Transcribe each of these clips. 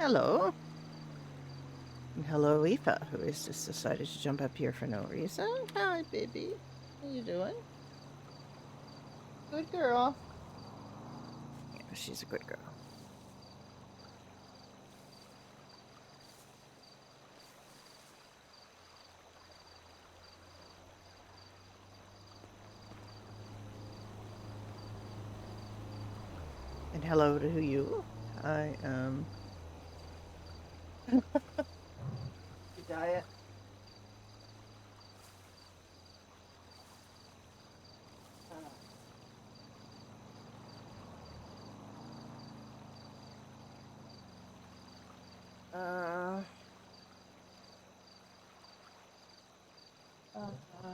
Hello. And hello, Aoife, who has just decided to jump up here for no reason. Hi, baby. How you doing? Good girl. Yeah, she's a good girl. And hello to you. I Your diet. Uh, uh, uh,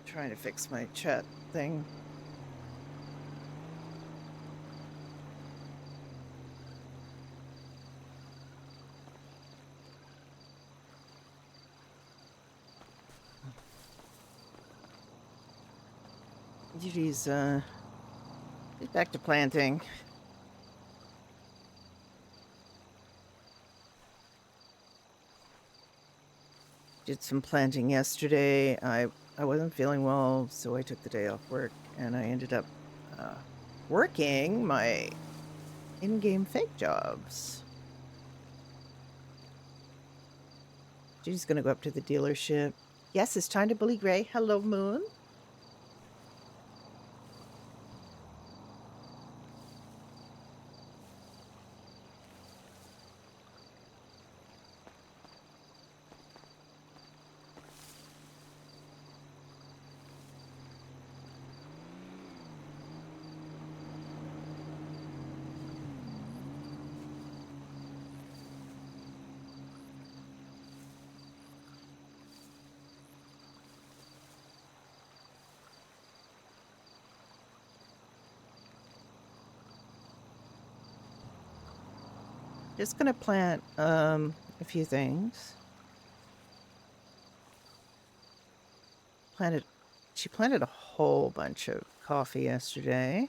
Trying to fix my chat thing. Judy's he's back to planting. Did some planting yesterday. I wasn't feeling well, so I took the day off work, and I ended up working my in-game fake jobs. Judy's gonna go up to the dealership. Yes, it's time to bully Gray. Hello, Moon. Just gonna plant a few things. She planted a whole bunch of coffee yesterday.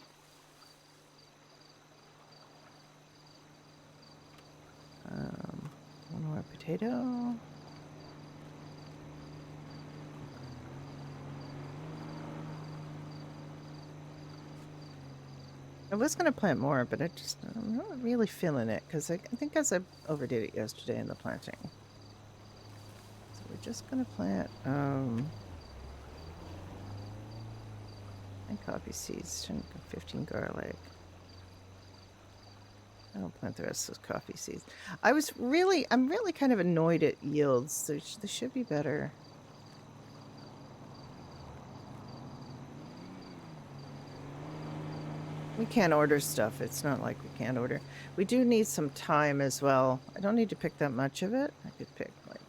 One more potato. I was gonna plant more, but I'm not really feeling it because I think I overdid it yesterday in the planting. So we're just gonna plant 10 coffee seeds, 15 garlic. I'll plant the rest of those coffee seeds. I'm really kind of annoyed at yields. They should be better. We can't order stuff. It's not like we can't order. We do need some time as well. I don't need to pick that much of it. I could pick like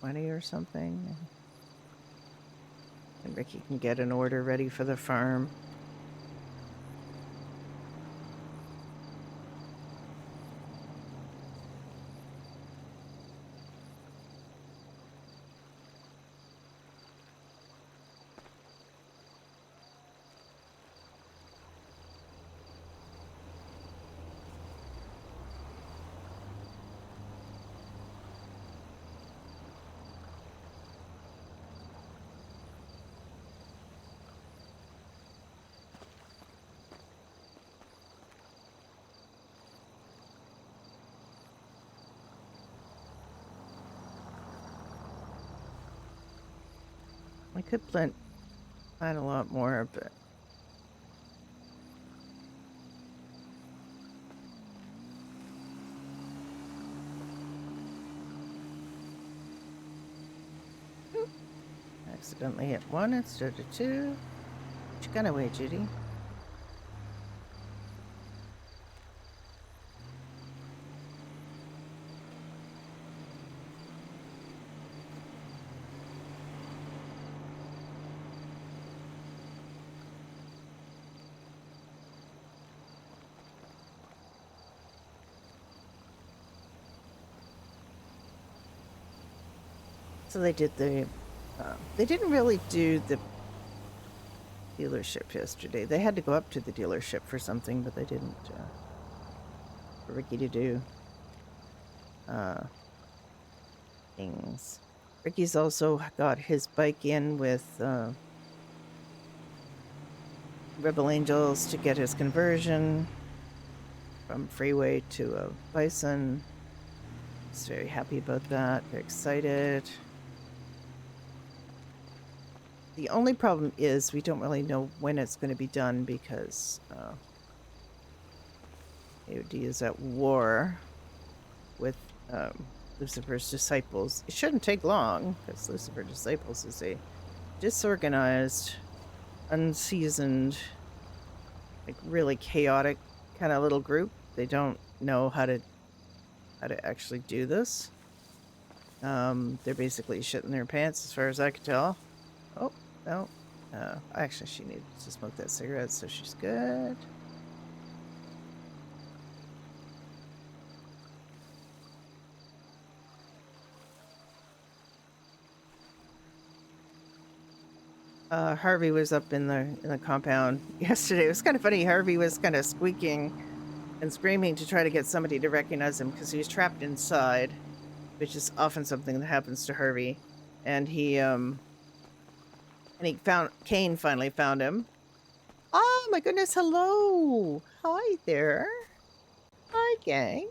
20 or something. And Ricky can get an order ready for the farm. I could plant a lot more, but accidentally hit one instead of two. What you got away, Judy? So they did they didn't really do the dealership yesterday. They had to go up to the dealership for something, but they didn't. For Ricky to do things. Ricky's also got his bike in with Rebel Angels to get his conversion from freeway to a bison. He's very happy about that. Very excited. The only problem is we don't really know when it's going to be done because AOD is at war with Lucifer's Disciples. It shouldn't take long because Lucifer's Disciples is a disorganized, unseasoned, like really chaotic kind of little group. They don't know how to actually do this. They're basically shitting their pants as far as I can tell. Oh, no. Actually, she needs to smoke that cigarette, so she's good. Harvey was up in the compound yesterday. It was kind of funny. Harvey was kind of squeaking and screaming to try to get somebody to recognize him because he was trapped inside, which is often something that happens to Harvey. And he found Kane finally found him. Oh my goodness, hello. Hi there. Hi, gang.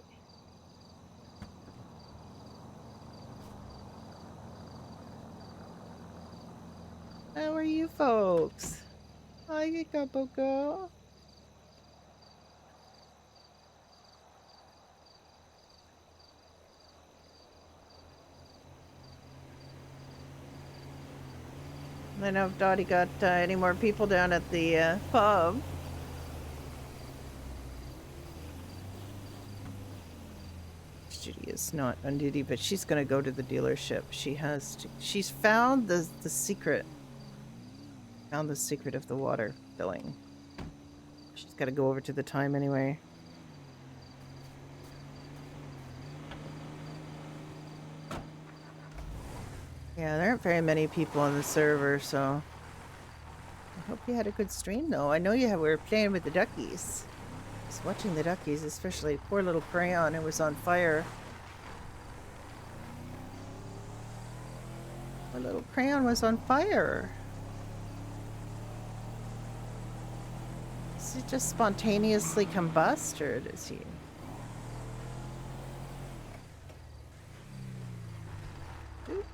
How are you folks? Hi, Kaboko. I don't know if Dottie got any more people down at the pub. Judy is not on duty, but she's going to go to the dealership. She's found the secret. Found the secret of the water filling. She's got to go over to the time anyway. Yeah, there aren't very many people on the server, so I hope you had a good stream, though. I know you were playing with the duckies. I was watching the duckies, especially poor little Crayon who was on fire. My little Crayon was on fire. Does he just spontaneously combust, or does he? Oop.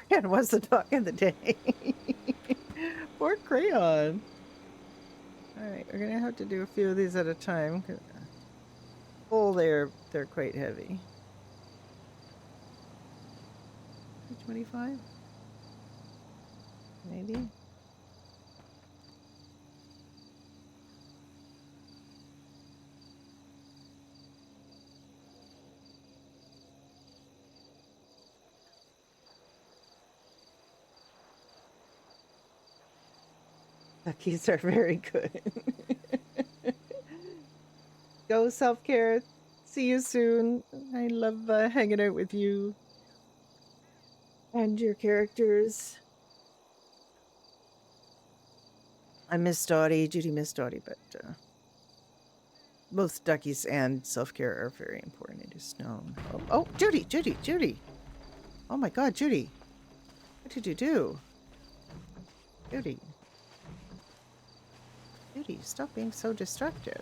Crayon was the dog of the day. Poor Crayon. Alright, we're gonna have to do a few of these at a time. Oh, they're quite heavy. 25? Maybe? Duckies are very good. Go self-care. See you soon. I love hanging out with you and your characters. I miss Dottie. Judy missed Dottie, but both duckies and self-care are very important. It is known. Oh, Judy! Oh my God, Judy! What did you do? Judy, stop being so destructive.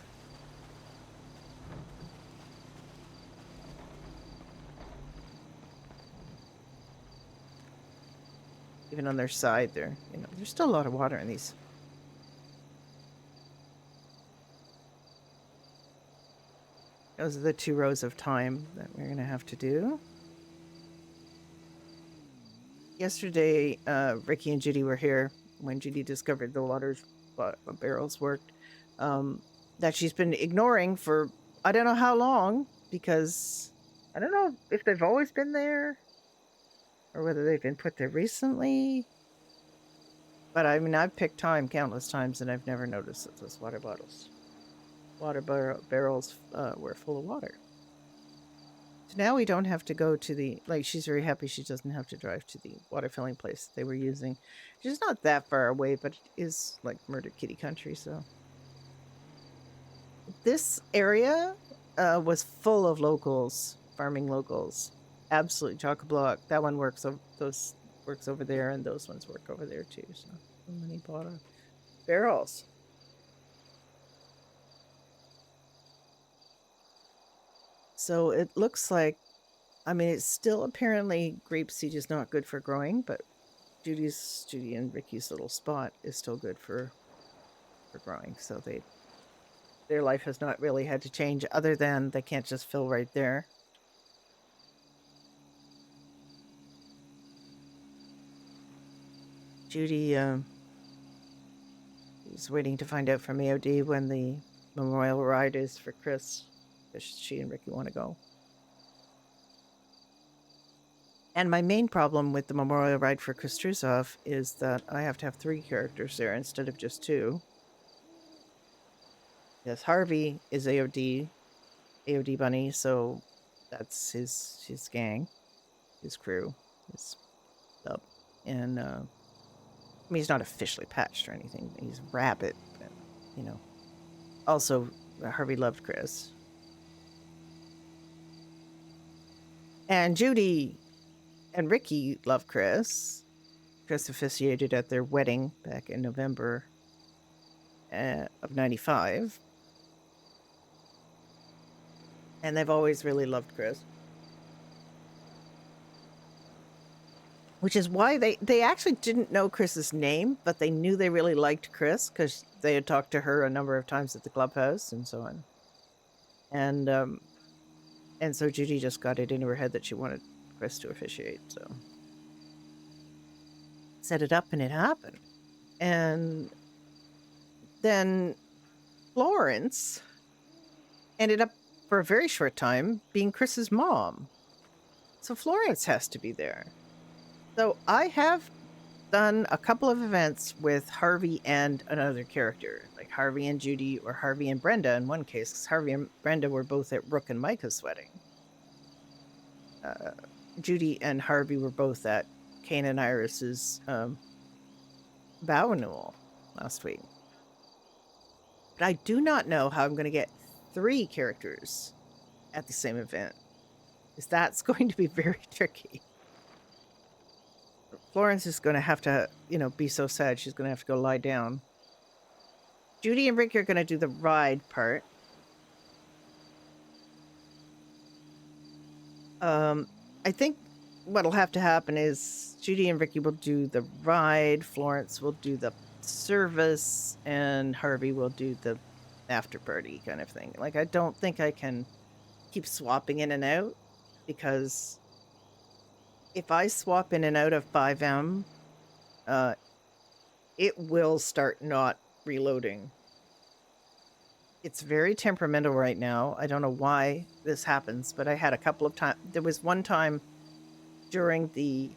Even on their side, there's still a lot of water in these. Those are the 2 rows of time that we're going to have to do. Yesterday, Ricky and Judy were here when Judy discovered the barrels worked, that she's been ignoring for I don't know how long, because I don't know if they've always been there or whether they've been put there recently. But I mean, I've picked time countless times and I've never noticed that those barrels were full of water. So now we don't have to go to the, like, she's very happy she doesn't have to drive to the water filling place they were using. It's not that far away, but it is like Murder Kitty country, so. This area was full of locals, farming locals. Absolutely chock-a-block. That one works, those works over there, and those ones work over there too, so many bottom barrels. So it looks like, I mean, it's still apparently grapeseed is not good for growing, but Judy and Ricky's little spot is still good for growing. So their life has not really had to change, other than they can't just fill right there. Judy is waiting to find out from AOD when the memorial ride is for Chris, because she and Ricky want to go. And my main problem with the memorial ride for Chris Trusov is that I have to have 3 characters there instead of just 2. Yes, Harvey is AOD Bunny, so that's his gang, his crew, his sub. And I mean, he's not officially patched or anything. He's Rabbit, but, you know. Also, Harvey loved Chris. And Judy and Ricky love Chris. Chris officiated at their wedding back in November of 95. And they've always really loved Chris. Which is why they actually didn't know Chris's name, but they knew they really liked Chris because they had talked to her a number of times at the clubhouse and so on. And so Judy just got it into her head that she wanted Chris to officiate, so set it up and it happened. And then Florence ended up, for a very short time, being Chris's mom. So Florence has to be there. So I have done a couple of events with Harvey and another character, like Harvey and Judy or Harvey and Brenda in one case, because Harvey and Brenda were both at Rook and Micah's wedding. Judy and Harvey were both at Kane and Iris's vow renewal last week. But I do not know how I'm going to get 3 characters at the same event, because that's going to be very tricky. Florence is going to have to, be so sad. She's going to have to go lie down. Judy and Ricky are going to do the ride part. I think what'll have to happen is Judy and Ricky will do the ride, Florence will do the service, and Harvey will do the after party kind of thing. Like, I don't think I can keep swapping in and out, because if I swap in and out of 5M, it will start not reloading. It's very temperamental right now. I don't know why this happens, but I had a couple of times. There was one time during the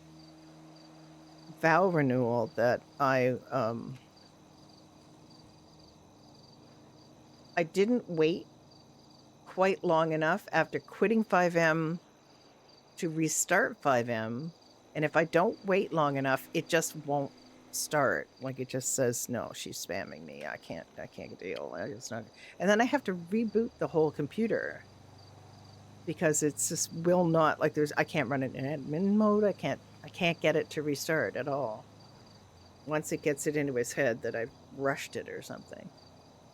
vow renewal that I didn't wait quite long enough after quitting 5M to restart 5M, and if I don't wait long enough, it just won't start. Like, it just says, no, she's spamming me. I can't deal. It's not. And then I have to reboot the whole computer, because it's just will not, like, I can't run it in admin mode. I can't get it to restart at all. Once it gets it into his head that I've rushed it or something.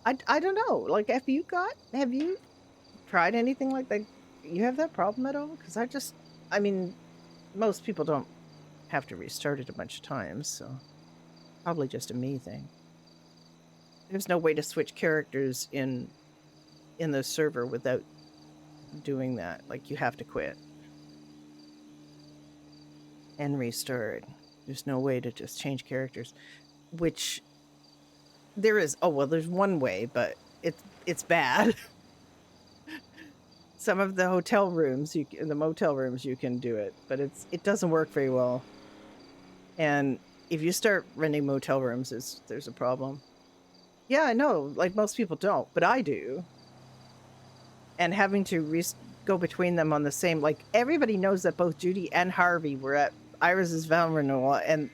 I don't know. Like, have you tried anything like that? You have that problem at all? Because I mean, most people don't have to restart it a bunch of times, so probably just a me thing. There's no way to switch characters in the server without doing that. Like, you have to quit and restart. There's no way to just change characters, which there is. Oh, well, there's one way, but it's bad. Some of the hotel rooms, in the motel rooms, you can do it, but it doesn't work very well. And if you start renting motel rooms, there's a problem. Yeah, I know. Like, most people don't, but I do. And having to go between them on the same, like, everybody knows that both Judy and Harvey were at Iris's vow renewal, and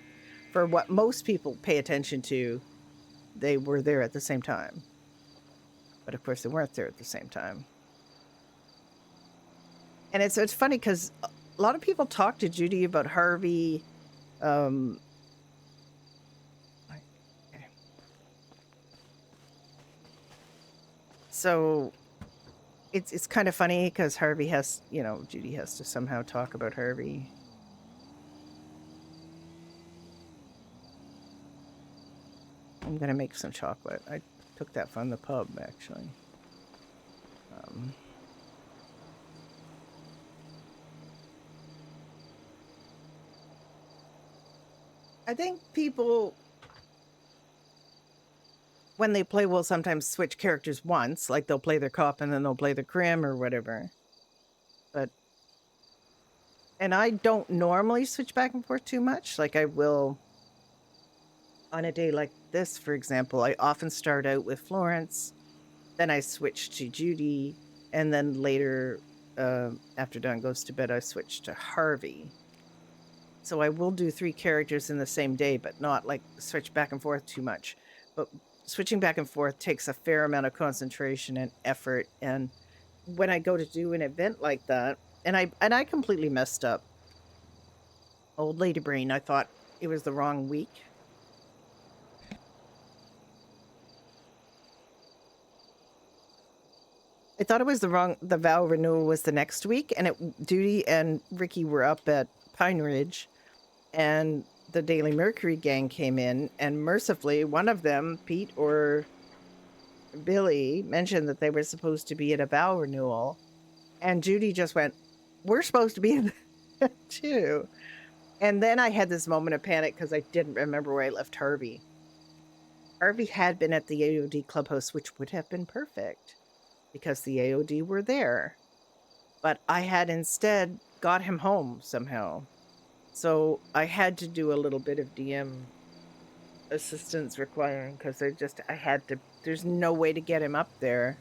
for what most people pay attention to, they were there at the same time. But of course, they weren't there at the same time. And it's funny because a lot of people talk to Judy about Harvey. So it's kind of funny because Harvey has, Judy has to somehow talk about Harvey. I'm gonna make some chocolate. I took that from the pub, actually. I think people, when they play, will sometimes switch characters once. Like, they'll play their cop and then they'll play the crim or whatever. And I don't normally switch back and forth too much. Like, I will, on a day like this, for example, I often start out with Florence, then I switch to Judy, and then later, after Dawn goes to bed, I switch to Harvey. So I will do 3 characters in the same day, but not like switch back and forth too much. But switching back and forth takes a fair amount of concentration and effort. And when I go to do an event like that, and I completely messed up. Old lady brain, I thought it was the wrong week. I thought it was the vow renewal was the next week, and Judy and Ricky were up at Pine Ridge, and the Daily Mercury gang came in, and mercifully, one of them, Pete or Billy, mentioned that they were supposed to be at a vow renewal, and Judy just went, "We're supposed to be in that too." And then I had this moment of panic because I didn't remember where I left Harvey. Harvey had been at the AOD clubhouse, which would have been perfect because the AOD were there. But I had instead got him home somehow. So I had to do a little bit of DM assistance requiring because I had to, there's no way to get him up there.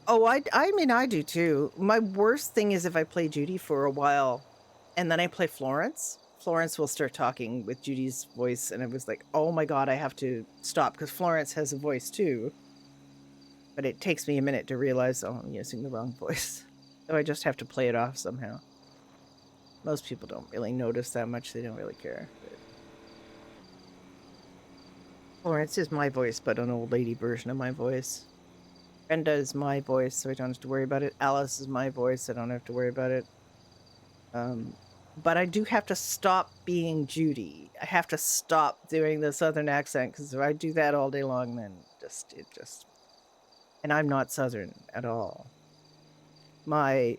Oh, I mean, I do too. My worst thing is if I play Judy for a while and then I play Florence. Florence will start talking with Judy's voice, and it was like, oh my god, I have to stop because Florence has a voice too. But it takes me a minute to realize, oh, I'm using the wrong voice. So I just have to play it off somehow. Most people don't really notice that much. They don't really care. But Florence is my voice, but an old lady version of my voice. Brenda is my voice, so I don't have to worry about it. Alice is my voice, I don't have to worry about it. But I do have to stop being Judy. I have to stop doing the Southern accent, because if I do that all day long, then it just... And I'm not Southern at all. My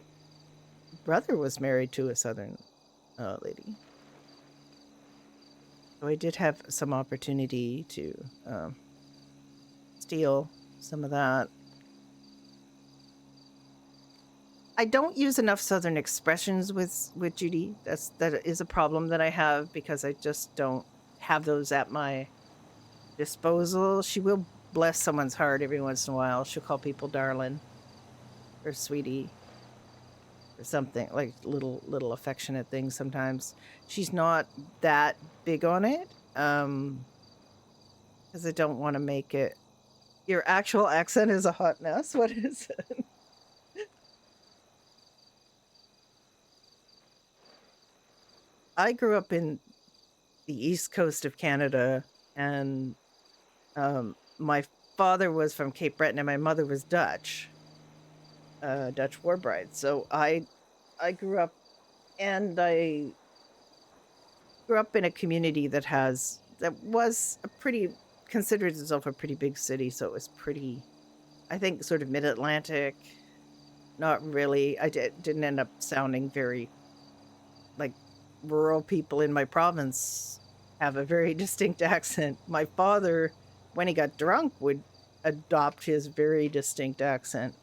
brother was married to a Southern lady. So I did have some opportunity to steal some of that. I don't use enough Southern expressions with Judy. That is a problem that I have because I just don't have those at my disposal. She will bless someone's heart every once in a while. She'll call people darling or sweetie or something, like little affectionate things sometimes. She's not that big on it because I don't want to make it. Your actual accent is a hot mess. What is it? I grew up in the east coast of Canada, and my father was from Cape Breton and my mother was Dutch, Dutch war bride. So I grew up, and I grew up in a community that was a pretty considered itself a pretty big city, so it was pretty, I think, sort of mid-Atlantic. Not really. Didn't end up sounding very like rural people in my province have a very distinct accent. My father, when he got drunk, would adopt his very distinct accent.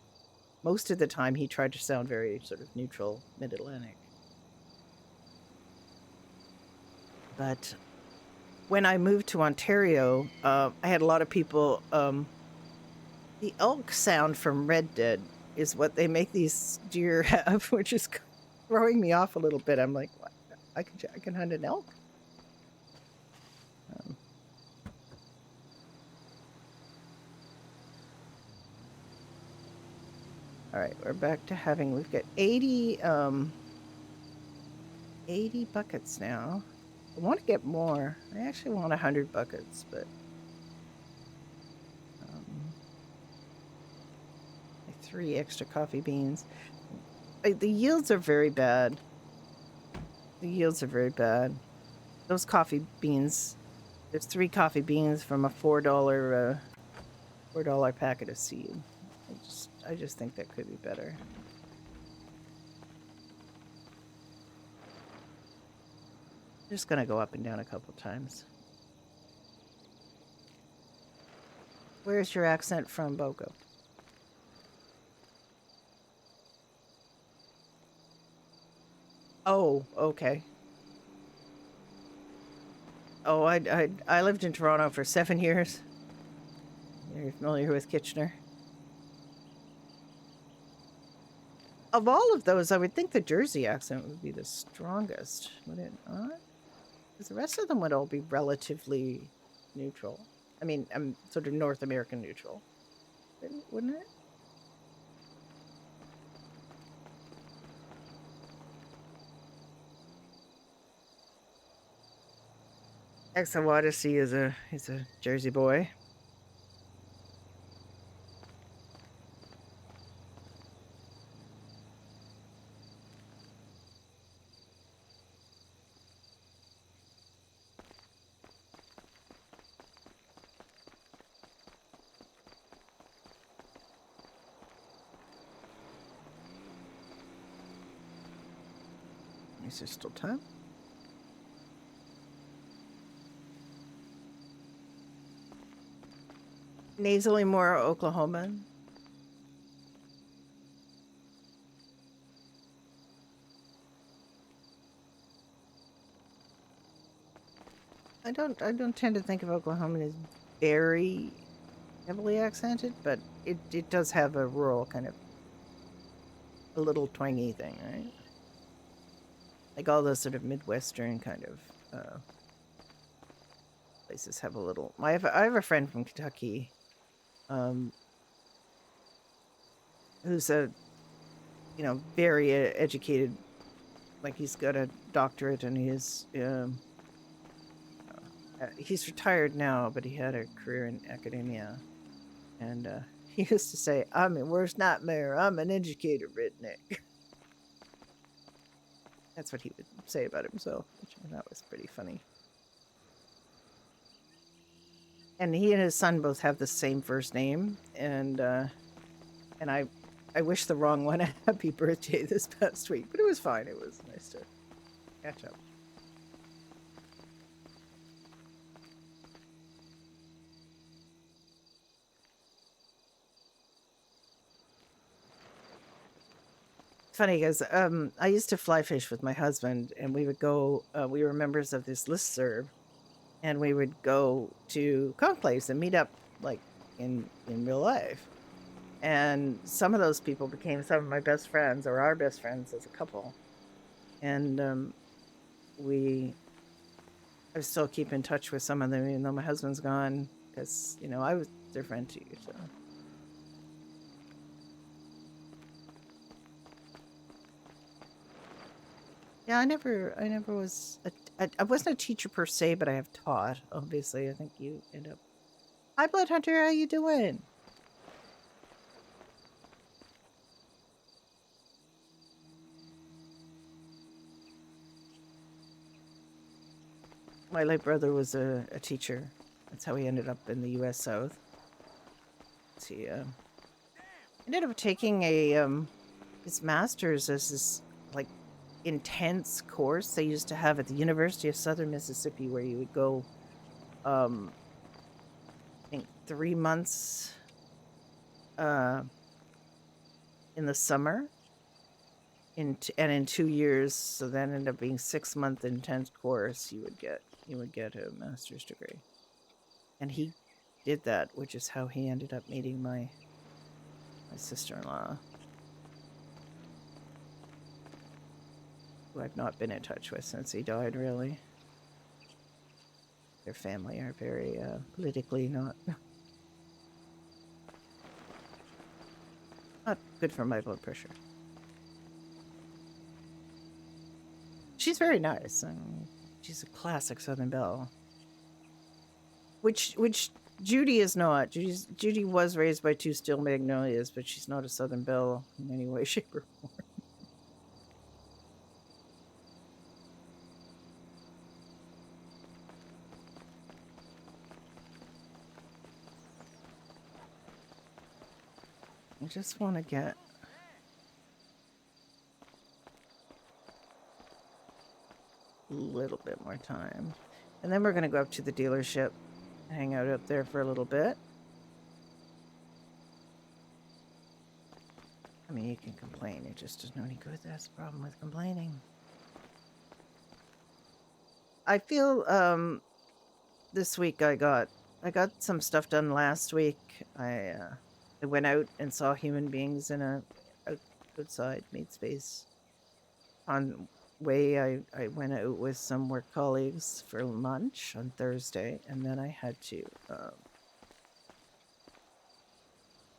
Most of the time, he tried to sound very sort of neutral, mid-Atlantic. But when I moved to Ontario, I had a lot of people. The elk sound from Red Dead is what they make these deer have, which is throwing me off a little bit. I'm like, what? I can hunt an elk. Um, all right, we're back to having. We've got 80 buckets now. I want to get more. I actually want 100 buckets, but like 3 extra coffee beans. The yields are very bad. The yields are very bad. Those coffee beans. There's 3 coffee beans from a $4 packet of seed. I just think that could be better. Just gonna go up and down a couple times. Where's your accent from, Boko? Oh, okay. Oh, I lived in Toronto for 7 years. You're familiar with Kitchener? Of all of those, I would think the Jersey accent would be the strongest, would it not? Because the rest of them would all be relatively neutral. I mean, sort of North American neutral, wouldn't it? Exawadisi is a Jersey boy. Is there still time? Nasally more Oklahoman. I don't tend to think of Oklahoman as very heavily accented, but it does have a rural kind of a little twangy thing, right? Like all those sort of Midwestern kind of places have a little. I have a friend from Kentucky, who's a very educated. Like he's got a doctorate and he's retired now, but he had a career in academia, and he used to say, "I'm your worst nightmare. I'm an educated redneck." That's what he would say about himself, which I thought was pretty funny. And he and his son both have the same first name, and I wish the wrong one a happy birthday this past week, but it was fine. It was nice to catch up. Funny because I used to fly fish with my husband, and we would go. We were members of this listserv, and we would go to conclaves and meet up like in real life. And some of those people became some of my best friends, or our best friends as a couple. And we, I still keep in touch with some of them, even though my husband's gone, because I was their friend too. So. Yeah, I never was. I wasn't a teacher per se, but I have taught. Obviously, I think you end up. Hi, Blood Hunter. How you doing? My late brother was a teacher. That's how he ended up in the U.S. South. He ended up taking his master's as this like intense course they used to have at the University of Southern Mississippi, where you would go, I think 3 months uh, in the summer, and in 2 years, so that ended up being 6 month intense course. You would get a master's degree, and he did that, which is how he ended up meeting my sister-in-law, who I've not been in touch with since he died. Really, their family are very politically not good for my blood pressure. She's very nice. She's a classic Southern Belle, which Judy is not. Judy was raised by two steel magnolias, but she's not a Southern Belle in any way, shape, or form. I just want to get a little bit more time, and then we're going to go up to the dealership, hang out up there for a little bit. I mean, you can complain. It just doesn't do any good. That's the problem with complaining. I feel this week I got some stuff done last week. I went out and saw human beings in a outside made space. On way, I went out with some work colleagues for lunch on Thursday, and then I had to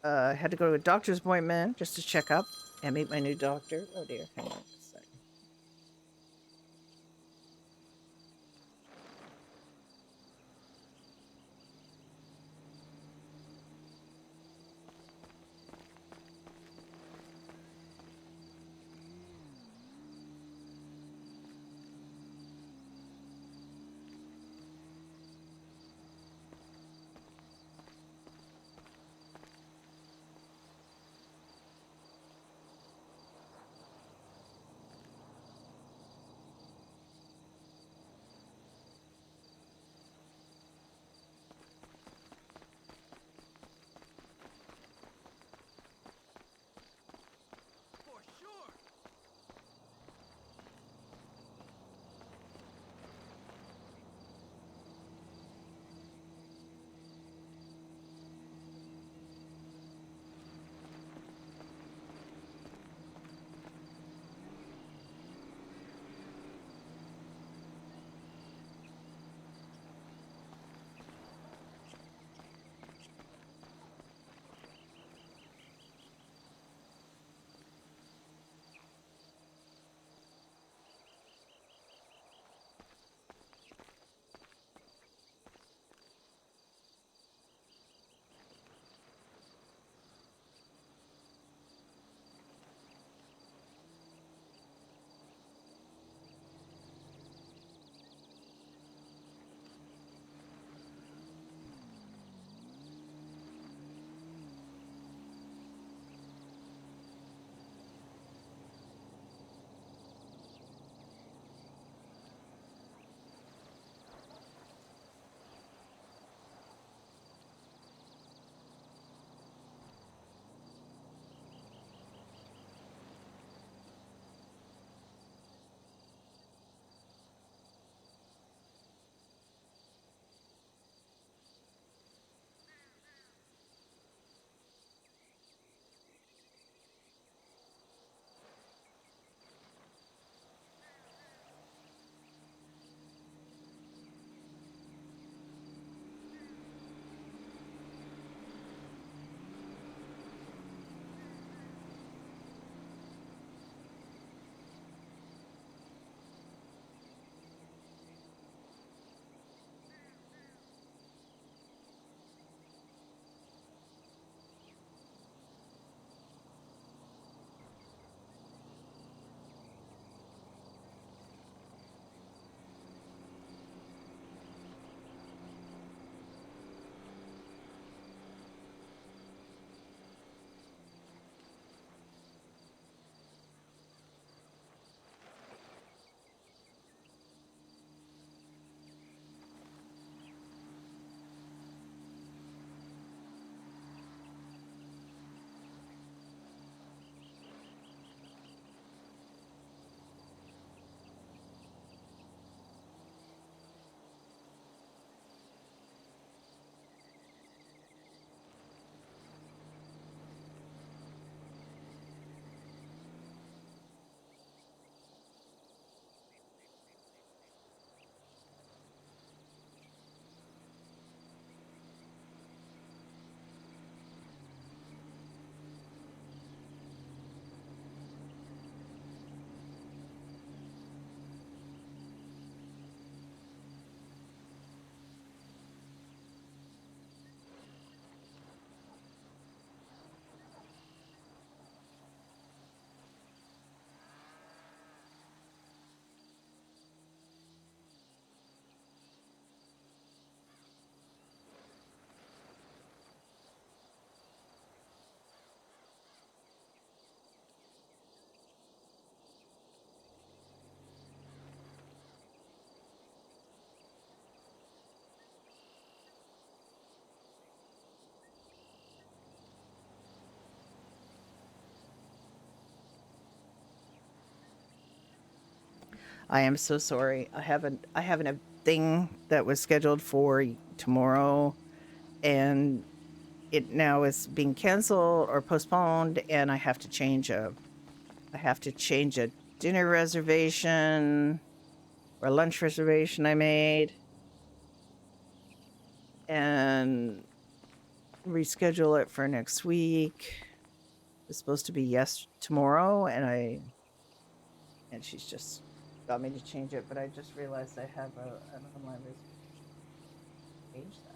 go to a doctor's appointment just to check up and meet my new doctor. Oh dear, hang on a second. I am so sorry. I have a thing that was scheduled for tomorrow, and it now is being canceled or postponed, and I have to change a dinner reservation or a lunch reservation I made, and reschedule it for next week. It's supposed to be tomorrow, and she's just got me to change it, but I just realized I have an online reservation. Change that.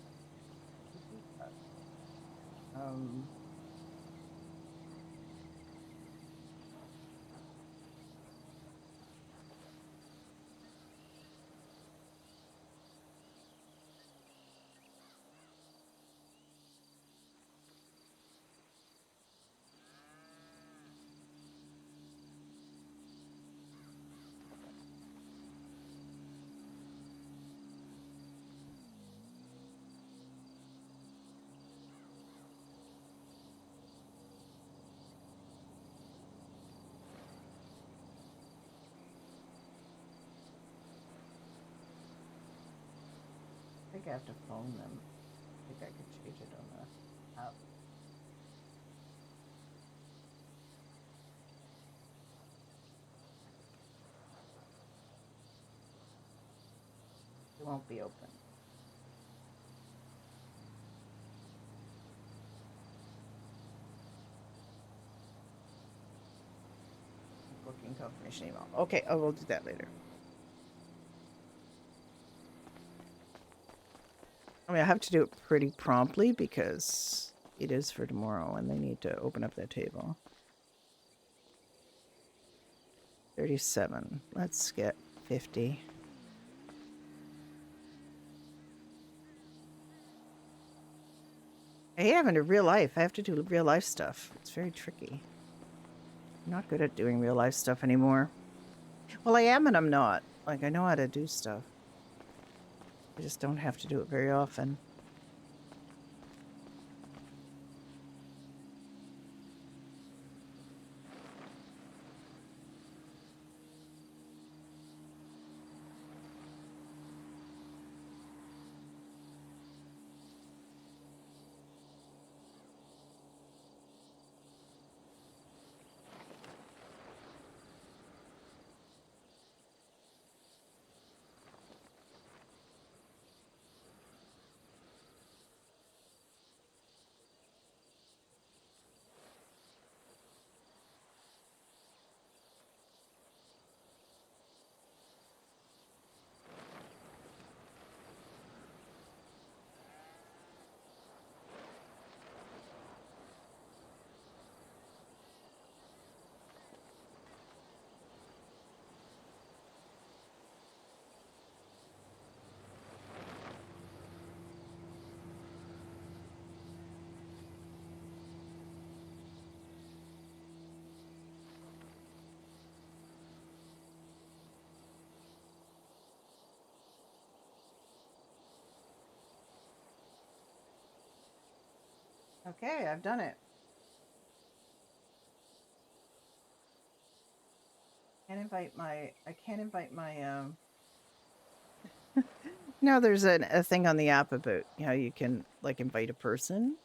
I think I have to phone them. I think I could change it on the app. It won't be open. Booking confirmation email. Okay, I will do that later. I mean, I have to do it pretty promptly because it is for tomorrow and they need to open up that table. 37. Let's get 50. I hate having to real life. I have to do real life stuff. It's very tricky. I'm not good at doing real life stuff anymore. Well, I am and I'm not. Like, I know how to do stuff. I just don't have to do it very often. Okay, I've done it. I can't invite my now there's a thing on the app about how you can like invite a person,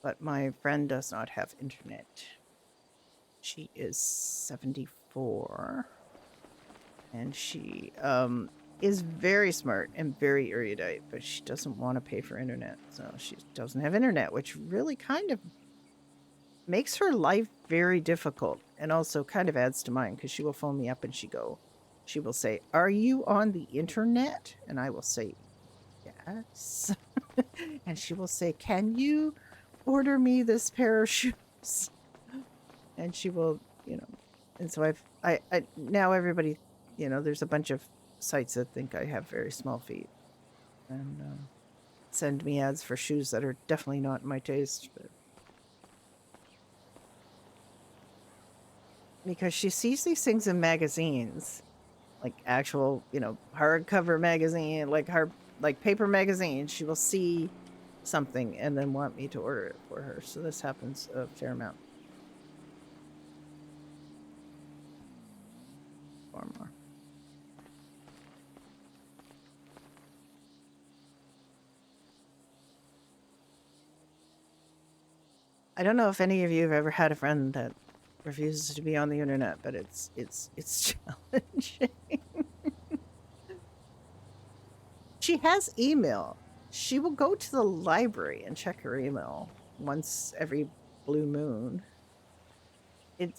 but my friend does not have internet. She is 74 and she is very smart and very erudite, but she doesn't want to pay for internet. So she doesn't have internet, which really kind of makes her life very difficult and also kind of adds to mine because she will phone me up and she will say, "Are you on the internet?" And I will say, "Yes." And she will say, "Can you order me this pair of shoes?" And she will, and so I now everybody, there's a bunch of sites that think I have very small feet and send me ads for shoes that are definitely not my taste, but because she sees these things in magazines, like actual, hardcover magazine, like paper magazine. She will see something and then want me to order it for her. So this happens a fair amount. Or more. I don't know if any of you have ever had a friend that refuses to be on the internet, but it's challenging. She has email. She will go to the library and check her email once every blue moon.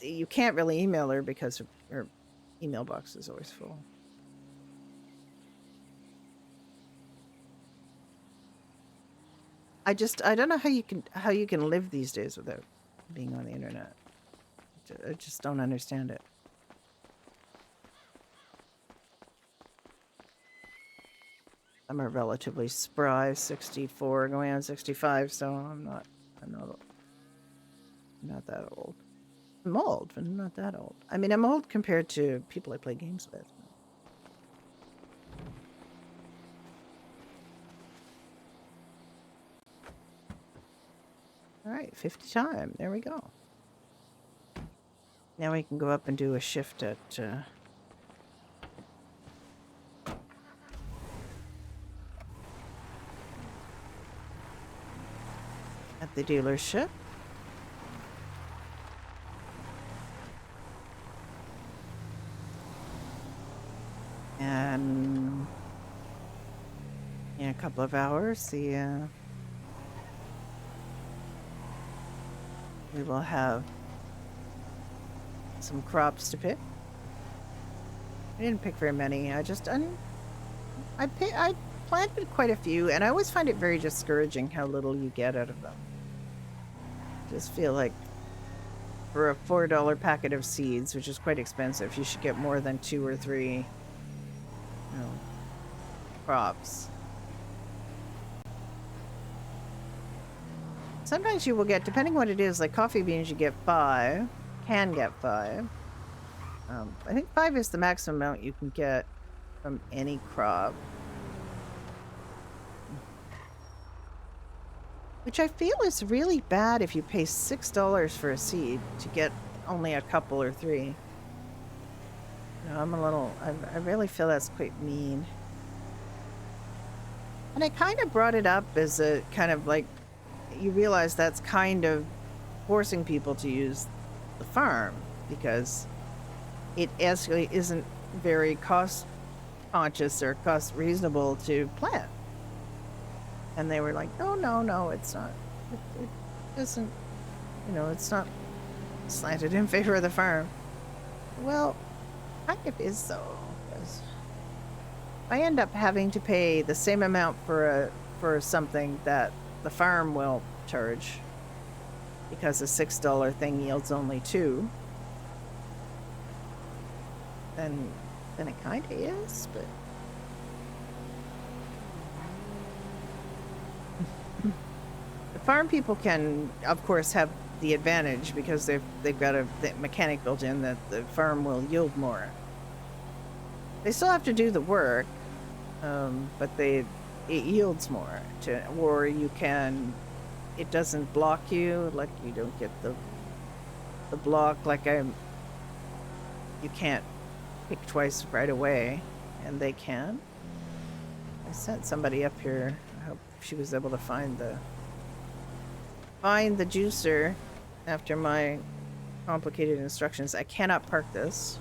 You can't really email her because her email box is always full. I don't know how you can live these days without being on the internet. I just don't understand it. I'm a relatively spry 64 going on 65, so I'm not that old. I'm old, but I'm not that old. I mean, I'm old compared to people I play games with. All right, 50 time. There we go. Now we can go up and do a shift at the dealership. And in a couple of hours, we will have some crops to pick. I didn't pick very many. I planted quite a few, and I always find it very discouraging how little you get out of them. I just feel like for a $4 packet of seeds, which is quite expensive, you should get more than 2 or 3 crops. Sometimes you will get, depending what it is, like coffee beans, you get 5. Can get 5. I think 5 is the maximum amount you can get from any crop. Which I feel is really bad if you pay $6 for a seed to get only a couple or 3. I really feel that's quite mean. And I kind of brought it up as a kind of like, you realize that's kind of forcing people to use the farm because it actually isn't very cost conscious or cost reasonable to plant. And they were like, no, it's not. It doesn't, it's not slanted in favor of the farm. Well, kind of is though, because I end up having to pay the same amount for something that the farm will charge because a $6 thing yields only 2. Then it kind of is, but the farm people can, of course, have the advantage because they've got the mechanic built in that the farm will yield more. They still have to do the work, but it yields more. Or you can, it doesn't block you, like you don't get the block like you can't pick twice right away, and they can. I sent somebody up here. I hope she was able to find the juicer after my complicated instructions. I cannot park this.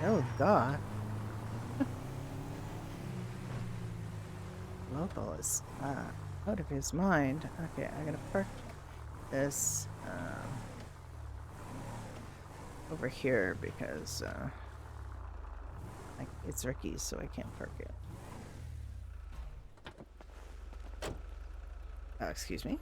Oh God. Local is out of his mind. Okay, I'm gonna park this over here because it's Ricky's, so I can't park it. Excuse me.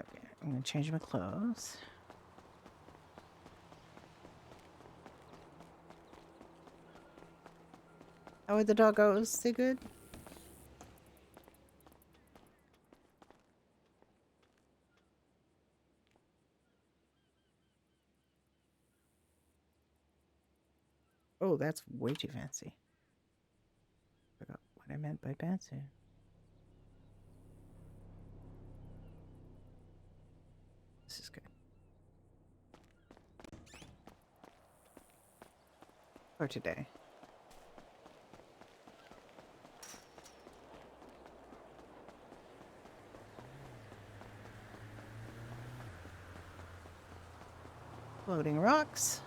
Okay, I'm gonna change my clothes. How are the doggos? They good? Oh, that's way too fancy. Forgot what I meant by fancy. This is good. for today. Floating rocks.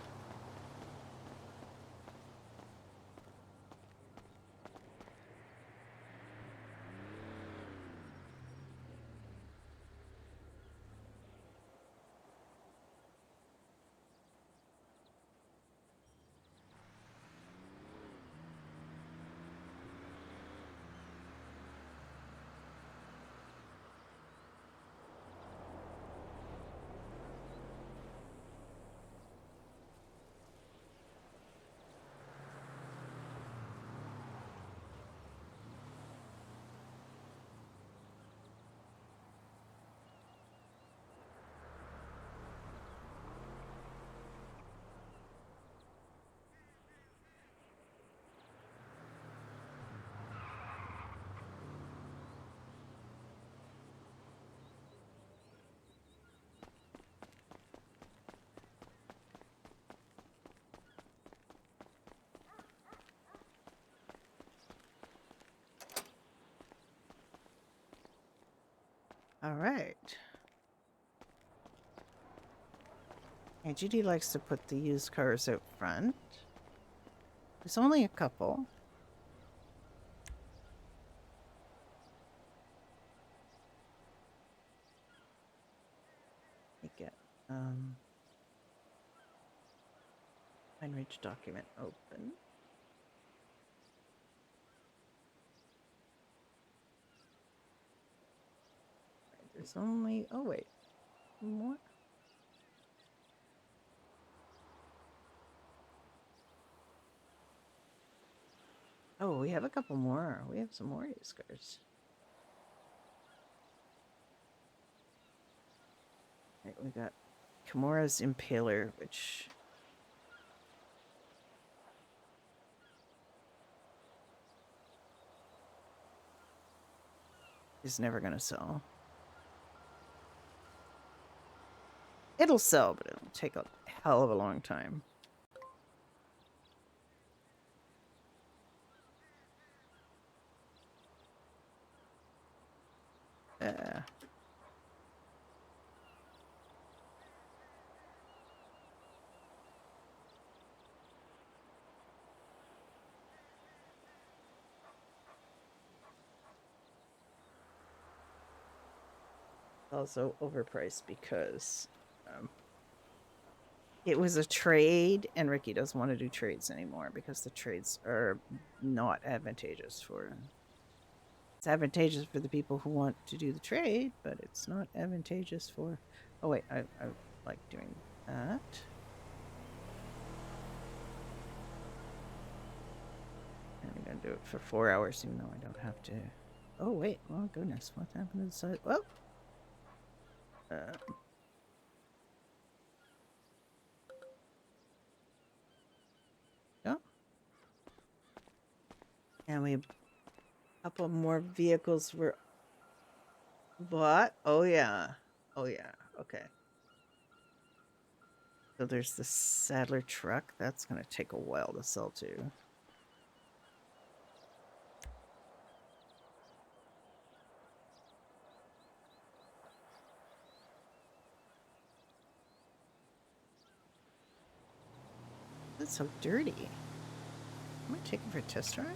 All right. And Judy likes to put the used cars out front. There's only a couple. Let me get Pine Ridge document open. There's only, oh wait, more? Oh, we have a couple more. We have some more used cars. Right, we got Kimura's Impaler, which is never going to sell. It'll sell, but it'll take a hell of a long time. Also overpriced because it was a trade, and Ricky doesn't want to do trades anymore because the trades are not advantageous for him. It's advantageous for the people who want to do the trade, but it's not advantageous for... Oh wait, I like doing that. And I'm gonna do it for 4 hours, even though I don't have to. Oh wait, oh goodness, what happened to the side? Well, yeah. And we have a couple more vehicles were bought. Oh yeah, oh yeah. Okay. So there's the Sadler truck. That's gonna take a while to sell too. It's so dirty. Am I taking for a test drive?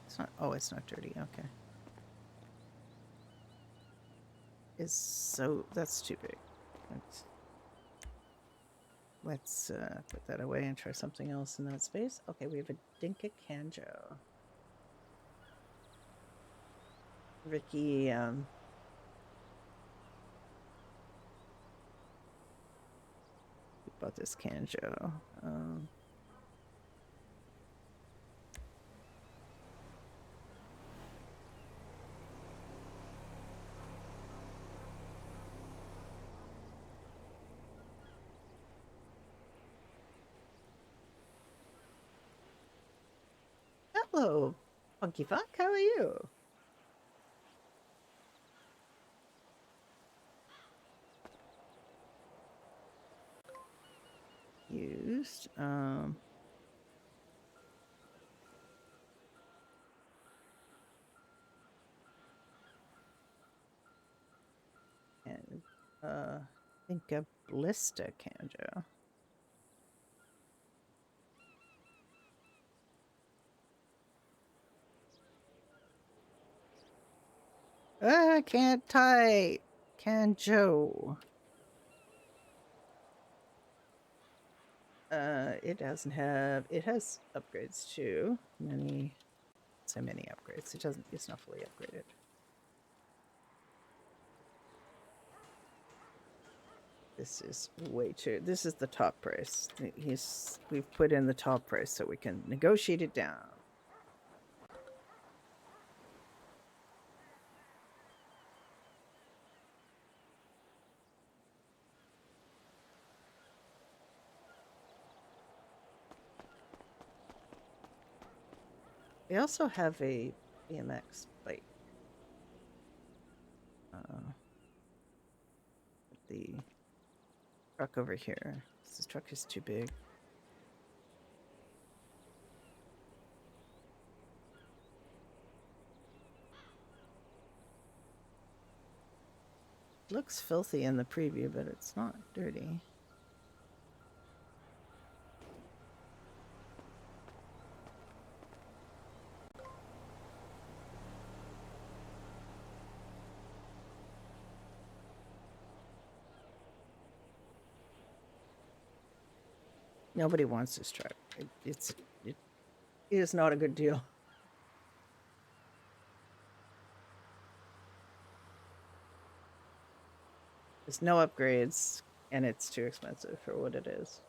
It's not. Oh, it's not dirty. Okay. It's so. That's too big. Let's put that away and try something else in that space. Okay, we have a Dinka Kanjo. Ricky, about this Kanjo. Hello, Funky Fuck. How are you? Used. used. And I think a Ballista Canjo. Can't type. Canjo. It doesn't have. It has upgrades too. Many. So many upgrades. It doesn't. It's not fully upgraded. This is way too. This is the top price. We've put in the top price so we can negotiate it down. We also have a BMX bike. The truck over here. This truck is too big. It looks filthy in the preview, but it's not dirty. Nobody wants this truck. It is not a good deal. There's no upgrades, and it's too expensive for what it is.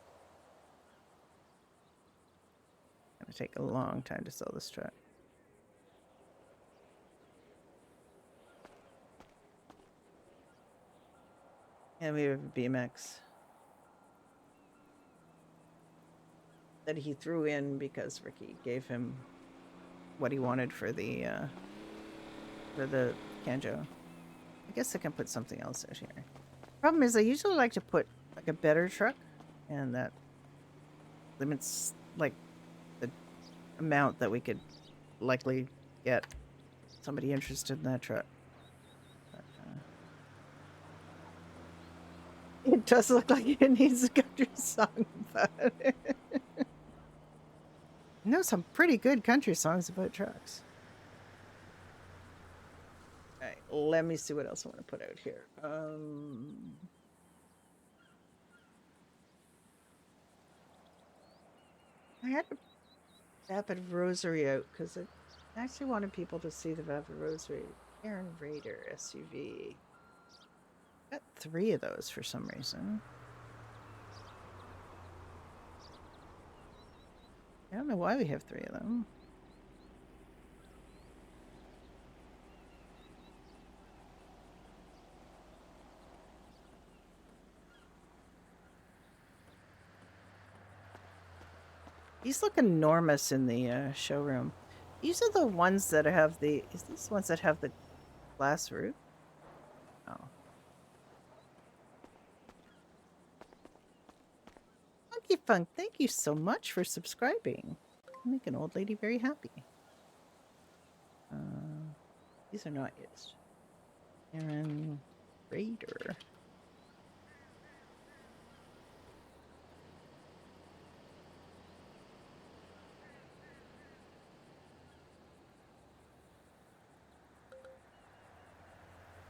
It's gonna take a long time to sell this truck. And we have a BMX that he threw in because Ricky gave him what he wanted for the Canjo. I guess I can put something else out here. Problem is, I usually like to put like a better truck, and that limits like the amount that we could likely get somebody interested in that truck. But, it does look like it needs a country song, but I know some pretty good country songs about trucks. All right, let me see what else I want to put out here. I had a Vapid Rosary out because I actually wanted people to see the Vapid Rosary. Aaron Raider SUV. Got 3 of those for some reason. I don't know why we have 3 of them. These look enormous in the showroom. These are the ones that have the... Is these ones that have the glass roof? Oh. Funky Funk, thank you so much for subscribing. You make an old lady very happy. These are not used. Aaron Raider.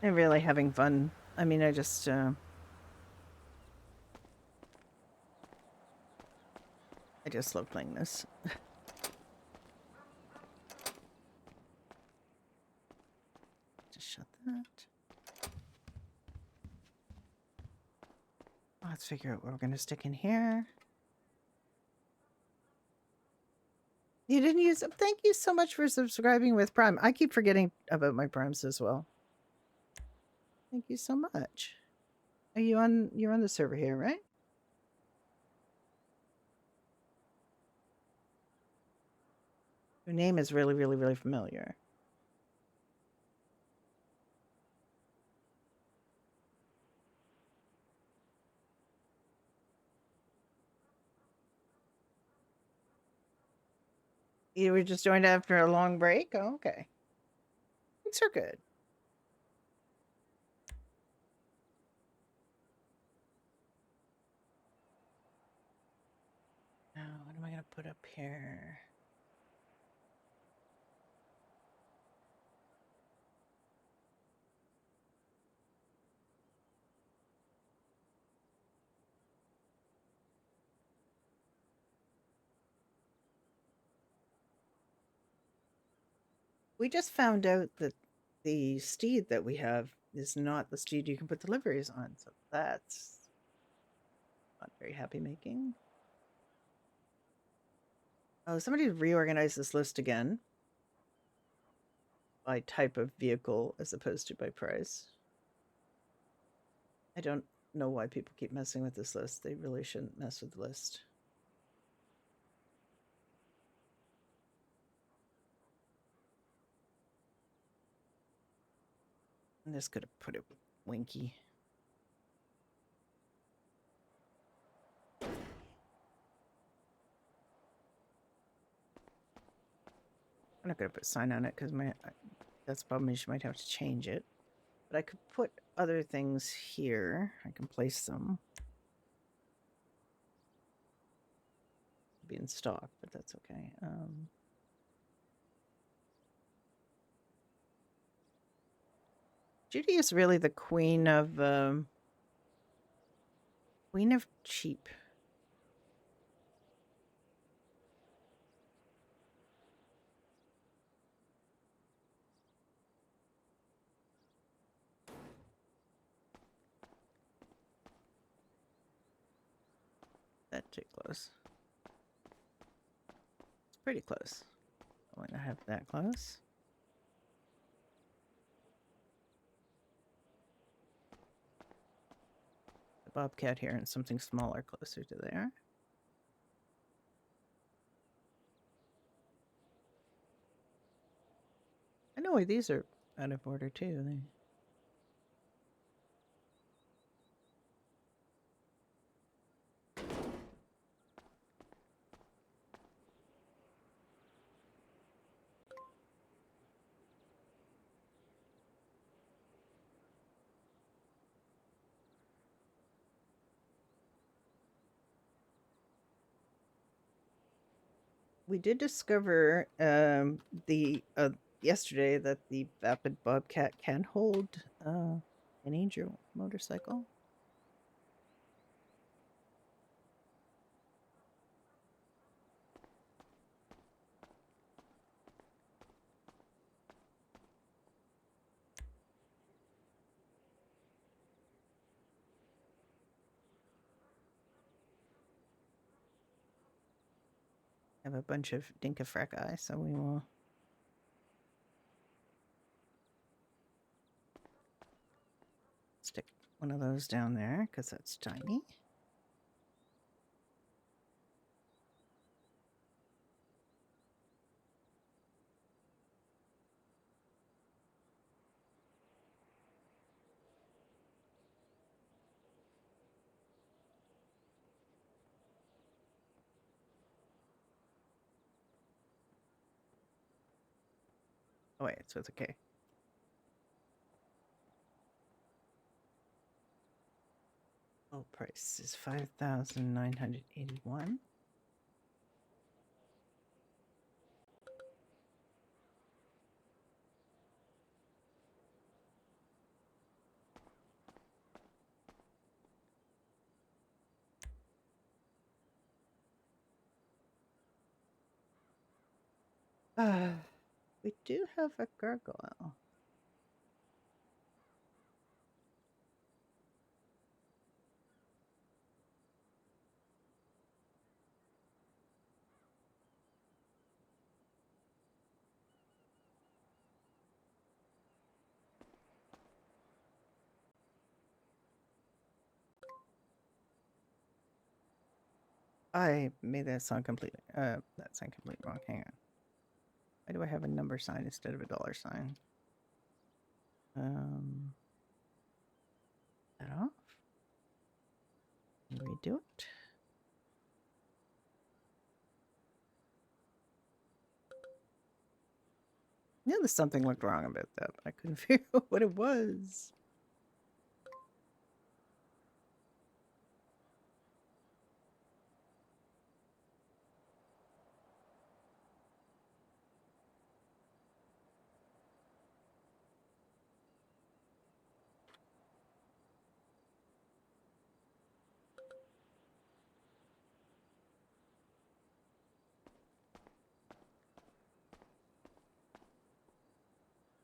I'm really having fun. I mean, I just love playing this. Just shut that. Let's figure out what we're gonna stick in here. You didn't use them. Thank you so much for subscribing with Prime. I keep forgetting about my Primes as well. Thank you so much. Are you on? You're on the server here, right? Your name is really, really, really familiar. You were just joined after a long break? Oh, okay. Things are good. Now, what am I going to put up here? We just found out that the steed that we have is not the steed you can put the liveries on, so that's not very happy making. Oh, somebody reorganized this list again by type of vehicle as opposed to by price. I don't know why people keep messing with this list. They really shouldn't mess with the list. I'm just gonna put it with Winky. I'm not gonna put a sign on it because that's the problem is you might have to change it. But I could put other things here. I can place them. Be in stock, but that's okay. Judy is really the queen of cheap. That's too close. It's pretty close. I want to have that close. The bobcat here and something smaller closer to there. I know why these are out of order too. We did discover yesterday that the Vapid Bobcat can hold an angel motorcycle. I have a bunch of Dinkafrecki, so we will stick one of those down there because that's tiny. Oh wait, so it's okay. Oh, price is 5,981. We do have a gargoyle. I made that sound completely wrong. Hang on. Why do I have a number sign instead of a dollar sign? That off. Redo it. Yeah, there's something looked wrong about that, but I couldn't figure out what it was.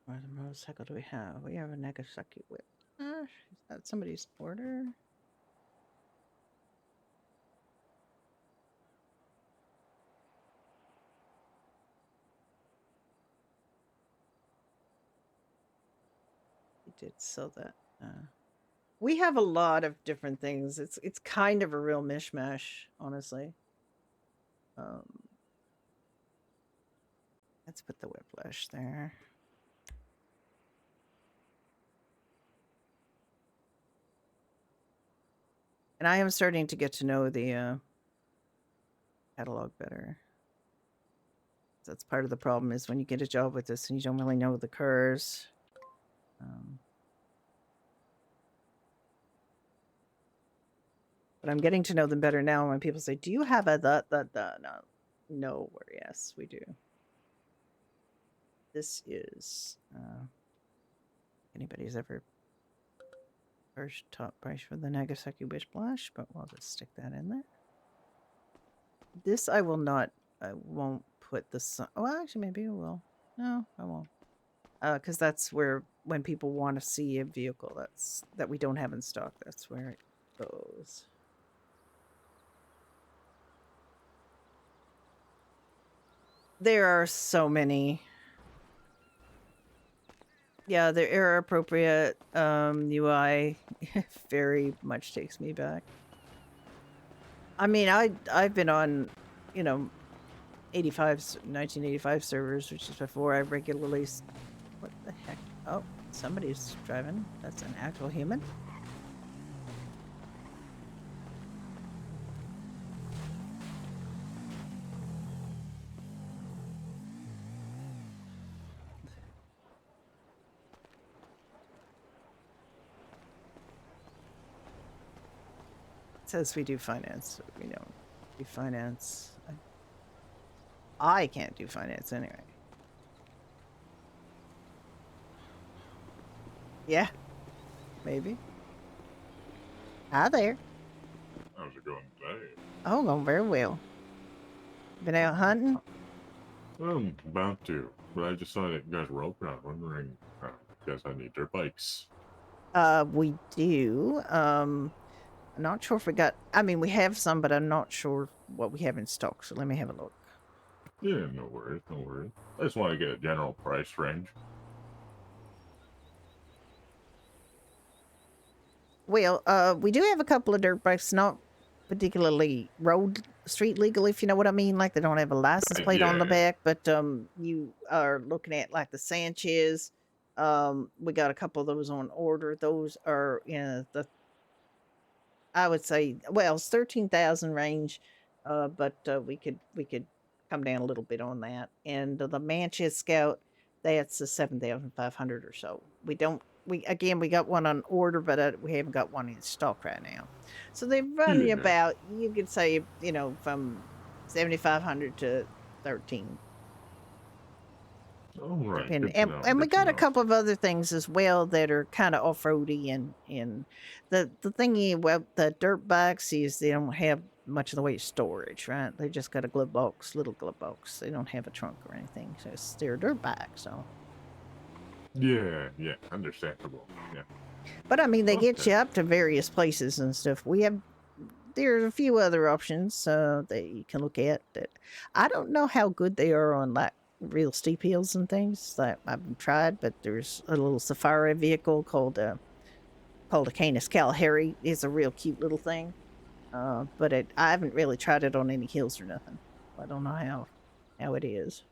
What motorcycle do we have? We have a Nagasaki whip. Is that somebody's order? He did sell that. We have a lot of different things. It's kind of a real mishmash, honestly. Let's put the whiplash there. And I am starting to get to know the catalog better. That's part of the problem is when you get a job with this and you don't really know the cars. But I'm getting to know them better now when people say, do you have a that? No, yes, we do. This is, anybody's ever first top price for the Nagasaki Whiplash, but we'll just stick that in there. This I will not, I won't put this, well, actually, maybe I will. No, I won't. Because that's where, when people want to see a vehicle that we don't have in stock, that's where it goes. There are so many. Yeah, the era appropriate UI very much takes me back. I mean, I've been on, 1985 servers, which is before I regularly. What the heck? Oh, somebody's driving. That's an actual human. It says we do finance. So we don't do finance. I can't do finance anyway. Yeah, maybe. Hi there. How's it going today? Oh, going very well. Been out hunting? I'm about to, but I just saw that you guys were open. I was wondering if you guys had any dirt bikes. We do. I'm not sure if we got. I mean, we have some, but I'm not sure what we have in stock. So let me have a look. Yeah, no worries, no worries. I just want to get a general price range. Well, we do have a couple of dirt bikes, not particularly road street legal, if you know what I mean. Like they don't have a license plate on the Yeah. back, but you are looking at like the Sanchez. We got a couple of those on order. Those are the I would say, well, it's 13,000 range, but we could come down a little bit on that. And the Manchester Scout, that's a 7,500 or so. We got one on order, but we haven't got one in stock right now. So they run you Yeah. about, you could say, from 7,500 to 13. All right, Depending. good to know. And we Good to got a know. couple of other things as well that are kind of off-roady and the thingy well the dirt bikes is they don't have much of the weight of storage, right? They just got a glove box, little glove box. They don't have a trunk or anything. So they're a dirt bike, so Yeah, understandable. Yeah. but I mean they get Okay. you up to various places and stuff. There's a few other options that you can look at that I don't know how good they are on like real steep hills and things that I haven't tried, but there's a little safari vehicle called a Canis Calhari. It's a real cute little thing. But I haven't really tried it on any hills or nothing. I don't know how it is.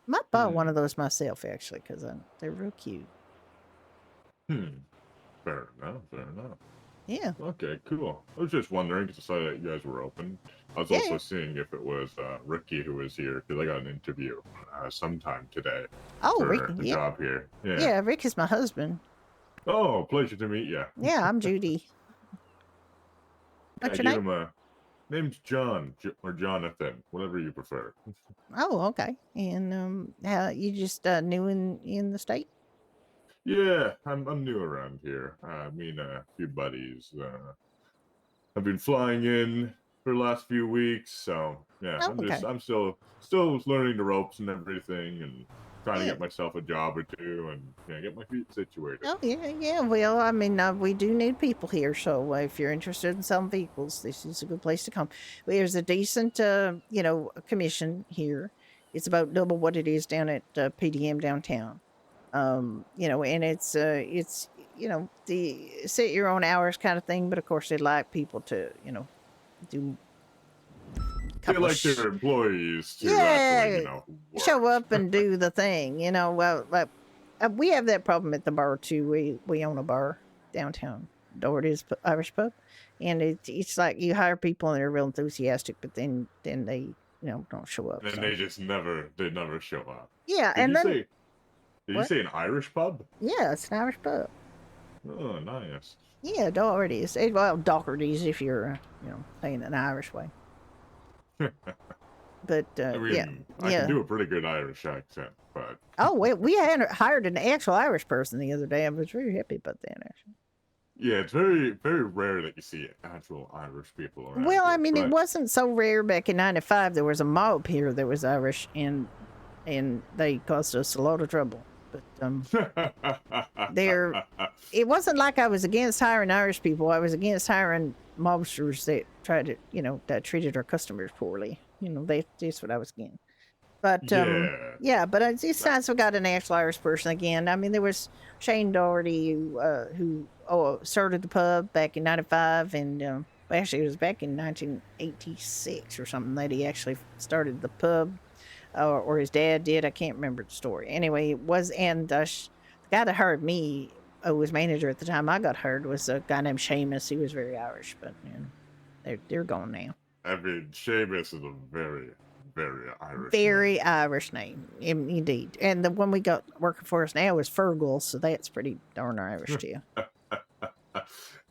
Might buy one of those myself actually because they're real cute. Hmm. Fair enough. Fair enough. Yeah. Okay, cool. I was just wondering because I saw that you guys were open. I was Yeah. also seeing if it was Ricky who was here because I got an interview sometime today Oh, Ricky. for a Yeah. job here. Yeah. Yeah. Rick is my husband. Oh, pleasure to meet you. Yeah, I'm Judy. Yeah, What's I your gave name? him a name's John or Jonathan, whatever you prefer. Oh, okay. And how you just new in the state? Yeah, I'm new around here. Me and a few buddies. I've been flying in for the last few weeks, so yeah, Oh, okay. I'm still learning the ropes and everything, and trying to Yeah. get myself a job or two, and yeah, get my feet situated. Oh, yeah, yeah. Well, I mean, we do need people here, so if you're interested in selling vehicles, this is a good place to come. There's a decent, commission here. It's about double what it is down at PDM downtown. And it's the set your own hours kind of thing, but of course they like people to do a They couple of like their employees to actually, yeah, work. show up and do the thing. Well, like we have that problem at the bar too. We own a bar downtown. Doherty's Irish pub, and it's like you hire people and they're real enthusiastic, but then they don't show up. And So they never show up. yeah, Did and you then say did you what? say an Irish pub? Yeah, it's an Irish pub. Oh, nice. Yeah, Doherty's. Well, Doherty's if you're saying it an Irish way. But I yeah, mean, I can yeah. do a pretty good Irish accent, but Oh, we had hired an actual Irish person the other day. I was very happy about that, actually. yeah, it's very rare that you see actual Irish people around Well, I here. mean, it But wasn't so rare back in '95. There was a mob here that was Irish, and they caused us a lot of trouble. But there, it wasn't like I was against hiring Irish people. I was against hiring mobsters that tried to, that treated our customers poorly. That's what I was against. But yeah, yeah, but it's nice we got an actual Irish person again. I mean, there was Shane Doherty who started the pub back in '95, and well, actually it was back in 1986 or something that he actually started the pub, or his dad did. I can't remember the story. Anyway, it was and the guy that hired me, who was manager at the time I got hired, was a guy named Seamus. He was very Irish, but they're gone now. I mean, Seamus is a very Irish name. Very Irish name, indeed. And the one we got working for us now is Fergal, so that's pretty darn Irish too.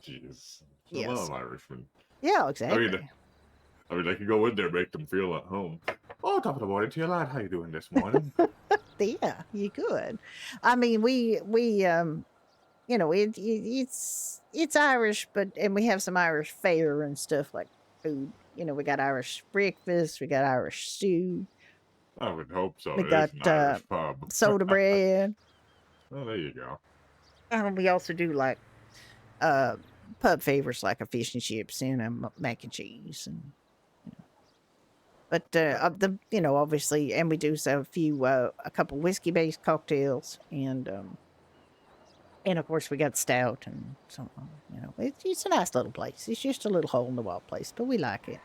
Jeez, there's a lot Yes. of Irishmen. Yeah, I mean, exactly. I mean, I could go in there, make them feel at home. Oh, top of the morning to you, lad. How you doing this morning? Yeah, you could. I mean, it's Irish, but and we have some Irish fare and stuff like food. We got Irish breakfast, we got Irish stew, I would hope so. we It is got an Irish pub. soda bread, Oh, there you go. and we also do like uh pub favorites like a fish and chips and a mac and cheese and but the obviously, and we do so a couple whiskey based cocktails and of course we got stout and something. It's a nice little place. It's just a little hole in the wall place, but we like it.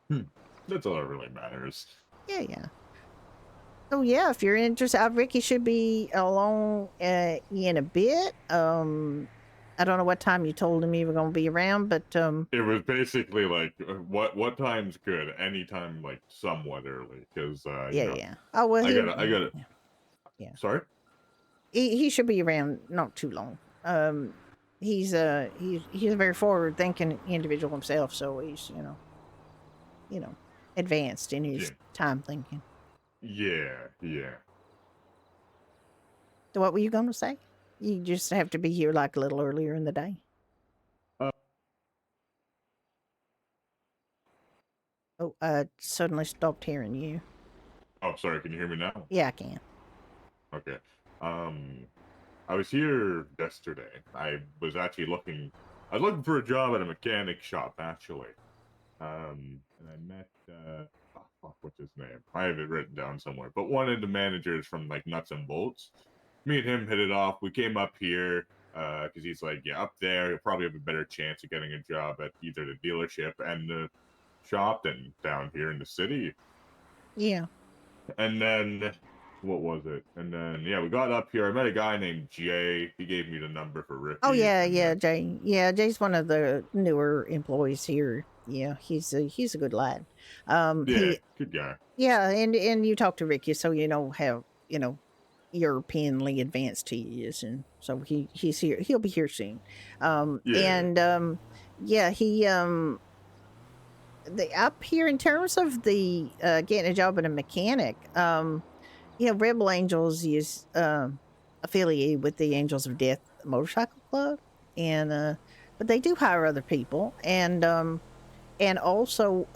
Hmm. That's all that really matters. Yeah, yeah. So yeah, if you're interested, Ricky should be along in a bit. I don't know what time you told him you were going to be around, but It was basically like, what time's good? Anytime, like somewhat early, because yeah, yeah. Oh well, I gotta. yeah, yeah. Sorry. He should be around not too long. He's a very forward thinking individual himself, so he's advanced in Yeah. his time thinking. Yeah. So what were you going to say? You just have to be here like a little earlier in the day. Uh, Oh, suddenly stopped hearing you. oh, sorry. Can you hear me now? Yeah, I can. Okay. I was here yesterday. I was actually looking. I was looking for a job at a mechanic shop, actually. And I met. Oh, fuck, what's his name? I have it written down somewhere. But one of the managers from like Nuts and Bolts. Me and him hit it off. We came up here because he's like, yeah, up there you'll probably have a better chance of getting a job at either the dealership and the shop than down here in the city. Yeah. And then what was it? And then yeah, we got up here. I met a guy named Jay. He gave me the number for Oh Ricky, yeah, and yeah, then Jay. Yeah, Jay's one of the newer employees here. Yeah, he's a good lad. yeah, He good guy. Yeah, and you talk to Ricky, so you know how Europeanly advanced he is, and so he's here. He'll be here soon. Yeah. And yeah, he the up here in terms of the getting a job at a mechanic. Rebel Angels is affiliated with the Angels of Death Motorcycle Club, and but they do hire other people, and also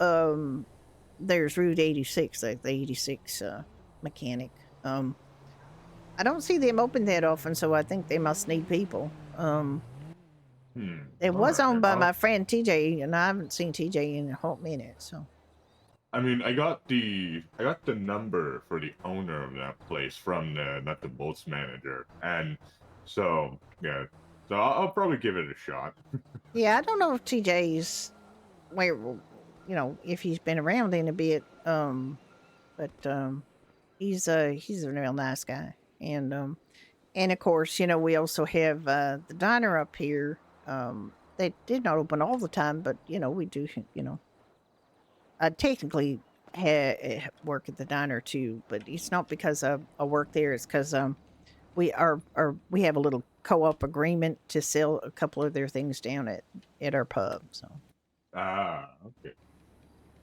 there's Route 86, like the 86 mechanic. Um, I don't see them open that often, so I think they must need people. It All was right. owned by my Well, friend TJ, and I haven't seen TJ in a hot minute. So I mean, I got the number for the owner of that place from the Nut the Bolts manager, and so yeah, so I'll probably give it a shot. yeah, I don't know if TJ's where if he's been around in a bit. But he's a real nice guy, and of course, we also have the diner up here. They did not open all the time, but we do. I technically work at the diner too, but it's not because I work there. It's because we have a little co-op agreement to sell a couple of their things down at our pub. So, Ah, okay.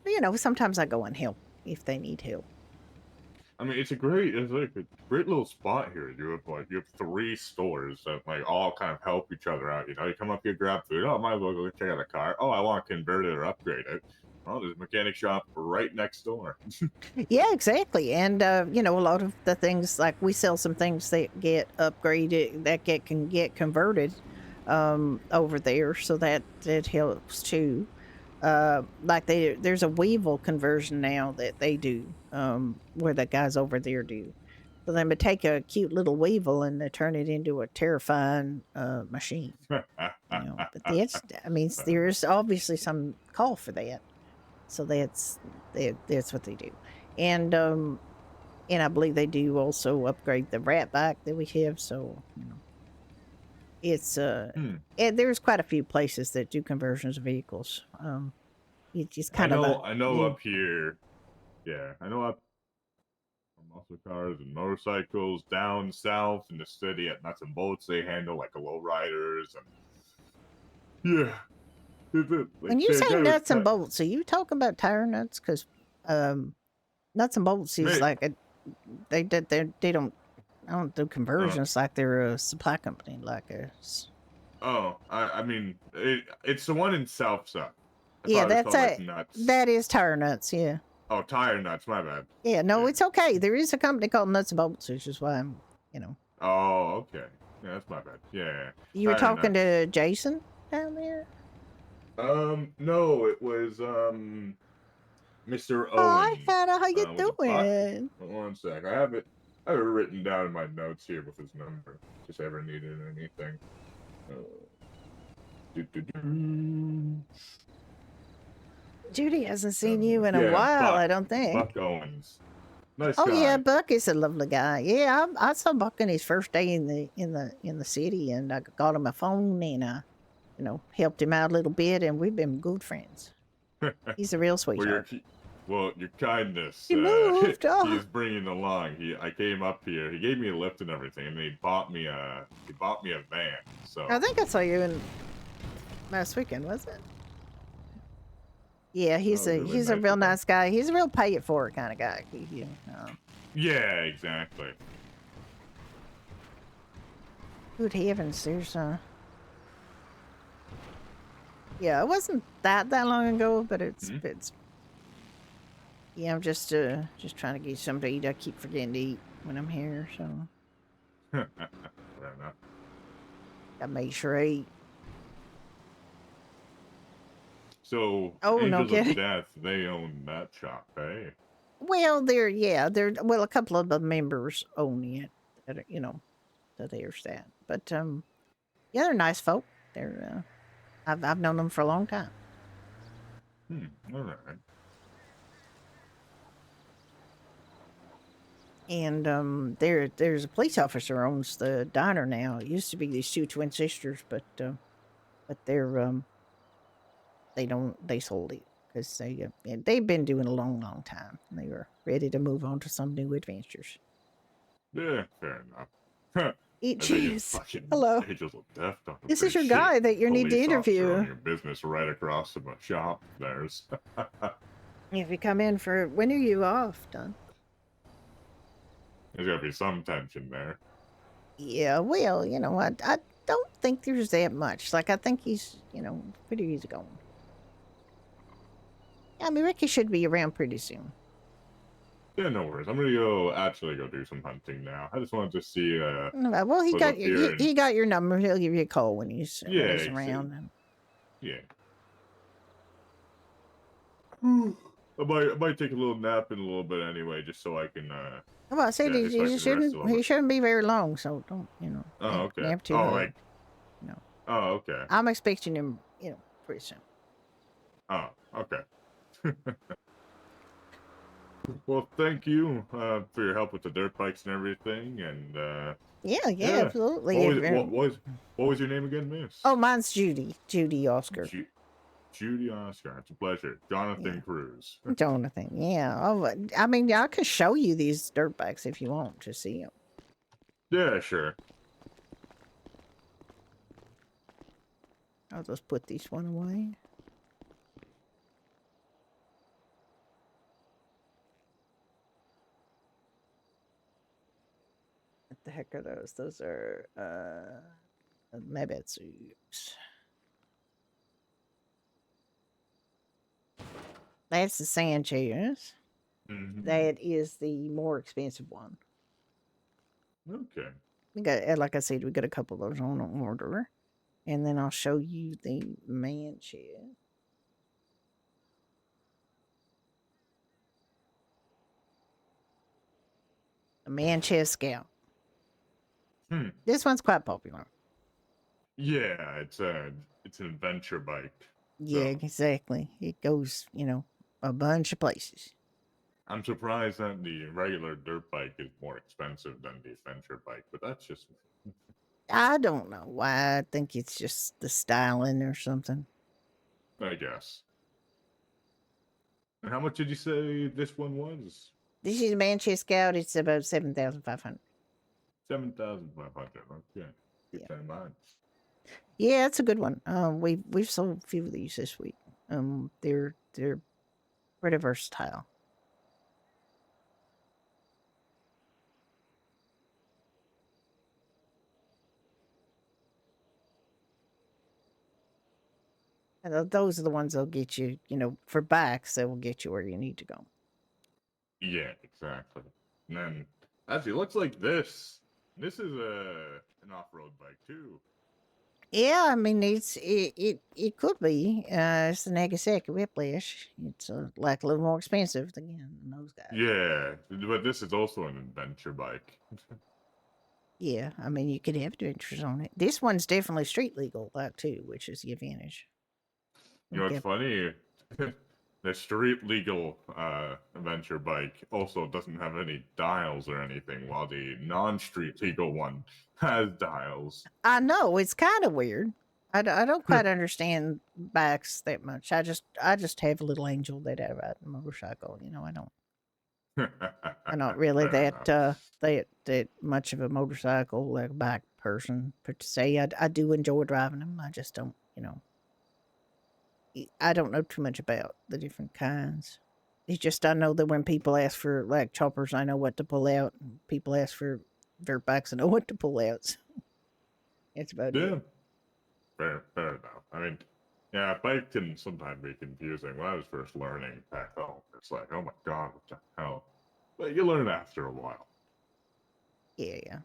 but, sometimes I go and help if they need help. I mean, it's like a great little spot here. You have three stores that like all kind of help each other out. You come up here, grab food. Oh, might as well go check out a car. Oh, I want to convert it or upgrade it. Well, there's a mechanic shop right next door. Yeah, exactly. And a lot of the things like we sell some things that get upgraded that can get converted over there, so that helps too. Like there's a Weevil conversion now that they do, where the guys over there do. So they would take a cute little Weevil and they turn it into a terrifying machine. But I mean, there's obviously some call for that. So that's what they do. And and I believe they do also upgrade the rat bike that we have. So it's Hmm. and there's quite a few places that do conversions of vehicles. It's just I kind of a know. I know. new. Up here, yeah, I know up muscle cars and motorcycles down south in the city at Nuts and Bolts. They handle like low riders and yeah, like When you they say kind of nuts and bolts, are you talking about tire nuts? Because nuts and bolts is mate. like they don't. I don't do Uh, conversions like they're a supply company like us. oh, I mean, it's the one in South South. I Yeah, thought it was called like that Nuts. is tire nuts. Yeah. Oh, tire nuts. My bad. Yeah, no, Yeah. it's okay. There is a company called Nuts and Bolts, which is why I'm. Oh, okay. Yeah, that's my bad. Yeah, You were tire talking nuts. to Jason down there? No, it was Mr. Oh, hi, Owen. Hannah. How you Was it Buck? doing? One sec. I have it written down in my notes here with his number. Just ever needed anything. Uh, doo-doo-doo. Judy hasn't seen you in a Yeah, while, Buck. I don't think. Buck Owens. Nice Oh yeah, guy. Buck is a lovely guy. Yeah, I saw Buck in his first day in the city, and I got him a phone, and helped him out a little bit, and we've been good friends. He's a real well, sweetheart. your kindness. He moved. He Oh, is bringing along. I came up here. He gave me a lift and everything, and he bought me a van. I So think I saw you in last weekend, was it? Yeah, that he's was a really he's a nice real of him. nice guy. He's a real pay it forward kind of guy. Yeah, exactly. Good heavens, there's yeah, it wasn't that long ago, but Hmm? it's yeah, I'm just trying to get something to eat. I keep forgetting to eat when I'm here, so Fair enough. I make sure I eat. So Oh no, Angels of kidding. Death, they own that shop, eh? Well, they're a couple of the members own it. That so there's that. But yeah, they're nice folk. They're I've known them for a long time. All right. And there's a police officer owns the diner now. It used to be these two twin sisters, but they sold it because they've been doing a long time. They were ready to move on to some new adventures. Yeah, fair enough. Eat I think it's cheese. fucking Hello. Angels of Death don't This is your appreciate guy that you need to police officer interview. owning a business right across from a shop. There's If you come in for when are you off, Don? there's gotta be some tension there. Yeah, well, I don't think there's that much. Like I think he's, pretty easy going. I mean, Ricky should be around pretty soon. Yeah, no worries. I'm gonna go actually go do some hunting now. I just wanted to see Well, he was got up here and he got your number. He'll give you a call when yeah, he's around. And yeah. I might take a little nap in a little bit anyway, just so I can well, I said yeah, just so I he can rest a shouldn't little bit. he shouldn't be very long. So don't Oh, okay. nap too Oh, hard. like No, oh, okay. I'm expecting him. Pretty soon. Oh, okay. Well, thank you for your help with the dirt bikes and everything, and Yeah, yeah. absolutely. What was your name again, Miss? Oh, mine's Judy. Judy Oscar. Ju- Judy Oscar. It's a pleasure. Yeah. Jonathan Cruz. Jonathan, yeah. Oh, I mean, I can show you these dirt bikes if you want to see them. Yeah, sure. I'll just put this one away. What the heck are those? Those are Mebetsus. That's the Sanchez. Hmm. That is the more expensive one. Okay. We got, like I said, we got a couple of those on order, and then I'll show you the Manchester. The Manchester Scout. Hmm. This one's quite popular. Yeah, it's an adventure bike. Yeah, So exactly. It goes, a bunch of places. I'm surprised that the regular dirt bike is more expensive than the adventure bike, but that's just I don't know why. I think it's just the styling or something. I guess. And how much did you say this one was? This is a Manchester Scout. It's about 7,500. 7,500. Okay. Keep Yeah, that in mind. yeah, it's a good one. We've sold a few of these this week. They're pretty versatile. And those are the ones that'll get you, for backs that will get you where you need to go. Yeah, exactly. And then actually it looks like this. This is an off-road bike too. Yeah, I mean it could be. It's the Nagasaki Whiplash. It's like a little more expensive than those guys. Yeah, but this is also an adventure bike. Yeah, I mean you could have adventures on it. This one's definitely street legal, too, which is the advantage. You know what's Okay. funny? The street legal adventure bike also doesn't have any dials or anything, while the non-street legal one has dials. I know it's kind of weird. I don't quite understand bikes that much. I just have a little angel that I ride a motorcycle. I'm not really Fair that enough. that much of a motorcycle like bike person per se. I do enjoy driving them. I just don't, I don't know too much about the different kinds. It's just I know that when people ask for like choppers, I know what to pull out. And people ask for dirt bikes, I know what to pull out. So that's about it. Yeah, fair enough. I mean, yeah, bike can sometimes be confusing. When I was first learning back home, it's like, oh my god, what the hell? But you learn after a while. Yeah, yeah.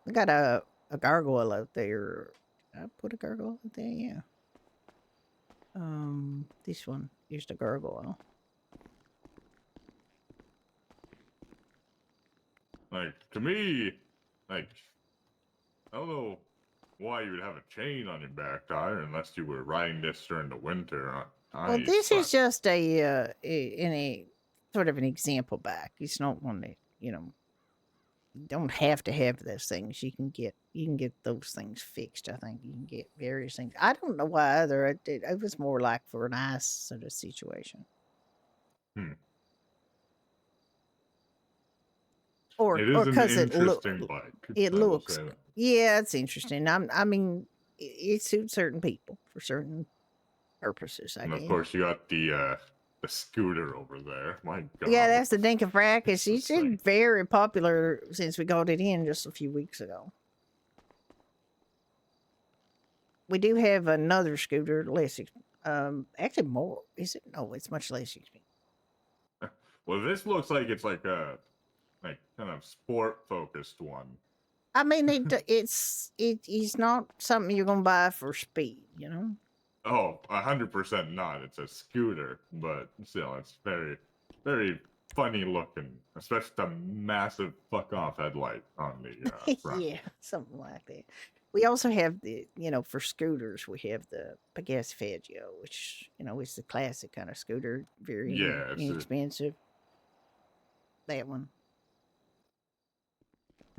We got a gargoyle out there. Did I put a gargoyle out there? Yeah. This one is the gargoyle. Like to me, like I don't know why you would have a chain on your back tire unless you were riding this during the winter on Well, ice. this is But just a in a sort of an example back. It's not one that. You don't have to have those things. You can get those things fixed. I think you can get various things. I don't know why either. It was more like for an ice sort of situation, Hmm. or It is or an because interesting bike. it I will looks. say that. Yeah, it's interesting. I mean, it suits certain people for certain purposes. I And of guess. course, you got the scooter over there. My Yeah, God, what that's the the Dinkin Fracas. is It's this been thing? very popular since we got it in just a few weeks ago. We do have another scooter, actually more. Is it? No, it's much less expensive. Well, this looks like it's like a kind of sport focused one. I mean, it's not something you're gonna buy for speed, you know. Oh, 100% not. It's a scooter, but still, it's very, very funny looking, especially the massive fuck off headlight on the front. Yeah, something like that. We also have for scooters, we have the Pegassi Faggio, which is the classic kind of scooter, very Yeah, inexpensive. That one.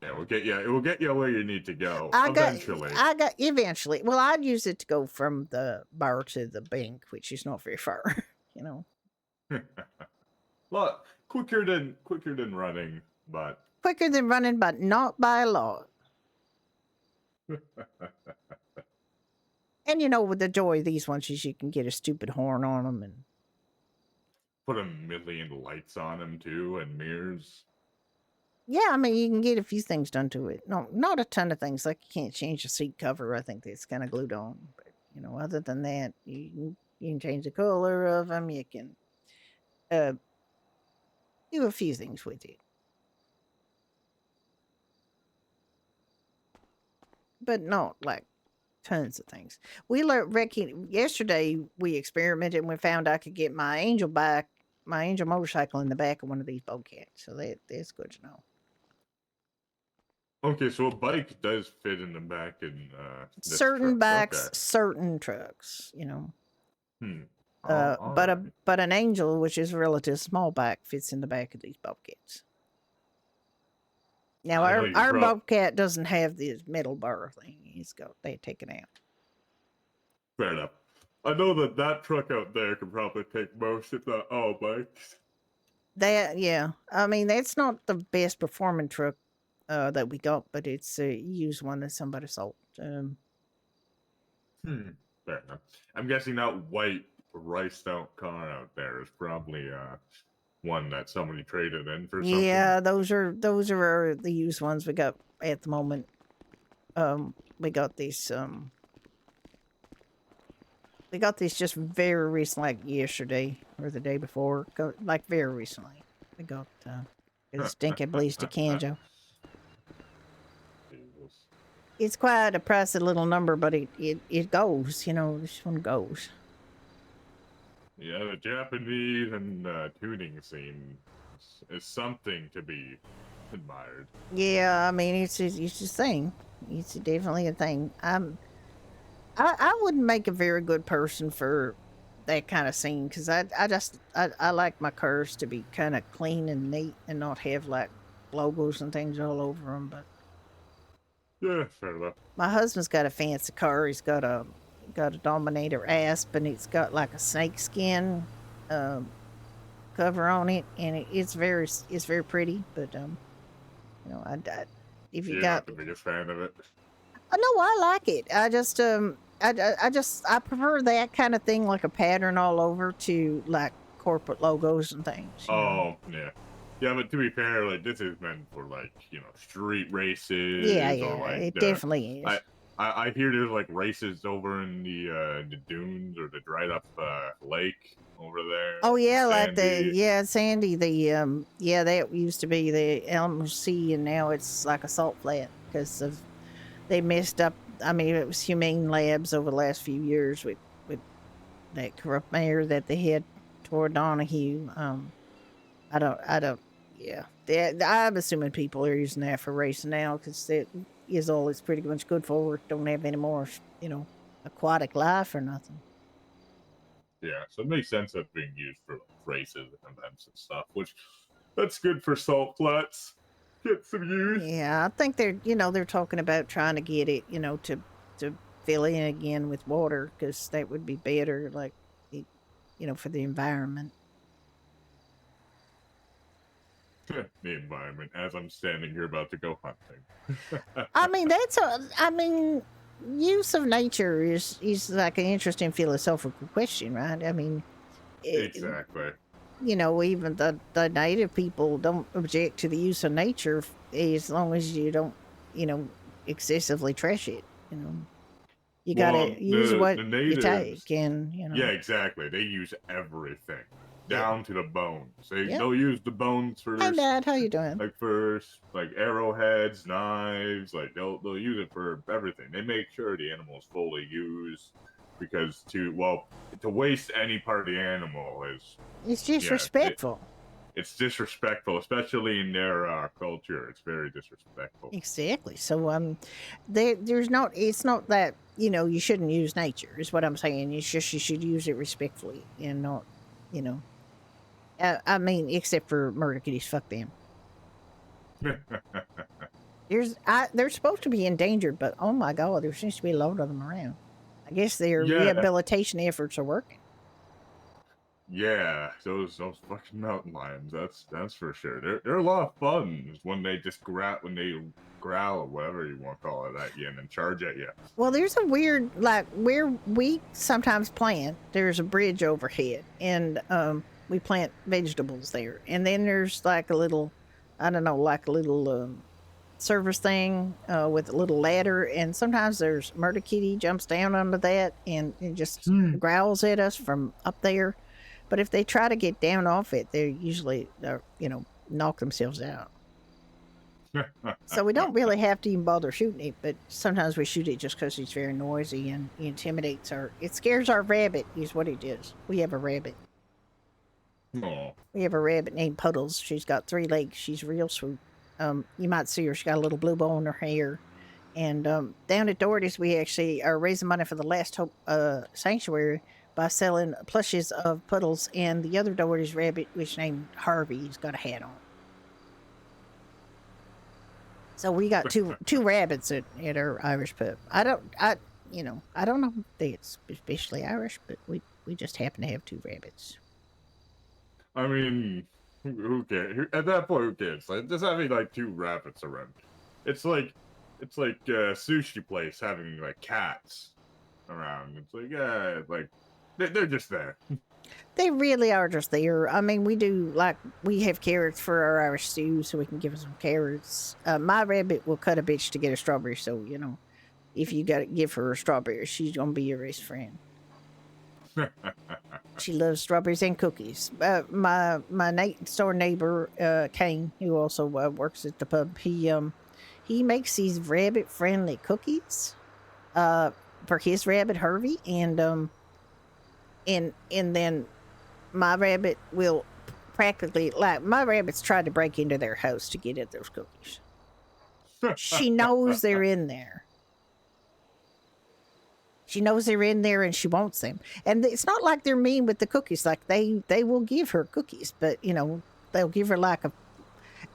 yeah, it will get you where you need to go I got eventually. I got eventually. Well, I'd use it to go from the bar to the bank, which is not very far. You know, Well, quicker than running, but quicker than running, but not by a lot. And with the joy of these ones is you can get a stupid horn on them, and put a million lights on them too and mirrors. yeah, I mean you can get a few things done to it. No, not a ton of things. Like you can't change the seat cover. I think that's kind of glued on. But other than that, you can change the color of them. You can uh, do a few things with it, but not like tons of things. We learned yesterday. We experimented and we found I could get my Angel motorcycle in the back of one of these Bobcats. So that's good to know. Okay, so a bike does fit in the back in this Certain truck. Okay. bikes, certain trucks. Hmm. All right. But an Angel, which is a relative small bike, fits in the back of these Bobcats. Now I know our you our bro. Bobcat doesn't have this metal bar thing. They take it out. Fair enough. I know that truck out there can probably take most, if not all, bikes. That yeah, I mean that's not the best performing truck that we got, but it's a used one that somebody sold. Hmm. Fair enough. I'm guessing that white riced out car out there is probably one that somebody traded in for something. Yeah, those are the used ones we got at the moment. We got these just very recently, like yesterday or the day before, like very recently. We got it's stinking bleach to Canjo. Jesus. It's quite a pricey little number, but it goes. This one goes. Yeah, the Japanese and tuning scene is something to be admired. Yeah, I mean it's a thing. It's definitely a thing. I wouldn't make a very good person for that kind of scene because I like my cars to be kind of clean and neat and not have like logos and things all over them. But Yeah, fair enough. my husband's got a fancy car. He's got a Dominator Asp, and it's got like a snakeskin um, cover on it, and it's very pretty. But if you You're got not the biggest fan of it. no, I like it. I prefer that kind of thing, like a pattern all over, to like corporate logos and things. Oh, yeah. Yeah, but to be fair, like this is meant for like, street Yeah, races or yeah, like it definitely I is. I hear there's like races over in the dunes or the dried up lake over there Oh in yeah, like Sandy. Sandy, that used to be the Elm Sea, and now it's like a salt flat because of they messed up. I mean, it was Humane Labs over the last few years with that corrupt mayor that they had toward Donahue. I don't. Yeah, I'm assuming people are using that for racing now because that is all it's pretty much good for. Don't have any more, aquatic life or nothing. Yeah, so it makes sense that it's being used for like, races and events and stuff, which that's good for salt flats. Get some use. Yeah, I think they're talking about trying to get it, to fill in again with water because that would be better, like, y- for the environment. The environment as I'm standing here about to go hunting. I mean, use of nature is like an interesting philosophical question, right? I mean, it, Exactly. even the native people don't object to the use of nature as long as you don't, you know, excessively trash it. You got Well, to use the what the you natives, take, and yeah, exactly. They use everything yeah. down to the bones. Yep. They'll use the bones Hey, for Dad, how you doing? like for like arrowheads, knives. Like they'll use it for everything. They make sure the animal is fully used because to waste any part of the animal is It's yeah disrespectful. it's disrespectful, especially in their culture. It's very disrespectful. Exactly. So there's not. It's not that you shouldn't use nature. Is what I'm saying. It's just you should use it respectfully and not, you know. I mean, except for murder kitties. Fuck them. They're supposed to be endangered, but oh my god, there seems to be a lot of them around. I guess their Yeah, rehabilitation efforts are working. yeah, those fucking mountain lions. That's for sure. They're a lot of fun when they just growl or whatever you want to call it at you and then charge at you. Well, there's a weird, like, where we sometimes plant. There's a bridge overhead, and we plant vegetables there. And then there's like a little, I don't know, like a little service thing with a little ladder. And sometimes there's murder kitty jumps down under that and just Hmm. growls at us from up there. But if they try to get down off it, they usually, knock themselves out. So we don't really have to even bother shooting it, but sometimes we shoot it just because it's very noisy and it intimidates it scares our rabbit, is what it is. We have a rabbit. Oh, We have a rabbit named Puddles. She's got 3 legs. She's real sweet. You might see her. She's got a little blue bow in her hair. And down at Doherty's, we actually are raising money for the Last Hope Sanctuary by selling plushes of Puddles and the other Doherty's rabbit, which named Harvey. He's got a hat on. So we got two rabbits at our Irish pub. I don't know if it's especially Irish, but we just happen to have 2 rabbits. I mean, who cares? At that point, who cares? Like just having like two rabbits around. It's like a sushi place having like cats around. It's like like they're just there. They really are just there. I mean, we have carrots for our Irish stew, so we can give them some carrots. My rabbit will cut a bitch to get a strawberry, so if you got to give her a strawberry, she's gonna be your best friend. She loves strawberries and cookies. My next door neighbor, Kane, who also works at the pub, he makes these rabbit friendly cookies uh, for his rabbit Harvey, and then my rabbit will practically, like, my rabbits tried to break into their house to get at those cookies. She knows they're in there. She knows they're in there and she wants them. And it's not like they're mean with the cookies. Like they will give her cookies, but they'll give her like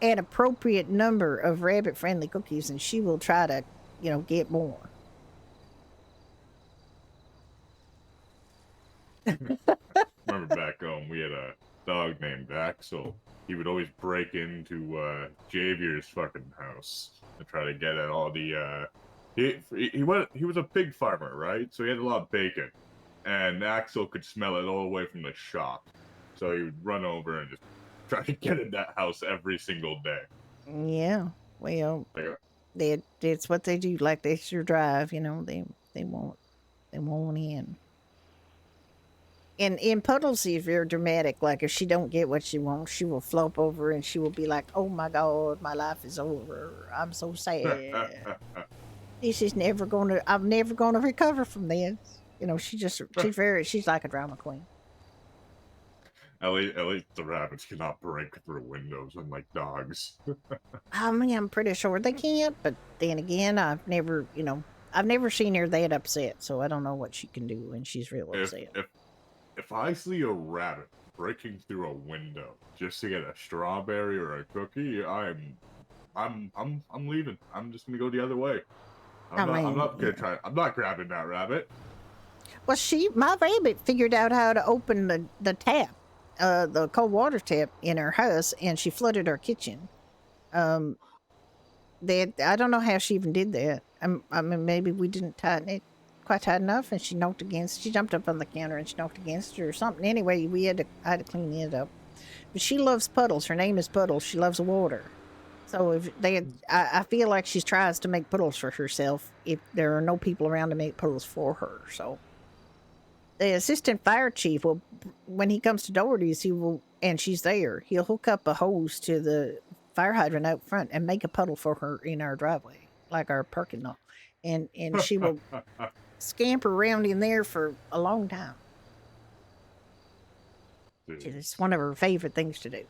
an appropriate number of rabbit friendly cookies, and she will try to get more. Remember back home, we had a dog named Axel. He would always break into Javier's fucking house and try to get at all the. He was a pig farmer, right? So he had a lot of bacon, and Axel could smell it all the way from the shop. So he would run over and just try to get in that house every single day. Yeah, well, Like, it's what they do. Like, that's your drive. They want in. And in Puddles, if you're dramatic, like if she don't get what she wants, she will flop over and she will be like, "Oh my god, my life is over. I'm so sad. I'm never gonna recover from this." She's like a drama queen. at least the rabbits cannot break through windows, unlike dogs. I mean, I'm pretty sure they can't, but then again, I've never seen her that upset, so I don't know what she can do when she's real if upset. if if I see a rabbit breaking through a window just to get a strawberry or a cookie, I'm leaving. I'm just gonna go the other way. I I'm mean, not gonna try. I'm not grabbing that rabbit. well, my rabbit figured out how to open the tap, the cold water tap in her house, and she flooded our kitchen. Um, I don't know how she even did that. I mean, maybe we didn't tighten it quite tight enough, and she knocked against. She jumped up on the counter and she knocked against it or something. Anyway, I had to clean it up. But she loves puddles. Her name is Puddles. She loves water. So if they, I feel like she tries to make puddles for herself if there are no people around to make puddles for her. So the assistant fire chief will, when he comes to Doherty's, he will, and she's there, he'll hook up a hose to the fire hydrant out front and make a puddle for her in our driveway, like our parking lot, and she will scamper around in there for a long time. It's one of her favorite things to do.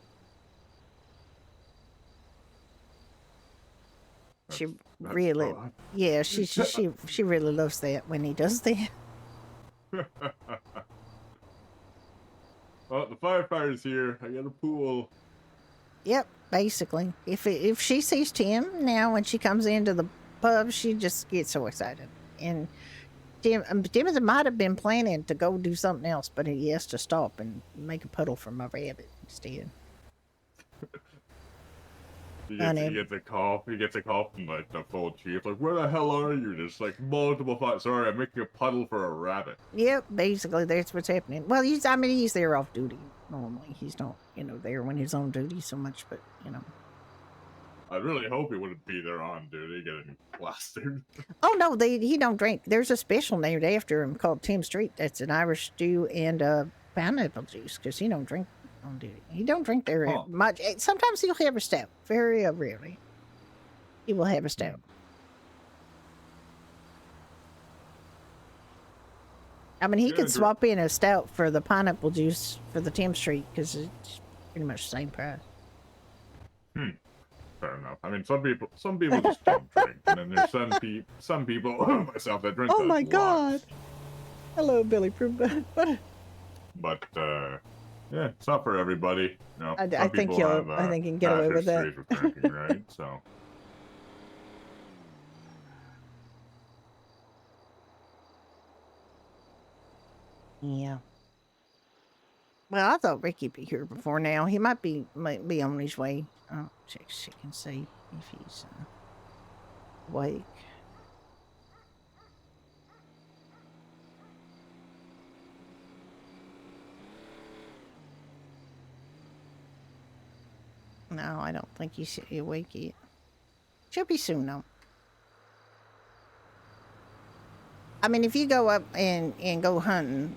She really, yeah, she really loves that when he does that. Well, the firefighter's here. I got a pool. Yep, basically. If she sees Tim now when she comes into the pub, she just gets so excited. And Tim might have been planning to go do something else, but he has to stop and make a puddle for my rabbit instead. He gets a call. He gets a call from like the full chief. Like, where the hell are you? Just like multiple times. Sorry, I'm making a puddle for a rabbit. Yep, basically that's what's happening. Well, he's there off duty normally. He's not there when he's on duty so much, but I really hope he wouldn't be there on duty getting plastered. Oh no, he don't drink. There's a special named after him called Tim Street. That's an Irish stew and pineapple juice because he don't drink on duty. He don't drink there much. Sometimes he'll have a stout. Very rarely, he will have a stout. I mean, he could swap in a stout for the pineapple juice for the Tim Street because it's pretty much the same price. Fair enough. I mean, some people just don't drink, and then there's some people, myself, that drink. Oh my god! Hello, Billy Proof. But yeah, it's not for everybody. I think you can get away with that. With drinking, right? So. Yeah. Well, I thought Ricky'd be here before now. He might be on his way. Oh, she can see if he's awake. No, I don't think he's awake yet. She'll be soon, though. I mean, if you go up and go hunting,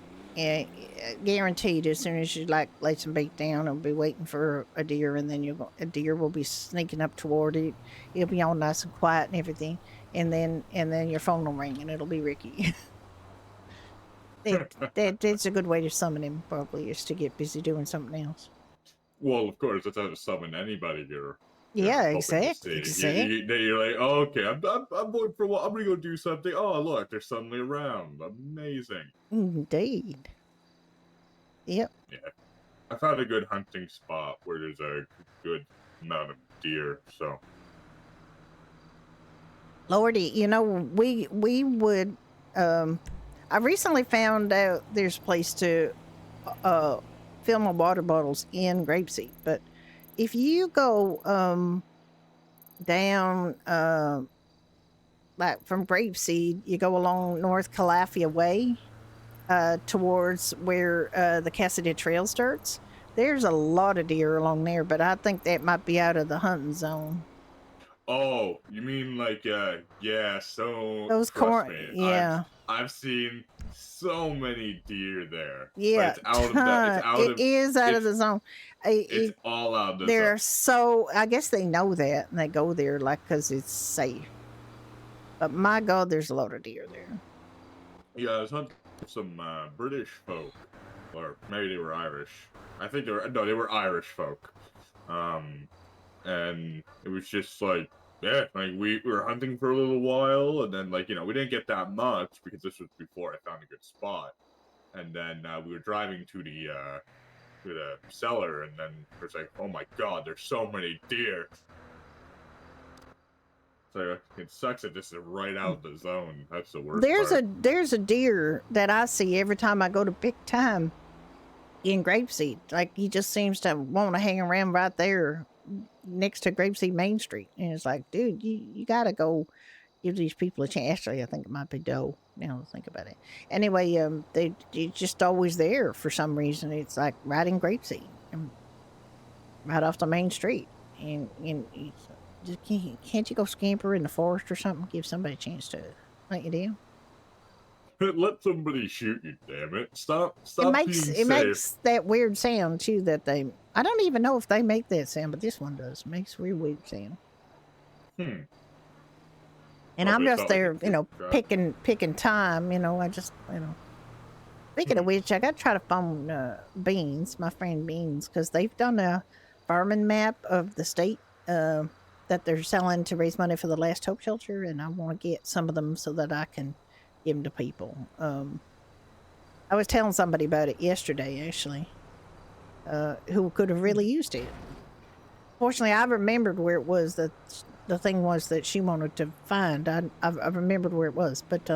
guaranteed as soon as you lay some bait down, it'll be waiting for a deer, and then a deer will be sneaking up toward it. It'll be all nice and quiet and everything, and then your phone will ring and it'll be Ricky. That's a good way to summon him. Probably is to get busy doing something else. Well, of course, that's how to summon anybody here. Yeah, exactly. You're like, oh, okay, I'm going for what? I'm gonna go do something. Oh, look, they're suddenly around. Amazing. Indeed. Yep. Yeah, I found a good hunting spot where there's a good amount of deer. So. Lordy, we would. I recently found out there's a place to fill my water bottles in grapeseed, but if you go down like from Grapeseed, you go along North Calafia Way towards where the Cassidy Trail starts. There's a lot of deer along there, but I think that might be out of the hunting zone. Oh, you mean like yeah? So those corn, yeah. I've seen so many deer there. Yeah, it's out of the zone. It's all out of the they're zone. So I guess they know that and they go there because it's safe. But my God, there's a lot of deer there. Yeah, I was hunting some British folk, or maybe they were Irish. I think they were Irish folk. And it was just like, yeah, like we were hunting for a little while, and then we didn't get that much because this was before I found a good spot. And then we were driving to the cellar, and then it was like, oh my God, there's so many deer. So it sucks that this is right out the zone. That's the worst There's part. a deer that I see every time I go to pick time in Grapeseed. Like he just seems to want to hang around right there next to Grapeseed Main Street. And it's like, dude, you gotta go give these people a chance. Actually, I think it might be Doe. Now to think about it. Anyway, they just always there for some reason. It's like right in Grapeseed, right off the main street, and it's, just can't you go scamper in the forest or something? Give somebody a chance to let you do. Let somebody shoot you, damn it. Stop It stop makes being it safe. makes that weird sound too. That they I don't even know if they make that sound, but this one does. It makes a real weird sound. Hmm. And I'm Probably just felt like a there, good shot. picking time. I just Speaking of Hmm. which, I got to try to phone Beans, my friend Beans, because they've done a farming map of the state that they're selling to raise money for the Last Hope Shelter, and I want to get some of them so that I can give them to people. I was telling somebody about it yesterday, actually, who could have really used it. Fortunately, I remembered where it was that the thing was that she wanted to find. I remembered where it was, but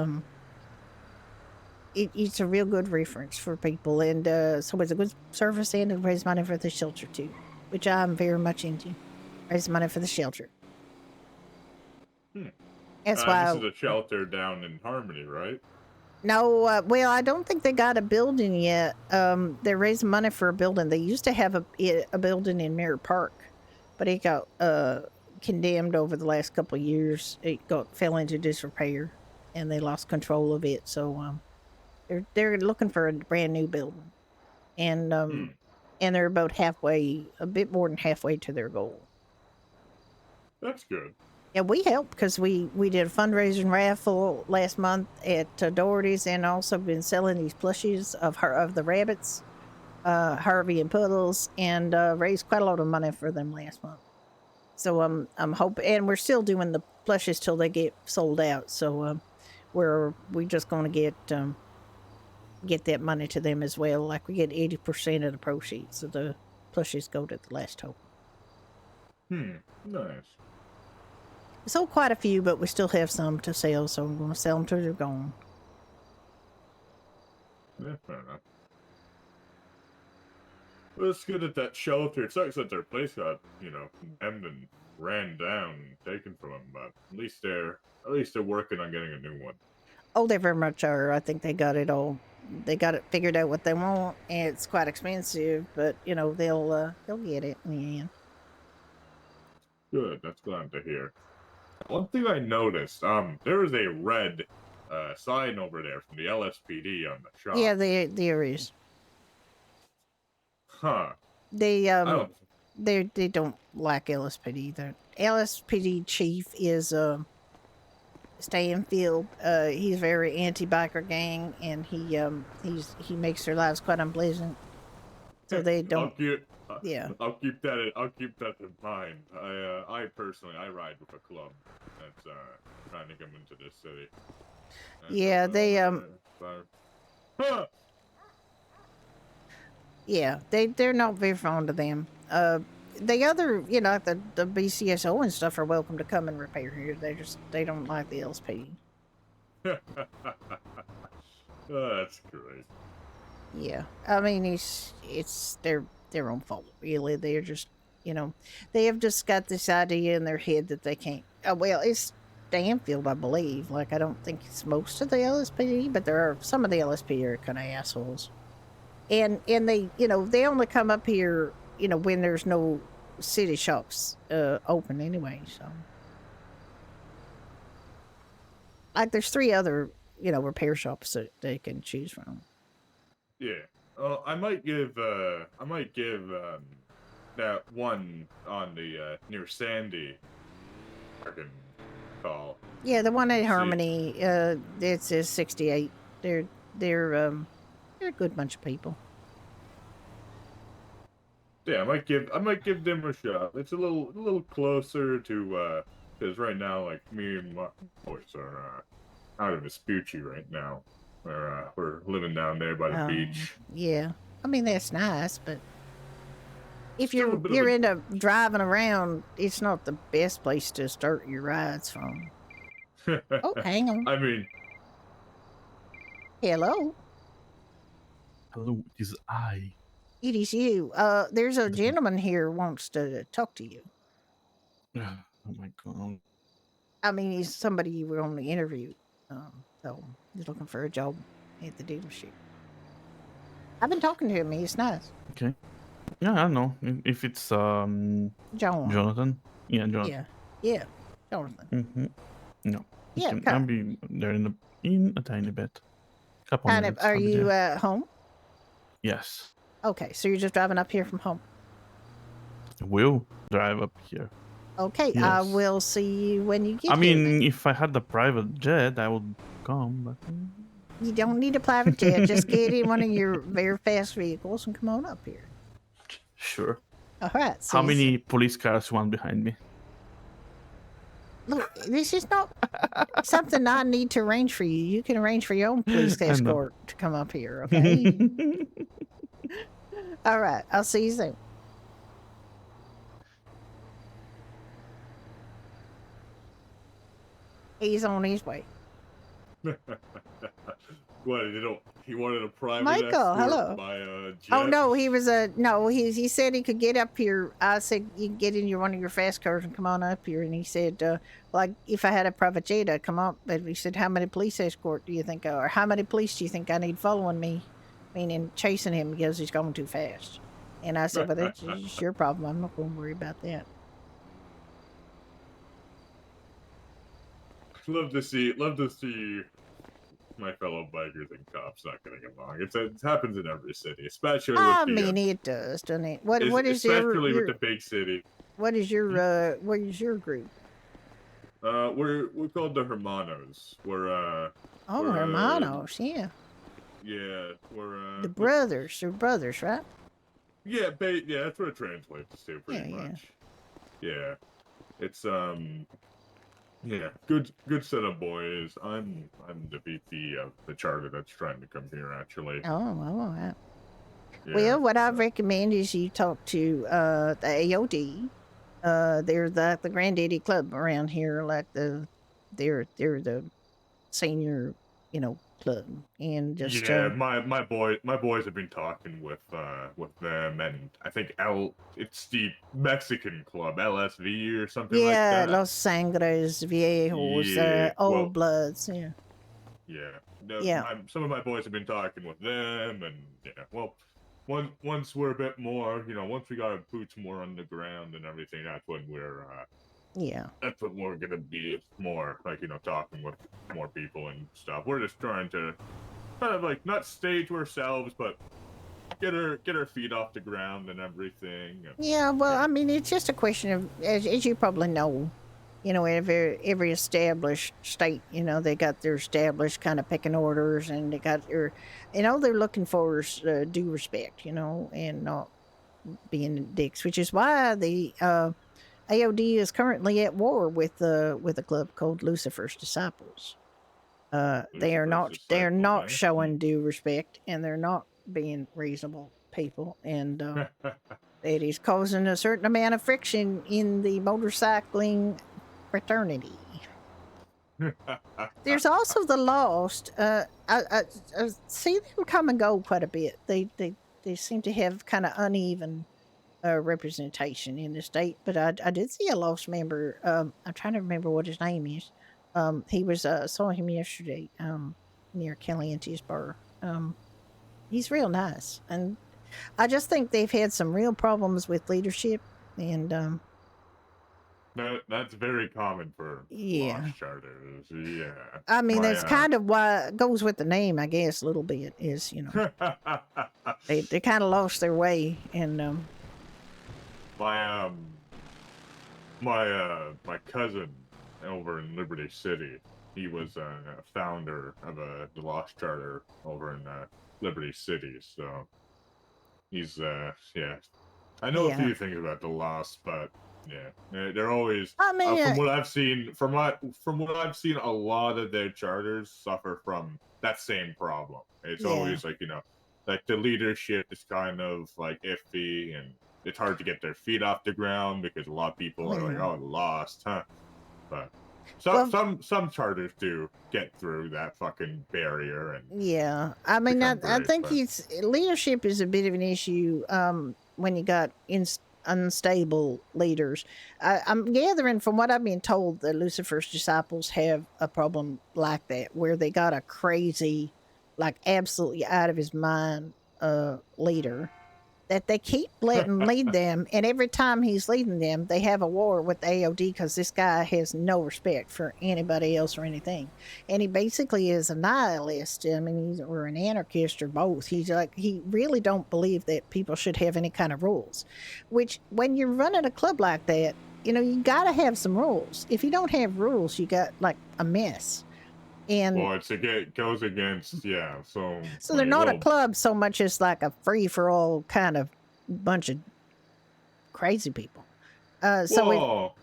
it's a real good reference for people, and so it's a good service and it raises money for the shelter too, which I'm very much into. Raise money for the shelter. Hmm. That's This why. is a shelter down in Harmony, right? No, well, I don't think they got a building yet. They're raising money for a building. They used to have a building in Mirror Park, but it got condemned over the last couple of years. It fell into disrepair, and they lost control of it. So they're looking for a brand new building, and Hmm. they're about halfway, a bit more than halfway to their goal. That's good. Yeah, we helped because we did a fundraising raffle last month at Doherty's, and also been selling these plushies of the rabbits, Harvey and Puddles, and raised quite a lot of money for them last month. So I'm hoping, and we're still doing the plushies till they get sold out. So we just going to get that money to them as well. Like we get 80% of the proceeds of the plushies go to the Last Hope. Hmm. Nice. We sold quite a few, but we still have some to sell, so I'm going to sell them till they're gone. Yeah, fair enough. Well, it's good at that shelter. It sucks that their place got, condemned and ran down and taken from them, but at least they're working on getting a new one. Oh, they very much are. I think they got it all. They got it figured out what they want, and it's quite expensive, but they'll get it in the end. Good. That's glad to hear. One thing I noticed, there is a red sign over there from the LSPD on the Yeah, shop. there is. Huh. They I don't. they don't like LSPD. The LSPD chief is Stanfield. He's very anti-biker gang, and he makes their lives quite unpleasant. So they I'll don't. keep. Yeah, I'll keep that in mind. I personally, I ride with a club that's trying to come into this city. And yeah. huh. Yeah, they're not very fond of them. The other, the BCSO and stuff are welcome to come and repair here. They don't like the LSP. Oh, that's great. Yeah, I mean it's their own fault really. They're just they have just got this idea in their head that they can't. Well, it's Stanfield, I believe. Like I don't think it's most of the LSPD, but there are some of the LSP are kind of assholes. And they they only come up here when there's no city shops open anyway. So like there's three other repair shops that they can choose from. Yeah. I might give that one on the near Sandy fucking call. Yeah, the one at See, Harmony, it says 68. They're they're um they're a good bunch of people. yeah, I might give them a shot. It's a little closer to because right now like me and my boys are out of Vespucci right now. We're living down there by the Um, beach. yeah, I mean that's nice, but If Still a you're bit of you're a. into driving around, it's not the best place to start your rides from. Oh, hang on. I mean, Hello, Hello, it is I. it is you. There's a gentleman here wants to talk to you. Oh my god. I mean, he's somebody you were on the interview. So he's looking for a job at the dealership. I've been talking to him. He's nice. Okay. Yeah, I know. If it's John. Jonathan. Yeah, Jonathan. Yeah. Yeah. Jonathan. Mm-hmm. No. Yeah. I'll be there in a tiny bit. Couple Kind of. minutes. Are I'll be you there. home? Yes. Okay, so you're just driving up here from home. We'll drive up here. Okay, I Yes. will see you when you get I here. mean, if I had the private jet, I would come, but You don't need a private jet. Just get in one of your very fast vehicles and come on up here. sure. All right. How many police cars want behind me? Look, this is not something I need to arrange for you. You can arrange for your own police I know. escort to come up here, okay? All right. I'll see you soon. He's on his way. what he wanted a private Michael, escort hello. by jet. Oh no, he said he could get up here. I said you can get in one of your fast cars and come on up here, and he said like if I had a private jet I'd come up, but he said how many police escort do you think or how many police do you think I need following me, meaning chasing him because he's going too fast. And I said, well, that's your problem. I'm not going to worry about that. Love to see my fellow bikers and cops not getting along. It happens in every city, especially with it does, doesn't it? What is especially your with the big city. what is your group? We're called the Hermanos. Hermanos, yeah. Yeah, we're The brothers, they're brothers, right? Yeah, yeah, that's what it translates to pretty much. Yeah. It's yeah, good set of boys. I'm the VP of the charter that's trying to come here actually. Oh, all right. Yeah, well, what I recommend is you talk to the AOD. They're the granddaddy club around here, like they're the senior, club, and just yeah. My boys have been talking with them, and I think it's the Mexican club, LSV or something like that. Los Sangres Viejos, old bloods, yeah. Yeah. Some of my boys have been talking with them, and yeah, well, once we're a bit more, once we got our boots more on the ground and everything, that's when that's when we're gonna be more like talking with more people and stuff. We're just trying to kind of like not stage ourselves, but get our feet off the ground and everything. Yeah, well, I mean, it's just a question of, as you probably know, every established state, they got their established kind of pecking orders, and they got their, they're looking for due respect, and not being dicks, which is why the AOD is currently at war with a club called Lucifer's Disciples. They are not showing due respect, and they're not being reasonable people, and it is causing a certain amount of friction in the motorcycling fraternity. There's also the Lost. I see them come and go quite a bit. They seem to have kind of uneven representation in the state, but I did see a Lost member. I'm trying to remember what his name is. He was saw him yesterday near Caliente'sburg. He's real nice, and I just think they've had some real problems with leadership, and that's very common for Lost charters. Yeah, I mean that's kind of why it goes with the name, I guess. A little bit is they kind of lost their way, and my cousin over in Liberty City, he was a founder of the Lost Charter over in Liberty City, so he's yeah. I know a few things about the Lost, but yeah, they're always. I mean, from what I've seen, a lot of their charters suffer from that same problem. It's always like like the leadership is kind of like iffy, and it's hard to get their feet off the ground because a lot of people are like, Yeah. oh, lost, huh? But Well- some charters do get through that fucking barrier and Yeah, I mean, I become great, think but- it's leadership is a bit of an issue when you got unstable leaders. I'm gathering from what I've been told that Lucifer's disciples have a problem like that, where they got a crazy, like absolutely out of his mind leader that they keep letting lead them, and every time he's leading them, they have a war with the AOD because this guy has no respect for anybody else or anything, and he basically is a nihilist. I mean, he's or an anarchist or both. He's like he really don't believe that people should have any kind of rules. Which, when you're running a club like that, you know you got to have some rules. If you don't have rules, you got like a mess. And well, it goes against So they're like, not a well, club so much as like a free for all kind of bunch of crazy people. So it, well,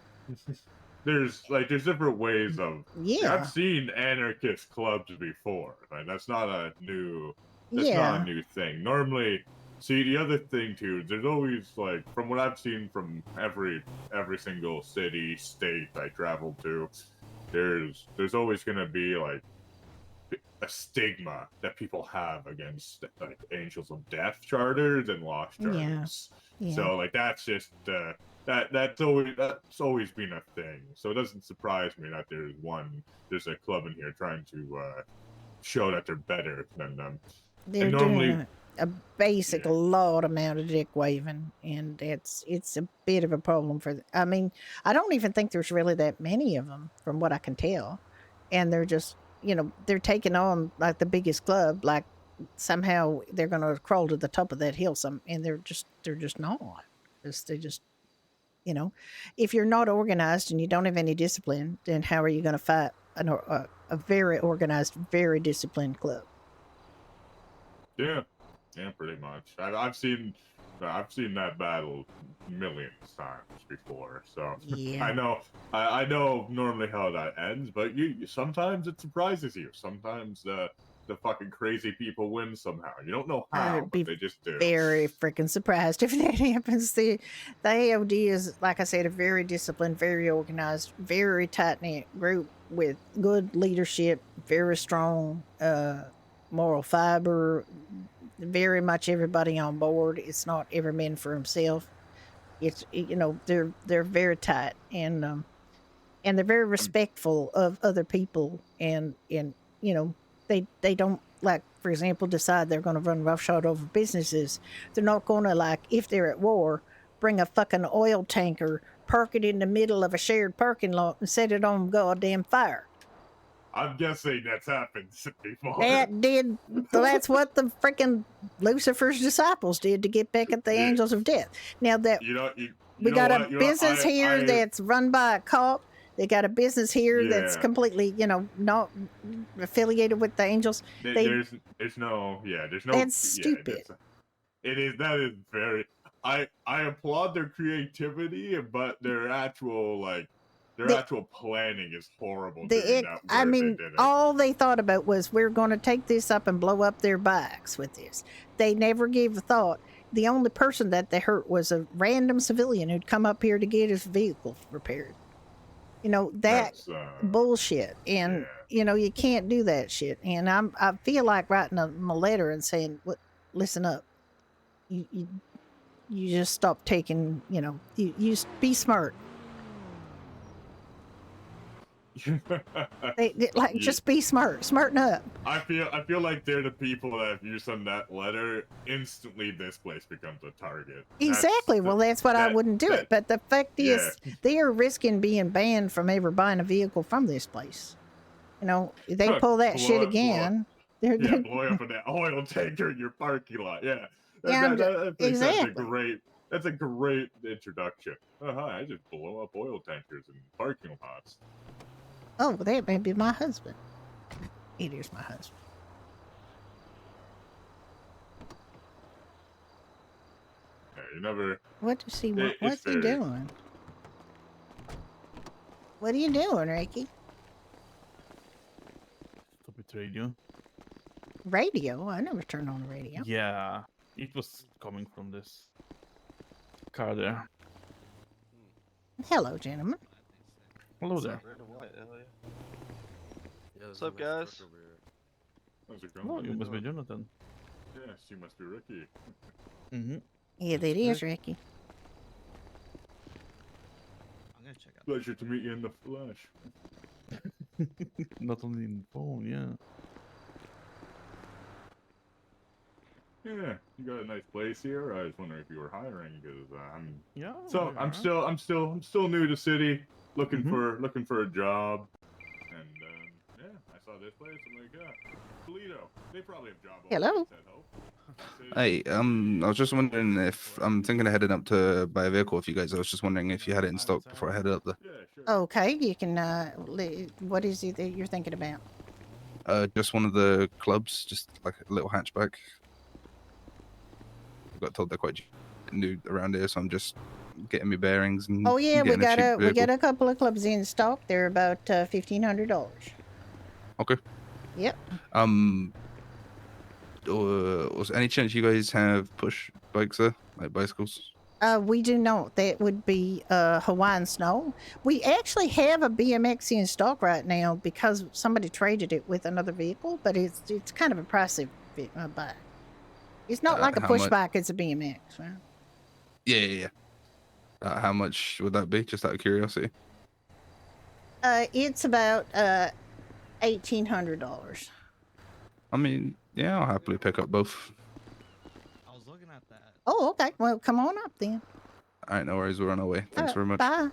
there's different ways of. yeah, I've seen anarchist clubs before. Right? That's not a new yeah, thing. Normally, see the other thing too. There's always like from what I've seen from every single city state I travel to. There's always gonna be like a stigma that people have against like Angels of Death charters and Lost Yeah. charters. yeah. So like that's just that's always been a thing. So it doesn't surprise me that there's a club in here trying to show that they're better than them. They're normally- doing a basic Yeah. lot amount of dick waving, and it's a bit of a problem for. I mean, I don't even think there's really that many of them, from what I can tell, and they're just they're taking on like the biggest club, like somehow they're going to crawl to the top of that hill, and they're just not. They just if you're not organized and you don't have any discipline, then how are you going to fight a very organized, very disciplined club? Yeah, pretty much. I've seen that battle millions times before, so Yeah. I know normally how that ends. But sometimes it surprises you. Sometimes the fucking crazy people win somehow. You don't know how, I'd be but they just do. very freaking surprised if that happens. The AOD is, like I said, a very disciplined, very organized, very tight knit group with good leadership, very strong moral fiber, very much everybody on board. It's not every man for himself. It's they're very tight, and they're very respectful of other people, and they don't, like, for example, decide they're going to run roughshod over businesses. They're not going to, like, if they're at war, bring a fucking oil tanker, park it in the middle of a shared parking lot, and set it on goddamn fire. I'm guessing that's happened before. That's what the freaking Lucifer's disciples did to get back at the Yeah. Angels of Death. Now that You we know got what? a You know, business here I- that's run by a cop. They got a business here that's Yeah. completely, not affiliated with the Angels. There's no. That's yeah, stupid. that is very. I applaud their creativity, but their actual planning is horrible. I mean, all they thought about was, we're going to take this up and blow up their bikes with this. They never gave a thought. The only person that they hurt was a random civilian who'd come up here to get his vehicle repaired. That's bullshit. And, you can't do that shit. And I feel like writing a letter and saying, listen up. You just stop taking, you be smart. Just be smart. Smarten up. I feel like they're the people that, if you send that letter, instantly this place becomes a target. Exactly. That's what I wouldn't do it. But the fact is, they are risking being banned from ever buying a vehicle from this place. They pull that shit again. Blowing up an oil tanker in your parking lot. Yeah. Exactly. That's a great introduction. Hi, I just blow up oil tankers in parking lots. Oh, that may be my husband. It is my husband. Yeah, you never. What does he It- want? it's What's he very- doing? What are you doing, Ricky? Stop it, radio. Radio? I never turned on the radio. Yeah, it was coming from this. car there. Hello, gentlemen. Hello there. What's up, guys? How's it Oh, going? you must be Jonathan. Yes, you must be Ricky. Mm-hmm. Yeah, That's that is correct. Ricky. I'm gonna check out. Pleasure to meet you in the flesh. Not only in phone, yeah. Yeah, you got a nice place here. I was wondering if you were hiring because Yeah. I'm still new to city, looking Mhm. for a job, and yeah, I saw this place. I'm like, yeah, Toledo. They probably have job Hello. openings at Hope. Hey, I was just wondering if I'm thinking of heading up to buy a vehicle with you guys. I was just wondering if you had it in stock before I headed up there. Yeah, sure. Okay, you can. What is it that you're thinking about? Just one of the clubs, just like a little hatchback. I got told they're quite new around here, so I'm just getting my bearings and Oh yeah, getting a cheap we vehicle. got a couple of clubs in stock. They're about $1,500. Okay. Yep. Was any chance you guys have push bikes there, like bicycles? We do not. That would be Hawaiian Snow. We actually have a BMX in stock right now because somebody traded it with another vehicle, but it's kind of a pricey bike. It's not like a How push much? bike; it's a BMX. Right? Yeah. How much would that be? Just out of curiosity. It's about $1,800. I mean, yeah, I'll happily pick up both. I was looking at that. Oh, okay. Well, come on up then. All right, no worries. We're on our way. Thanks very much. Bye.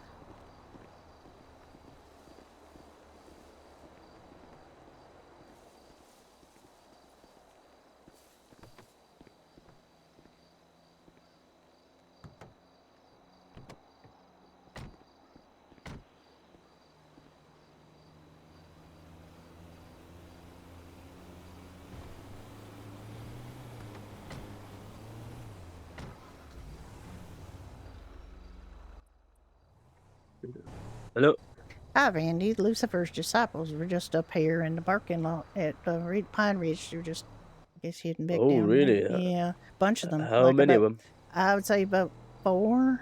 Hello. Hi, Randy. Lucifer's disciples were just up here in the parking lot at Pine Ridge. They're just, I guess, heading back Oh, down really? there. Yeah, a bunch of them. How Like many of about, them? I would say about 4.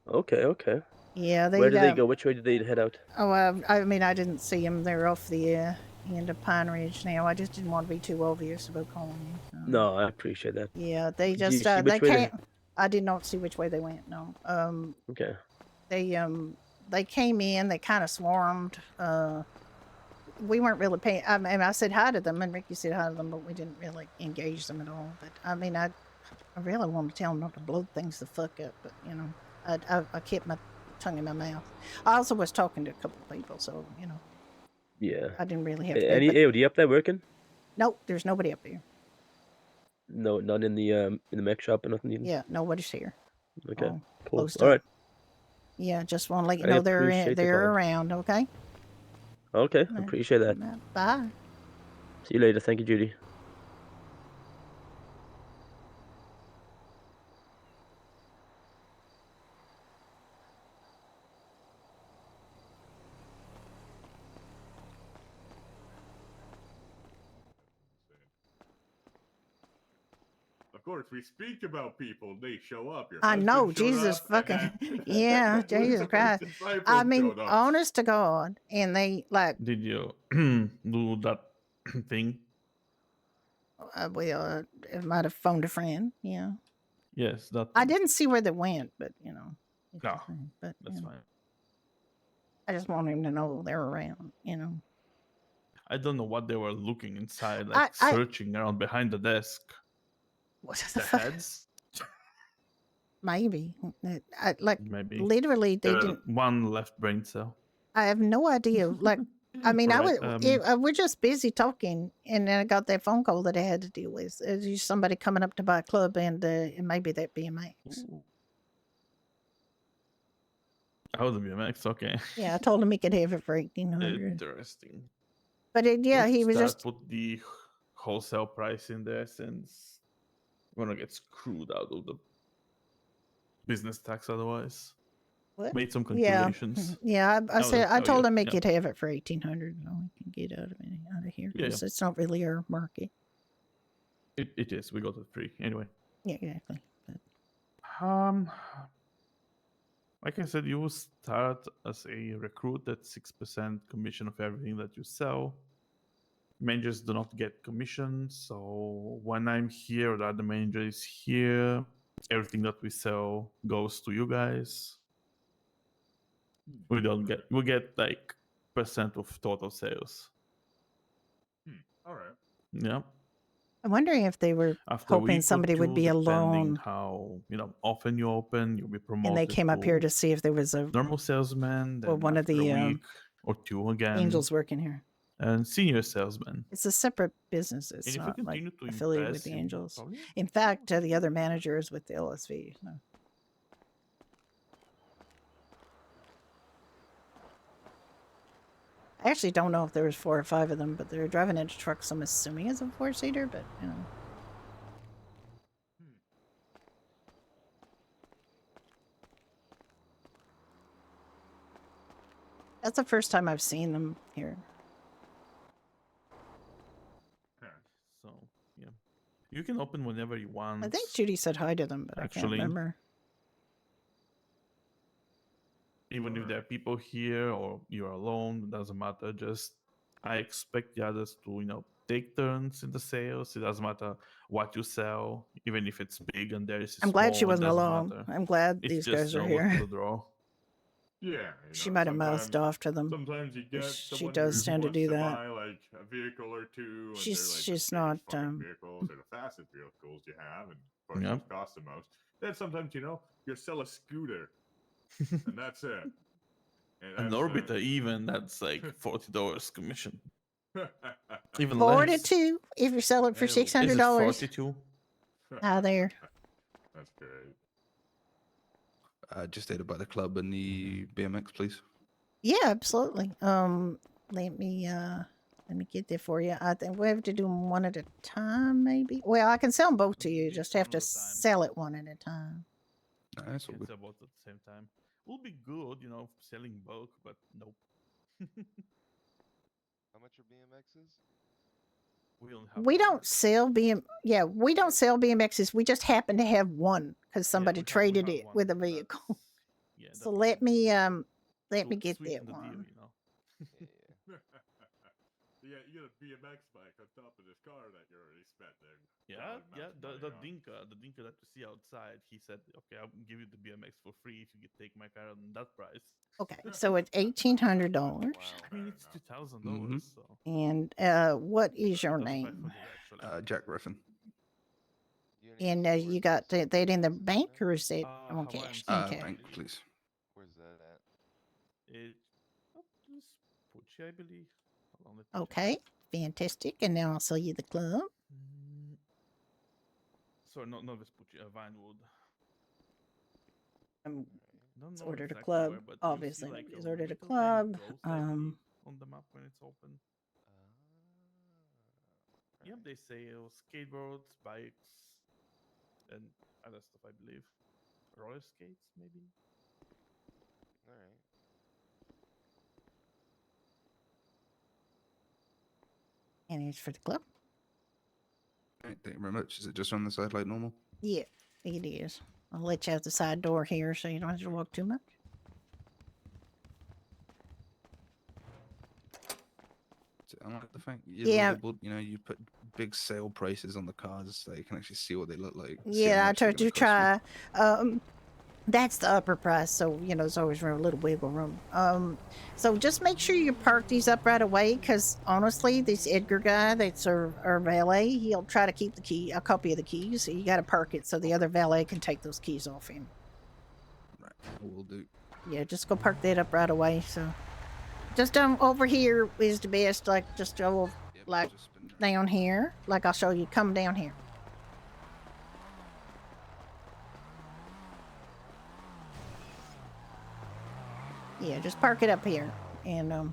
Okay. Yeah, they. Where did they go? Which way did they head out? Oh, I mean, I didn't see them. They're off the end of Pine Ridge now. I just didn't want to be too obvious about calling you. So. No, I appreciate that. Yeah, they Did you just see they which way came. I did not see which way they went. No. Okay. They came in. They kind of swarmed. We weren't really paying. I mean, I said hi to them, and Ricky said hi to them, but we didn't really engage them at all. But I mean, I really wanted to tell them not to blow things the fuck up, but you know, I kept my tongue in my mouth. I also was talking to a couple of people, so you know. Yeah. I didn't really have to. Any AOD up there working? Nope, there's nobody up here. No, none in the mech shop or nothing. Even? Yeah, nobody's here. Okay. Oh, Cool. closed All up. right. Yeah, just want to let you I know appreciate the they're call. around. Okay. Okay. Appreciate that. Bye. See you later. Thank you, Judy. Of course, we speak about people. They show up. Your I husband know, showed Jesus up, fucking, and yeah, Jesus Christ. I mean, showed up. honest to God, and they like, Did you do that thing? it might have phoned a friend. Yeah, Yes, that. I didn't see where they went, but you know, it's No, the thing. But that's you know, fine. I just want him to know they're around. You know, I don't know what they were looking inside, like I searching around behind the desk. what The the fuck? heads, Maybe, like maybe. literally they didn't. One left brain cell. I have no idea. Like, I mean, Right, we're just busy talking, and then I got that phone call that I had to deal with. It's just somebody coming up to buy a club, and maybe that BMX. Ooh. Oh, the BMX. Okay. Yeah, I told him he could have it for 1,800. Interesting. But yeah, he was just. put the wholesale price in there since we're gonna get screwed out of the business tax otherwise. What? Made some Yeah, calculations. I said I told him he yeah. could have it for 1,800. So we can get out of here Yeah, because it's not really our market. It is. We got it free anyway. Yeah, exactly. But Like I said, you will start as a recruit at 6% commission of everything that you sell. Managers do not get commission, so when I'm here or the other manager is here, everything that we sell goes to you guys. We get like percent of total sales. All right. Yeah. I'm wondering if they were After a hoping week somebody or would two, be depending alone, how often you open, you'll be promoted. and they came up here to to see if there was a normal salesman. or Then one of after the a week or two again, angels working here. and senior salesman. It's a separate business. And It's if we not like continue to affiliated with impress, the you angels. probably In fact, the other manager is with the LSV. So. I actually don't know if there was 4 or 5 of them, but they're driving in a truck, so I'm assuming it's a 4-seater, but you know. That's the first time I've seen them here. So yeah, you can open whenever you want. I think Judy said hi to them, but I can't Actually, remember. Even if there are people here or you're alone, it doesn't matter. Just I expect the others to take turns in the sales. It doesn't matter what you sell, even if it's big and there is. I'm glad she small, it wasn't doesn't alone. matter. I'm glad It's these just, guys are luck of here. the draw. Yeah. She might have mouthed off to them. Sometimes you get She someone does who tend to wants do to that. buy like a vehicle or two, and She's- they're like she's the biggest not, fucking vehicles or the fastest vehicles you have, and of course Yep. those cost the most. Then sometimes you sell a scooter, and that's it. And An that's, Orbiter, even that's like $40 commission. Even 42 if you sell it for less. Is it $600. 42? Ah, there. That's great. Just stated by the club and the BMX, please. Yeah, absolutely. Let me get there for you. I think we have to do them one at a time, maybe. Well, I can sell them both to you. Yeah, Just have one to at a time. sell it one at a time. That's all Can't good. sell both at the same time. Will be good, selling bulk, but nope. How much are BMXs? We don't sell we don't sell BMXs. We just happen to have one because Yeah, somebody we traded have it one, with a but vehicle. Yeah, So that's let me to get sweeten that the deal, one. Yeah. Yeah, you got a BMX bike on top of this car that you already spent there. Yeah, God, the money on. Dinka that you see outside, he said, okay, I'll give you the BMX for free if you can take my car on that price. Okay, so it's $1,800. Wow. I mean, it's $2,000, Mhm. so. And what is your 2,500 name? actually. Jack Griffin. Do you And need you work got this that in the season? bank or is it on Hawaiian cash? Shirt, Okay. Bank, believe. please. Where's that at? It, this Pucci, I believe. Hold on, let me check. Okay, fantastic. And now I'll sell you the club. Mm, Sorry, not Vespucci, Vinewood. Um, Don't It's know ordered a exactly club, where, but you'll see, obviously. like, It's a ordered a little tiny club. ghost, I believe, on the map when it's open. Yep, Alright. they sell skateboards, bikes, and other stuff, I believe. Roller skates, maybe? Alright. And it's for the club. Right, thank you very much. Is it just on the side like normal? Yeah, it is. I'll let you out the side door here so you don't have to walk too much. I like the fact you're Yeah. labeled, you put big sale prices on the cars so you can actually see what they look like. see how Yeah, I much they're tried to gonna cost try. That's the upper price, so there's always a little wiggle room. So just make sure you park these up right away, because honestly, this Edgar guy that's our valet, he'll try to keep a copy of the keys. So you got to park it so the other valet can take those keys off him. you. Right, I will do. Yeah, just go park that up right away. So just over here is the best. Like just go Yep, like just been- down here. Like I'll show you. Come down here. Yeah, just park it up here, and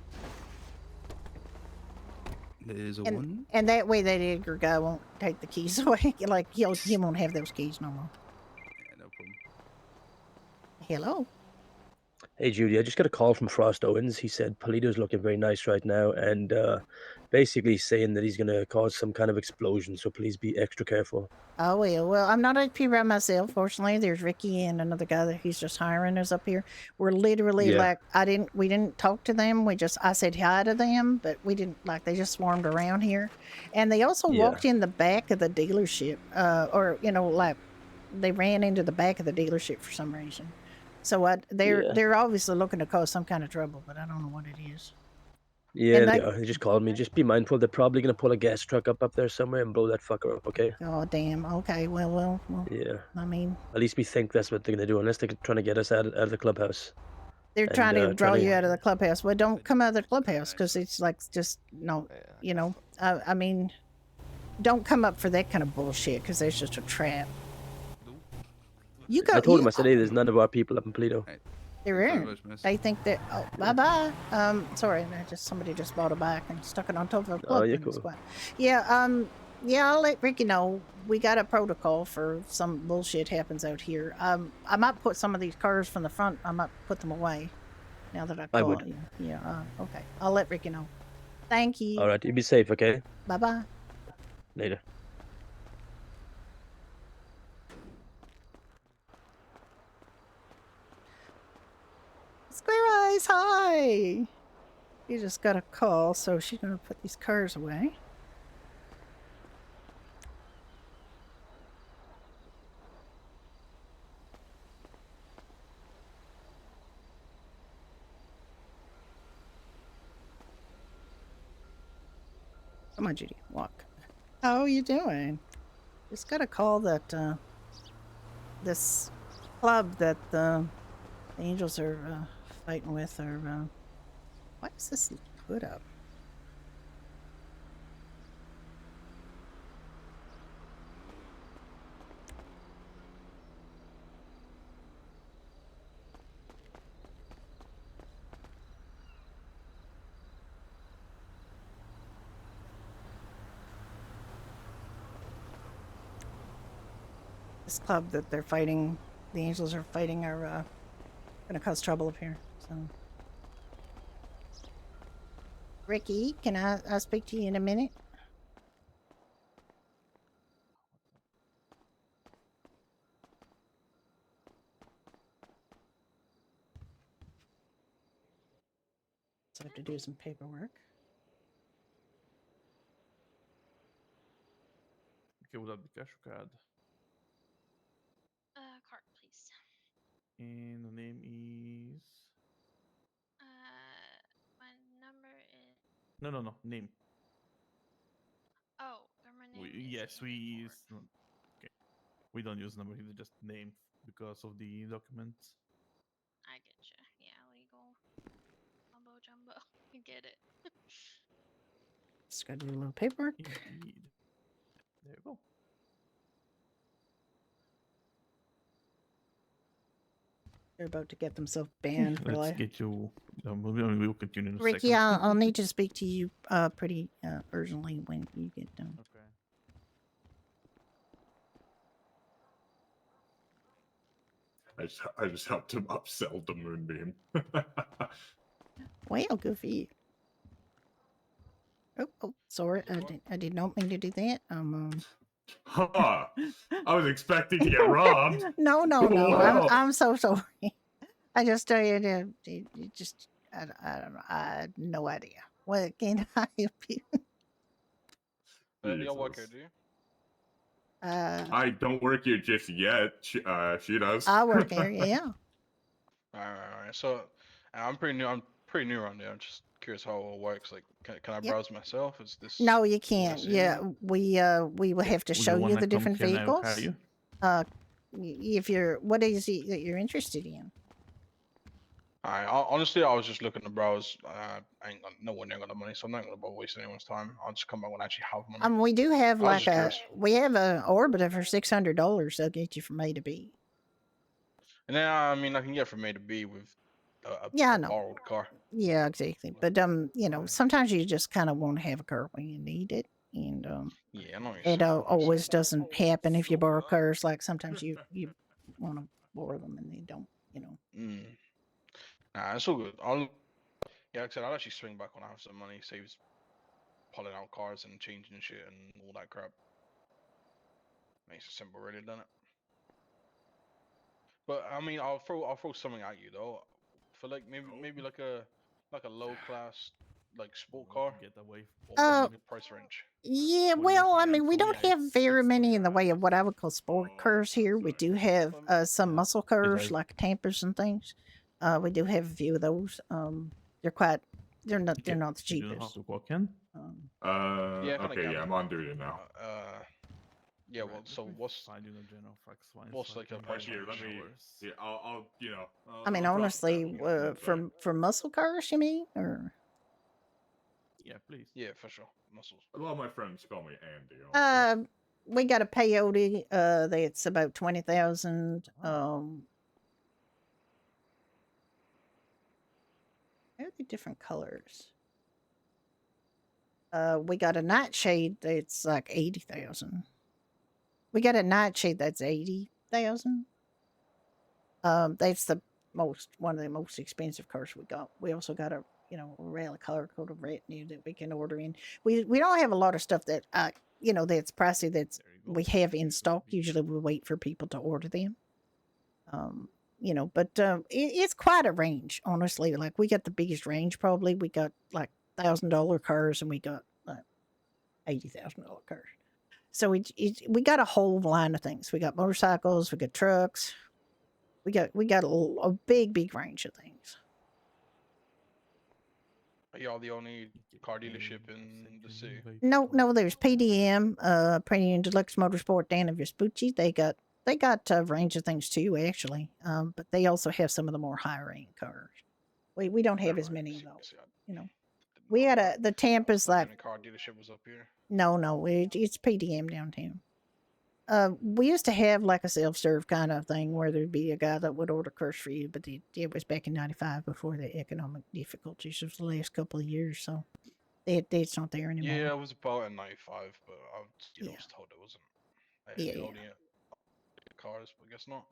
There's a one. and that way that Edgar guy won't take the keys away. Like he won't have those keys no more. Yeah, no problem. Hello. Hey Judy, I just got a call from Frost Owens. He said Polito's looking very nice right now, and basically saying that he's gonna cause some kind of explosion. So please be extra careful. Oh, well, I'm not up here by myself. Fortunately, there's Ricky and another guy that he's just hiring us up here. We're literally Yeah. like, we didn't talk to them. I said hi to them, but we didn't, like, they just swarmed around here. And they also Yeah. walked in the back of the dealership, or, like, they ran into the back of the dealership for some reason. So Yeah. they're obviously looking to cause some kind of trouble, but I don't know what it is. Yeah, And they are. They just called me. Just be mindful. They're probably gonna pull a gas truck up there somewhere and blow that fucker up. Okay. Oh, damn. Okay, well. Yeah. I mean, At least we think that's what they're gonna do, unless they're trying to get us out of the clubhouse. they're And, trying to draw trying to- you out of the clubhouse. Well, don't come out of the clubhouse because it's like just no, Yeah. I mean, don't come up for that kind of bullshit because there's just a trap. You go. I told him. I said, "Hey, there's none of our people up in Polito." There Thanks very aren't. much, miss. They think that. Oh, bye bye. Sorry, somebody just bought a bike and stuck it on top of a Oh, plug. you're and it's cool. quiet. Yeah. Yeah, I'll let Ricky know. We got a protocol for some bullshit happens out here. I might put some of these cars from the front. I might put them away. Now that I I call would. it. Yeah. Okay. I'll let Ricky know. Thank you. All right, you be safe. Okay. Bye bye. Later. Square Eyes, hi! You just got a call, so she's gonna put these cars away. Come on, Judy, walk. How are you doing? Just got a call that this club that the Angels are fighting with are. Why is this put up? This club that they're fighting, the Angels are fighting, are gonna cause trouble up here. So, Ricky, can I speak to you in a minute? So I have to do some paperwork. Okay, would that be cash or card? Cart, please. And the name is. My number is. No. Name. Oh, my name is. Yes, we use. Okay. We don't use number. It's just name because of the documents. I get you. Yeah, legal. Mumbo jumbo. You get it. Just gotta do a little paperwork. Indeed. There you go. They're about to get themselves banned for Let's life. get you. We'll continue in a Ricky, second. I'll need to speak to you pretty urgently when you get done. Okay. I just helped him upsell the moonbeam. Well, good for you. Oh, sorry, I did not mean to do that. Huh. I was expecting to get robbed. No. Wow. I'm so sorry. I just tell you, just I don't know. I had no idea. What can I help you? Do y'all work here, Jesus. do you? I don't work here just yet. She does. I work here. Yeah. Alright. So, I'm pretty new around there. I'm just curious how it all works. Like, can I Yep. browse myself? Is this? No, you what I can't. see? Yeah, we will have to Would show you wanna the come? different Can I hire vehicles. you? If you're, what is it that you're interested in? Alright. Honestly, I was just looking to browse. I ain't got nowhere near got the money, so I'm not gonna bother wasting anyone's time. I'll just come back when I actually have money. We do have I was like just curious. we have a Orbiter for $600. They'll get you from A to B. And then I mean, I can get from A to B with Yeah, I a know. borrowed car. Yeah, exactly. But sometimes you just kind of want to have a car when you need it, and Yeah, I know. it always doesn't happen if you borrow cars. Like sometimes you want to borrow them and they don't. Nah, it's all good. Yeah, like I said, I'll actually swing back when I have some money. Saves pulling out cars and changing shit and all that crap. Makes it simple, really, doesn't it? But I mean, I'll throw something at you though. For like maybe like a low class like sport car. Get away. What Uh, the price range? Yeah, What do you well, I think? mean, we For me, don't I have very fixed many the in the way of garage. what I would call sport cars here. We do have some Yeah. muscle cars I- like Tampers and things. We do have a few of those. They're quite. They're not. They're Okay, not the you don't have cheapest. to walk in. Um, Yeah, I kind of Okay, yeah, I'm on duty now. Yeah. Right, Well, let so me what's find you in the general fax line what's so I like a can price give you range? Let me. hours. Yeah, I'll you know. I mean, I'll drop honestly, that. One second. for muscle cars, you mean, or Yeah, please. Yeah, for sure. Muscles. A lot of my friends call me Andy. Also. we got a peyote. That's about 20,000. They're the different colors. We got a nightshade that's like 80,000. We got a nightshade that's 80,000. That's the one of the most expensive cars we got. We also got a a rally color code of retinue that we can order in. We don't have a lot of stuff that that's pricey that's There you go. we have in Should stock. be- Usually we wait for people to order them. But it's quite a range, honestly. Like we got the biggest range probably. We got like $1,000 cars and we got like $80,000 cars. So we got a whole line of things. We got motorcycles, we got trucks. We got a big range of things. Are y'all the only Okay, car I dealership have in sent the you an city? invite No, for- there's PDM, Premium Deluxe Motorsport down in Vespucci. They got a range of things too, actually. But they also have some of the more higher end cars. We don't have as Alright, many of see, those. I You know, didn't we know, had alright. the Tampa's Thought the like only car dealership was up here. no, it's PDM downtown. We used to have like a self-serve kind of thing where there'd be a guy that would order cars for you, but it was back in '95 before the economic difficulties of the last couple of years, so it's not there anymore. Yeah, I was about in '95, but I Yeah. was told it wasn't. Yeah. Only cars, but I guess not.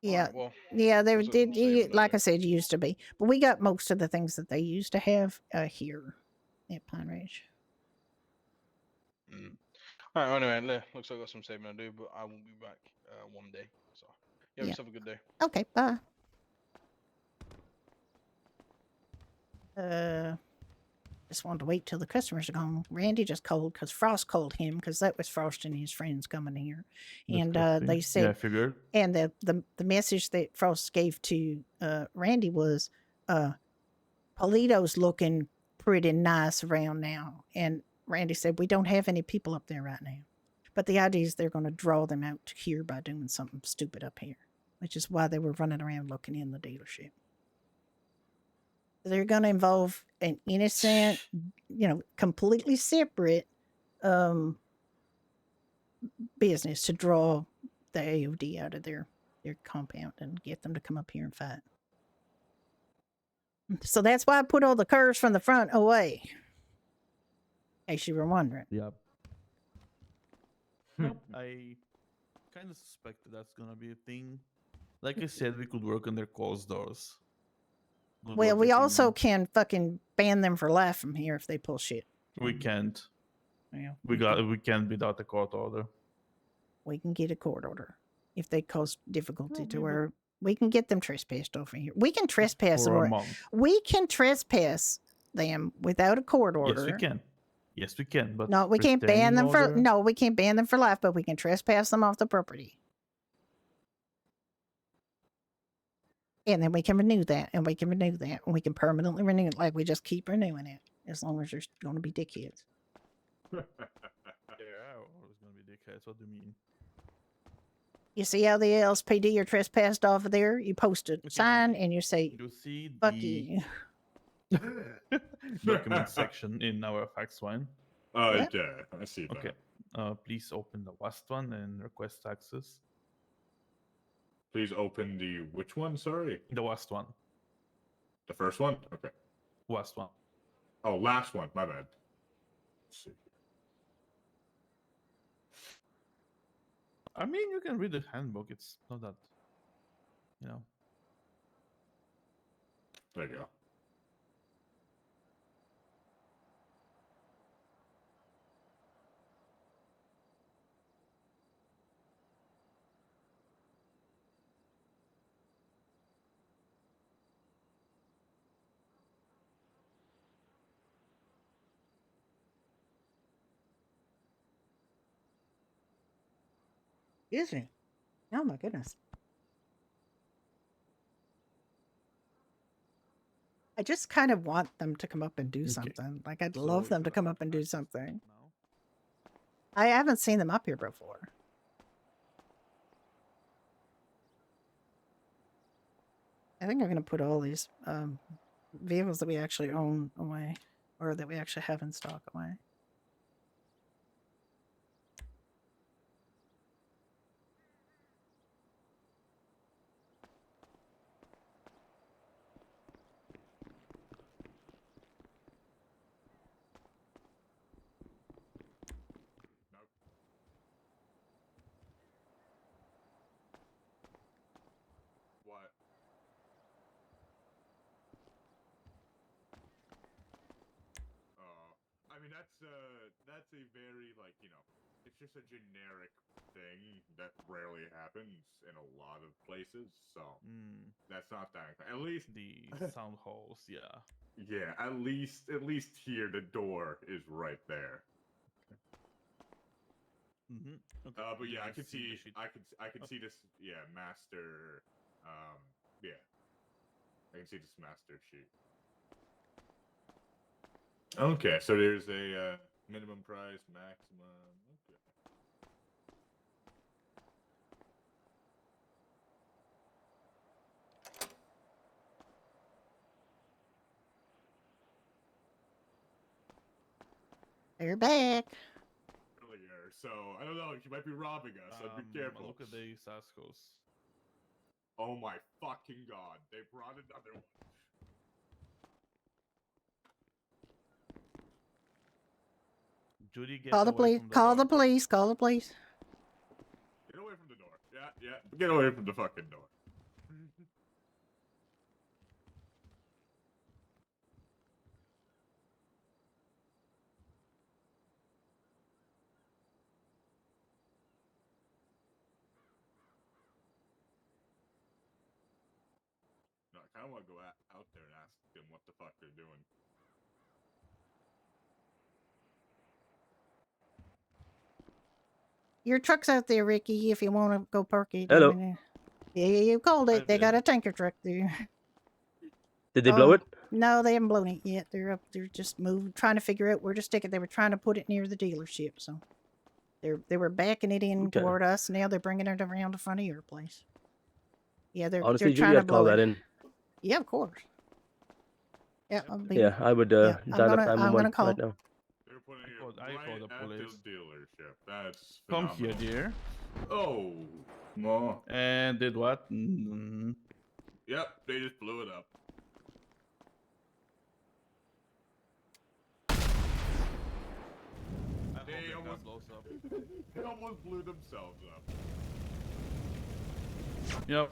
Yeah, Alright, well, yeah, they looks like did. some saving to Like do. I said, used to be, but we got most of the things that they used to have here at Pine Ridge. Alright, anyway, looks like I got some saving to do, but I will be back one day. So, yeah, Yeah. have a good day. Okay, bye. Just wanted to wait till the customers are gone. Randy just called because Frost called him because that was Frost and his friends coming here, and Disgusting. they Yeah, I said, figured. and the message that Frost gave to Randy was, Polito's looking pretty nice around now, and Randy said we don't have any people up there right now, but the idea is they're going to draw them out to here by doing something stupid up here, which is why they were running around looking in the dealership. They're going to involve an innocent, completely separate business to draw the AOD out of their compound and get them to come up here and fight. So that's why I put all the cars from the front away. In case you were wondering. Yep. Nope. I kind of suspected that's gonna be a thing. Like I said, we could work on their closed doors. Good Well, work we getting also them. can fucking ban them for life from here if they pull shit. We can't. Yeah, We can't without a court order. we can get a court order if they cause difficulty to Probably, but- where we can get them trespassed over here. We can trespass them. For a Or, month. we can trespass them without a court order. Yes, we can. Yes, we can. But No, we can't ban them restraining order- no, we can't ban them for life, but we can trespass them off the property. And then we can renew that, and we can renew that, and we can permanently renew it. Like we just keep renewing it as long as there's going to be dickheads. Yeah, always gonna be dickheads. What do you mean? You see how the LSPD are trespassed off of there? You post a sign and you say, You see "Fuck the you." document section in our fax line. Yeah. Yeah, I see that. Okay. Please open the last one and request access. Please open the which one? Sorry, The last one. the first one. Okay. Last one. Oh, last one. My bad. Let's see. I mean, you can read the handbook. It's not that, There you go. Is he? Oh my goodness. I just kind of want them to come up and do Okay. something. Like, I'd So love them you to are come up and do practicing something. now? I haven't seen them up here before. I think I'm going to put all these vehicles that we actually own away, or that we actually have in stock away. What? I mean, that's a very, like, you know, it's just a generic thing that rarely happens in a lot of places, so that's not that. At least The sound holes, yeah. yeah, at least here the door is right there. Mm-hmm. Okay. But do yeah, I you could see the see sheet? I could see this, yeah, master, yeah, I can see this master sheet. Okay, so there's a minimum price, maximum. Okay. They're back. Earlier, so I don't know. She might be robbing us. So be careful. Look at the Saskos. Oh my fucking god! They brought another one. Judy, get Call the away police. from the Call door. the police. Call the police. Get away from the door. Yeah, yeah. Get away from the fucking door. No, I kind of want to go out there and ask them what the fuck they're doing. Your truck's out there, Ricky, if you want to go park it. Hello. Yeah, you called I it. They got did. a tanker truck there. Did they blow Oh, it? No, they haven't blown it yet. They're up there just moving, trying to figure out where to stick it. They were trying to put it near the dealership, so they were backing it in Okay. toward us. Now they're bringing it around the front of your place. Yeah, they're Honestly, trying Judy, to I'd call blow it. that in. Yeah, of course. Yeah, I'll be. Yeah, I would Yeah, dial up 911 call. right now. They're putting it called- I right called the at police. the dealership. That's Come phenomenal. here, dear. Oh, no. And did what? Mm, Yep, they just blew it up. I hope They that almost- blows up. They almost blew themselves up. Yep.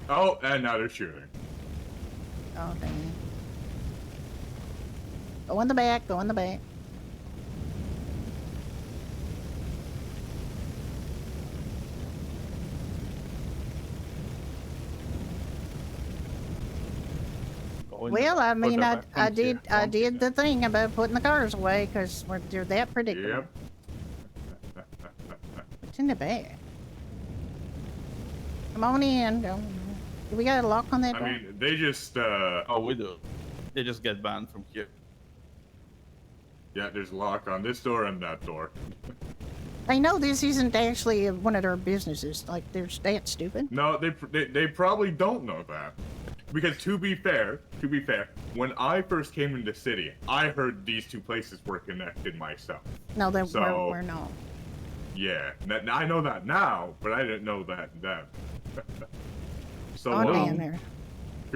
Oh, and now they're shooting. Oh, dang. Go in the back. Go in the back. Go in the Well, back. I Or mean, the I back. Come here. I Come did here. the thing about putting the cars away because they're that predictable. Yep. It's in the back. Come on in. Do we got a lock on that I door? mean, they just, Oh, we do. They just get banned from here. yeah, there's a lock on this door and that door. They know this isn't actually one of their businesses. Like, they're that stupid. No, they probably don't know that. Because to be fair, when I first came into the city, I heard these two places were connected myself. No, So- we're not. Yeah, I know that now, but I didn't know that then. So, Oh, damn there.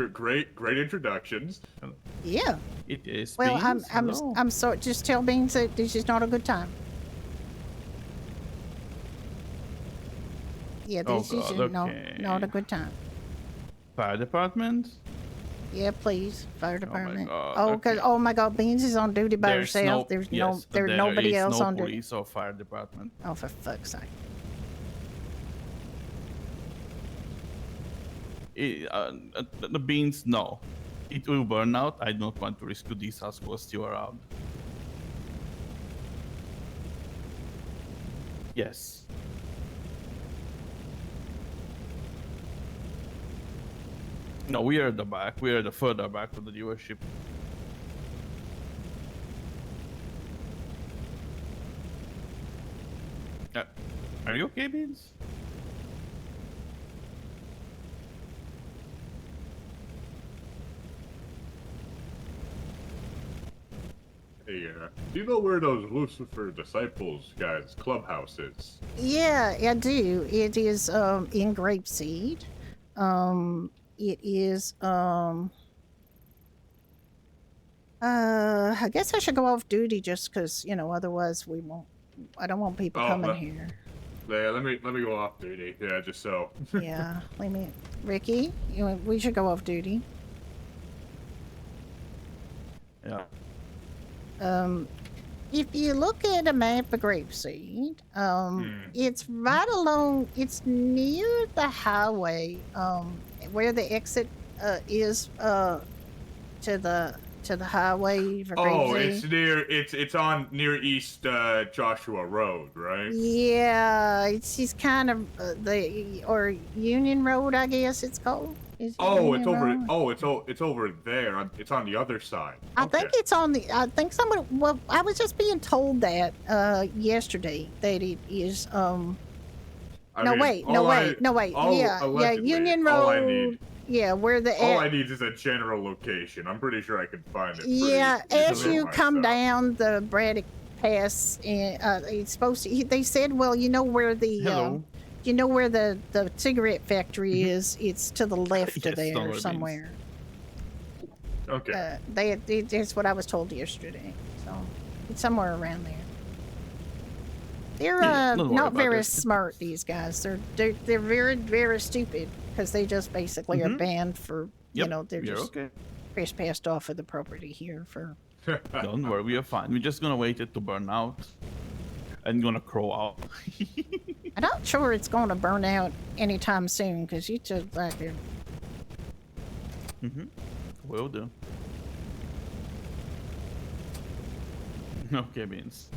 great introductions. Yeah. It is. Well, Beans. Hello. I'm sorry. Just tell Beans that this is not a good time. Yeah, Oh, this is God, not a okay. good time. Fire department. Yeah, please, fire my department. God, Oh, because okay. oh my God, Beans is on duty by herself. There's nobody is else no on duty. police or fire department. Oh, for fuck's sake! The beans, no. It will burn out. I don't want to risk these Saskos still around. Yes. No, we are at the back. We are the further back of the dealership. Are you okay, Beans? Hey, do you know where those Lucifer Disciples guys' clubhouse is? Yeah, I do. It is in Grapeseed. It is I guess I should go off duty just because, you know, otherwise we won't. I don't want people coming here. Yeah, let me go off duty. Yeah, just so. Yeah, Ricky, we should go off duty. Yeah. If you look at a map of Grapeseed, it's right along. It's near the highway, where the exit is to the highway for Grapeseed. It's on near East Joshua Road, right? Yeah, it's kind of or Union Road, I guess it's called. It's over there. It's on the other side. I think it's on the. I think someone. Well, I was just being told that yesterday that it is. No, wait. Yeah, Union Road. Yeah, where the. All I need is a general location. I'm pretty sure I can find it. Yeah, as you come down the Braddock Pass, and it's supposed to. They said, well, you know where the. You know where the cigarette factory is? It's to the left of there somewhere. Okay. That's what I was told yesterday. So it's somewhere around there. They're not very smart. These guys. They're very very stupid because they just basically are banned for you know they're just trespassed off of the property here for. Don't worry, we are fine. We're just gonna wait it to burn out. And gonna crawl out. I'm not sure it's gonna burn out anytime soon because you just like it. Will do. Okay, Beans.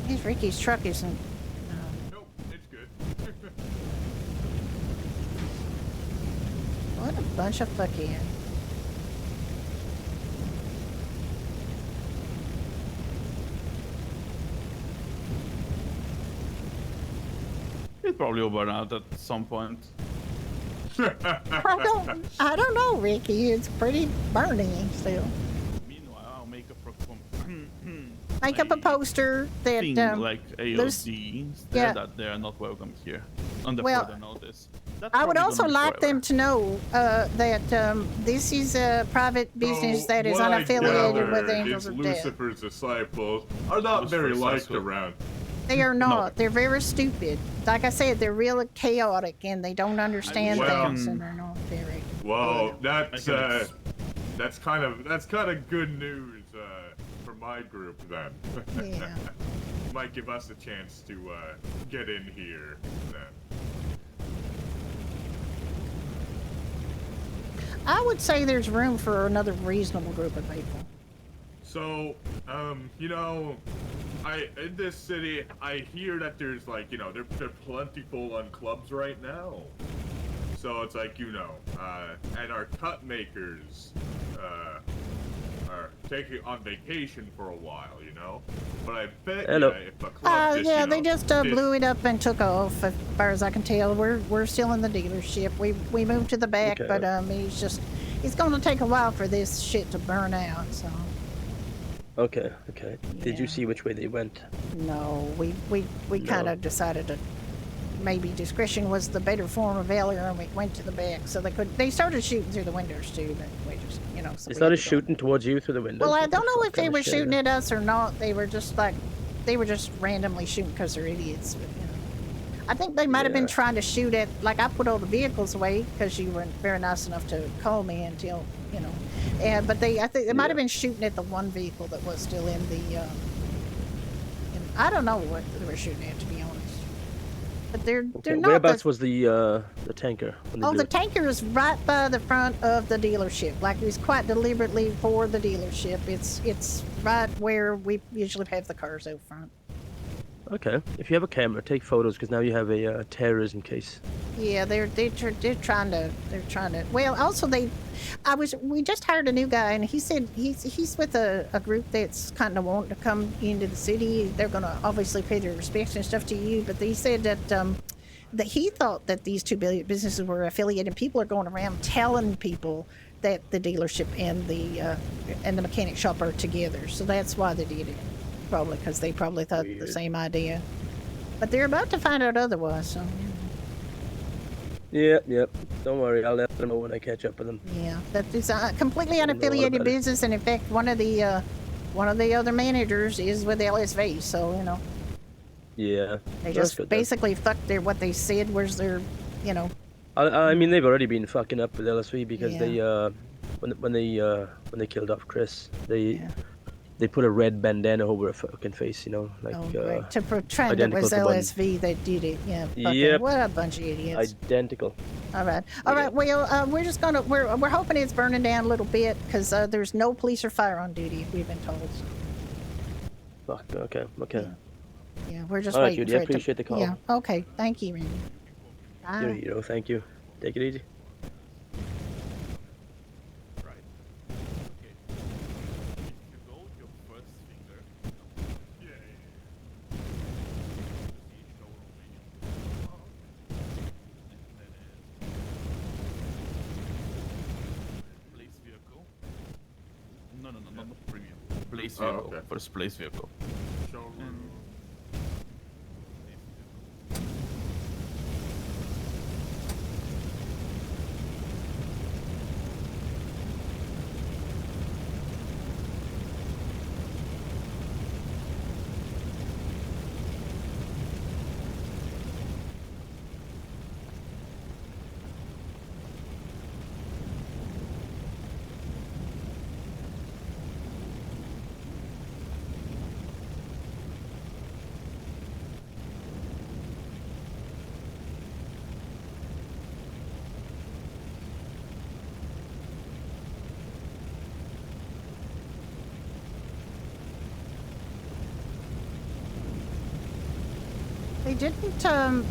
His Ricky's truck isn't. Nope, it's good. What a bunch of fucking. It probably will burn out at some point. I don't know, Ricky. It's pretty burning still. Meanwhile, I'll make Make up a poster that thing like AOD that they are not welcome here. On the further notice. I would also like them to know that this is a private business that is unaffiliated with the Angels of Death. Lucifer's disciples are not very liked around. They are not. No. They're very stupid. Like I said, they're really chaotic and they don't understand things, and they're not very. Well, that's kind of good news for my group then. Yeah. Might give us a chance to get in here then. I would say there's room for another reasonable group of people. So, you know, in this city, I hear that there's like, you know, they're plentiful on clubs right now. So it's like, you know, and our cut makers are taking on vacation for a while, you know. But I bet if a club just, they just blew it up and took off. As far as I can tell, we're still in the dealership. We moved to the back, but it's going to take a while for this shit to burn out. So. Okay. Did you see which way they went? No, we kind of decided to maybe discretion was the better form of valor, and we went to the back so they started shooting through the windows too, but we just so they started shooting towards you through the windows. Well, I don't know if they were shooting at us or not. They were just randomly shooting because they're idiots. But, I think they might have been trying to shoot at, like, I put all the vehicles away because you weren't very nice enough to call me until, but I think they might have been shooting at the one vehicle that was still in the, I don't know what they were shooting at, to be honest. But they're not. Whereabouts was the tanker? The tanker is right by the front of the dealership. Like, it was quite deliberately for the dealership. It's right where we usually have the cars out front. Okay. If you have a camera, take photos because now you have a terrorism case. Yeah, they're trying to well, also we just hired a new guy, and he said he's with a group that's kind of wanting to come into the city. They're gonna obviously pay their respects and stuff to you, but they said that that he thought that these two businesses were affiliated. People are going around telling people that the dealership and the mechanic shop are together, so that's why they did it. Probably because they probably thought the same idea, but they're about to find out otherwise. So. Yep. Don't worry, I'll let them know when I catch up with them. Yeah, that is a completely Don't know what unaffiliated about it. business, and in fact, one of the other managers is with LSV. So you know, Yeah. they that's just good then. basically fucked what they said was their, you know. I mean, they've already been fucking up with LSV because Yeah. they when they killed off Chris, Yeah. they put a red bandana over her fucking face, you know, like Right. To pretend it was identical to one. LSV that did it. Yeah. Fucking, Yep. what a bunch of idiots. Identical. All right. Well, we're just gonna we're hoping it's burning down a little bit because there's no police or fire on duty. We've been told. Fuck. Okay. Yeah, we're just All right, waiting Judy, for I it to. appreciate the call. Yeah. Okay. Thank you, Randy. You're a Bye. hero. Thank you. Take it easy. Right. Okay. If you go with your first finger. Yeah. See showroom menu. And then place vehicle. No, not premium. Place Oh, vehicle. okay. First place vehicle. Showroom. They didn't,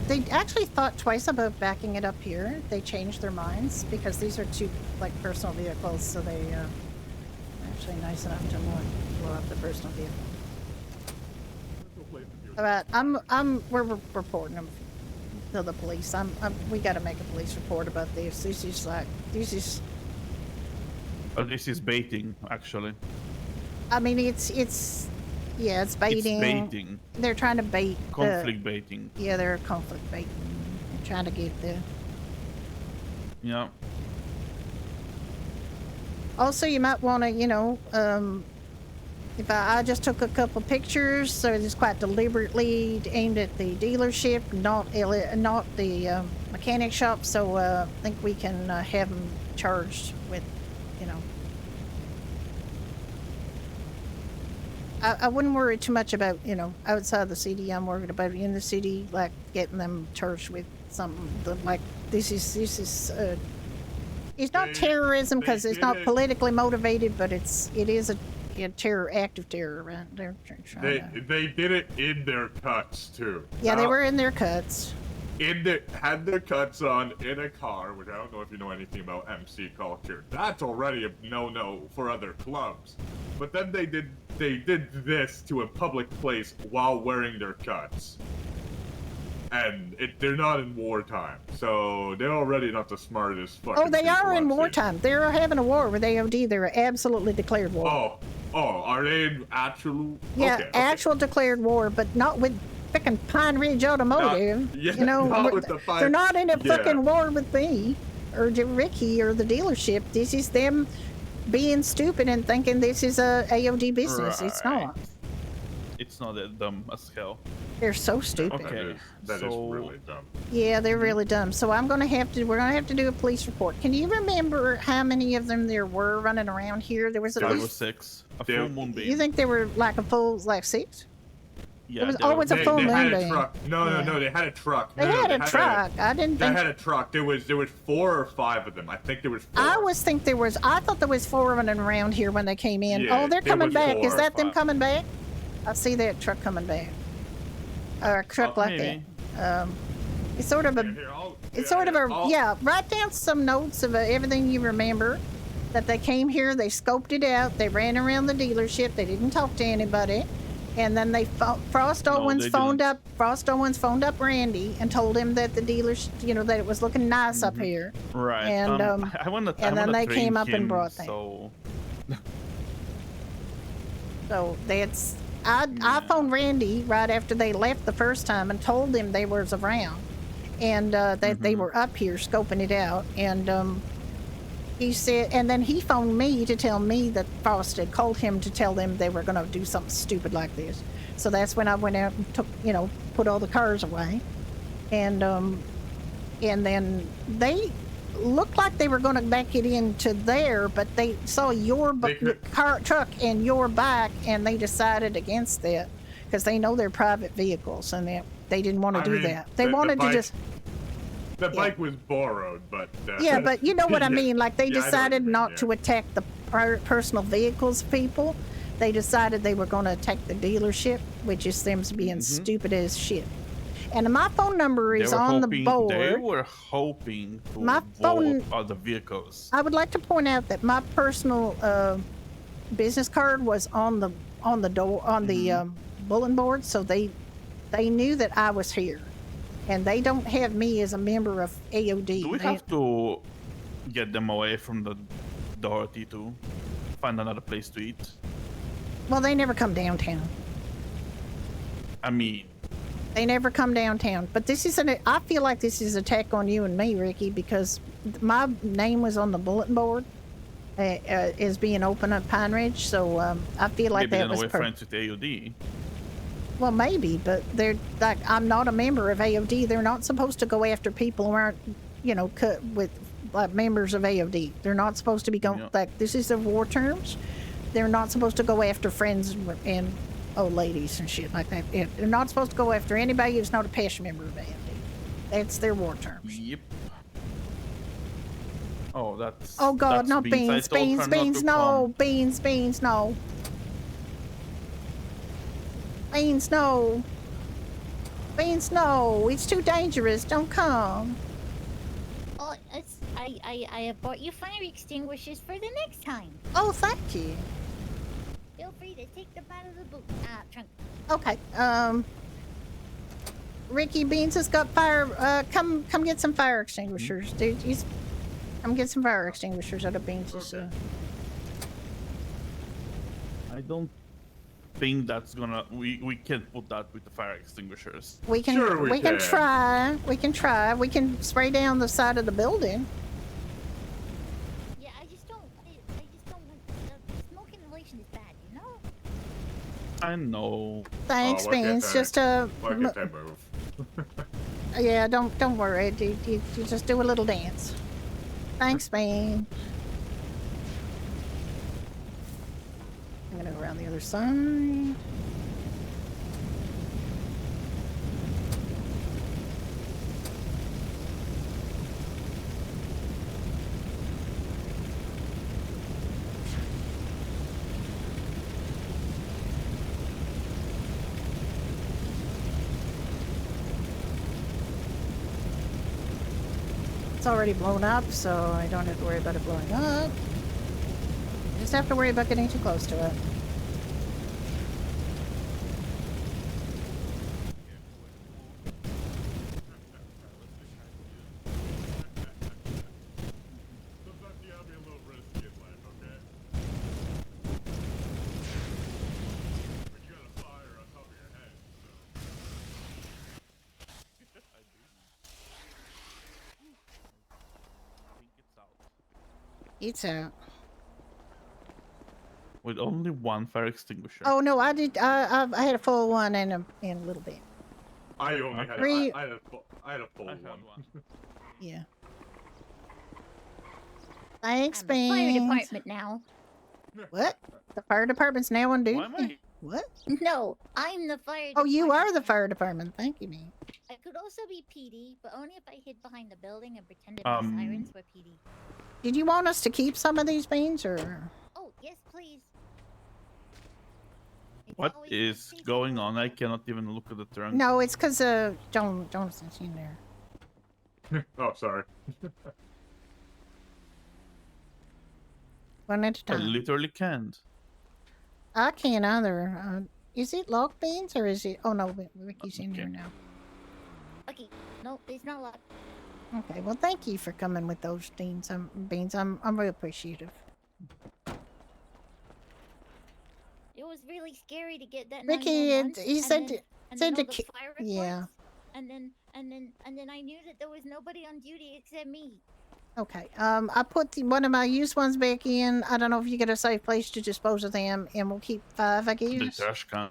they actually thought twice about backing it up here. They changed their minds because these are two, like, personal vehicles, so they, are actually nice enough to blow up the personal vehicle. Alright, we're reporting them to the police. we gotta make a police report about this. This is, This is baiting, actually. I mean, it's baiting. It's baiting. They're trying to bait. Conflict baiting. Yeah, they're conflict baiting. They're trying to get the. Yeah. Also, you might want to, you know, if I just took a couple pictures, so it's quite deliberately aimed at the dealership, not the mechanic shop. So I think we can have them charged with, you know. I wouldn't worry too much about, you know, outside the city. I'm worried about in the city, like getting them charged with something like this is it's not terrorism because it's not politically motivated, but it is a terror, active terror, right? They're trying They did it in their cuts too. Yeah, they were in their cuts. Had their cuts on in a car, which I don't know if you know anything about MC culture. That's already a no-no for other clubs. But then they did this to a public place while wearing their cuts. And they're not in wartime, so they're already not the smartest fucking Oh, they are people in I've seen. wartime. They're having a war with AOD. They're absolutely declared war. Oh, are they in actual? Yeah, okay. actual declared war, but not with frickin' Pine Ridge Automotive. Yeah, you know, not with the they're not in a yeah. fucking war with me or Ricky or the dealership. This is them being stupid and thinking this is a AOD business. It's not. It's not that dumb as hell. They're so stupid. Okay, That is so really dumb. Yeah, they're really dumb. So we're gonna have to do a police report. Can you remember how many of them there were running around here? There was at 5 or least. 6. A full moonbeam. You think there were like a full, like 6? Yeah. It's there a were- full They had a moonbeam. truck. No, they had a truck. They No, had a truck. I didn't They think. had a truck. There was 4 or 5 of them. I think there was 4. I thought there was 4 running around here when they came in. Yeah, oh, they're there coming was back. 4 Is or that them 5. coming back? I see that truck coming back. or a truck like maybe. that. It's sort of a, it's sort of a, yeah. Write down some notes of everything you remember. That they came here, they scoped it out, they ran around the dealership, they didn't talk to anybody, and then they Frost Owens phoned up Randy and told him that the dealers, you know, that it was looking nice up here. Right. And then they came up and brought that. So So that's I phoned Randy right after they left the first time and told them they was around, and that they were up here scoping it out, and he said, and then he phoned me to tell me that Frost had called him to tell them they were going to do something stupid like this. So that's when I went out and took, you know, put all the cars away, and then they looked like they were going to back it into there, but they saw your truck and your bike, and they decided against that because they know they're private vehicles, and they didn't want to do that. They wanted to just. The bike was borrowed, but yeah, but you know what I mean. Like they Yeah, I know what decided you mean, not to attack the personal vehicles people. They decided they were going to attack the dealership, which is them being stupid as shit. And my phone number is on the board. They were hoping to My blow phone- up other vehicles. I would like to point out that my personal business card was on the door on the bulletin board, so they knew that I was here. And they don't have me as a member of AOD. Do we have to get them away from the Dorothy to find another place to eat? Well, they never come downtown. I mean, they never come downtown. But this is I feel like this is an attack on you and me, Ricky, because my name was on the bulletin board as being open at Pine Ridge. So I feel like maybe that was. Maybe we're friends with AOD. Well, maybe, but they're like, I'm not a member of AOD. They're not supposed to go after people who aren't, you know, cut with like members of AOD. They're not supposed to be going like this is the war terms. They're not supposed to go after friends and old ladies and shit like that. They're not supposed to go after anybody who's not a past member of AOD. That's their war terms. Yep. Oh, that's. Oh God, that's no beans, beans, no beans, no. Beans, no. Beans, no. It's too dangerous. Don't come. Oh, I have bought you fire extinguishers for the next time. Oh, thank you. Feel free to take them out of the boot trunk. Okay. Ricky Beans has got fire. Come get some fire extinguishers, dude. Come get some fire extinguishers out of Beans'. I don't think that's gonna. We can't put that with the fire extinguishers. We can. Sure we can try. We can try. We can spray down the side of the building. Yeah, I just don't want the smoke inhalation is bad, you know. I know. Thanks, why can't Beans. I- Just Why can't I move? yeah. Don't worry. You just do a little dance. Thanks, Beans. I'm gonna go around the other side. It's already blown up, so I don't have to worry about it blowing up. Just have to worry about getting too close to it. Sometimes you gotta be a little risky in life, okay? But you got a fire on top of your head, so. I think it's out. It's out. With only one fire extinguisher. Oh no, I did. I had a full one and a little bit. I only had Three- I had a full I had one. one. Yeah. Thanks, I'm the fire Beans. department now. What? The fire department's now on duty? Why am I? What? No, I'm the fire. Oh, you are the department. fire department. Thank you, man. I could also be PD, but only if I hid behind the building and pretended my sirens were PD. Did you want us to keep some of these beans, or? Oh, yes, please. What always is tastes going like on? I cannot even look at the trunk. No, it's because Jonathan's in there. Oh, sorry. One at a I time. literally can't. I can't either. Is it locked beans or is it? Oh no, Ricky's in Okay. there now. Okay, no, it's not locked. Okay, well, thank you for coming with those beans. I'm really appreciative. It was really scary to get that Ricky, 911, he and said then, said all to the fire reports, yeah. and then I knew that there was nobody on duty except me. Okay. I put one of my used ones back in. I don't know if you get a safe place to dispose of them, and we'll keep 5, I The guess. trash can.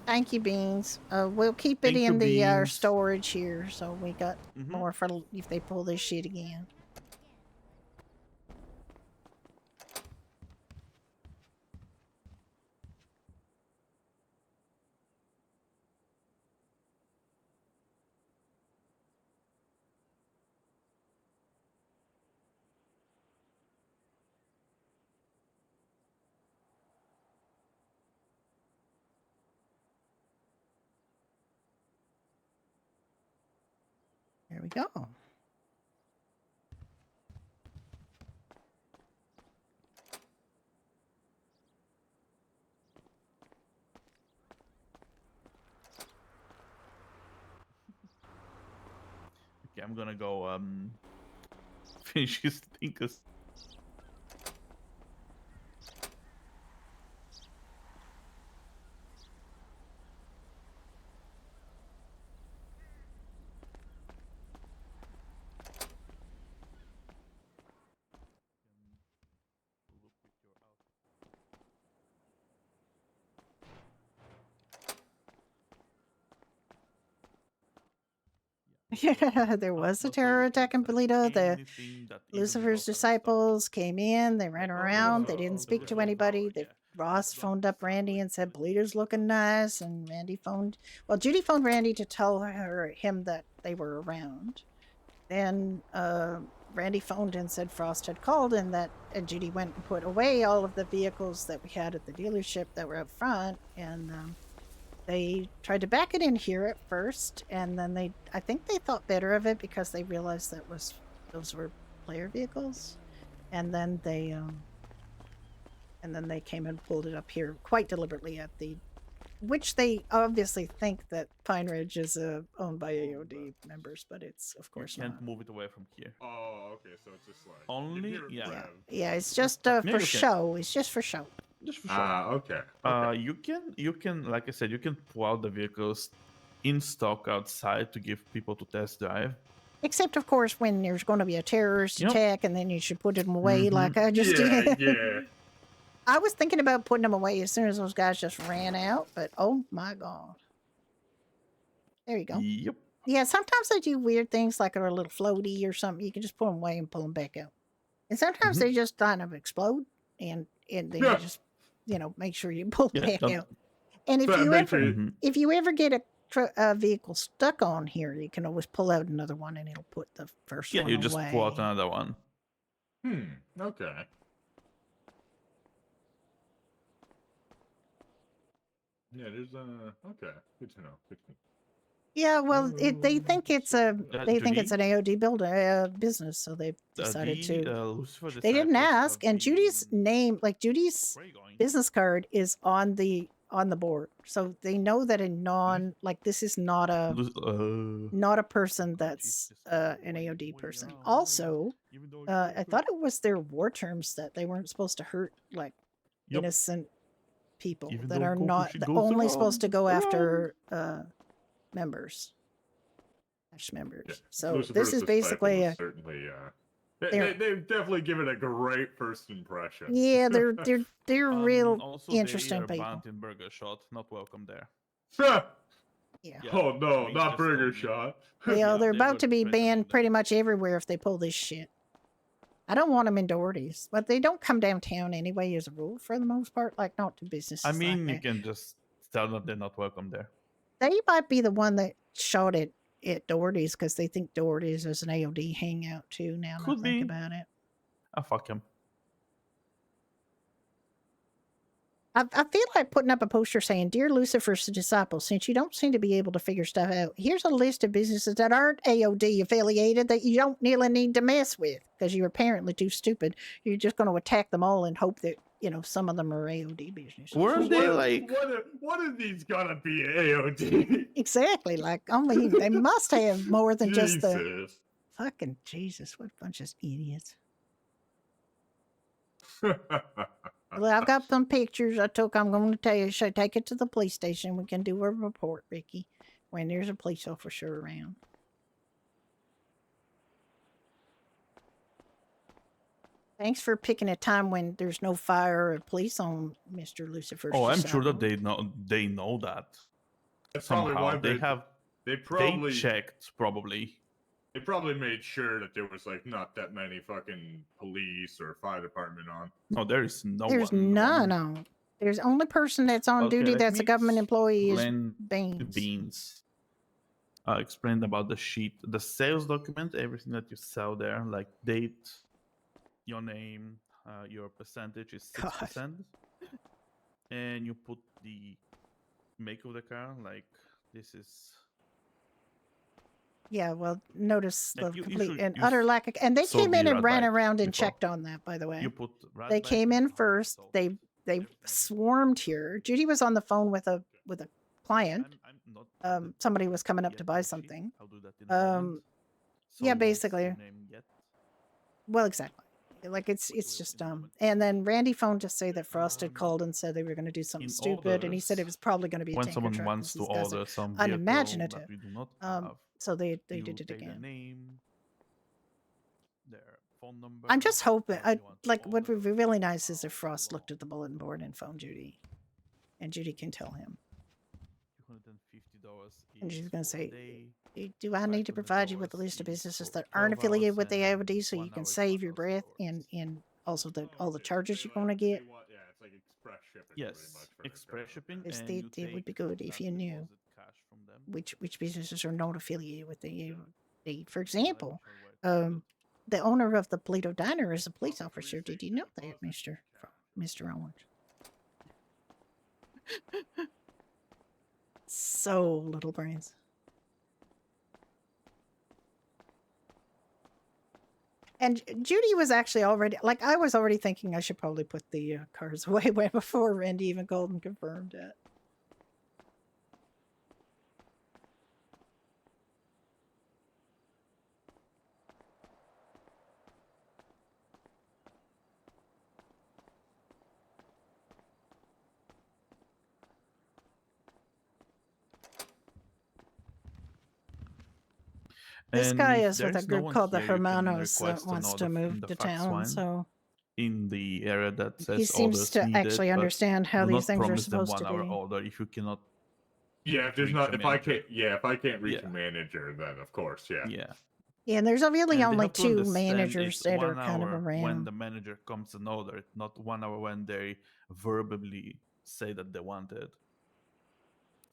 Thank you, Beans. We'll keep it Thank you, in the Beans. storage here, so we got Mhm. more for if they pull this shit again. There we go. Okay, I'm gonna go finish his thing 'cause Yeah, there was a terror attack in Polito. The anything that isn't Lucifer's broken, disciples came in. They ran around. They Oh, didn't speak okay. to anybody. Yeah. Ross phoned up Randy and said Polito's looking nice. And Randy phoned. Well, Judy phoned Randy to tell him that they were around. Then Randy phoned and said Frost had called and that Judy went and put away all of the vehicles that we had at the dealership that were up front. And they tried to back it in here at first, and then I think they thought better of it because they realized those were player vehicles, and then they came and pulled it up here quite deliberately which they obviously think that Pine Ridge is owned by AOD members, but it's of course you can't not. move it away from here. Oh, okay. So it's just like Only- give it yeah. rev. Yeah, it's just Yeah, for you can. show. It's just for show. Just for sure. Okay. Okay. You can, like I said, you can pull out the vehicles in stock outside to give people to test drive. Except, of course, when there's going to be a terrorist Yep. attack, and then you should put them away like I just yeah, did. yeah. I was thinking about putting them away as soon as those guys just ran out, but oh my god. There you go. Yep. Yeah, sometimes they do weird things like a little floaty or something. You can just pull them away and pull them back out. And sometimes they just kind of explode, and then you just, make sure you pull them back out. And if But you make ever, sure if you ever get a vehicle stuck on here, you can always pull out another one and it'll put the first Yeah, one you away. just pull out another one. Okay. Yeah, there's okay. Good to know. Good to know. Yeah, well, they think it's an AOD business, so they decided to. They didn't ask, and Judy's name, like Judy's business card, is on the board, so they know that this is not a person that's an AOD person. Also, I thought it was their war terms that they weren't supposed to hurt innocent people that are not only supposed to go after members. Yeah. So Lucifer's this is basically disciples certainly they've definitely given a great first impression. yeah, they're real Also, interesting they are people. banned in Burger Shot. Not welcome there. Yeah. Oh no, Sweets not just Burger told me. Shot. Well, they're they about were to be threatening banned them. pretty much everywhere if they pull this shit. I don't want them in Doherty's, but they don't come downtown anyway as a rule for the most part, like not to businesses. I mean, like you can just tell them they're not welcome there. They might be the one that shot it at Doherty's because they think Doherty's is an AOD hangout too. Now that I Could think be. about it, Ah, fuck him. I feel like putting up a poster saying, "Dear Lucifer's disciples, since you don't seem to be able to figure stuff out, here's a list of businesses that aren't AOD affiliated that you don't really need to mess with because you're apparently too stupid. You're just going to attack them all and hope that some of them are AOD businesses." Weren't they like? What are these gonna be AOD? Exactly. Like, I mean, they must have more than just the Jesus. fucking Jesus. What a bunch of idiots. Well, I've got some pictures I took. I'm going to tell you. Should I take it to the police station? We can do a report, Ricky, when there's a police officer around. Thanks for picking a time when there's no fire or police on, Mr. Lucifer's Oh, I'm sure that disciple. they know that. That's probably Somehow why they checked probably. They probably made sure that there was like not that many fucking police or fire department on. No, there is no There's one. none on. There's only person that's on duty let that's a me government employee is explain Beans. Beans. Explained about the sheet, the sales document, everything that you sell there, like date, your name, your percentage is 6%, and you put the make of the car. Like this is. Yeah, well, notice the You complete should and use utter lack of. And they came in Soviet and ran bike around and before. checked on that. By the way, You put they bike came in before, first. so They swarmed here. Judy was on the phone with a client. I'm not Somebody was coming up yet to buy on the sheet. something. I'll do that in a moment. So Yeah, what's basically. your name yet? Well, exactly. Like it's just And then Randy phoned to say that Frost had called and said they were going to do something In stupid, and he said it was probably going to be a when tanker someone truck wants 'cause to these guys are order some vehicle unimaginative. that we do not have, So they you did it take their again. name, their phone number. I'm just hoping. what you want to Like what would order, be really nice is how if Frost looked long. at the bulletin board and phoned Judy, and Judy can tell him. $250 And she's is going for to a say, day. "Do I need to provide you with a $500 list of is businesses for that aren't 12 affiliated hours with the and AOD so you 1 can hour is save your breath 1,000 and also the all the Okay, charges they you're going to get?" yeah, it's like express shipping. pretty Yes, much for the express car. shipping, Because and they, you it would be take good if that you knew deposit cash from them. which businesses are not affiliated with the AOD. For I'm not example, sure where to put it. the owner of the Polito Diner is a police officer. Did you know that, Mr. Owens? So little brains. And Judy was actually already like I was already thinking I should probably put the cars away way before Randy even called and confirmed it. This And guy if is with there a is no group one called the here, you can Hermanos that request an wants order to in move the to fax town. line So in the area that says he seems orders to needed, actually but understand how do these not things are promise them supposed to 1 hour be. order if you cannot. Yeah, if there's reach not, a if I manager. can't, yeah, if I can't reach Yeah. a manager, then of course, yeah. Yeah. Yeah, and there's really And they only have to two understand managers it's that are 1 kind of hour when around. the manager comes and order it, not 1 hour when they verbally say that they want it.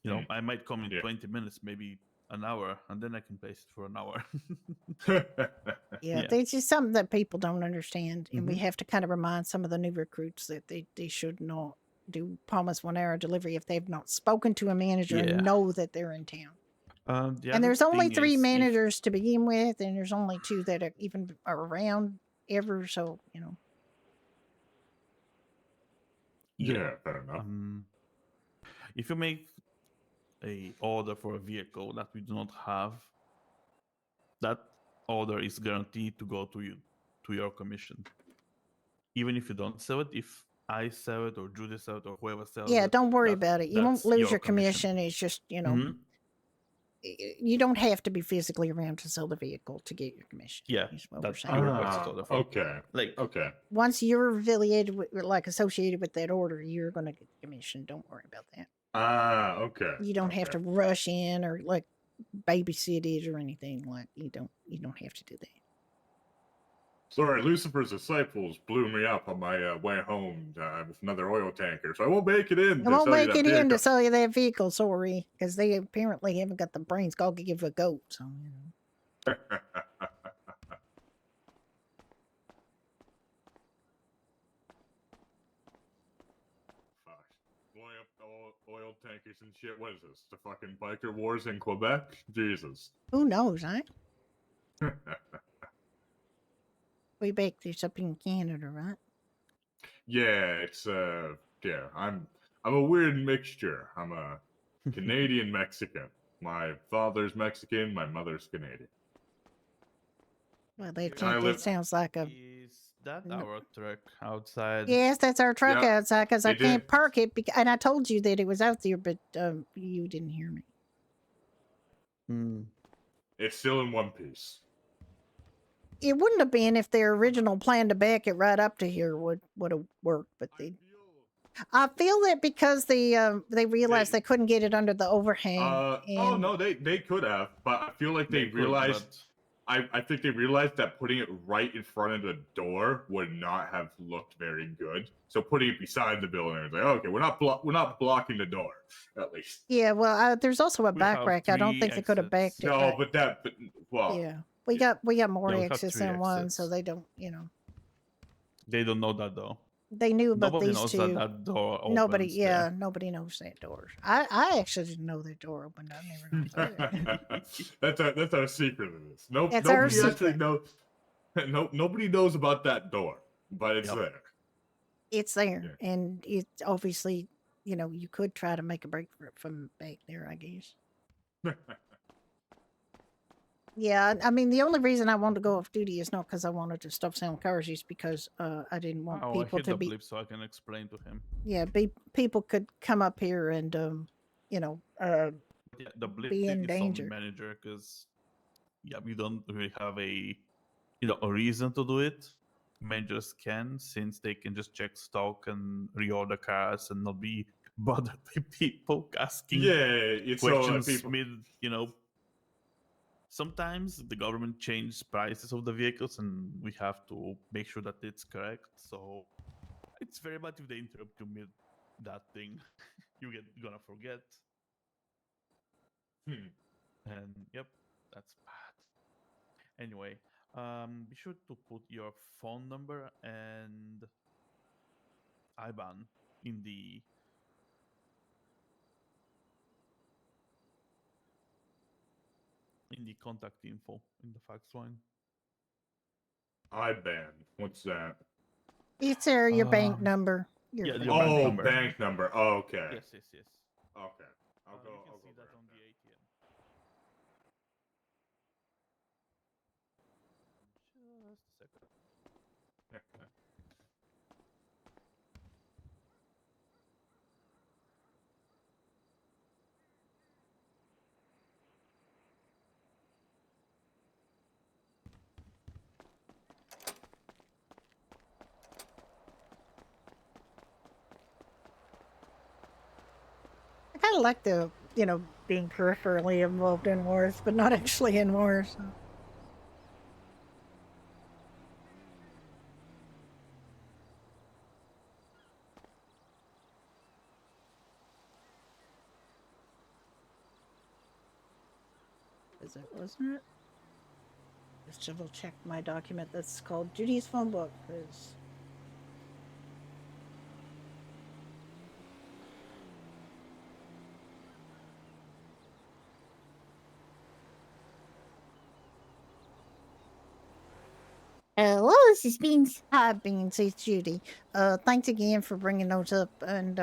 You know, I might come in 20 minutes, maybe an hour, and then I can place it for an hour. Yeah, it's just something that people don't understand, and we Mhm. have to kind of remind some of the new recruits that they should not do promise 1 hour delivery if they've not spoken to a manager Yeah. and know that they're in town. The And other there's only thing 3 is if- managers to begin with, and there's only 2 that are even around ever. So Yeah, fair enough. If you make a order for a vehicle that we do not have, that order is guaranteed to go to you, to your commission. Even if you don't sell it, if I sell it or Judy sell it or whoever sells yeah, it, don't worry about it. You won't that's lose your commission. It's just Mhm. you don't have to be physically around to sell the vehicle to get your commission. Yeah, is what we're that's saying. your purchase order for. Okay. Like, okay. Once you're affiliated with, like associated with that order, you're going to get the commission. Don't worry about that. Okay. You don't have to rush in or like babysit it or anything. Like you don't have to do that. Sorry, Lucifer's disciples blew me up on my way home with another oil tanker, so I won't make it in. I won't sell you make that it in to vehicle. sell you that vehicle, sorry, because they apparently haven't got the brains. Go give a goat. So tankers and shit. What is this? The fucking biker wars in Quebec? Jesus. Who knows, eh? We baked this up in Canada, right? Yeah, it's yeah, I'm a weird mixture. I'm a Canadian Mexican. My father's Mexican, my mother's Canadian. Well, I that live- sounds like a. Is that No. our truck outside? Yes, that's our truck Yeah, outside because I it can't did. park it. And I told you that it was out there, but you didn't hear me. Hmm. It's still in one piece. It wouldn't have been if their original plan to back it right up to here would have worked, but they. I feel that because they realized they couldn't get it under the overhang. Oh and no, they could have, but I feel like they could, realized. but- I think they realized that putting it right in front of the door would not have looked very good. So putting it beside the building, I was like, okay, we're not blocking the door at least. Yeah, well, there's also a We back have rack. I don't 3 think they could have backed exits. it. No, but well, Yeah, we got more Yeah, we have exits 3 than one, so exits. they don't. They don't know that though. They knew about Nobody these knows two. that door opens. Nobody, there. yeah, nobody knows that door. I actually didn't know that door opened. I never know that. that's our secret of this. No, That's our nobody actually secret. knows. No, nobody knows about that door, but it's Yep. there. It's there, and it's obviously, you could try to make a break for it from back there, I guess. Yeah, I mean, the only reason I wanted to go off duty is not because I wanted to stop selling cars, it's because I didn't want Oh, I people hit to the be. blip so I can explain to him. Yeah, people could come up here and Yeah, the blip be in is danger. on manager because we don't really have a reason to do it. Managers can, since they can just check stock and reorder cars and not be bothered by people asking It's so questions people. mid. Sometimes the government changes prices of the vehicles and we have to make sure that it's correct. So it's very bad if they interrupt you mid that thing. You're gonna forget. And yep, that's bad. Anyway, be sure to put your phone number and IBAN in the contact info in the fax line. IBAN. What's that? It's your bank number. Your Yeah, bank your bank Oh, number. bank number. Oh, okay. Yes. Okay. I'll go. You can I'll see go that grab on the ATM. Just a second. that. I kind of like the, being peripherally involved in wars, but not actually in wars. So. Is it, wasn't it? Just double check my document that's called Judy's phone book, because. Hello, this is Beans. Hi, Beans. It's Judy. Thanks again for bringing those up. And,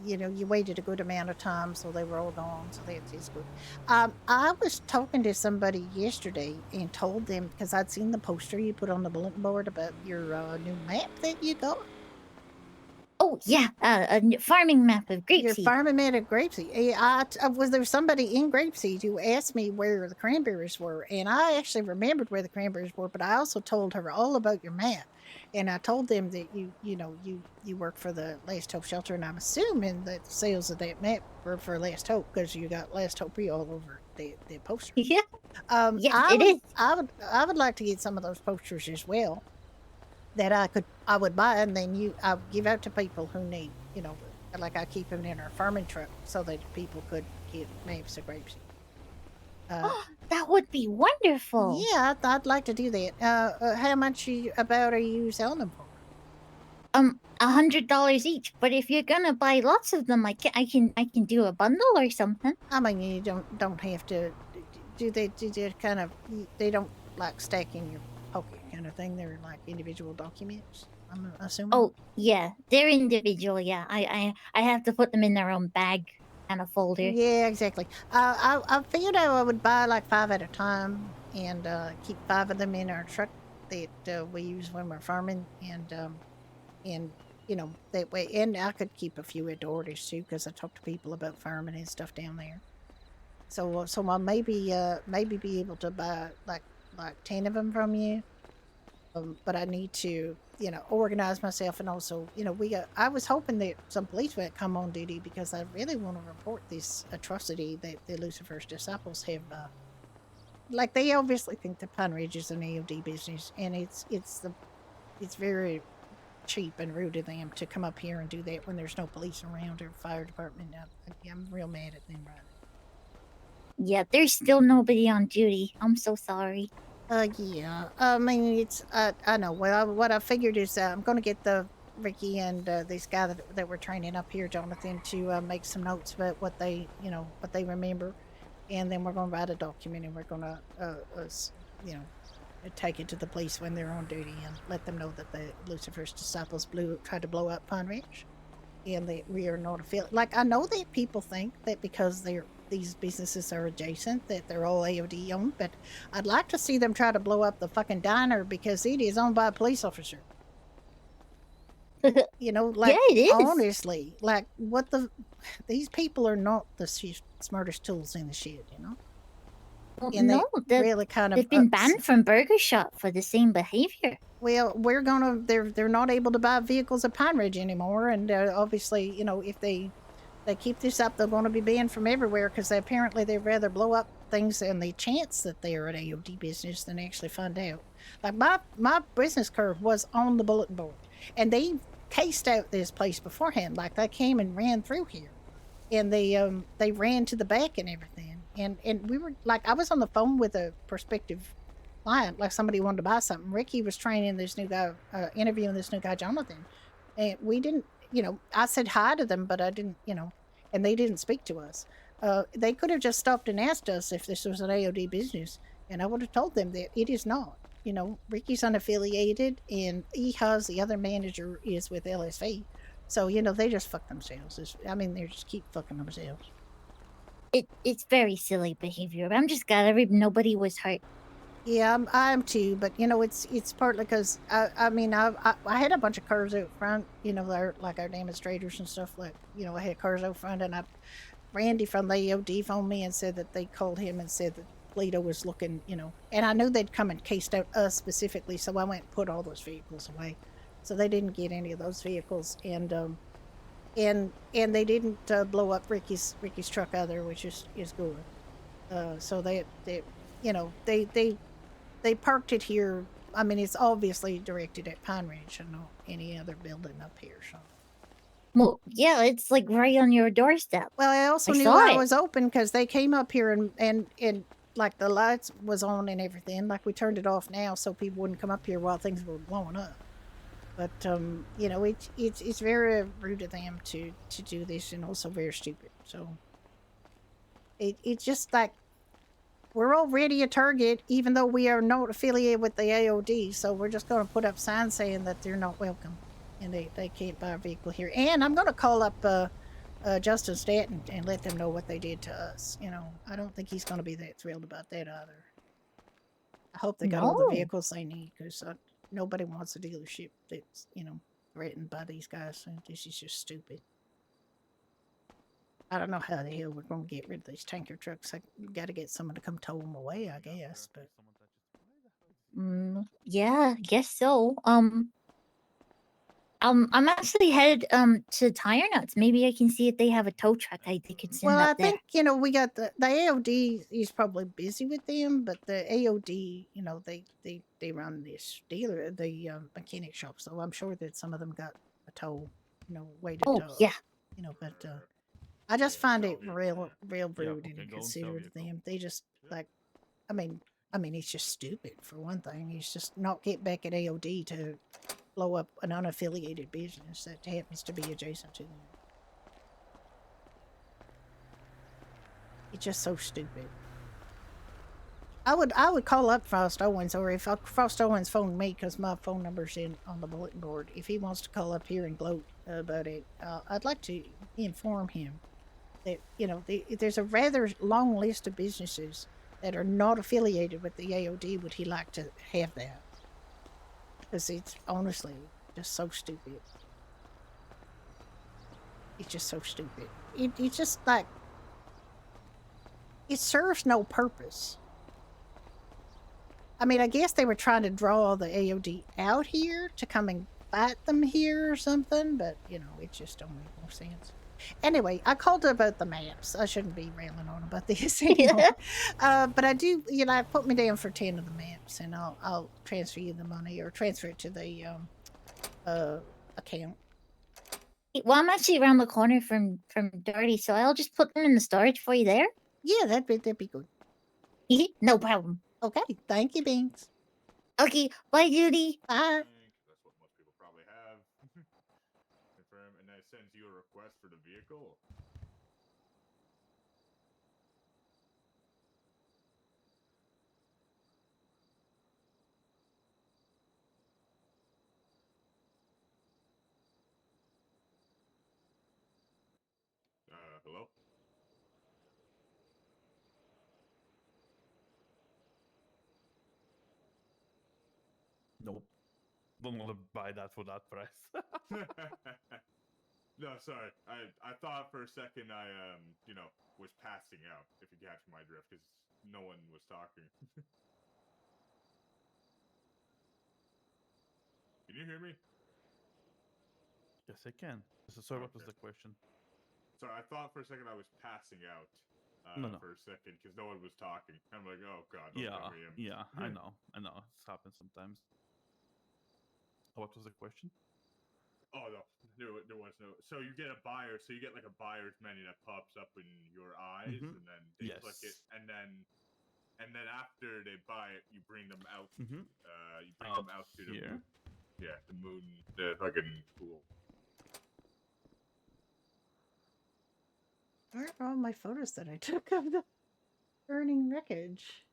you waited a good amount of time, so they were all gone. So that's good. I was talking to somebody yesterday and told them, because I'd seen the poster you put on the bulletin board about your new map that you got. Oh, yeah, farming map of Your grapeseed. farming map of grapeseed. Was there somebody in grapeseed who asked me where the cranberries were, and I actually remembered where the cranberries were, but I also told her all about your map, and I told them that you work for the Last Hope shelter, and I'm assuming that the sales of that map were for Last Hope because you got Last Hope all over the poster. Yeah. Yes, it is. I would like to get some of those posters as well. That I would buy, and then I would give out to people who need, like I keep them in our farming truck so that people could get maps of grapes. That would be wonderful. Yeah, I'd like to do that. How much are you selling them for? $100 each. But if you're gonna buy lots of them, I can do a bundle or something. I mean, you don't have to. Do they kind of? They don't like stack in your pocket kind of thing. They're like individual documents. I'm assuming. Oh yeah, they're individual. Yeah, I have to put them in their own bag and a folder. Yeah, exactly. I figured I would buy like 5 at a time and keep 5 of them in our truck that we use when we're farming, and you know that way. And I could keep a few at Doherty's too, because I talk to people about farming and stuff down there. So I'll maybe be able to buy like 10 of them from you. But I need to, organize myself, and also, I was hoping that some police would come on duty, because I really want to report this atrocity that the Lucifer's disciples have. Like, they obviously think the Pine Ridge is an AOD business, and it's very cheap and rude of them to come up here and do that when there's no police around or fire department. I'm real mad at them right now. Yeah, there's still nobody on duty. I'm so sorry. Yeah. I mean, it's, I know. Well, what I figured is I'm going to get Ricky and this guy that we're training up here, Jonathan, to make some notes about what they remember. And then we're going to write a document, and we're going to, take it to the police when they're on duty, and let them know that the Lucifer's disciples tried to blow up Pine Ridge, and that we are not affiliated. Like, I know that people think that because these businesses are adjacent, that they're all AOD owned, but I'd like to see them try to blow up the fucking diner, because it is owned by a police officer. Like, yeah, it is. Honestly, like, these people are not the smartest tools in the shed, Well, and no, really kind of they've been banned from Burger Shop for the same behavior. Well, they're not able to buy vehicles at Pine Ridge anymore, and obviously, if they keep this up, they're going to be banned from everywhere, because apparently they'd rather blow up things and the chance that they are an AOD business than actually find out. Like, my business card was on the bulletin board, and they cased out this place beforehand. Like, they came and ran through here, and they ran to the back and everything. And we were like, I was on the phone with a prospective client, like somebody wanted to buy something. Ricky was training this new guy, interviewing this new guy, Jonathan, and we didn't. I said hi to them, but I didn't, and they didn't speak to us. They could have just stopped and asked us if this was an AOD business, and I would have told them that it is not. Ricky's unaffiliated, and Ehaz, the other manager, is with LSV. So, they just fuck themselves. They just keep fucking themselves. It's very silly behavior. I'm just glad nobody was hurt. Yeah, I'm too, but it's partly because I had a bunch of cars out front, our demonstrators and stuff. Like, I had cars out front, and Randy from the AOD phoned me and said that they called him and said that Polito was looking, and I knew they'd come and cased out us specifically, so I went and put all those vehicles away, so they didn't get any of those vehicles, and they didn't blow up Ricky's truck either, which is good. So they parked it here. It's obviously directed at Pine Ridge and not any other building up here. So. Well, yeah, it's like right on your doorstep. Well, I also knew I was open, because they came up here and like the lights was on and everything. Like, we turned it off now so people wouldn't come up here while things were blowing up. But it's very rude of them to do this, and also very stupid. So it's just like, we're already a target, even though we are not affiliated with the AOD. So we're just going to put up signs saying that they're not welcome, and they can't buy a vehicle here. And I'm going to call up Justin Stanton and let them know what they did to us. I don't think he's going to be that thrilled about that either. I hope they got all the vehicles they need, because nobody wants a dealership that's, threatened by these guys. So this is just stupid. I don't know how the hell we're going to get rid of these tanker trucks. I got to get someone to come tow them away, I guess. But yeah, guess so. I'm actually headed to Tire Nuts. Maybe I can see if they have a tow truck I could send up there. I think we got the AOD is probably busy with them, but the AOD, they run this dealer, the mechanic shop. So I'm sure that some of them got a tow, way to tow. Yeah. But I just find it real rude and inconsiderate of them. They just like, it's just stupid for one thing. It's just not get back at AOD to blow up an unaffiliated business that happens to be adjacent to them. It's just so stupid. I would call up Frost Owens, or if Frost Owens phoned me, because my phone number's on the bulletin board. If he wants to call up here and gloat about it, I'd like to inform him that, you know, there's a rather long list of businesses that are not affiliated with the AOD. Would he like to have that? Because it's honestly just so stupid. It's just so stupid. It's just like, it serves no purpose. I mean, I guess they were trying to draw the AOD out here to come and fight them here or something, but, you know, it just don't make no sense. Anyway, I called about the maps. I shouldn't be railing on about this anymore. But I do, you know, I put me down for 10 of the maps, and I'll transfer you the money, or transfer it to the account. Well, I'm actually around the corner from Dirty, so I'll just put them in the storage for you there. Yeah, that'd be good. No problem. Okay, thank you, Binks. Okay, bye, Judy. Bye. That's what most people probably have. Confirm, and then it sends you a request for the vehicle. Hello? Nope. Don't want to buy that for that price. No, sorry. I thought for a second I you know, was passing out, if you catch my drift, because no one was talking. Can you hear me? Yes, I can. So, sorry, what was the question? Sorry, I thought for a second I was passing out. No. For a second, because no one was talking. I'm like, oh god, don't Yeah, tell me him. yeah, I know. It happens sometimes. What was the question? Oh no, there was no. So you get a buyer, so you get like a buyer's menu that pops up in your eyes, and then they click it, and then after they buy it, you bring them out. You bring them out to the here. Yeah, the moon, the fucking pool. Where are all my photos that I took of the burning wreckage?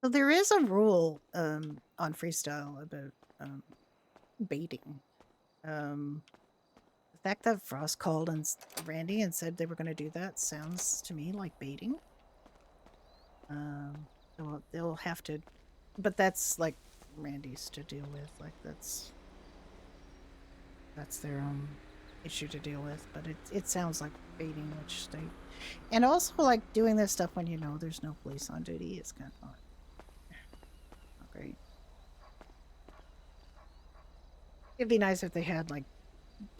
So there is a rule on Freestyle about baiting. The fact that Frost called and Randy and said they were going to do that sounds to me like baiting. They'll have to, but that's like Randy's to deal with. Like that's their own issue to deal with. But it sounds like baiting, which they, and also like doing this stuff when you know there's no police on duty is kind of not great. It'd be nice if they had like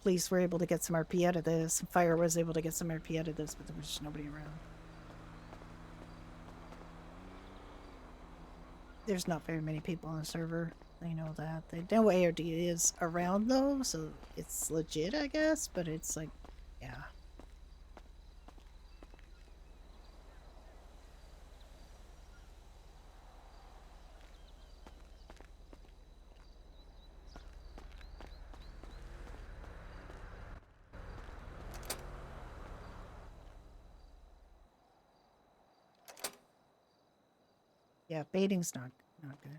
police were able to get some RP out of this, and fire was able to get some RP out of this, but there was just nobody around. There's not very many people on the server. They know that. They know AOD is around though, so it's legit, I guess. But it's like, yeah. Yeah, baiting's not good.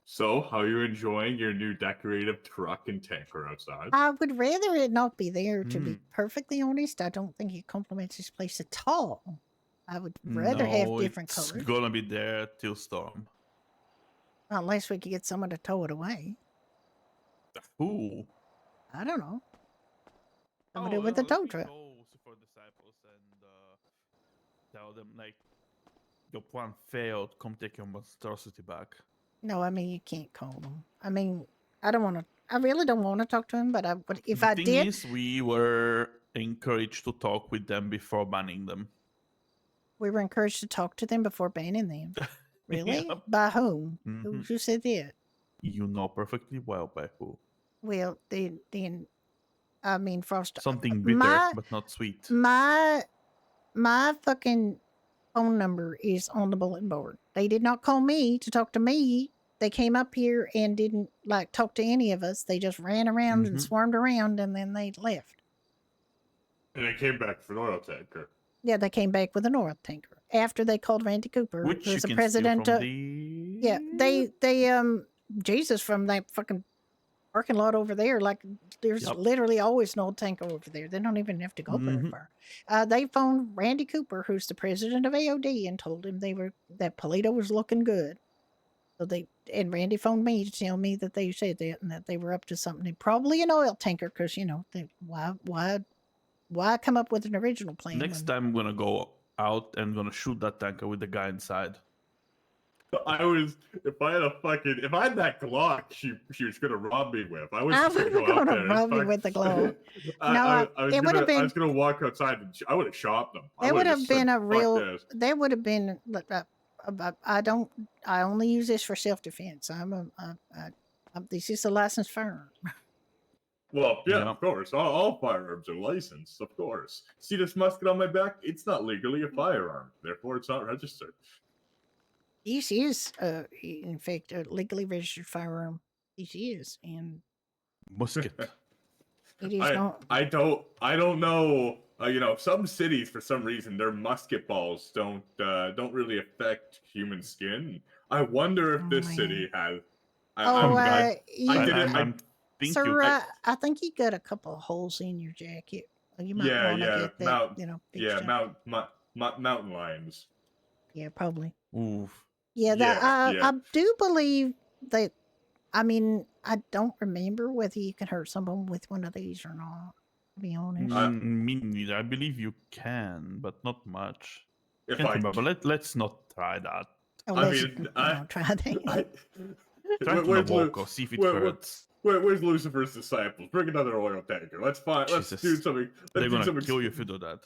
So, how are you enjoying your new decorative truck and tanker outside? I would rather it not be there, to be perfectly honest. I don't think it complements this place at all. I would rather have No, different it's colors. gonna be there till storm. Unless we could get someone to tow it away. Who? I don't know. Oh, Somebody with a let tow me truck. go for disciples and tell them like your plan failed. Come take your monstrosity back. No, I mean, you can't call them. I mean, I don't want to. I really don't want to talk to him, but I would if the I thing did. is, we were encouraged to talk with them before banning them. We were encouraged to talk to them before banning them. Really? Yep. By whom? Mhm. Who said that? You know perfectly well by who. Well, then, I mean, Frost. Something bitter, but not sweet. My fucking phone number is on the bulletin board. They did not call me to talk to me. They came up here and didn't like talk to any of us. They just ran around and swarmed around and then they left. And I came back for an oil tanker. Yeah, they came back with an oil tanker after they called Randy Cooper, Which who's you the can president. steal from the... Yeah, they Jesus from that fucking parking lot over there. Like, there's literally always an old tanker over there. They don't even have to go very far. They phoned Randy Cooper, who's the president of AOD, and told him that Polito was looking good. So Randy phoned me to tell me that they said that and that they were up to something. Probably an oil tanker, because why come up with an original plan? Next time I'm gonna go out and gonna shoot that tanker with the guy inside. If I had that Glock, she was gonna rob me with. I was I'm gonna go out gonna there. rob you with the Glock. I been. was gonna walk outside and I would have shot them. That would have been a real. That would have been. I only use this for self defense. This is a licensed firearm. Well, yeah, of course. All firearms are licensed, of course. See this musket on my back? It's not legally a firearm, therefore it's not registered. This is, in fact, a legally registered firearm. This is, and musket. It is not. I don't know. Some cities for some reason their musket balls don't really affect human skin. I wonder if this city has. I think you got a couple of holes in your jacket. You might want to get that, mountain lions. Yeah, probably. Oof. I do believe that. I mean, I don't remember whether you can hurt someone with one of these or not. To be honest, Me neither. I believe you can, but not much. Can't remember. Let's not try that. Try that. Try to walk or see if it hurts. Where's Lucifer's disciples? Bring another oil tanker. Let's do something. They're gonna kill you if you do that.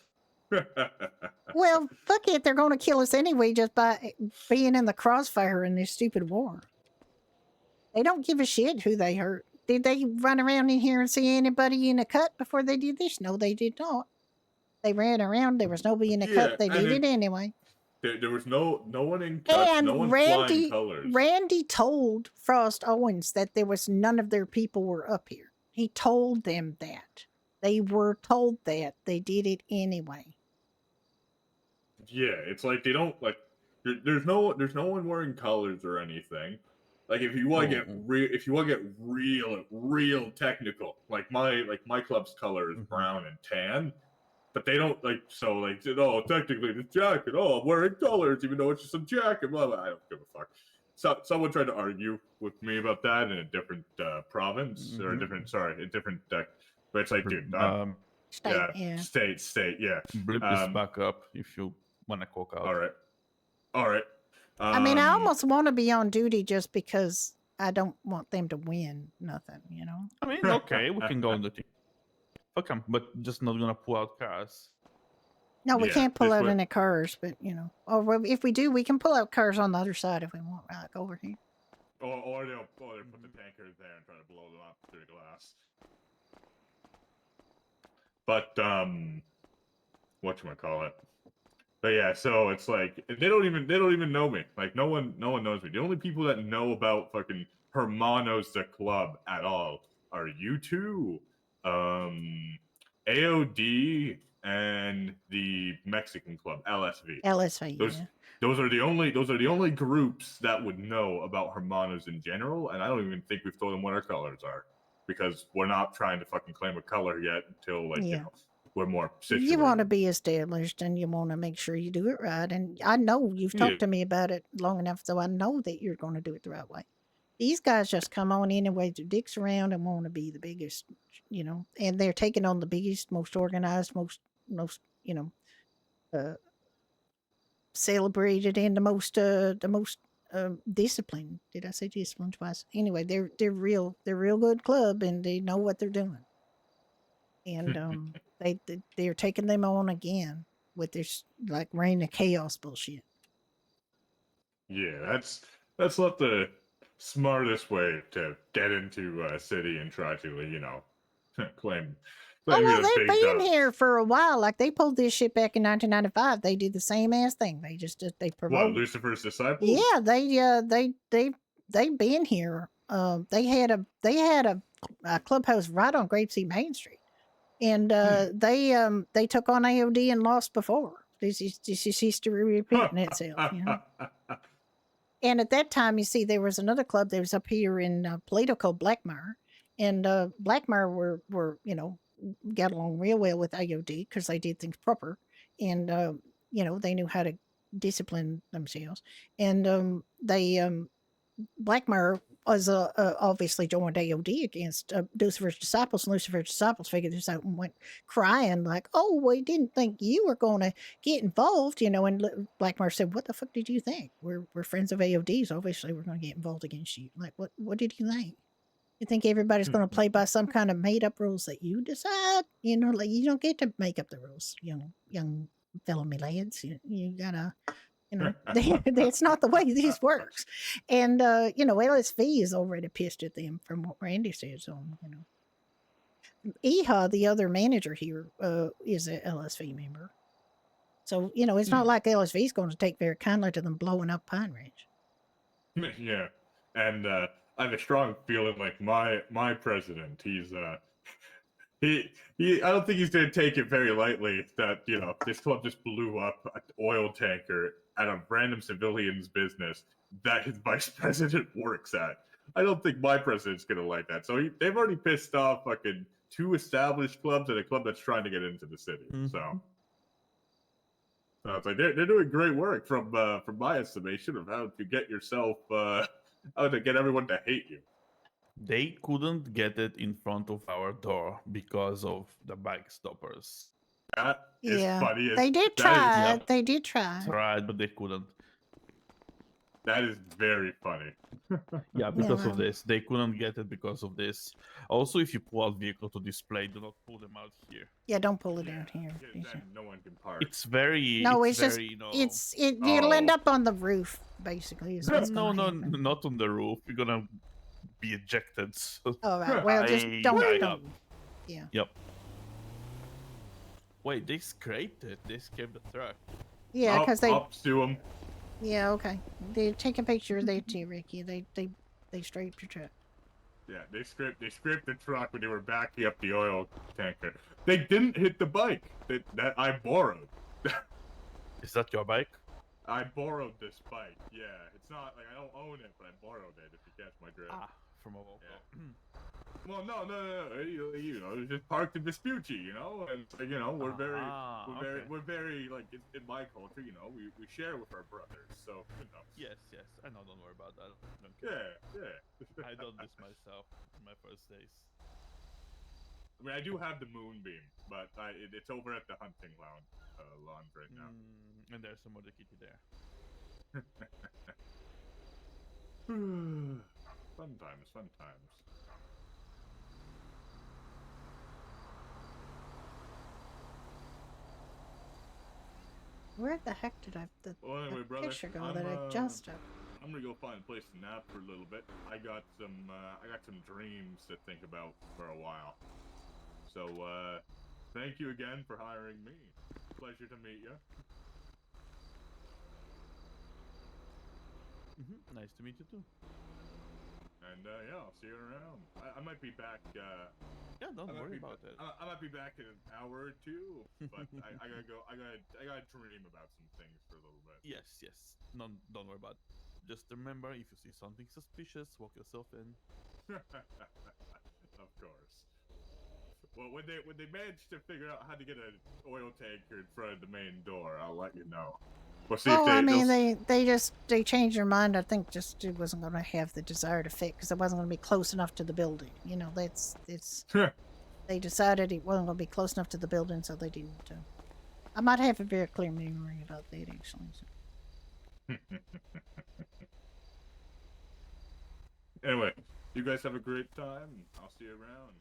Well, fuck it. They're going to kill us anyway just by being in the crossfire in this stupid war. They don't give a shit who they hurt. Did they run around in here and see anybody in a cut before they did this? No, they did not. They ran around. There was nobody in a cut. They did it anyway. There was no one in cuts, and no one flying colors. Randy told Frost Owens that there was none of their people were up here. He told them that. They were told that. They did it anyway. Yeah, it's like they don't like. There's no one wearing colors or anything. Like if you want to get real technical, like my club's color is brown and tan, but they don't technically the jacket. Oh, I'm wearing colors even though it's just a jacket. Blah blah. I don't give a fuck. So someone tried to argue with me about that in a different province or a different but it's like, dude, state, yeah. Blip this back up if you want to cook out. All right. I mean, I almost want to be on duty just because I don't want them to win nothing, you know? I mean, okay, we can go on the team. Fuck them, but just not gonna pull out cars. No, we Yeah, can't pull this out way- any cars, but you know, or if we do, we can pull out cars on the other side if we want, like over here. Or they'll put the tankers there and try to blow them up through glass. But whatchamacallit? But yeah, so it's like they don't even know me. Like no one knows me. The only people that know about fucking Hermanos the club at all are you two, AOD, and the Mexican club LSV. LSV, yeah. Those are the only groups that would know about Hermanos in general, and I don't even think we've told them what our colors are because we're not trying to fucking claim a color yet until like Yeah. you know we're more situated. You want to be established and you want to make sure you do it right. And I know you've Yeah. talked to me about it long enough, so I know that you're going to do it the right way. These guys just come on in and wave their dicks around and want to be the biggest, you know, and they're taking on the biggest, most organized, most, you know, celebrated and the most disciplined. Did I say disciplined twice? Anyway, they're real good club and they know what they're doing. And they're taking them on again with this like reign of chaos bullshit. Yeah, that's not the smartest way to get into a city and try to you know claim. Oh well, you're the they've big been dogs. here for a while. Like they pulled this shit back in 1995. They did the same ass thing. They just they What, promote. Lucifer's disciples? Yeah, they've been here. They had a clubhouse right on Grapeseed Main Street, and they took on AOD and lost before. This is history repeating itself, you know. And at that time, you see, there was another club that was up here in Plato called Blackmire, and Blackmire were you know got along real well with AOD because they did things proper, and you know they knew how to discipline themselves, and Blackmire was obviously joined AOD against Lucifer's disciples, and Lucifer's disciples figured this out and went crying like, "Oh, we didn't think you were going to get involved," you know. And Blackmire said, "What the fuck did you think? We're friends of AOD's. Obviously, we're going to get involved against you. Like, what did you think? You think everybody's going to play by some kind of made up rules that you decide? You know, like you don't get to make up the rules, young fellow me lads. You gotta." You know, that's not the way this works. And, you know, LSV is already pissed at them from what Randy said. So, you know, Eha, the other manager here, is a LSV member. So, you know, it's not like LSV is going to take very kindly to them blowing up Pine Ridge. Yeah, and I have a strong feeling like my president, he's he I don't think he's gonna take it very lightly that you know this club just blew up an oil tanker at a random civilian's business that his vice president works at. I don't think my president's gonna like that. So they've already pissed off fucking 2 established clubs and a club that's trying to get into the city. So it's like they're doing great work from my estimation of how to get yourself how to get everyone to hate you. They couldn't get it in front of our door because of the bike stoppers. That is funny. They did try. They did try. Tried, but they couldn't. That is very funny. Yeah, because of this. They couldn't get it because of this. Also, if you pull out vehicle to display, do not pull them out here. Yeah, don't pull it out here. Then no one can park. It's very... No, it's just, very, you know... you'll end up on the roof, basically. Is what's No, gonna happen. not on the roof. You're gonna be ejected. So All right, well, just don't. Yeah. Yep. Wait, they scraped it. They scraped the truck. Yeah, because they. Sue them. Yeah, okay. They take a picture of that too, Ricky. They straightened your truck. Yeah, they scraped the truck when they were backing up the oil tanker. They didn't hit the bike that I borrowed. Is that your bike? I borrowed this bike. Yeah, it's not like I don't own it, but I borrowed it. If you catch my drift. From a local. Yeah. Well, no. You know, it's just parked in Vespucci, you know, and you know we're very like in my culture, you know, we share with our brothers, so you know. Yes, I know. Don't worry about that. Yeah. I done this myself in my first days. I mean, I do have the moonbeam, but it's over at the hunting lawn right now. And there's some other kitty there. Fun times. Where the heck did the Well, anyway, brother, picture go I'm, that I just took? I'm gonna go find a place to nap for a little bit. I got some dreams to think about for a while. So, thank you again for hiring me. Pleasure to meet you. Nice to meet you too. And yeah, I'll see you around. I might be back. Yeah, don't worry about it. I might be back in an hour or two, but I gotta go. I gotta dream about some things for a little bit. Yes. Don't worry about it. Just remember, if you see something suspicious, walk yourself in. Of course. Well, when they manage to figure out how to get an oil tanker in front of the main door, I'll let you know. We'll see if I mean, they changed their mind. I think just it wasn't going to have the desired effect because it wasn't going to be close enough to the building. You know, it's they decided it wasn't going to be close enough to the building, so they didn't. I might have a very clear memory about that actually. So. Anyway, you guys have a great time. I'll see you around.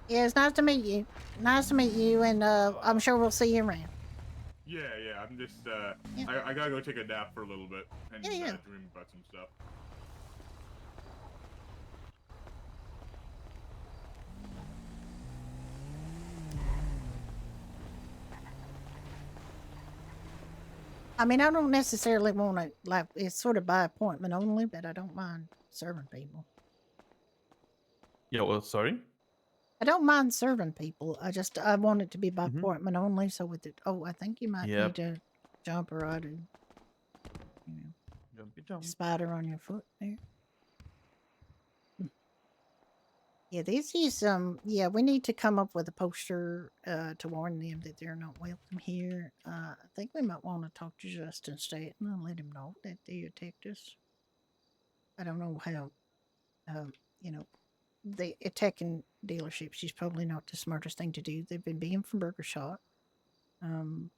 Yeah, it's nice to meet you. Nice to meet you, and I'm sure we'll see you around. Yeah. I'm just Yeah. I gotta go take a nap for a little bit and Yeah. dream about some stuff. I mean, I don't necessarily want to, like, it's sort of by appointment only, but I don't mind serving people. Yeah, well, sorry? I don't mind serving people. I want it to be by appointment only. So with it, I think you might need to jump or out and, Jump. Spider on your foot there. Yeah, this is yeah, we need to come up with a poster to warn them that they're not welcome here. I think we might want to talk to Justin Staten and let him know that they attacked us. I don't know how they attacking dealerships is probably not the smartest thing to do. They've been banned from Burger Shot. We can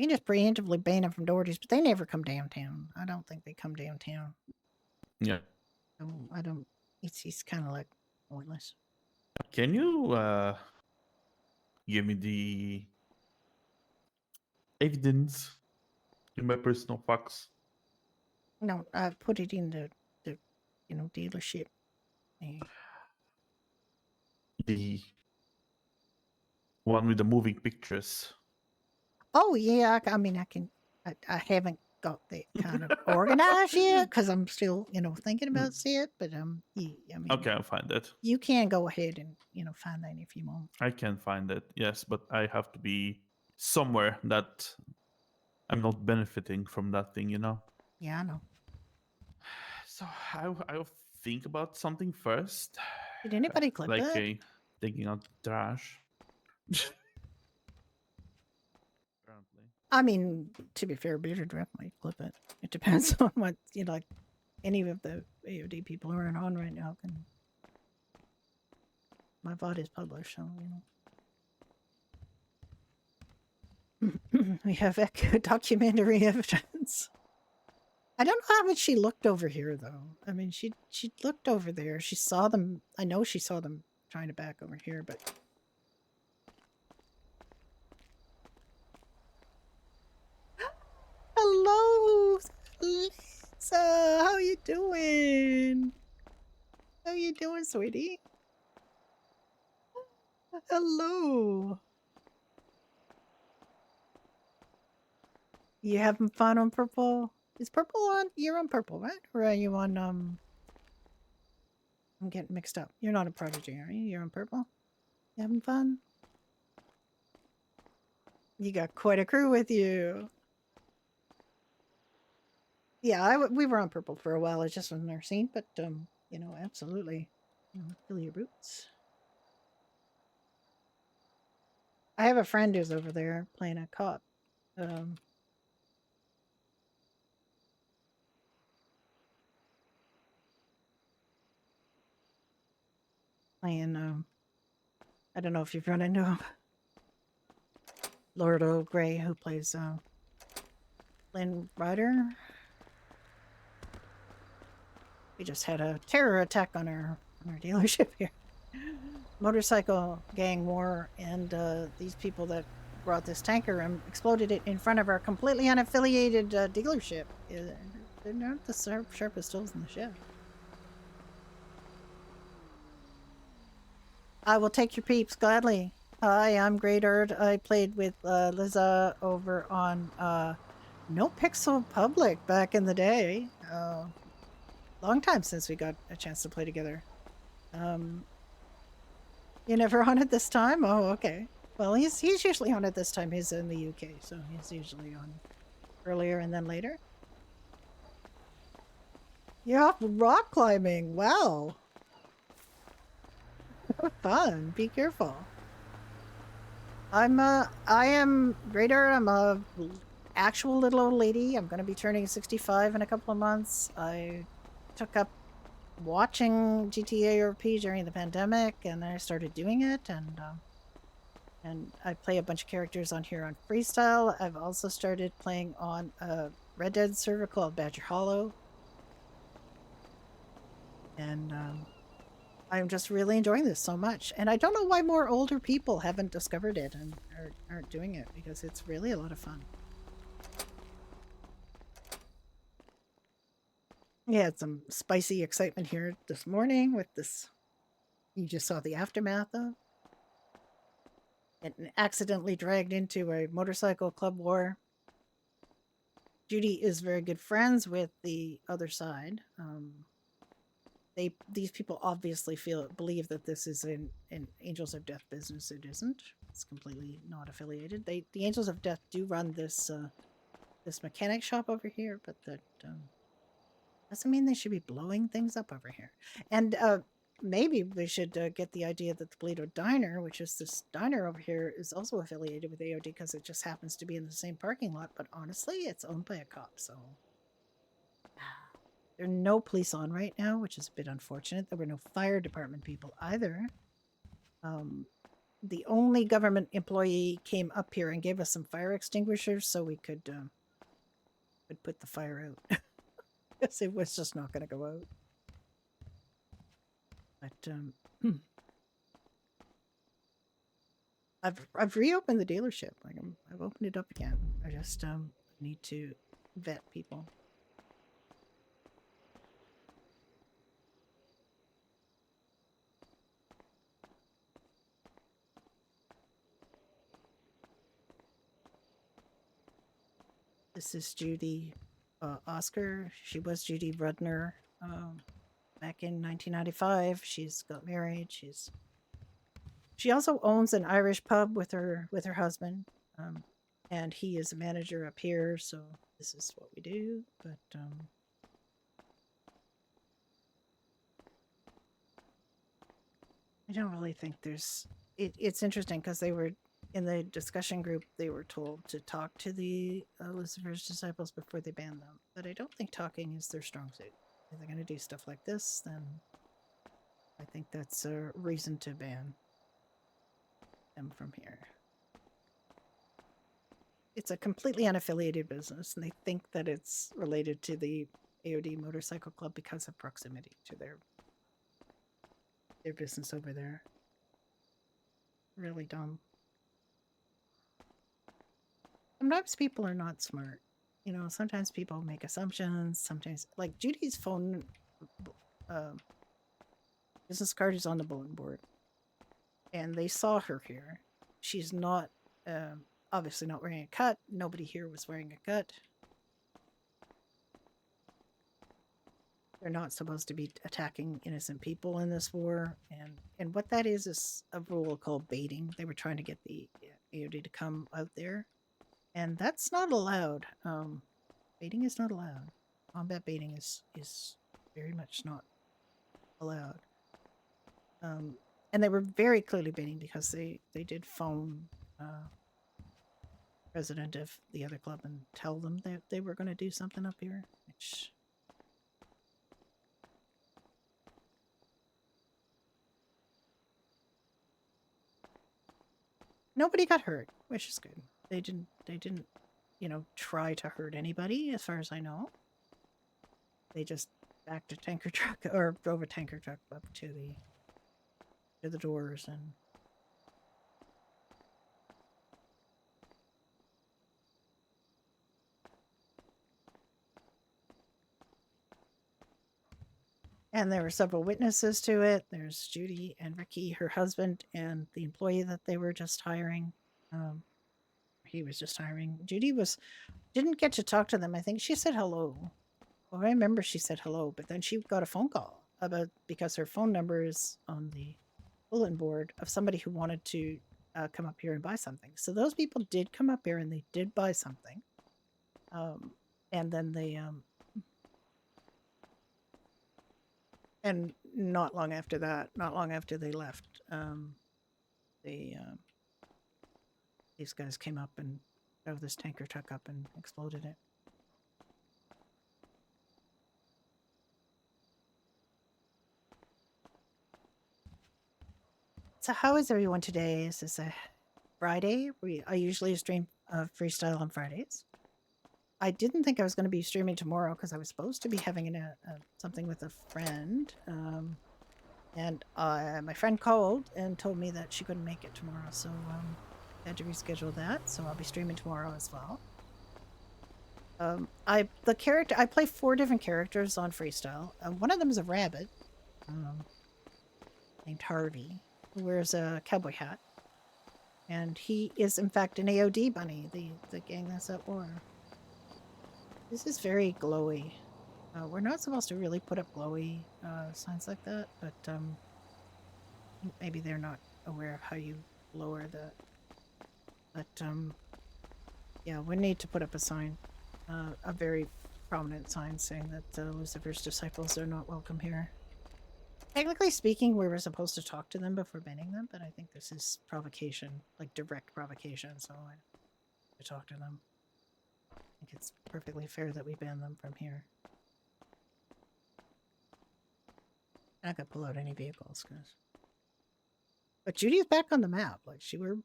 just preemptively ban them from Doherty's, but they never come downtown. I don't think they come downtown. Yeah. I don't. It's kind of like pointless. Can you give me the evidence in my personal fax? No, I put it in the dealership. Yeah. The one with the moving pictures. Oh yeah, I mean I can. I haven't got that kind of organized yet because I'm still thinking about it. But yeah, I mean. Okay, I'll find it. You can go ahead and find that if you want. I can find it, yes, but I have to be somewhere that I'm not benefiting from that thing, Yeah, I know. So I'll think about something first. Did anybody clip like it? Taking out trash. Apparently. I mean, to be fair, Bearded Rep might clip it. It depends on what like any of the AOD people who are on right now can. My VOD is published, so we have documentary evidence. I don't know how much she looked over here, though. I mean, she looked over there. She saw them. I know she saw them trying to back over here, but. Hello, Lisa. How you doing? How you doing, sweetie? Hello. You having fun on purple? Is purple on? You're on purple, right? Or are you on, I'm getting mixed up. You're not a prodigy, are you? You're on purple? You having fun? You got quite a crew with you. Yeah, we were on purple for a while. It just wasn't our scene, but, absolutely. Feel your boots. I have a friend who's over there playing a cop. Playing, I don't know if you've run into him. Lord O'Grey, who plays, Lynn Ryder. We just had a terror attack on our dealership here. motorcycle gang war, and these people that brought this tanker and exploded it in front of our completely unaffiliated dealership. They're not the sharpest tools in the shed. I will take your peeps gladly. Hi, I'm Great Erd. I played with Liza over on No Pixel Public back in the day. Long time since we got a chance to play together. You never on it this time? Oh, okay. Well, he's usually on it this time. He's in the UK, so he's usually on earlier and then later. You're off rock climbing. Wow. Fun. Be careful. I am Greater. I'm a actual little old lady. I'm going to be turning 65 in a couple of months. I took up watching GTARP during the pandemic, and I started doing it, and I play a bunch of characters on here on Freestyle. I've also started playing on a Red Dead server called Badger Hollow, and I'm just really enjoying this so much. And I don't know why more older people haven't discovered it and aren't doing it, because it's really a lot of fun. We had some spicy excitement here this morning with this. You just saw the aftermath of. Getting accidentally dragged into a motorcycle club war. Judy is very good friends with the other side. These people obviously believe that this is an Angels of Death business. It isn't. It's completely not affiliated. The Angels of Death do run this this mechanic shop over here, but that doesn't mean they should be blowing things up over here. And maybe we should get the idea that the Toledo Diner, which is this diner over here, is also affiliated with AOD because it just happens to be in the same parking lot. But honestly, it's owned by a cop, so there are no police on right now, which is a bit unfortunate. There were no fire department people either. The only government employee came up here and gave us some fire extinguishers so we could put the fire out. Because it was just not going to go out. But I've reopened the dealership. Like I've opened it up again. I just need to vet people. This is Judy Oscar. She was Judy Rudner back in 1995. She's got married. She also owns an Irish pub with her husband, and he is a manager up here. So this is what we do. But I don't really think there's. It's interesting because they were in the discussion group. They were told to talk to the Lucifer's disciples before they ban them. But I don't think talking is their strong suit. If they're going to do stuff like this, then I think that's a reason to ban them from here. It's a completely unaffiliated business, and they think that it's related to the AOD Motorcycle Club because of proximity to their business over there. Really dumb. Sometimes people are not smart. You know, sometimes people make assumptions. Sometimes, like Judy's phone business card is on the bulletin board, and they saw her here. She's not obviously not wearing a cut. Nobody here was wearing a cut. They're not supposed to be attacking innocent people in this war, and what that is a rule called baiting. They were trying to get the AOD to come out there, and that's not allowed. Baiting is not allowed. Combat baiting is very much not allowed. And they were very clearly baiting because they did phone president of the other club and tell them that they were going to do something up here, which nobody got hurt, which is good. They didn't, you know, try to hurt anybody, as far as I know. They just backed a tanker truck or drove a tanker truck up to to the doors and there were several witnesses to it. There's Judy and Ricky, her husband, and the employee that they were just hiring. He was just hiring. Judy didn't get to talk to them. I think she said hello. Well, I remember she said hello, but then she got a phone call because her phone number is on the bulletin board of somebody who wanted to come up here and buy something. So those people did come up here and they did buy something. And then they and not long after that, not long after they left, these guys came up and drove this tanker truck up and exploded it. So how is everyone today? Is this a Friday? I usually stream freestyle on Fridays. I didn't think I was going to be streaming tomorrow because I was supposed to be having something with a friend. And my friend called and told me that she couldn't make it tomorrow, so I had to reschedule that. So I'll be streaming tomorrow as well. I play 4 different characters on Freestyle. One of them is a rabbit named Harvey, who wears a cowboy hat, and he is in fact an AOD bunny, the gang that's at war. This is very glowy. We're not supposed to really put up glowy signs like that, but maybe they're not aware of how you lower that. But yeah, we need to put up a sign, a very prominent sign saying that Lucifer's disciples are not welcome here. Technically speaking, we were supposed to talk to them before banning them, but I think this is provocation, like direct provocation, so I have to talk to them. I think it's perfectly fair that we ban them from here. I'm not gonna pull out any vehicles, guys. But Judy's back on the map. Like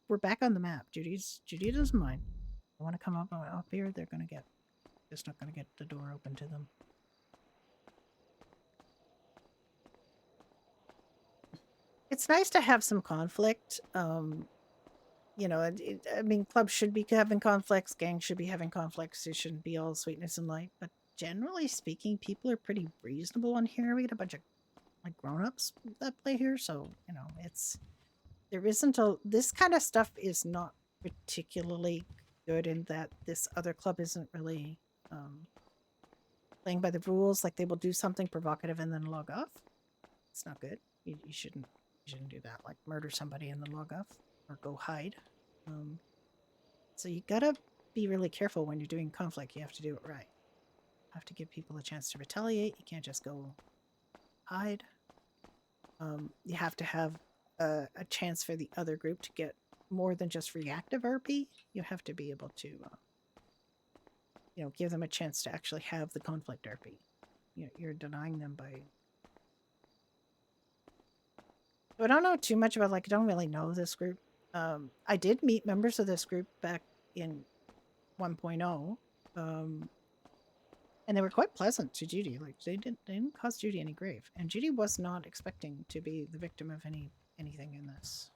we're back on the map. Judy doesn't mind. They want to come up here, they're gonna get. Just not gonna get the door open to them. It's nice to have some conflict. You know, I mean, clubs should be having conflicts, gangs should be having conflicts. It shouldn't be all sweetness and light. But generally speaking, people are pretty reasonable on here. We get a bunch of like grown-ups that play here, so you know, this kind of stuff is not particularly good in that this other club isn't really playing by the rules. Like they will do something provocative and then log off. It's not good. You shouldn't do that. Like murder somebody and then log off or go hide. So you gotta be really careful when you're doing conflict. You have to do it right. You have to give people a chance to retaliate. You can't just go hide. You have to have a chance for the other group to get more than just reactive RP. You have to be able to, you know, give them a chance to actually have the conflict RP. You're denying them by. So I don't know too much about, like, I don't really know this group. I did meet members of this group back in 1.0. And they were quite pleasant to Judy. Like they didn't cause Judy any grief. And Judy was not expecting to be the victim of anything in this.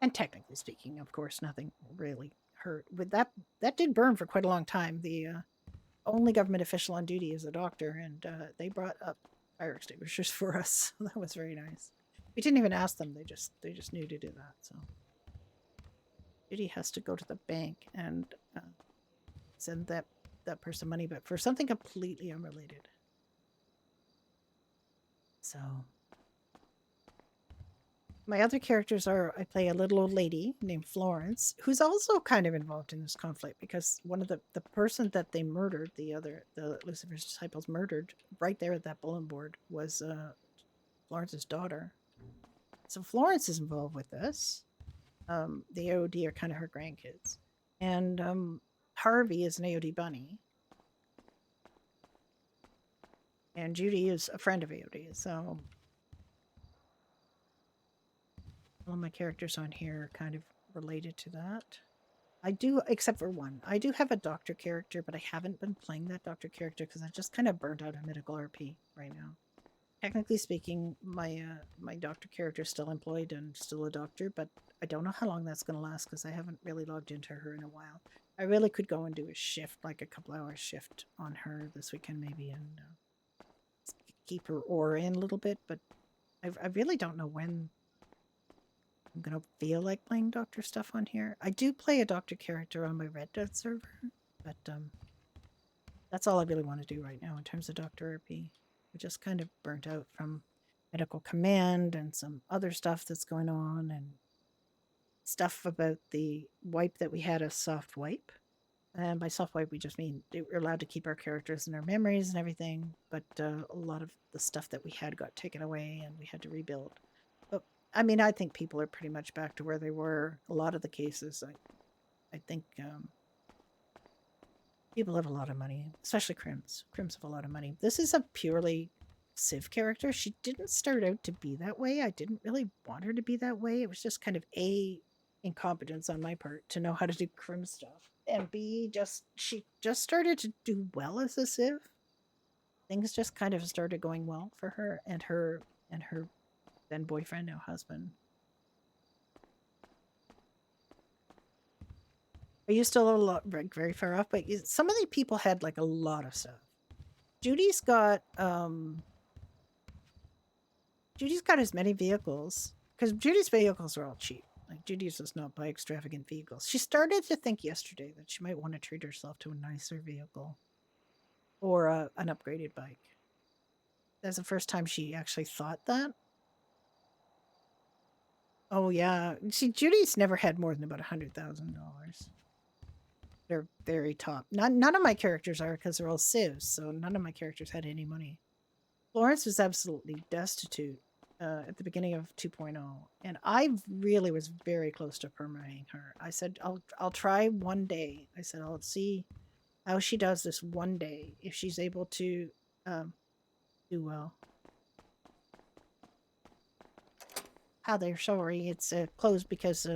And technically speaking, of course, nothing really hurt. With that did burn for quite a long time. The only government official on duty is a doctor, and they brought up fire extinguishers for us. So that was very nice. We didn't even ask them. They just knew to do that. So Judy has to go to the bank and send that person money, but for something completely unrelated. So my other characters are, I play a little old lady named Florence, who's also kind of involved in this conflict because one of the person that they murdered, the Lucifer's disciples murdered right there at that bulletin board was Florence's daughter. So Florence is involved with this. The AOD are kind of her grandkids. And Harvey is an AOD bunny. And Judy is a friend of AOD, so all of my characters on here are kind of related to that. I do, except for one. I do have a doctor character, but I haven't been playing that doctor character because I just kind of burned out of medical RP right now. Technically speaking, my doctor character is still employed and still a doctor, but I don't know how long that's going to last because I haven't really logged into her in a while. I really could go and do a shift, like a couple hours shift on her this weekend maybe, and keep her aura in a little bit, but I really don't know when I'm going to feel like playing doctor stuff on here. I do play a doctor character on my Red Dead server, but that's all I really want to do right now in terms of Dr. RP. I just kind of burnt out from medical command and some other stuff that's going on and stuff about the wipe that we had, a soft wipe. And by soft wipe, we just mean we're allowed to keep our characters and our memories and everything, but a lot of the stuff that we had got taken away and we had to rebuild. But I mean, I think people are pretty much back to where they were. A lot of the cases, I think people have a lot of money, especially Crims. Crims have a lot of money. This is a purely Civ character. She didn't start out to be that way. I didn't really want her to be that way. It was just kind of A, incompetence on my part to know how to do Crim stuff, and B, she just started to do well as a Civ. Things just kind of started going well for her and her then boyfriend, now husband. Are you still a lot very far off? But some of the people had like a lot of stuff. Judy's got as many vehicles because Judy's vehicles are all cheap. Like Judy does not buy extravagant vehicles. She started to think yesterday that she might want to treat herself to a nicer vehicle or an upgraded bike. That's the first time she actually thought that. Oh yeah, see, Judy's never had more than about $100,000. They're very top. None of my characters are because they're all civs, so none of my characters had any money. Florence was absolutely destitute at the beginning of 2.0, and I really was very close to permaing her. I said, I'll try one day. I said, I'll see how she does this one day, if she's able to do well. Hi there, sorry, it's closed because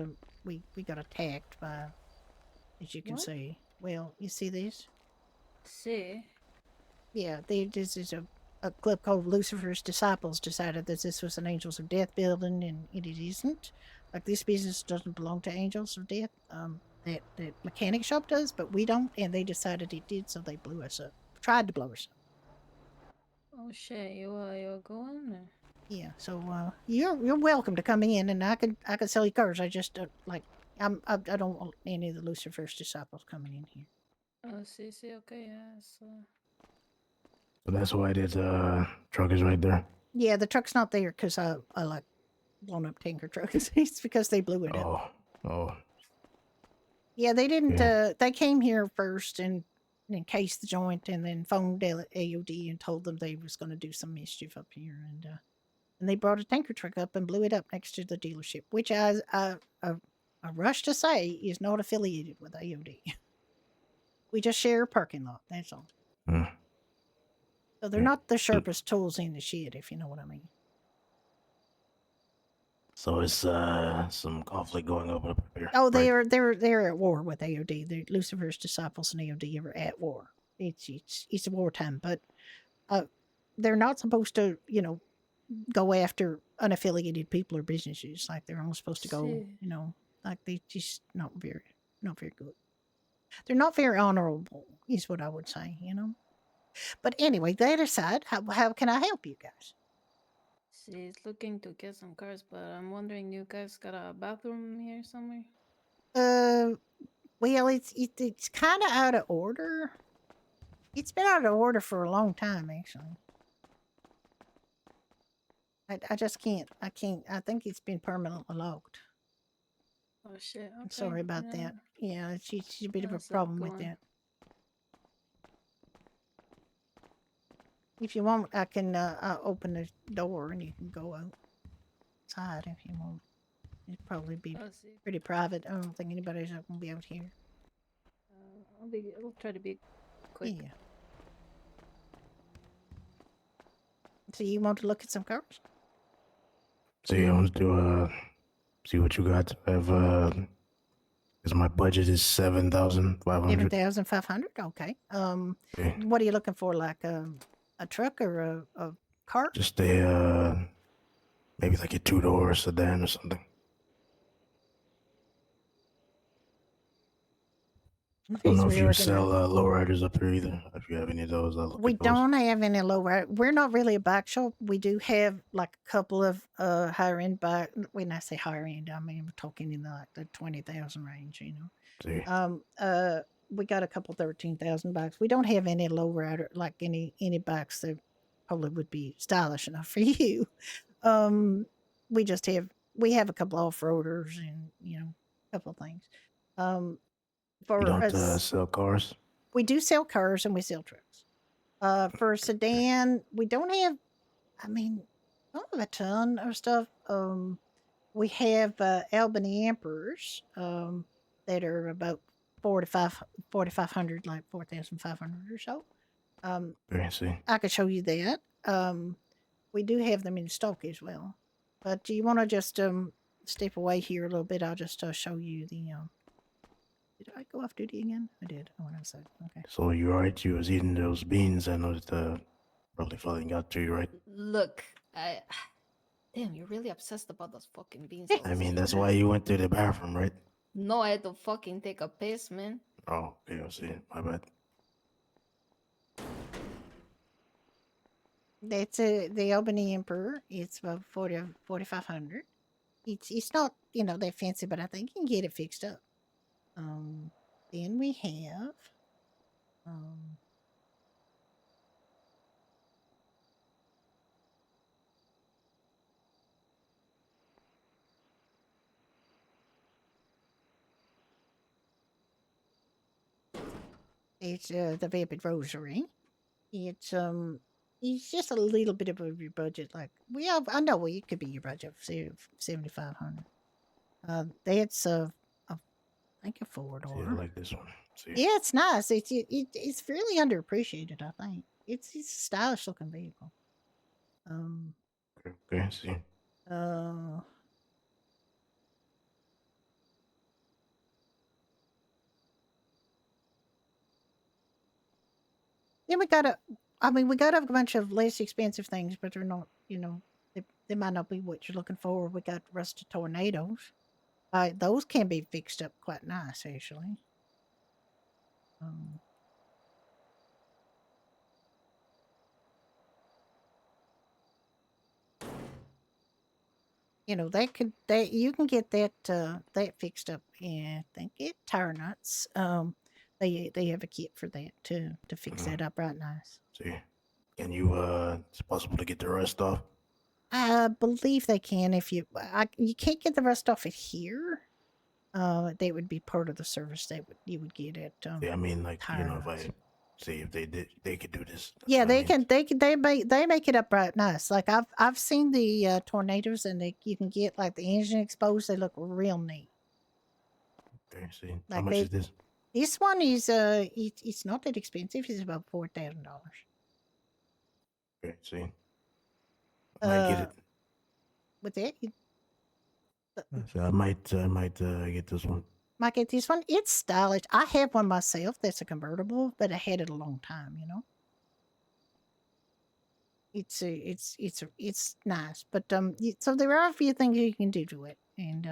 we got attacked by, as you can see. Well, you see these? See? Yeah, this is a club called Lucifer's Disciples decided that this was an Angels of Death building, and it isn't. Like, this business doesn't belong to Angels of Death. That the mechanic shop does, but we don't, and they decided it did, so they blew us up. Tried to blow us up. Oh shit, you're going there? Yeah, so you're welcome to come in, and I could sell you cars. I just I don't want any of the Lucifer's Disciples coming in here. Oh, see, okay, yeah, so... So that's why that truck is right there. Yeah, the truck's not there because I like blown up tanker trucks. It's because they blew it up. Oh. Yeah, they didn't. Yeah. They came here first and encased the joint, and then phoned AOD and told them they was going to do some mischief up here, and they brought a tanker truck up and blew it up next to the dealership, which I rush to say is not affiliated with AOD. We just share a parking lot. That's all. So they're not the sharpest tools in the shed, if you know what I mean. So it's some conflict going on up here. Oh, right? they're at war with AOD. The Lucifer's Disciples and AOD are at war. It's a wartime, but they're not supposed to, go after unaffiliated people or businesses. Like, they're only supposed to go, like, they just not very good. They're not very honorable, is what I would say, But anyway, that aside, how can I help you guys? She's looking to get some cars, but I'm wondering, you guys got a bathroom here somewhere? Well, it's kind of out of order. It's been out of order for a long time, actually. I just can't. I think it's been permanently locked. Oh shit. Okay. I'm sorry about that. Yeah, it's a bit of a How's that problem with going? that. If you want, I can open the door and you can go outside if you want. It'd probably be pretty private. I don't think anybody's going to be out here. I'll try to be quick. Yeah. So you want to look at some cars? So yeah, I want to see what you got. I have because my budget is 7,500. 7,500. Okay. Okay. What are you looking for? Like a truck or a car? Just a maybe like a 2-door sedan or something. I don't know if you sell lowriders up here either. If you have any of those, I'll look We at those. don't have any low ride. We're not really a bike shop. We do have like a couple of higher end bike. When I say higher end, I mean we're talking in like the 20,000 range. You See. know, we got a couple 13,000 bikes. We don't have any low rider like any bikes that probably would be stylish enough for you. We just have a couple off roaders and a couple of things. You For don't us, sell cars? we do sell cars and we sell trucks. For a sedan, we don't have. I mean, don't have a ton of stuff. We have Albany Emperors that are about 4,500, like 4,500 or so. I see. I could show you that. We do have them in stock as well. But do you want to just step away here a little bit? I'll just show you the. Did I go off duty again? I did. Oh, when I said okay. So you're right. You was eating those beans. I know that probably finally got to you, right? Look, damn, you're really obsessed about those fucking beans. I mean, that's why you went to the bathroom, right? No, I had to fucking take a piss, man. Oh, okay. I see. My bad. That's the Albany Emperor. It's about 4,500. It's not that fancy, but I think you can get it fixed up. Then we have it's the Vapid Rosary. It's just a little bit of your budget. Like I know it could be your budget for 7,500. That's I think a 4-door. See, I like this one. See. Yeah, it's nice. It's fairly underappreciated. I think it's a stylish looking vehicle. Okay. See. Then we got a bunch of less expensive things, but they're not. They might not be what you're looking for. We got rusted tornadoes. Those can be fixed up quite nice, actually. You can get that fixed up. Yeah, I think it tire nuts. They have a kit for that to fix that up right nice. See. Can you it's possible to get the rust off? I believe they can if you can't get the rust off it here. They would be part of the service that you would get at. Yeah, I mean, like tire if nuts. I see if they could do this. That's Yeah, what I they mean. can. They make it up right nice. Like I've seen the tornadoes, and you can get like the engine exposed. They look real neat. Okay, see. How Like much is this? This one is it's not that expensive. It's about $4,000. Okay, see. I might get it. With that, you So I might get this one. might get this one. It's stylish. I have one myself. That's a convertible, but I had it a long time. It's nice, but so there are a few things you can do to it, and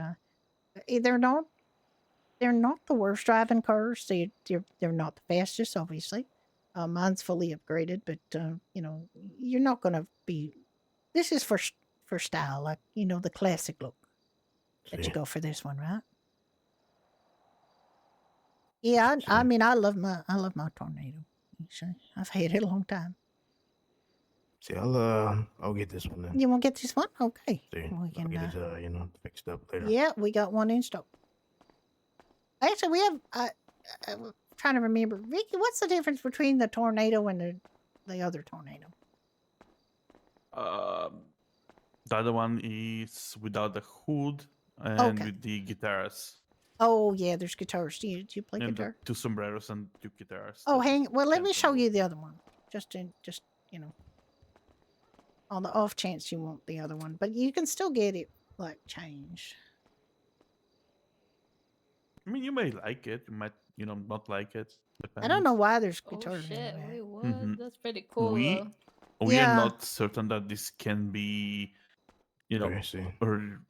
they're not the worst driving cars. They're not the fastest, obviously. Mine's fully upgraded, but you're not gonna be. This is for style, like the classic look. That you go for this one, right? Yeah, I mean, I love my tornado. Actually, I've had it a long time. See, I'll get this one then. You want to get this one? Okay. See, We I'll can, get it fixed up later. yeah, we got one in stock. Actually, we have. I'm trying to remember, Vicky. What's the difference between the tornado and the other tornado? The other one is without the hood and Okay. with the guitars. Oh yeah, there's guitars. Do you play And guitar? 2 sombreros and 2 guitars. Oh, That's Well, let can me show do. you the other one. Just on the off chance you want the other one, but you can still get it like changed. I mean, you may like it. You might, not like it. I don't know Depends. why there's Oh guitars. shit! in there. Wait, what? Mhm. That's pretty cool. We though. we are Yeah. not certain that this can be, Okay, see. or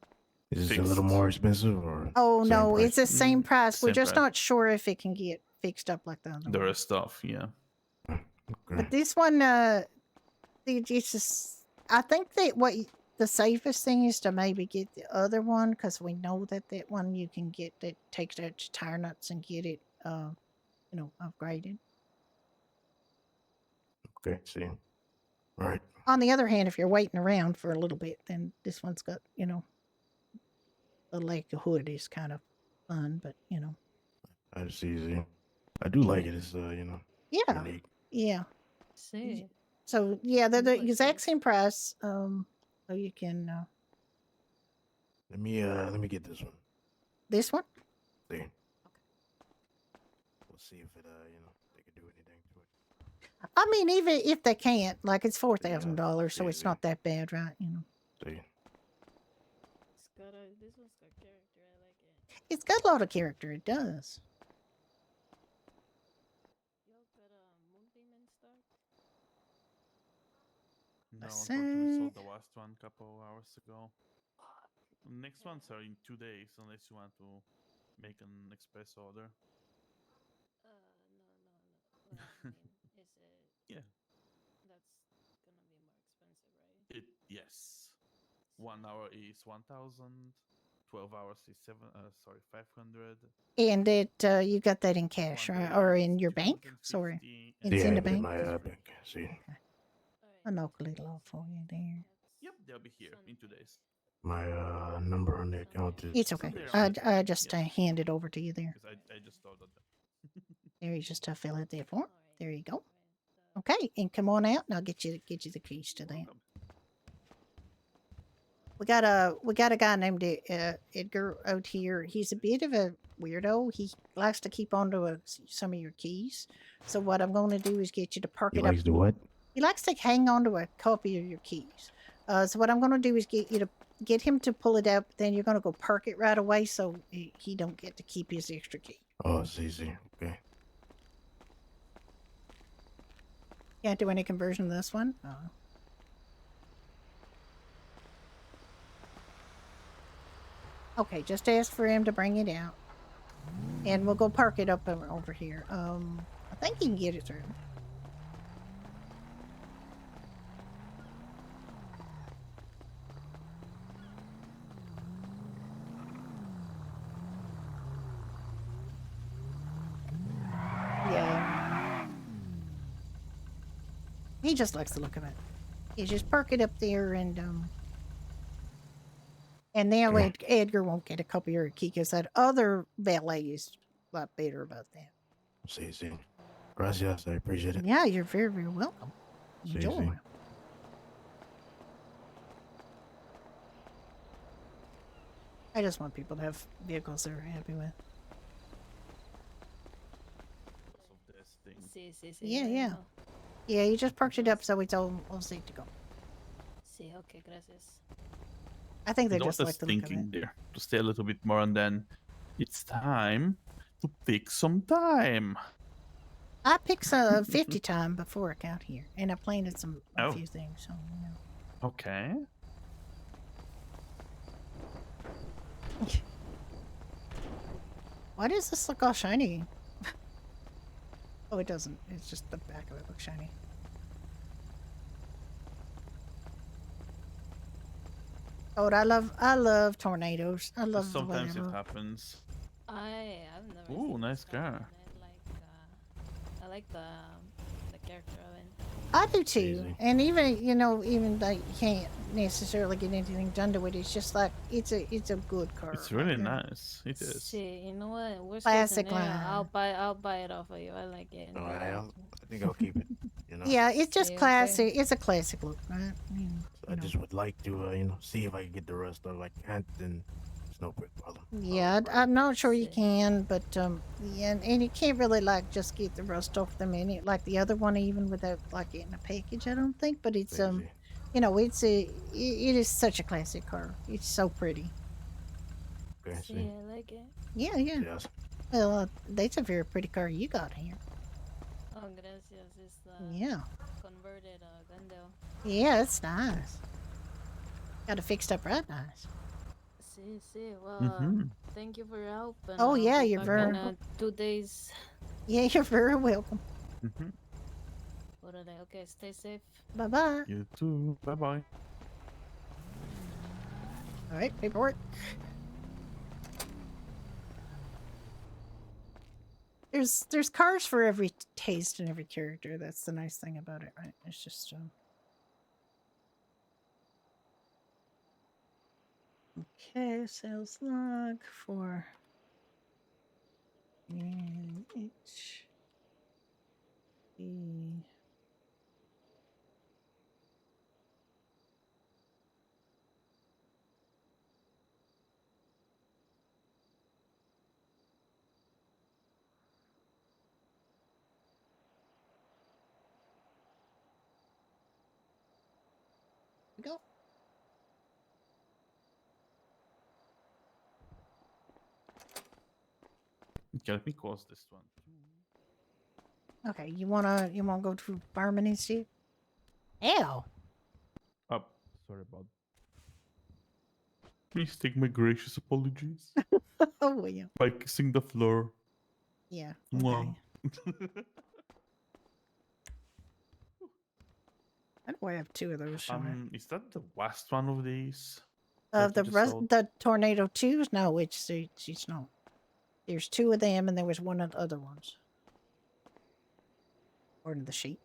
Is it a fixed. little more expensive or? Oh same no, price? it's the same price. We're Same just price. not sure if it can get fixed up like the other The one. rest stuff, yeah. But this one, it's just, I think that the safest thing is to maybe get the other one because we know that one you can get that takes out your tire nuts and get it, upgraded. Okay, see. All right. On the other hand, if you're waiting around for a little bit, then this one's got, the Lake Hood is kind of fun, but I see. I do like it. It's yeah, unique. yeah. See. So yeah, they're the Like exact this. same price. So you can Let me get this one. this one. See. We'll see if it they can do anything to it. I mean, even if they can't, like it's $4,000, so it's not that bad, right? See. This one's got character. I like it. It's got a lot of character. It does. Y'all got Moonbeam in stock? No, I unfortunately, see. sold the last one a couple hours ago. Next ones are in 2 days, unless you want to make an express order. No. What I mean is it? Yeah. That's gonna be more expensive, right? Yes. 1 hour is 1,000. 12 hours is 500. And it you got that in cash, right? Or in your bank? Sorry, it's in the bank. My bank. See. I'll knock a little off for you there. Yep, they'll be here in 2 days. My number on the account is. It's okay. I just hand it over to you there. Because I just ordered them. There, you just fill out that form. There you go. Okay, and come on out, and I'll get you the keys to that. We got a guy named Edgar out here. He's a bit of a weirdo. He likes to keep onto some of your keys. So what I'm going to do is get you to park He it up. likes to what? He likes to hang on to a copy of your keys. So what I'm going to do is get him to pull it out. But then you're going to go park it right away, so he don't get to keep his extra key. Oh, see. Okay. Can't do any conversion of this one. Okay, just ask for him to bring it out, and we'll go park it up over here. I think he can get it through. Yeah. He just likes the look of it. You just park it up there and now Edgar won't get a copy of your key because that other valet is a lot better about that. See. Gracias. I appreciate it. Yeah, you're very, very welcome. See. Enjoy. I just want people to have vehicles they're happy with. See. Yeah. Yeah, you just parked it up so it's all safe to go. See, okay, gracias. I think they Don't just like the look of thinking it. there to stay a little bit more, and then it's time to pick some time. I picked a 50 time before I got here, and I planted a few things. So, Okay. Why does this look all shiny? Oh, it doesn't. It's just the back of it looks shiny. Oh, I love tornadoes. I love the way Sometimes they it look. happens. I've never. Ooh, seen nice this one, car. and I like the character of it. I do too. And even though you can't necessarily get anything done to it, it's just like it's a good car. It's really Like, nice. It is. See, you know what? Worst Classic case scenario, line. I'll buy it off of you. I like it. No, I think I'll keep it. Yeah, it's just See, okay. classic. It's a classic look, right? I just would like to, see if I can get the rest of it. If I can't, then it's no big problem. Yeah, I'm not sure you can, but yeah, and you can't really like just get the rust off the minute like the other one even without like getting a package. I don't think, but it's it is such a classic car. It's so pretty. Okay, See, I like it. Yeah. Yes. Well, that's a very pretty car you got here. Oh, gracias. It's the Yeah. converted Glendale. Yeah, it's nice. Got it fixed up right nice. See. Well, Mm-hmm. thank you for your help. And Oh, I'll yeah, be you're back very in welcome. 2 days. Yeah, you're very welcome. Mm-hmm. What are they? Okay, stay safe. Bye-bye. You too. Bye-bye. All right, paperwork. There's cars for every taste and every character. That's the nice thing about it, right? It's just okay. Sales log for H E. Go. Okay, let me close this one too. Okay, you wanna go to Fireman Institute? Ew. Oh, sorry about. Please take my gracious apologies. Oh well, yeah. By kissing the floor. Yeah. Mwah. Okay. I know I have 2 of those. Is that the last one of these? that you just sold? The Tornado 2s? No, it's not. There's 2 of them, and there was 1 of the other ones. According to the sheet.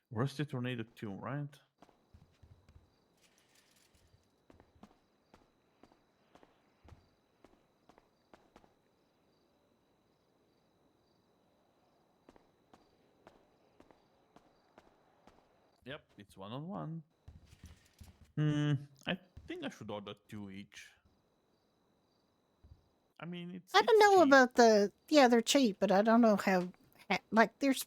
Where's the Tornado 2, right? Yep, it's 1-on-1. I think I should order 2 each. I mean, it's. I don't it's know cheap. about the. Yeah, they're cheap, but I don't know how. Like, there's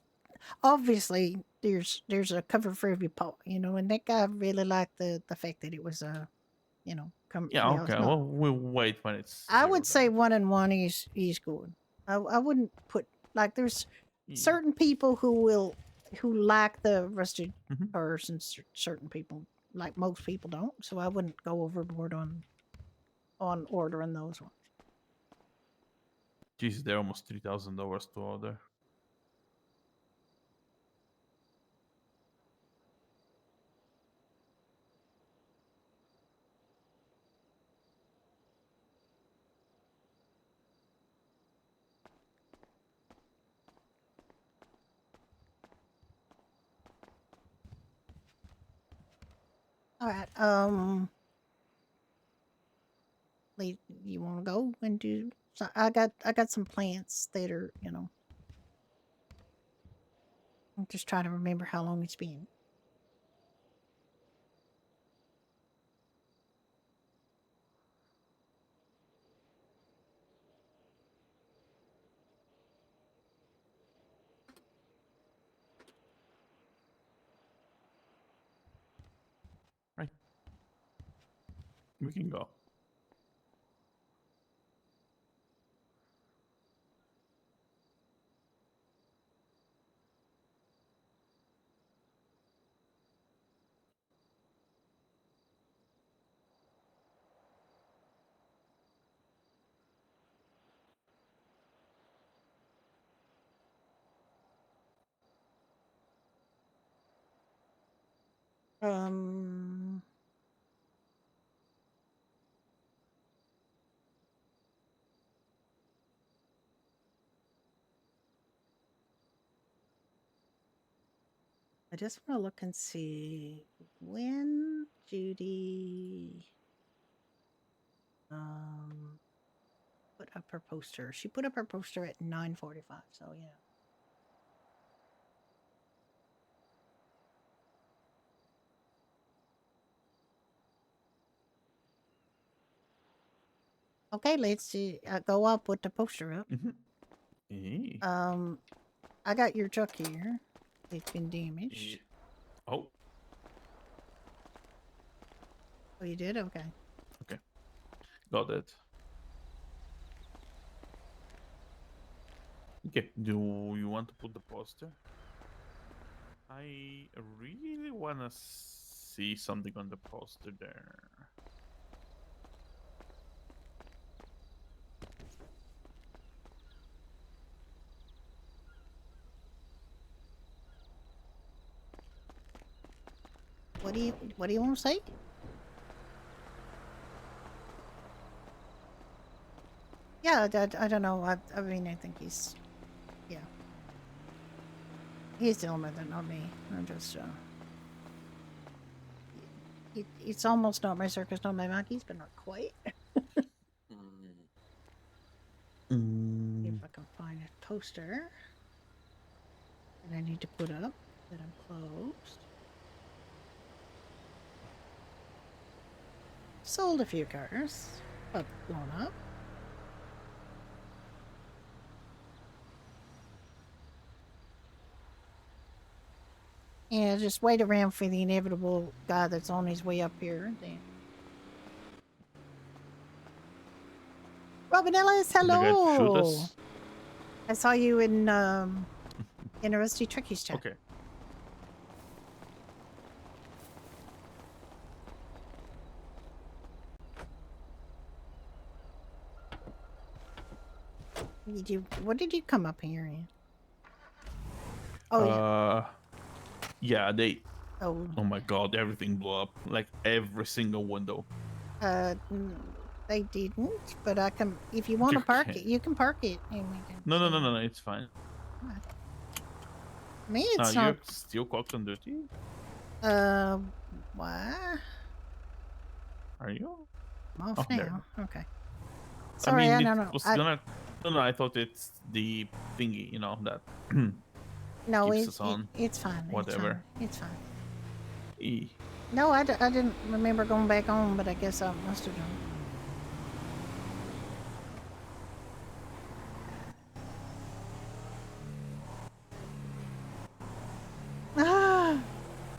obviously there's a cover for every paw, and that guy really liked the fact that it was Yeah, it's okay. not. Well, we'll wait when it's. I 0 would say then. 1-on-1 is good. I wouldn't put like there's certain people who like the rusted Mhm. cars and certain people like most people don't. So I wouldn't go overboard on ordering those ones. Jeez, they're almost $3,000 to order. All right. You want to go and do? So I got some plants that are I'm just trying to remember how long it's been. Right. We can go. I just want to look and see when Judy put up her poster. She put up her poster at 9:45. So yeah. Okay, let's see. Go up, put the poster up. I got your truck here. It's been damaged. Oh. Oh, you did? Okay. Okay. Got it. Okay, do you want to put the poster? I really want to see something on the poster there. What do you want to say? Yeah, I don't know. I mean, I think he's, yeah. He's dealing with it, not me. I'm just, it's almost not my circus, not my monkeys, but not quite. If I can find a poster that I need to put up that I'm closed. Sold a few cars, but blown up. Yeah, just wait around for the inevitable guy that's on his way up here. Then. Robin Ellis, The guy to shoot hello. us? I saw you in a Rusty Trickies chat. Okay. What did you come up here in? Oh yeah, they. Oh. Oh my god, everything blew up. Like every single window. They didn't, but I can. If you want to park it, you can park it, and we can. No, it's fine. Me, it's not. You're still cocked on duty? What? Are you? I'm off there. now. Okay. Sorry, I don't know. No, I thought it's the thingy, you know, that No, keeps us on. It's fine. Whatever. It's fine. E. No, I didn't remember going back on, but I guess I must have done. Ah!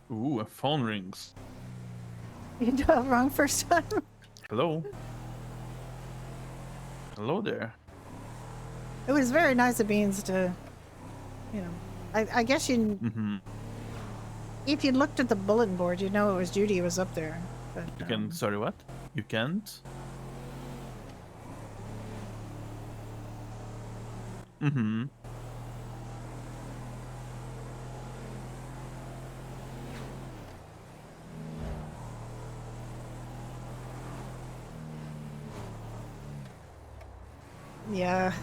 Ooh, a phone rings. You did it wrong first time. Hello? Hello there. It was very nice of Beans to, you know, I guess you, if you looked at the bulletin board, you'd know it was Judy who was up there. But, You can, sorry, what? You can't? Yeah.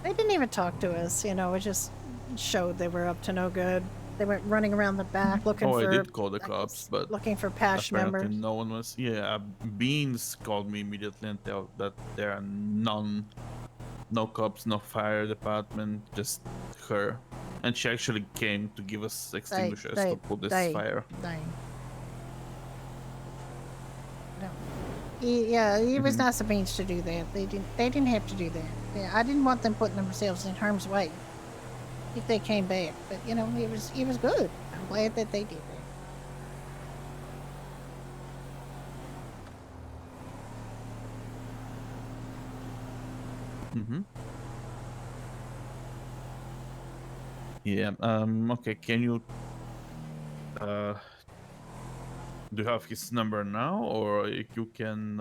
They didn't even talk to us, you know, it just showed they were up to no good. They went running around the back looking for... I did call the cops, but... Looking for patch apparently members. no one was... Yeah, Beans called me immediately and told that there are none. No cops, no fire department, just her. And she actually came to give us extinguishers to put this fire. It was nice of Beans to do that. They didn't have to do that. Yeah, I didn't want them putting themselves in harm's way if they came back. But you know, it was good. I'm glad that they did that. Yeah. Okay. Can you? Do you have his number now, or you can?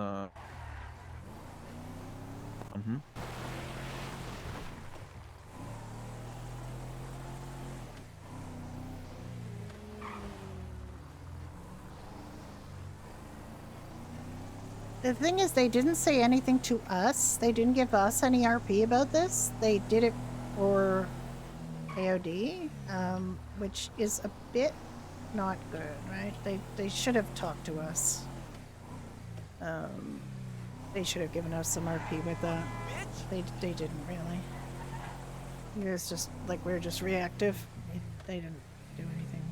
The thing is, they didn't say anything to us. They didn't give us any RP about this. They did it for AOD, which is a bit not good, right? They should have talked to us. They should have given us some RP with that. They didn't really. It was just like we were just reactive. They didn't do anything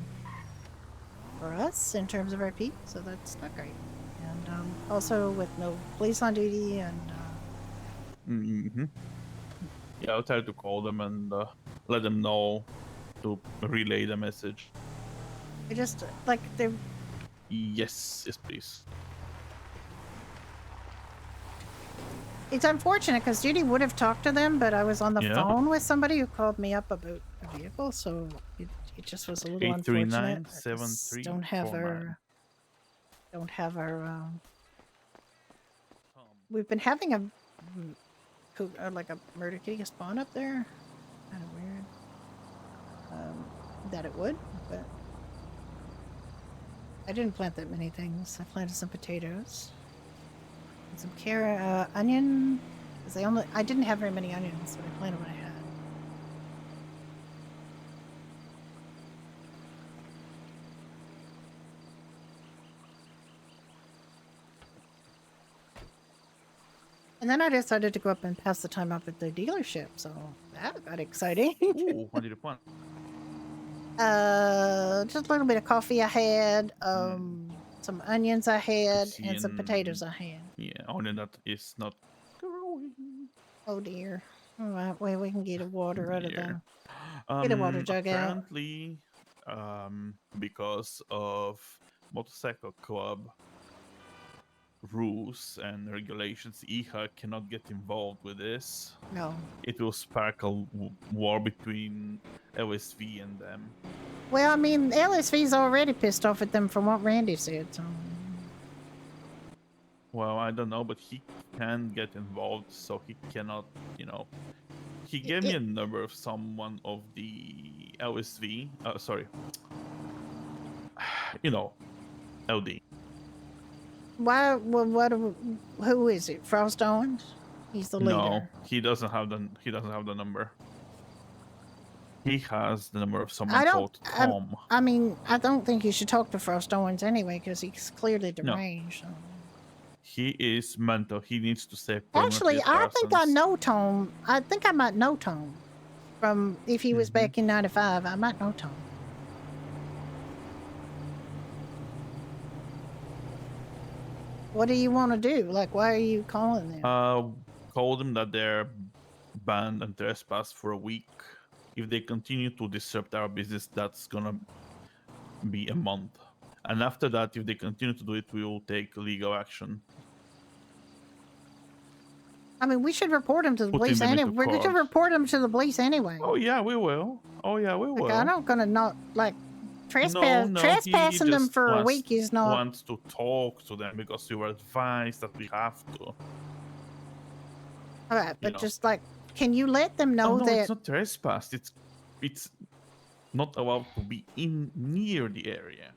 for us in terms of RP, so that's not great. And also with no police on duty and. Yeah, I'll try to call them and let them know to relay the message. I just like they. Yes, please. It's unfortunate because Judy would have talked to them, but I was on the Yeah. phone with somebody who called me up about a vehicle, so it just was a little unfortunate. I just don't have 839-7349. our. We've been having a like a murder kitty spawn up there. Kind of weird. That it would, but I didn't plant that many things. I planted some potatoes, and some carrot, onion. Because I didn't have very many onions, so I planted what I had. And then I decided to go up and pass the time up at the dealership, so that got exciting. Ooh, what did you plant? Just a little bit of coffee I had, some onions I had, and some potatoes I had. Yeah, only that is not growing. Oh dear. All right, well, we can get a water out of Yeah. the get a water jug out. Apparently, because of motorcycle club rules and regulations, IHA cannot get involved with this. No. It will spark a war between LSV and them. Well, I mean, LSV's already pissed off at them from what Randy said, so. Well, I don't know, but he can get involved, so he cannot, He gave me a number of someone of the LSV. Sorry. LD. Why? Who is it? Frost Owens? He's the leader. No, he doesn't have the number. He has the number of someone called Tom. I mean, I don't think you should talk to Frost Owens anyway, because he's clearly deranged. No. He is mental. He needs to stay. Actually, I think I know Tom. I think I might know Tom. From if he was back in '95, I might know Tom. What do you want to do? Like, why are you calling them? Call them that they're banned and trespass for a week. If they continue to disrupt our business, that's gonna be a month. And after that, if they continue to do it, we will take legal action. I mean, we should report him to the police anyway. We're going to report him to the police anyway. Oh yeah, we will. Like, I'm not gonna not like trespassing them for a week is not. Wants to talk to them because we were advised that we have to. All right, but just like, can you let them know no, that it's not trespass. It's not allowed to be near the area.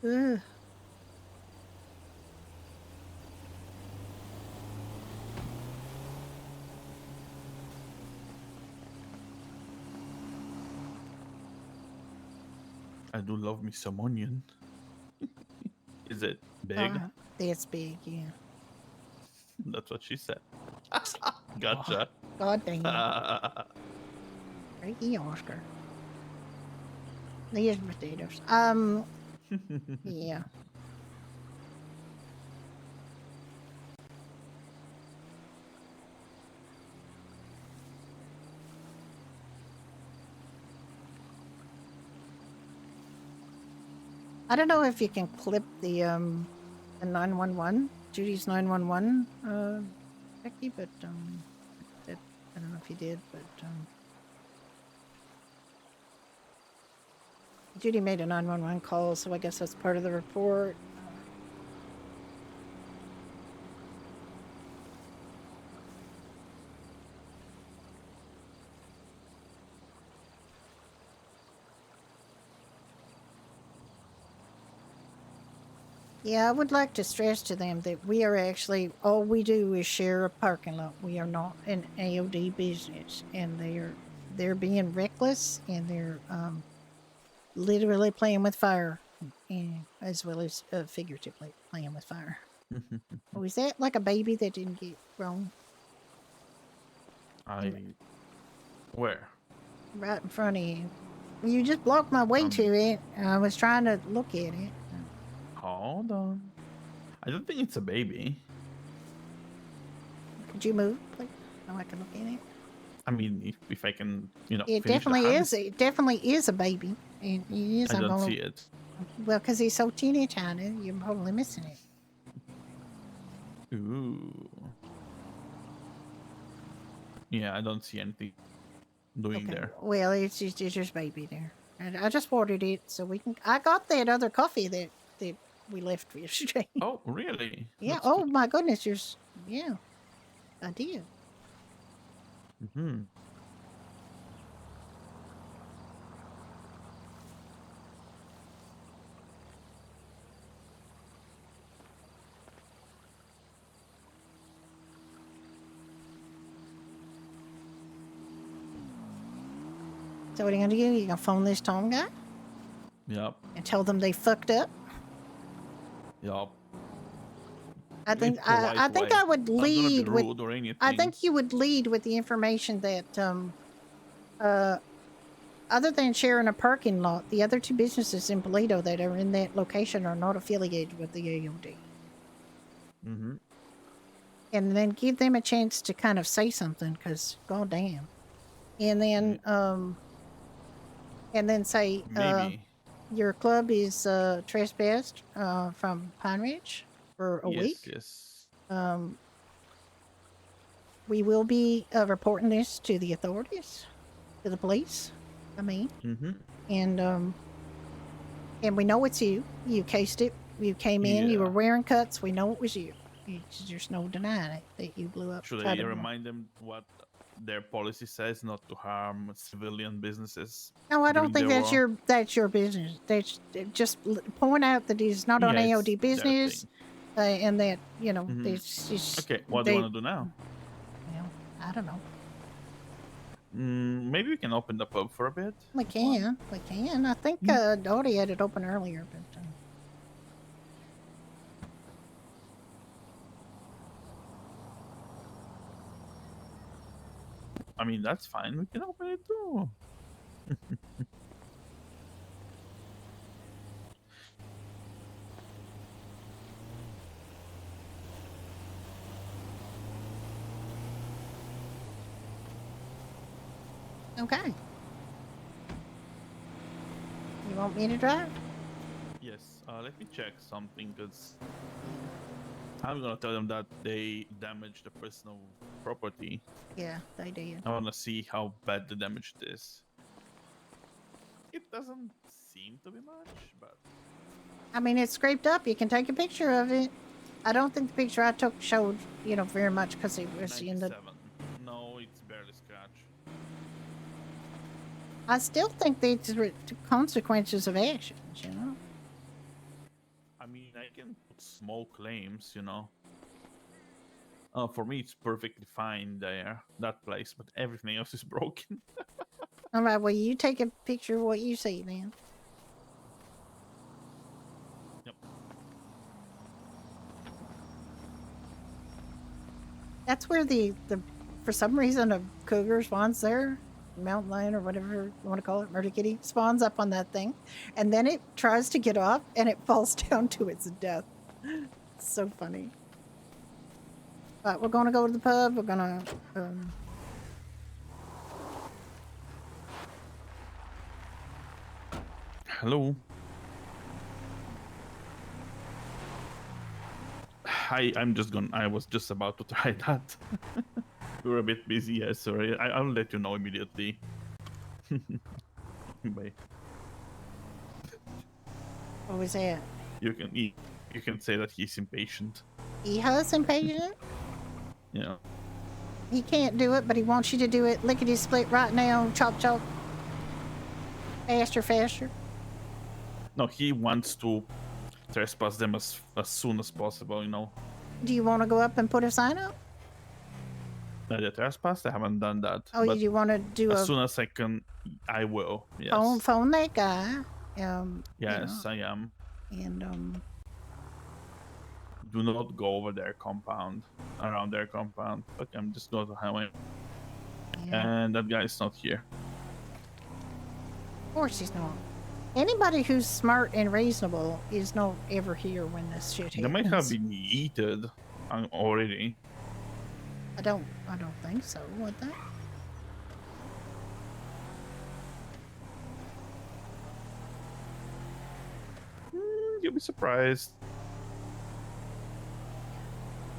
Ugh. I do love me some onion. Is it big? It's big, yeah. That's what she said. Gotcha. God dang it. Craigie Oscar. These potatoes. Yeah. I don't know if you can clip the 911, Judy's 911, Becky, but that, I don't know if you did, but Judy made a 911 call, so I guess that's part of the report. Yeah, I would like to stress to them that we are actually, all we do is share a parking lot. We are not an AOD business, and they're being reckless, and they're literally playing with fire, and as well as figuratively playing with fire. Oh, is that like a baby that didn't get grown? Where? Right in front of you. You just blocked my way to it, and I was trying to look at it. Hold on. I don't think it's a baby. Could you move, please? So I can look at it. I mean, if I can, It definitely is. It definitely is a baby, He is. I I'm don't gonna, see it. well, because he's so teeny tiny, you're probably missing it. Ooh. Yeah, I don't see anything doing there. Well, it's just baby there. And I just ordered it so we can. I got that other coffee that we left yesterday. Oh, really? Yeah. That's Oh good. my goodness. Yeah. I did. Hmm. So what are you gonna do? You gonna phone this Tom guy Yep. and tell them they fucked up? Yep. I In think polite I think way. I would Not gonna be lead with. rude or anything. I think you would lead with the information that other than sharing a parking lot, the other two businesses in Toledo that are in that location are not affiliated with the AOD. Mm-hmm. And then give them a chance to kind of say something, because goddamn. And then say Maybe. your club is trespassed from Pine Ridge for a week. Yes. We will be reporting this to the authorities, to the police. I mean, Mm-hmm. and we know it's you. You cased it. You came in. You were Yeah. wearing cuts. We know it was you. There's no denying it that you blew up. Should tried I to blow- remind them what their policy says, not to harm civilian businesses? No, I don't during think their that's your business. That's just point out that it's not on Yeah, AOD it's their business, and that Mhm. it's just Okay, what do you want to do now? Well, I don't know. Maybe we can open the pub for a bit. We can. I think Dodie had it open earlier, but. I mean, that's fine. We can open it too. Okay. You want me to drive? Yes. Let me check something, because I'm gonna tell them that they damaged the personal property. Yeah, they did. I wanna see how bad the damage is. It doesn't seem to be much, but I mean, it's scraped up. You can take a picture of it. I don't think the picture I took showed, very much because it was in the. 97. No, it's barely scratched. I still think these are consequences of actions, I mean, I can put small claims, for me, it's perfectly fine there, that place, but everything else is broken. All right, well, you take a picture of what you see then. Yep. That's where the for some reason a cougar spawns there, mountain lion or whatever you want to call it, murder kitty spawns up on that thing, and then it tries to get off and it falls down to its death. It's so funny. But we're gonna go to the pub. We're gonna. Hello. Hi, I was just about to try that. We were a bit busy, yeah, sorry. I'll let you know immediately. Bye. What was that? You can say that he's impatient. He has impatient. Yeah. He can't do it, but he wants you to do it lickety split right now. Chop chop. Faster. No, he wants to trespass them as soon as possible, Do you want to go up and put a sign up? The trespass, I haven't done that. Oh, but you want to do as a soon as I can, I will. Yes. phone that guy. Yes, I am. And Do not go over their compound, around their compound. Okay, I'm just going to highway. Yeah. And that guy is not here. Of course he's not. Anybody who's smart and reasonable is not ever here when this shit happens. They might have been eaten already. I don't think so. Would they? you'll be surprised.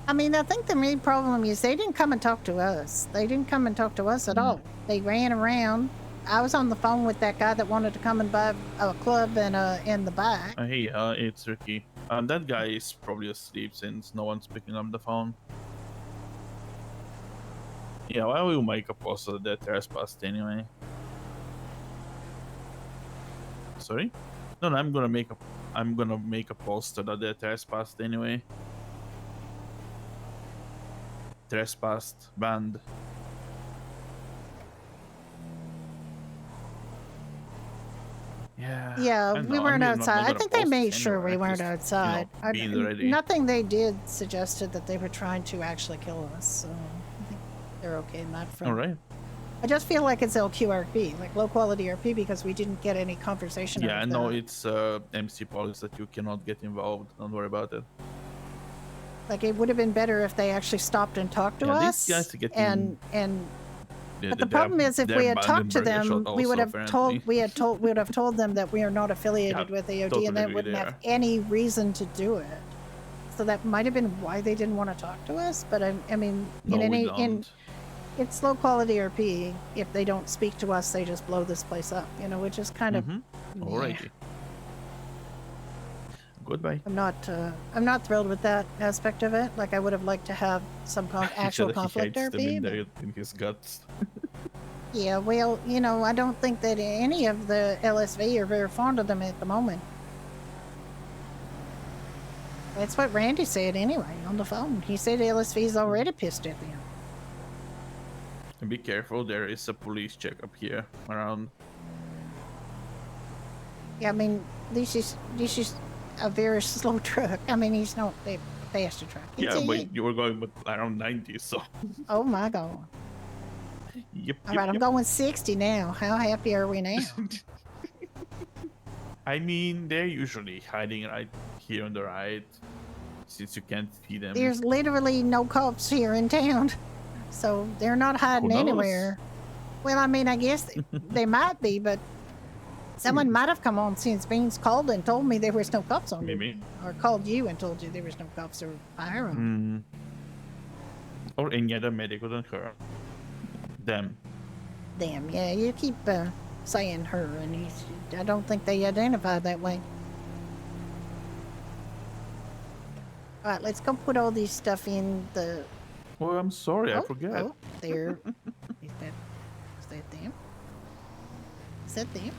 I mean, I think the main problem is they didn't come and talk to us. They didn't come and talk to us at all. They ran around. I was on the phone with that guy that wanted to come and buy a club and the bike. Hey, it's Ricky. That guy is probably asleep since no one's picking up the phone. Yeah, why will you make a post of that trespassed anyway? Sorry? No, I'm gonna make a poster that they trespassed anyway. Trespassed, banned. Yeah. Yeah, I we know, weren't I'm not outside. I gonna think they post made it sure anywhere, we at weren't least, you know, outside. being ready. Nothing they did suggested that they were trying to actually kill us, so I think they're okay in that front. All right. I just feel like it's LQRP, like low quality RP, because we didn't get any conversation Yeah, out I of know that. it's MC policy that you cannot get involved. Don't worry about it. Like, it would have been better if they actually stopped and talked to Yeah, us. these guys are getting. But the problem is, if we had talked to them, we would have told we would have told them that we are not affiliated with AOD, totally and they agree wouldn't have there. any reason to do it. So that might have been why they didn't want to talk to us. But I mean, No, we don't. it's low quality RP. If they don't speak to us, they just blow this place up. You know, which is kind of. meh. Alrighty. Goodbye. I'm not thrilled with that aspect of it. Like, I would have liked to have some He actual said that conflict he hates them RP. but- in his guts. Yeah, well, you know, I don't think that any of the LSV are very fond of them at the moment. That's what Randy said anyway on the phone. He said LSV's already pissed at them. And be careful, there is a police checkup here around. Yeah, I mean, this is a very slow truck. I mean, he's not a faster truck. Yeah, but you were going with around 90, so. Oh my god. Yep. All right, I'm going 60 now. How happy are we now? I mean, they're usually hiding right here on the right, since you can't see them. There's literally no cops here in town, so they're not hiding knows? anywhere. Well, I mean, I guess they might be, but someone might have come on since Beans called and told me there was no cops on Maybe. duty. Or called you and told you there was no cops or fire on. Or any other medic wouldn't hurt them. Damn, yeah, you keep saying her, and I don't think they identified that way. All right, let's go put all these stuff in the. Oh, I'm sorry, I forget. Oh, there. Is that them? Is that them?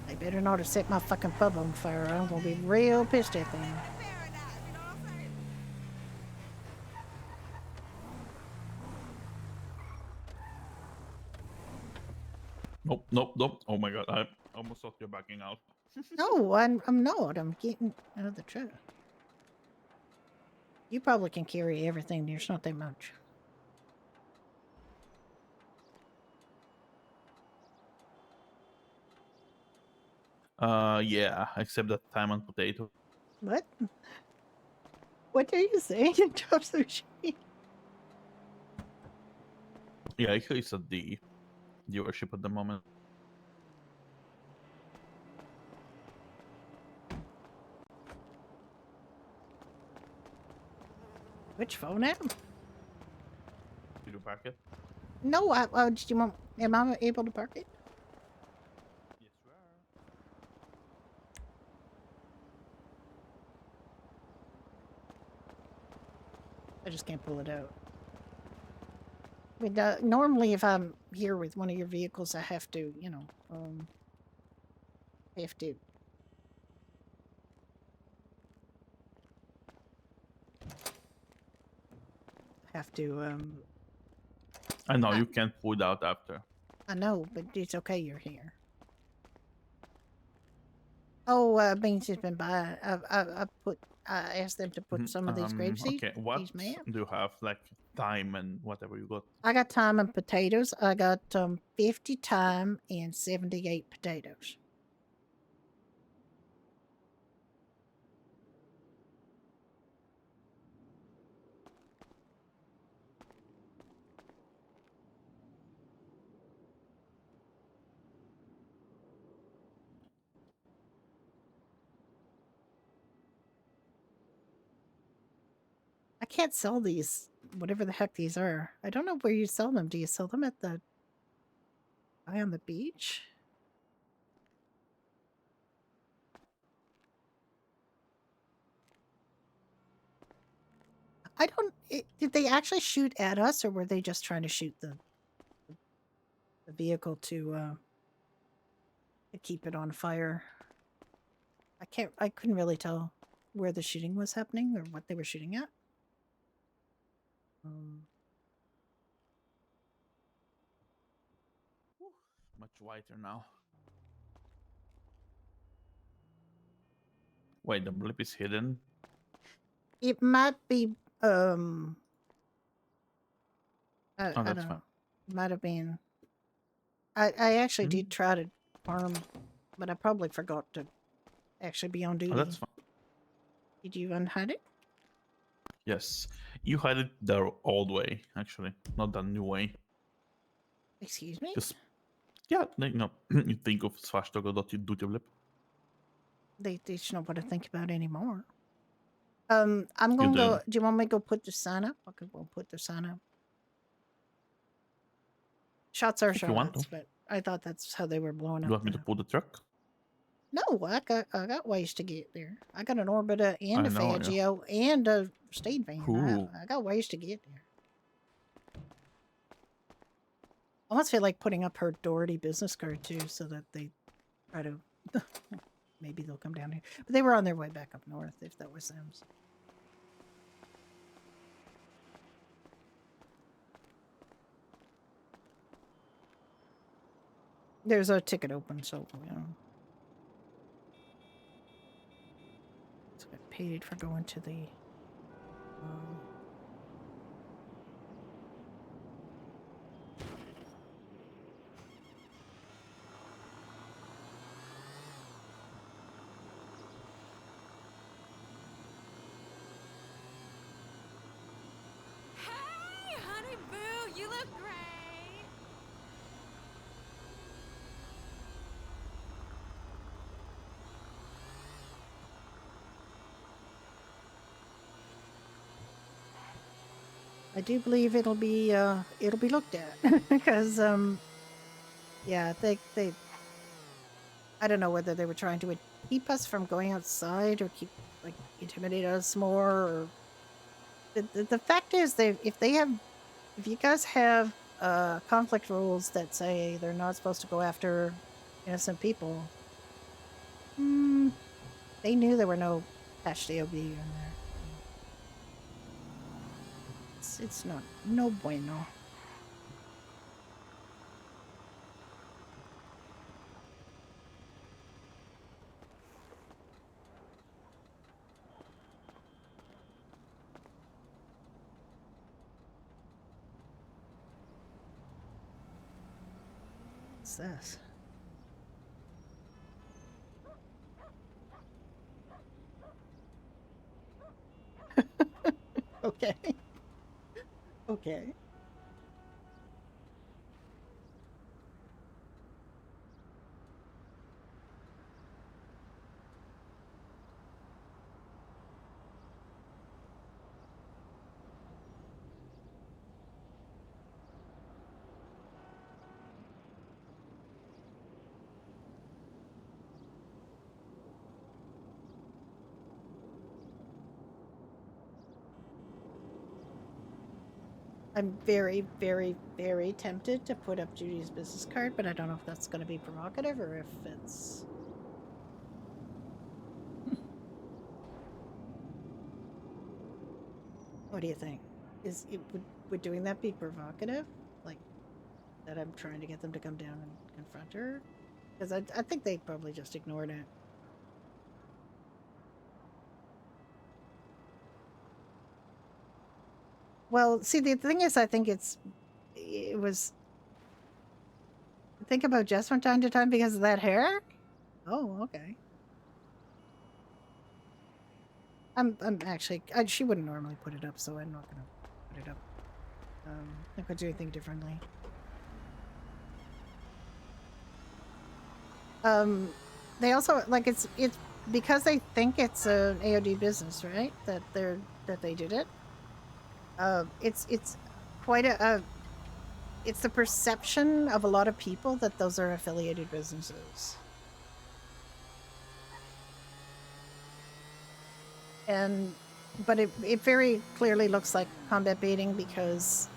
They better not have set my fucking pub on fire. I'm gonna be real pissed at them. Nope. Oh my god, I almost thought you're backing out. No, I'm not. I'm getting out of the truck. You probably can carry everything. There's not that much. Yeah, except that time on potato. What? What are you saying, Chop Sushi? Yeah, he's at the dealership at the moment. Which phone app? Did you pack it? No, did you want? Am I able to park it? Yes, you are. I just can't pull it out. But, normally, if I'm here with one of your vehicles, I have to, you know, have to. I know, you can't pull it out after. I know, but it's okay. You're here. Oh, Beans has been by. I asked them to put some of these grape seeds. Okay, what These ma'am. do you have? Like thyme and whatever you got? I got thyme and potatoes. I got 50 thyme and 78 potatoes. can't sell these, whatever the heck these are. I don't know where you sell them. Do you sell them at the guy on the beach? I don't. Did they actually shoot at us, or were they just trying to shoot the vehicle to keep it on fire? I couldn't really tell where the shooting was happening or what they were shooting at. Much whiter now. Wait, the blip is hidden. It might be. I Oh, don't that's know. fine. Might have been. I actually did try to farm, but I probably forgot to actually be on duty. Oh, that's fine. Did you unhide it? Yes, you had it the old way, actually, not the new way. Excuse me? Just yeah, you think of /toggle.dutyblip. They should know what to think about anymore. I'm You gonna go. do. Do you want me to go put the sign up? Okay, we'll put the sign up. Shots are If you want shots, to. but I thought that's how they were blowing You up. want me to pull the truck? No, I got ways to get there. I got an Orbiter and I a know, yeah. Faggio and a State Van. Ooh. I got ways to get there. I almost feel like putting up her Doherty business card too, so that they try to. Maybe they'll come down here. But they were on their way back up north, if that was them. So. There's a ticket open, so you know. So I paid for going to the. Hey, honey boo, you look great. I do believe it'll be looked at because yeah, they I don't know whether they were trying to keep us from going outside or keep like intimidate us more or the fact is if you guys have conflict rules that say they're not supposed to go after innocent people, they knew there were no patch DOB in there. It's not no bueno. What's this? Okay. Okay. I'm very, very, very tempted to put up Judy's business card, but I don't know if that's going to be provocative or if it's... What do you think? Would doing that be provocative? Like, that I'm trying to get them to come down and confront her? Because I think they probably just ignored it. Well, see, the thing is, I think it was... Think about Jess from time to time because of that hair? Oh, okay. I'm actually... she wouldn't normally put it up, so I'm not gonna put it up. I could do anything differently. They also, like, it's because they think it's an AOD business, right? That they did it. It's quite it's the perception of a lot of people that those are affiliated businesses. But it very clearly looks like combat baiting because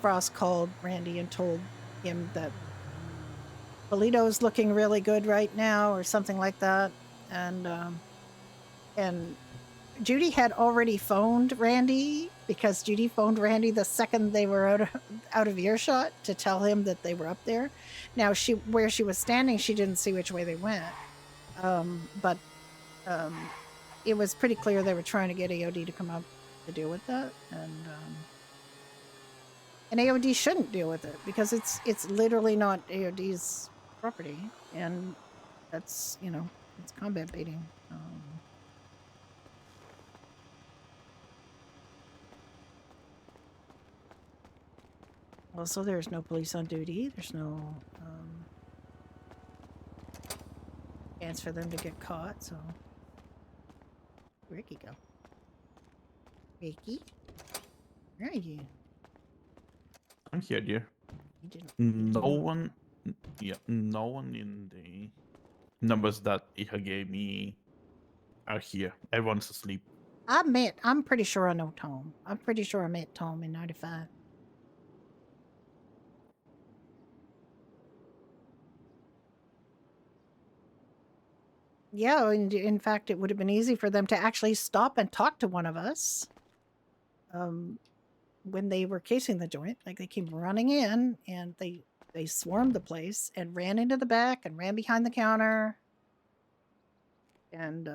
Frost called Randy and told him that Polito's looking really good right now or something like that. And Judy had already phoned Randy because Judy phoned Randy the second they were out of earshot to tell him that they were up there. Now where she was standing, she didn't see which way they went. But it was pretty clear they were trying to get AOD to come up to deal with that, and AOD shouldn't deal with it because it's literally not AOD's property, and that's it's combat baiting. Also, there's no police on duty. There's no chance for them to get caught. So, where'd Ricky go? Ricky, where are you? I'm here, dear. You didn't. No one. Yeah, no one in the numbers that Iha gave me are here. Everyone's asleep. I'm pretty sure I know Tom. I'm pretty sure I met Tom in '95. Yeah, in fact, it would have been easy for them to actually stop and talk to one of us when they were casing the joint. Like, they came running in, and they swarmed the place and ran into the back and ran behind the counter and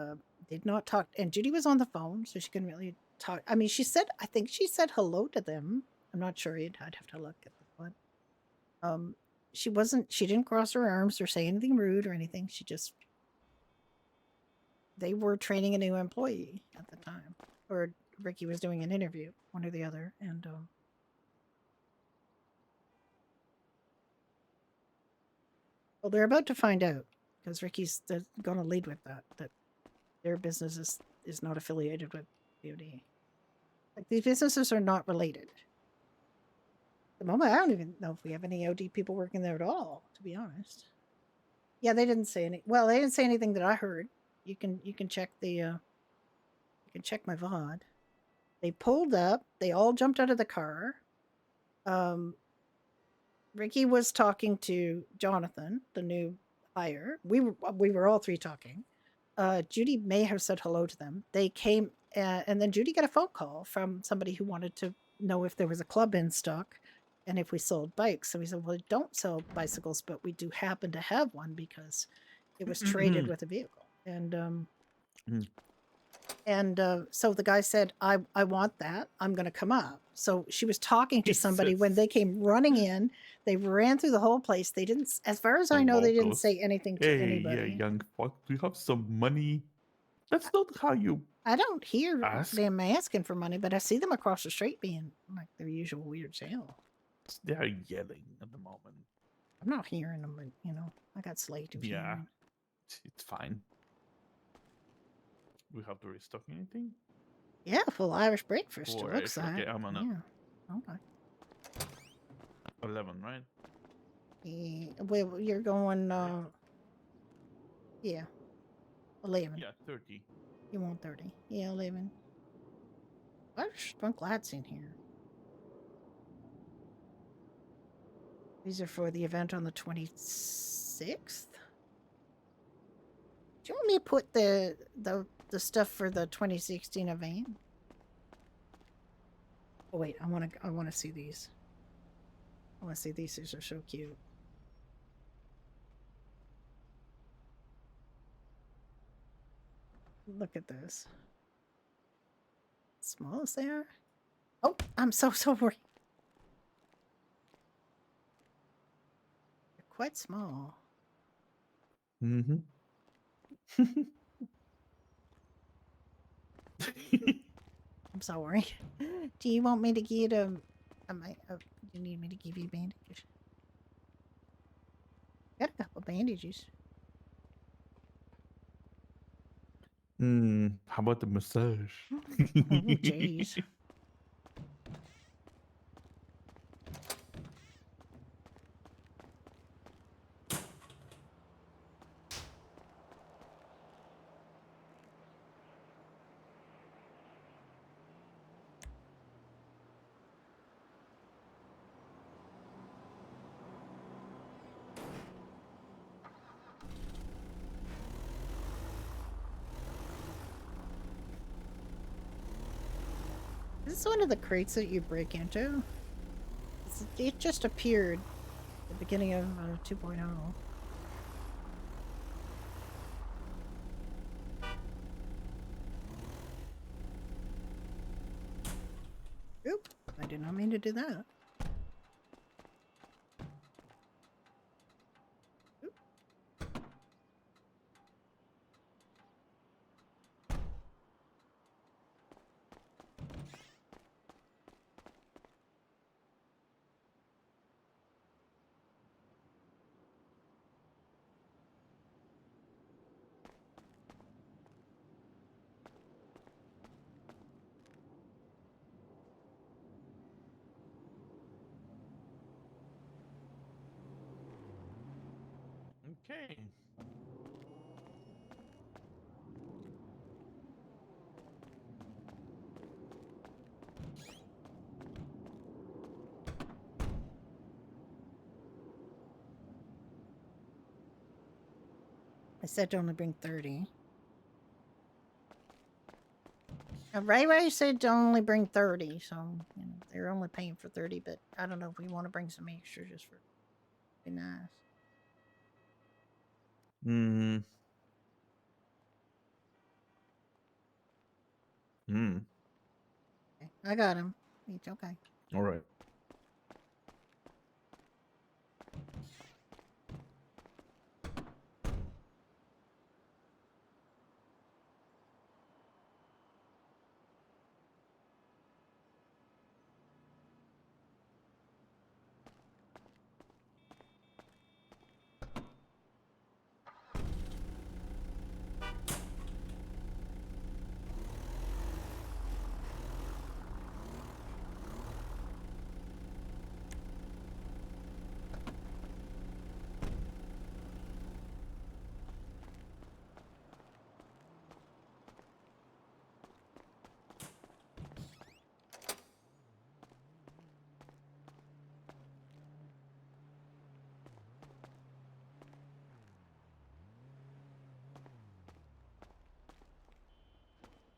did not talk. And Judy was on the phone, so she couldn't really talk. I mean, I think she said hello to them. I'm not sure. I'd have to look at the one. She didn't cross her arms or say anything rude or anything. They were training a new employee at the time, or Ricky was doing an interview, one or the other, and well, they're about to find out because Ricky's going to lead with that their business is not affiliated with BOD. Like, these businesses are not related. At the moment, I don't even know if we have any OD people working there at all, to be honest. Yeah, they didn't say any. Well, they didn't say anything that I heard. You can check the you can check my VOD. They pulled up. They all jumped out of the car. Ricky was talking to Jonathan, the new hire. We were all three talking. Judy may have said hello to them. They came, and then Judy got a phone call from somebody who wanted to know if there was a club in stock and if we sold bikes. So we said, well, we don't sell bicycles, but we do happen to have one because it was traded with a vehicle. And so the guy said, I want that. I'm going to come up. So she was talking to somebody when they came running in. They ran through the whole place. They didn't, as far as I know, they didn't say anything to anybody. Hey, young fuck, do you have some money? That's not how you. I don't hear them asking for money, but I see them across the street being like their usual weird self. They are yelling at the moment. I'm not hearing them, but I got selective. Yeah, it's fine. We have to restock anything? Yeah, full Irish breakfast. Full it looks Irish, like. okay, I'm on it. Yeah. Okay. 11, right? Yeah, well, you're going. Yeah. 11. Yeah, 30. You want 30? Yeah, 11. There's sprunk lights in here. These are for the event on the 26th. Do you want me to put the stuff for the 2016 event? Oh wait, I want to see these. I want to see these. These are so cute. Look at this. Small as they are. Oh, I'm so sorry. They're quite small. Mm-hmm. I'm sorry. Do you want me to get do you need me to give you bandages? Got a couple bandages. How about the massage? Oh, jeez. This is one of the crates that you break into. It just appeared at the beginning of 2.0. Oop, I did not mean to do that. Okay. I said to only bring 30. Ray said to only bring 30, so you know they're only paying for 30, but I don't know if we want to bring some extra just for be nice. Hmm. Hmm. Okay, I got him. It's okay. All right.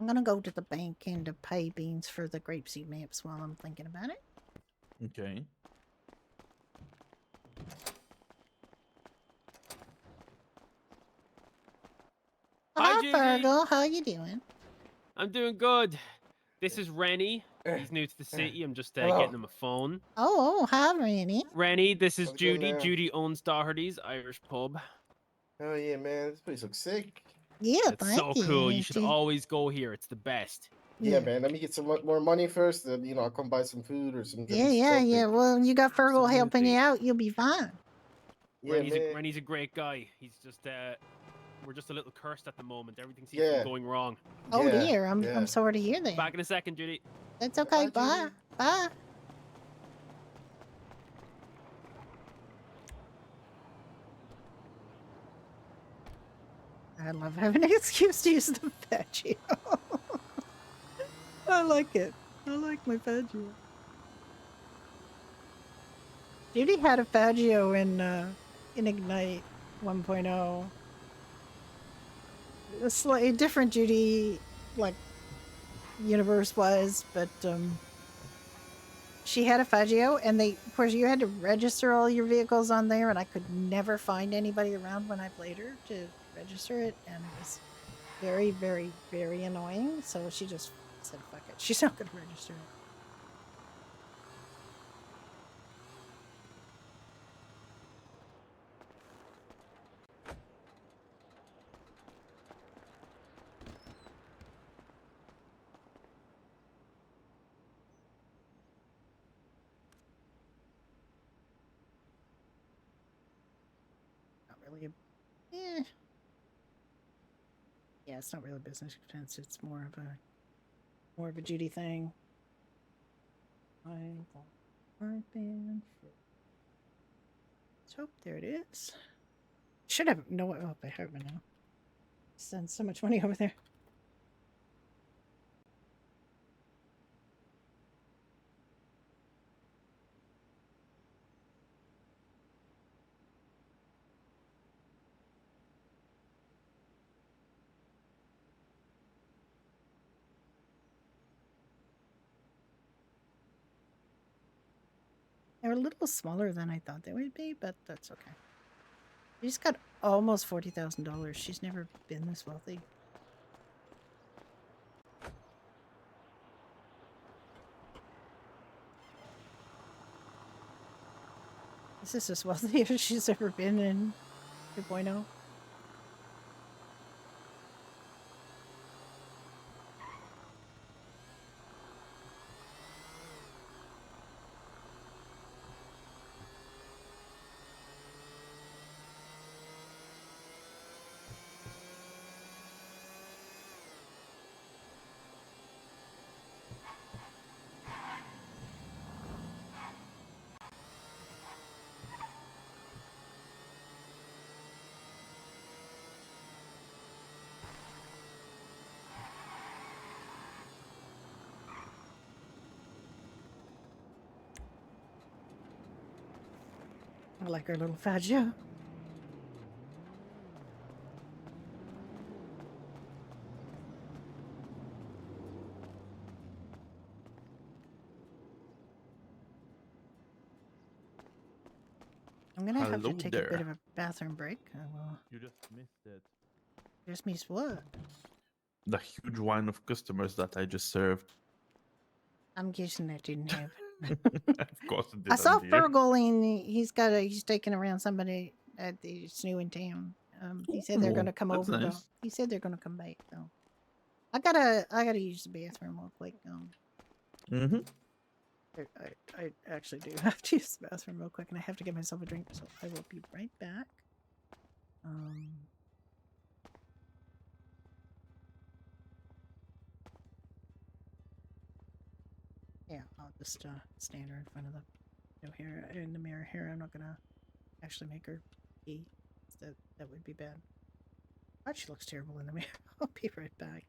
I'm gonna go to the bank and to pay beans for the grapeseed maps while I'm thinking about it. Okay. Hi, Judy. Virgil. How you doing? I'm doing good. This is Rennie. He's new to the city. I'm just Hello. getting him a phone. Oh, hi, Randy. Rennie, this is How's it going Judy. there? Judy owns Doherty's Irish pub. Oh yeah, man, this place looks sick. Yeah, It's so cool. You should always go here. It's the best. Yeah, man. Let me get some more money first. Then I'll come buy some food or some drinks. Yeah. something. Well, you got Virgil helping Absolutely. you out. You'll be fine. Yeah, Rennie's, man. Rennie's a great guy. He's just we're just a little cursed at the moment. Everything seems to be going wrong. Oh dear, I'm sorry to hear that. Back in a second, Judy. That's okay. Bye. Bye. I love having an excuse to use the Faggio. I like it. I like my Faggio. Judy had a Faggio in Ignite 1.0. A slightly different Judy, like, universe-wise, but she had a Faggio, and of course, you had to register all your vehicles on there, and I could never find anybody around when I played her to register it, and it was very, very, very annoying. So she just said, "Fuck it," she's not going to register it. Not really a, yeah, it's not really a business expense. It's more of a Judy thing. Let's hope there it is. Should have no. Oh, I have it now. Send so much money over there. They're a little smaller than I thought they would be, but that's okay. She's got almost $40,000. She's never been this wealthy. This is as wealthy as she's ever been in 2.0. I like her little Faggio. I'm gonna have to Hello take a bit there. of a bathroom break. I will. You just missed it. Just missed what? The huge line of customers that I just served. I'm guessing that didn't happen. Of course it I didn't, saw dear. Fergal and he's taking around somebody that's new in town. He said they're Ooh, gonna come that's over. nice. He said they're gonna come back though. I gotta use the bathroom real quick. Mm-hmm. I actually do have to use the bathroom real quick, and I have to get myself a drink, so I will be right back. Yeah, I'll just stand her in front of the here in the mirror here. I'm not gonna actually make her pee. That would be bad. God, she looks terrible in the mirror. I'll be right back.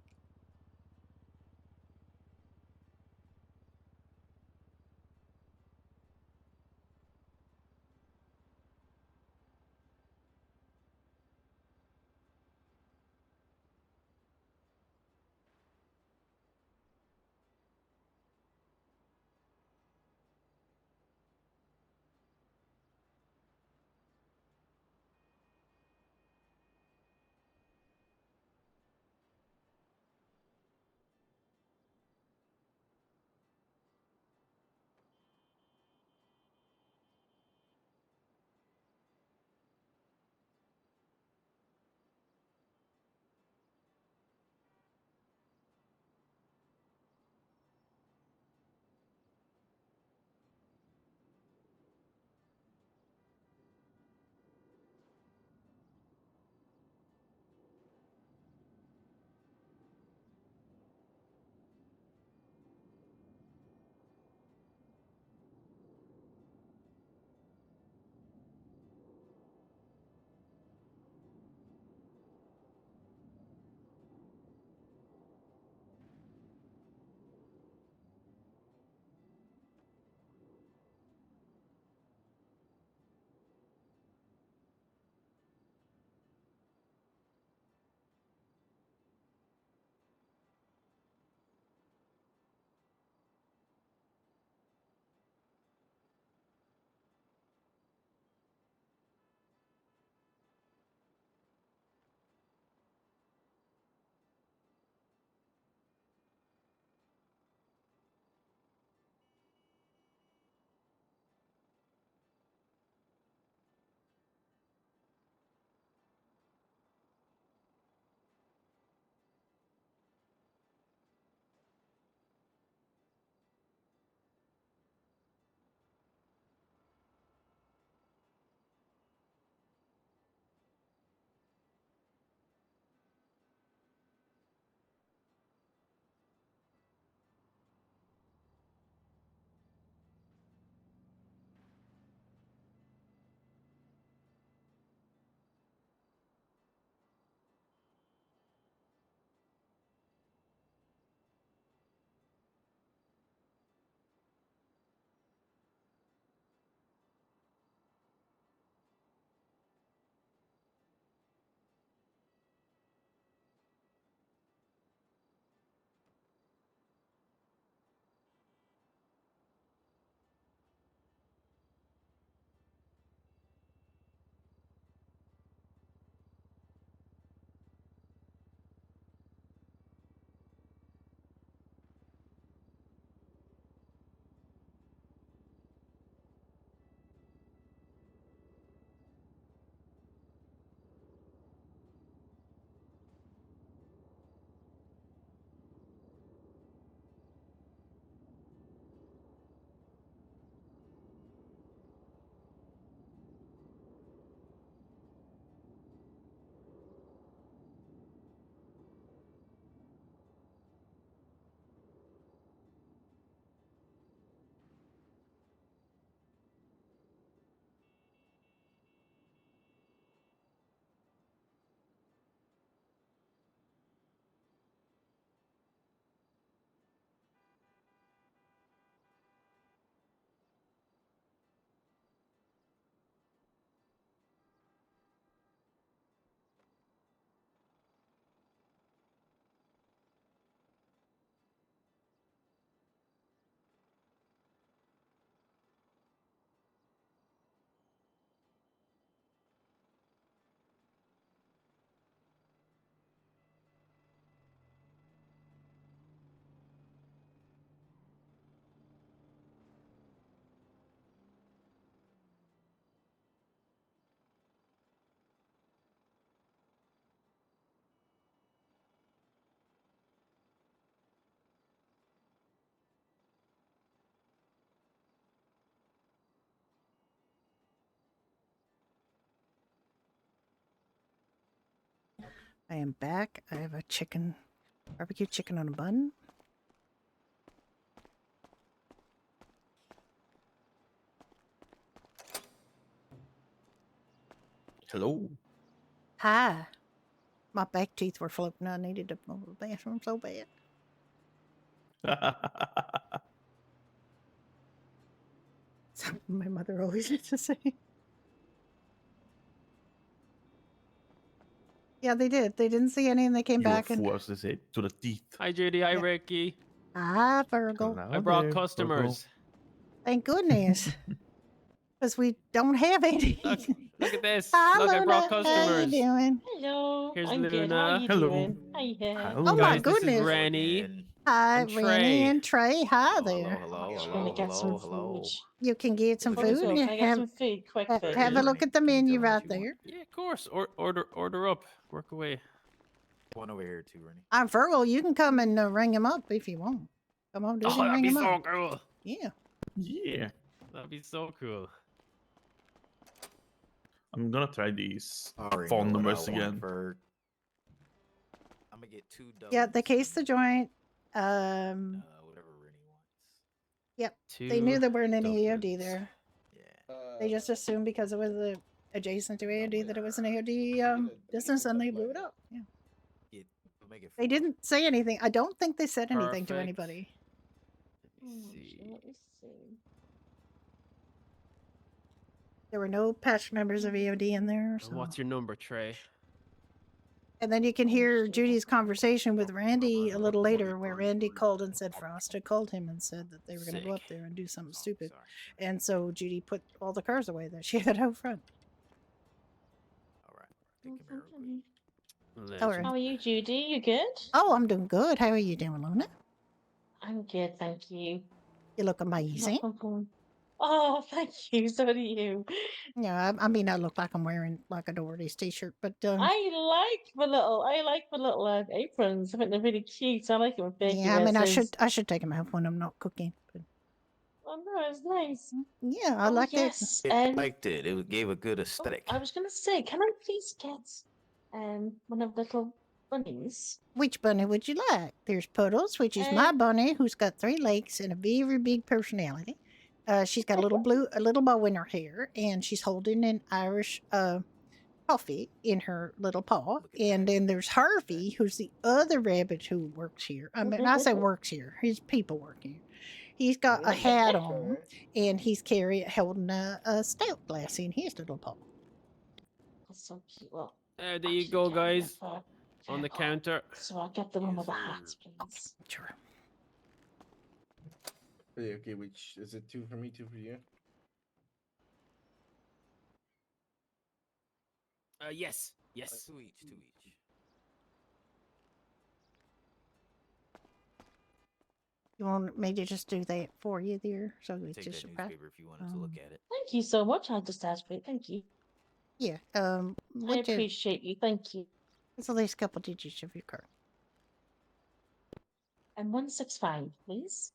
I am back. I have a chicken, barbecue chicken on a bun. Hello. Hi. My back teeth were floating. I needed to go to the bathroom so bad. Something my mother always used to say. Yeah, they did. They didn't see any and they came You were back and. forced to say to the teeth. Hi, Judy. Hi, Yeah. Ricky. Hi, Virgo. Hello I brought there, Virgo. customers. Thank goodness. Because we don't have any. Look at this. Hi, Look, I Luna. brought How you customers. doing? Hello. Here's I'm good. How are Luna. you Hello. doing? Hi. Oh my Guys, this is goodness. Rennie. Hi, and Rennie Trey. and Trey. Hi there. Just gonna get some food. You can get some Before we food. go, You can I get some food? Quick food. have a look at the menu right there. Yeah, of course. Order up. Work away. One over here too, Rennie. I'm Virgo. You can come and ring him up if you want. Come on, dude, Oh, and that'd ring be him so up. cool. Yeah. Yeah. That'd be so cool. I'm gonna try these I already phone know what I numbers want again. for- I'm gonna get 2 doubles. Yeah, the case the joint. Whatever Rennie wants. Yep. They knew there weren't any doubles. AOD there. They just assumed because it was adjacent to AOD that it was an AOD business and they blew it up. Yeah. We'll make it They 4. didn't say anything. I don't think they said anything to Perfect. anybody. Let me see. There were no patch members of AOD in there. And So. what's your number, Trey? And then you can hear Judy's conversation with Randy a little later, where Randy called and said Frost had called him and said that they were going to go up there and do something stupid. And so Judy put all the cars away that she had out front. All right. How are you, Judy? You good? Oh, I'm doing good. How are you doing, Luna? I'm good, thank you. You look amazing. Oh, thank you. So do you. Yeah, I mean, I look like I'm wearing like a Doherty's t-shirt, but I like my little aprons. I think they're really cute. I like it with Becky. yeah, I mean, I should take them out when I'm not cooking. But Oh no, it's nice. yeah, I like it. Yes. I liked it. It gave a good aesthetic. I was gonna say, can I please get one of the little bunnies? Which bunny would you like? There's Puddles, which is my bunny, who's got 3 legs and a very big personality. She's got a little bow in her hair, and she's holding an Irish coffee in her little paw. And then there's Harvey, who's the other rabbit who works here. I mean, I say works here. His people work here. He's got a hat on, and he's holding a stout glass in his little paw. That's so cute. Well, There you go, guys. On the counter. so I'll get the one with the hats, please. Sure. Okay, which is it? 2 for me, 2 for you? Yes. Yes. 2 each, 2 each. You want me to just do that for you there? So it's Take just that surprise. newspaper if you wanted to look at it. Thank you so much. I'll just ask for it. Thank you. Yeah. I Would you? appreciate you. Thank you. It's the least couple digits of your card. And 165, please.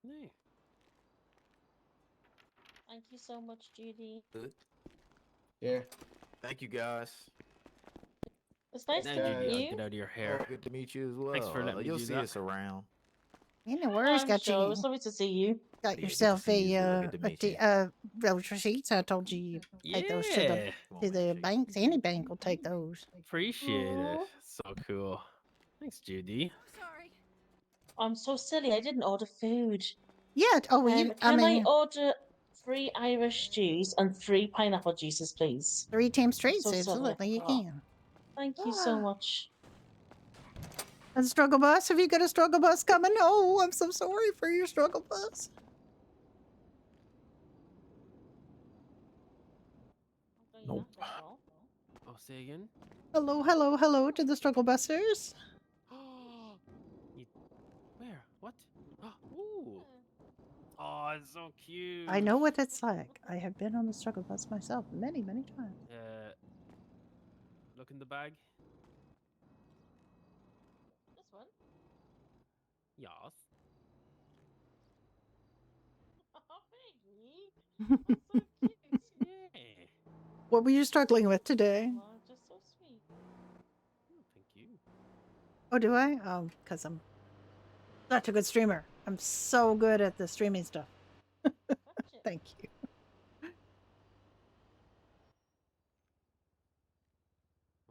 Hey. Thank you so much, Judy. Good. Yeah. Thank you, guys. It's nice Now, to Judy, meet I'll you. get out of your Oh, hair. good to meet you as well. Thanks for letting me You'll do see that. us around. You know where he's got Sure. you. It's lovely to see you. Got Yeah, good to yourself see you too. Good to meet you. those receipts. I told you take those to Yeah. the banks. Any bank will take those. Appreciate it. Aw. So cool. Thanks, Judy. I'm so silly. I didn't order food. Yeah. Oh, well, I Can I mean, order 3 Irish stews and 3 pineapple juices, please? 3 team streets. So silly. Absolutely, you Oh, can. Thank you so much. And struggle bus. Have you got a struggle bus coming? Oh, I'm so sorry for your struggle bus. Nope. Oh, say again? Hello, hello, hello to the struggle busters. Where? What? Ooh. Oh, it's so cute. I know what it's like. I have been on the struggle bus myself many, many times. Look in the bag. This one? Yes. Oh, Piggy. That's so cute. Yeah. What were you struggling with today? Oh, just so sweet. Thank you. Oh, do I? Because I'm such a good streamer. I'm so good at the streaming stuff. Thank you.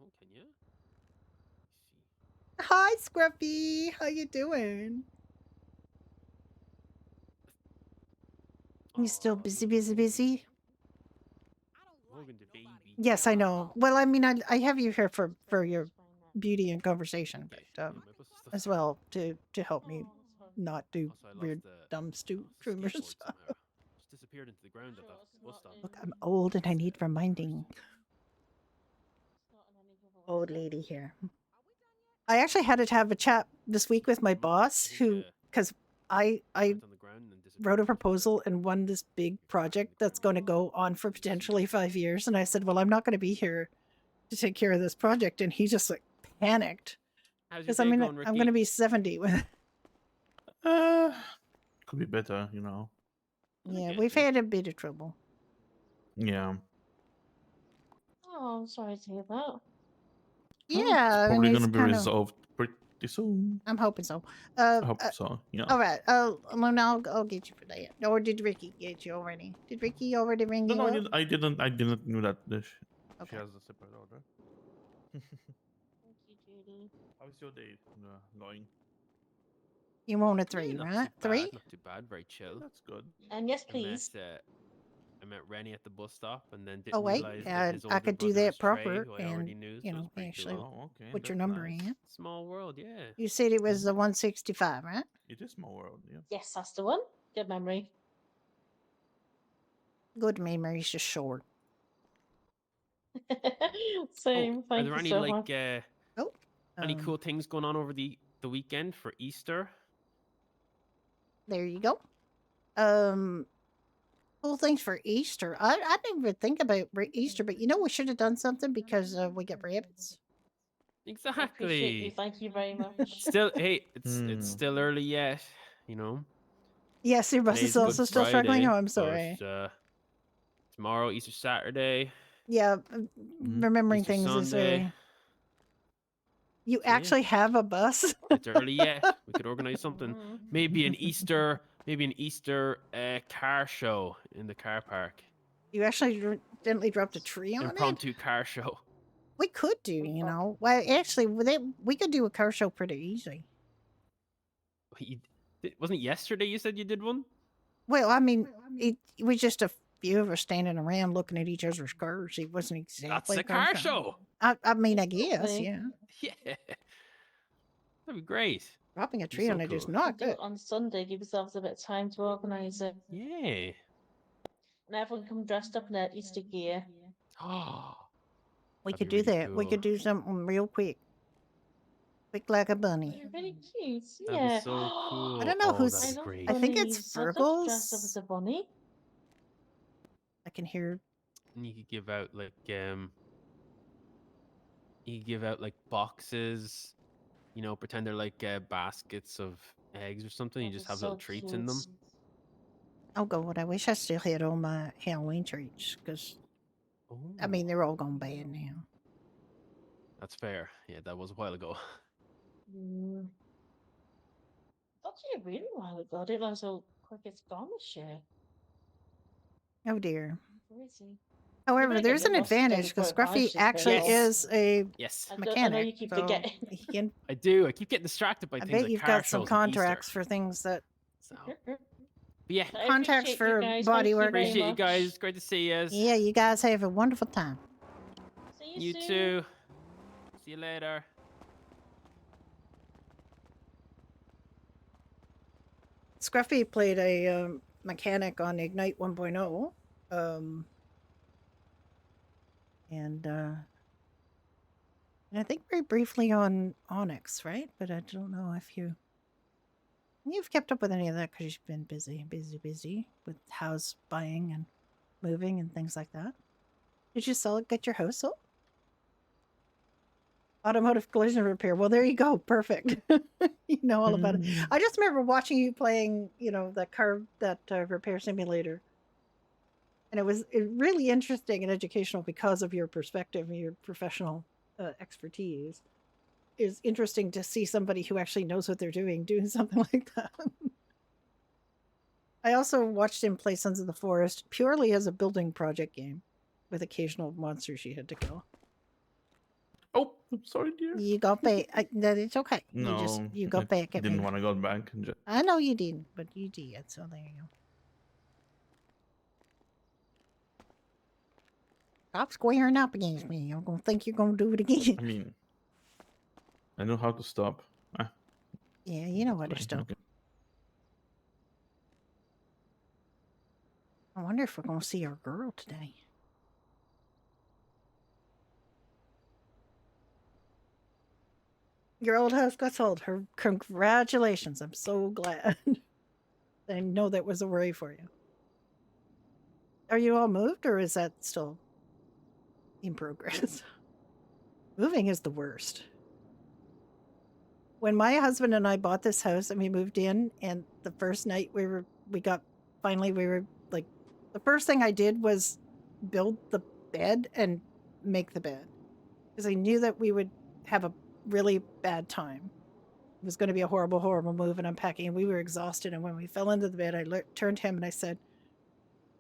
Oh, can you? Hi, Scruffy. How you doing? You still busy, busy, busy? Logan the baby. Yes, I know. Well, I mean, I have you here for your beauty and conversation, but as well to help me not do Also, I weird, lost the dumb, streamer skateboard stuff. somehow. Just disappeared into the ground at the bus stop. Look, I'm old and I need reminding. Old lady here. I actually had to have a chat this week with my boss, who, because I wrote a proposal and won this big project that's going to go on for potentially 5 years, and I said, well, I'm not going to be here to take care of this project, and he just like panicked How's your because day I'm going, going Ricky? to be 70 when. Could be better, you know. Yeah, we've had a bit of trouble. Yeah. Oh, I'm sorry to hear that. Yeah, It's I probably mean, gonna it's be kind of. resolved pretty soon. I'm hoping so. I hope so. Yeah. All right. Luna, I'll get you for that. Or did Ricky get you already? Did Ricky already ring No, you no, up? I didn't know that she Okay. has a separate order. Thank you, Judy. How's your day going? You want a Yeah, 3, not right? too bad. 3? Not too bad. Very chill. That's good. Yes, please. I met Rennie at the bus stop and then Oh didn't wait, realize that his I older could do brother was that Trey, proper, who I and already knew. So it was pretty actually cool. Oh, okay. put your That's number nice. in. Small world, yeah. You said it was the 165, right? It is small world, yeah. Yes, that's the one. Good memory. Good memory's just short. Same. Are Thank there you any so much. any cool things going on over the weekend for Easter? There you go. Cool things for Easter. I didn't even think about Easter, but you know we should have done something because we get rabbits. I appreciate you. Exactly. Thank you very much. Still, hey, it's still early yet, you know. Yes, your bus Today's is also Good still struggling. Friday, Oh, I'm sorry. but, tomorrow, Easter Saturday. Yeah, remembering Easter things is Sunday. very. You So, yeah. actually have a bus? It's early yet. We could organize something. Maybe an Easter car show in the car park. You actually gently dropped a tree on it? Impromptu car show. We could do, you know. Well, actually, we could do a car show pretty easy. Wasn't it yesterday you said you did one? Well, I mean, it was just a few of us standing around looking at each other's cars. It wasn't exactly That's a car show. I mean, I guess, yeah. Yeah. That'd be great. Dropping a Be tree so on it is cool. not Do good. it on Sunday. Give yourselves a bit of time to organise it. Yeah. And everyone come dressed up in their Easter gear. Oh. We That'd could be do really that. We cool. could do something real quick. Quick like a bunny. You're really cute. That'd Yeah. be so cool. I don't know Oh, that'd who's. be great. I think it's bunnies. I'd love to dress up Virgil's. as a bunny. I can hear. And you could give out boxes, you know, pretend they're like baskets of eggs or something. You just have little treats in them. Oh God, I wish I still had all my Halloween treats because, I mean, they're all gone bad now. That's fair. Yeah, that was a while ago. Mm. Actually, a really while ago. I didn't realize how quick it's gone this year. Oh dear. Crazy. However, better there's get an your bus together advantage because before it Scruffy finishes, actually Virgil. is a Yes. I know mechanic. you keep so forgetting. he can. I do. I keep getting distracted by I things bet like you've car got some shows and Easter. contracts for things that. So, but yeah. I Contracts appreciate for you guys. body Thank you work. very Appreciate you much. guys. Great to see you. Yeah, you guys have a wonderful time. See You soon. too. See you later. Scruffy played a mechanic on Ignite 1.0. And I think very briefly on Onyx, right? But I don't know if you. You've kept up with any of that because you've been busy with house buying and moving and things like that. Did you sell it? Get your house sold? Automotive collision repair. Well, there you go. Perfect. You know all about it. I just remember watching you playing, that repair simulator. And it was really interesting and educational because of your perspective and your professional expertise. It's interesting to see somebody who actually knows what they're doing something like that. I also watched him play Sons of the Forest purely as a building project game with occasional monsters you had to kill. Oh, I'm sorry, dear. You got back. That it's okay. No, you got I back at didn't me. want to go back. And just... I know you didn't, but you did. So there you go. Stop squaring up against me. I'm gonna think you're gonna do it again. I mean, I know how to stop. Yeah, you know how to stop. Okay. I wonder if we're gonna see our girl today. Your old house got sold. Her congratulations. I'm so glad. I know that was a worry for you. Are you all moved or is that still in progress? Moving is the worst. When my husband and I bought this house and we moved in, and the first night we were like, the first thing I did was build the bed and make the bed because I knew that we would have a really bad time. It was going to be a horrible, horrible move and unpacking, and we were exhausted. And when we fell into the bed, I turned to him and I said,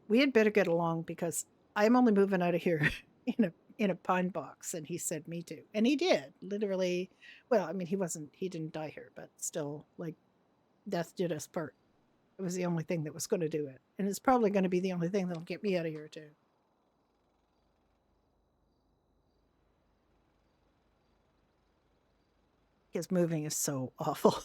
"We had better get along because I'm only moving out of here in a pine box." And he said, "Me too." And he did, literally. Well, I mean, he didn't die here, but still, like, death did us part. It was the only thing that was going to do it, and it's probably going to be the only thing that'll get me out of here too. Because moving is so awful.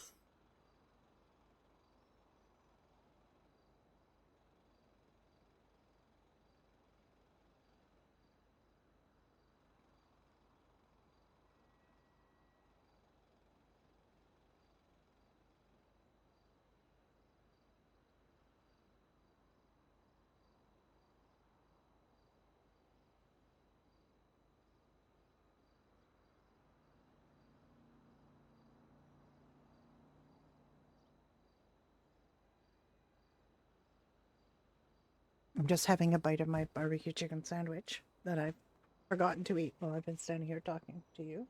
I'm just having a bite of my barbecue chicken sandwich that I've forgotten to eat while I've been sitting here talking to you.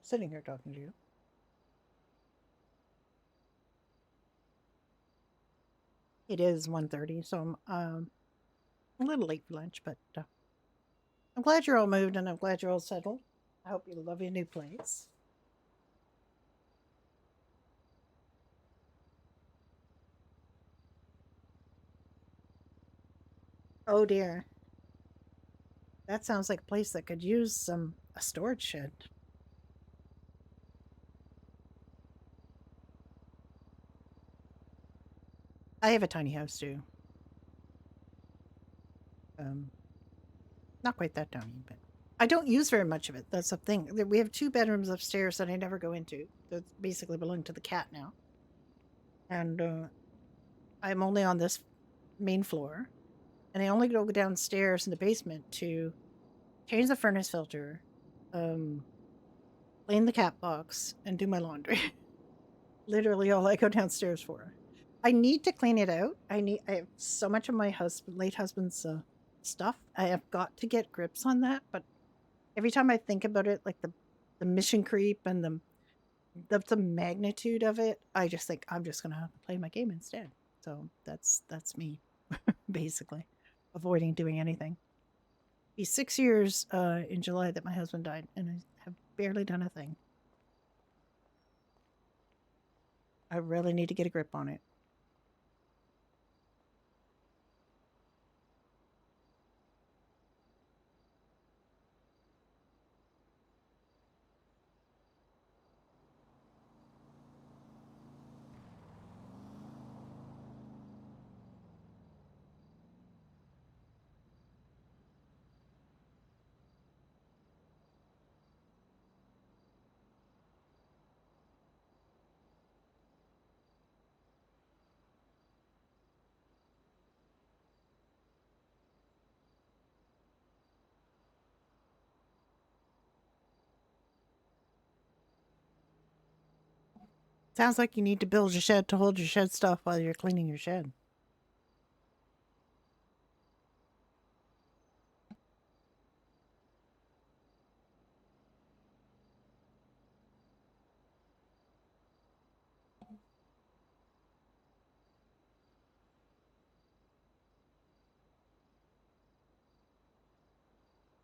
It is 1:30, so I'm a little late for lunch, but I'm glad you're all moved and I'm glad you're all settled. I hope you love your new place. Oh dear. That sounds like a place that could use a storage shed. I have a tiny house too. Not quite that tiny, but I don't use very much of it. That's the thing. We have 2 bedrooms upstairs that I never go into. That basically belong to the cat now. And I'm only on this main floor. And I only go downstairs in the basement to change the furnace filter, clean the cat box, and do my laundry. Literally all I go downstairs for. I need to clean it out. I have so much of my late husband's stuff. I have got to get grips on that, but every time I think about it, like the mission creep and the magnitude of it, I just think I'm just gonna have to play my game instead. So that's me, basically, avoiding doing anything. Be 6 years in July that my husband died, and I have barely done a thing. I really need to get a grip on it. Sounds like you need to build your shed to hold your shed stuff while you're cleaning your shed.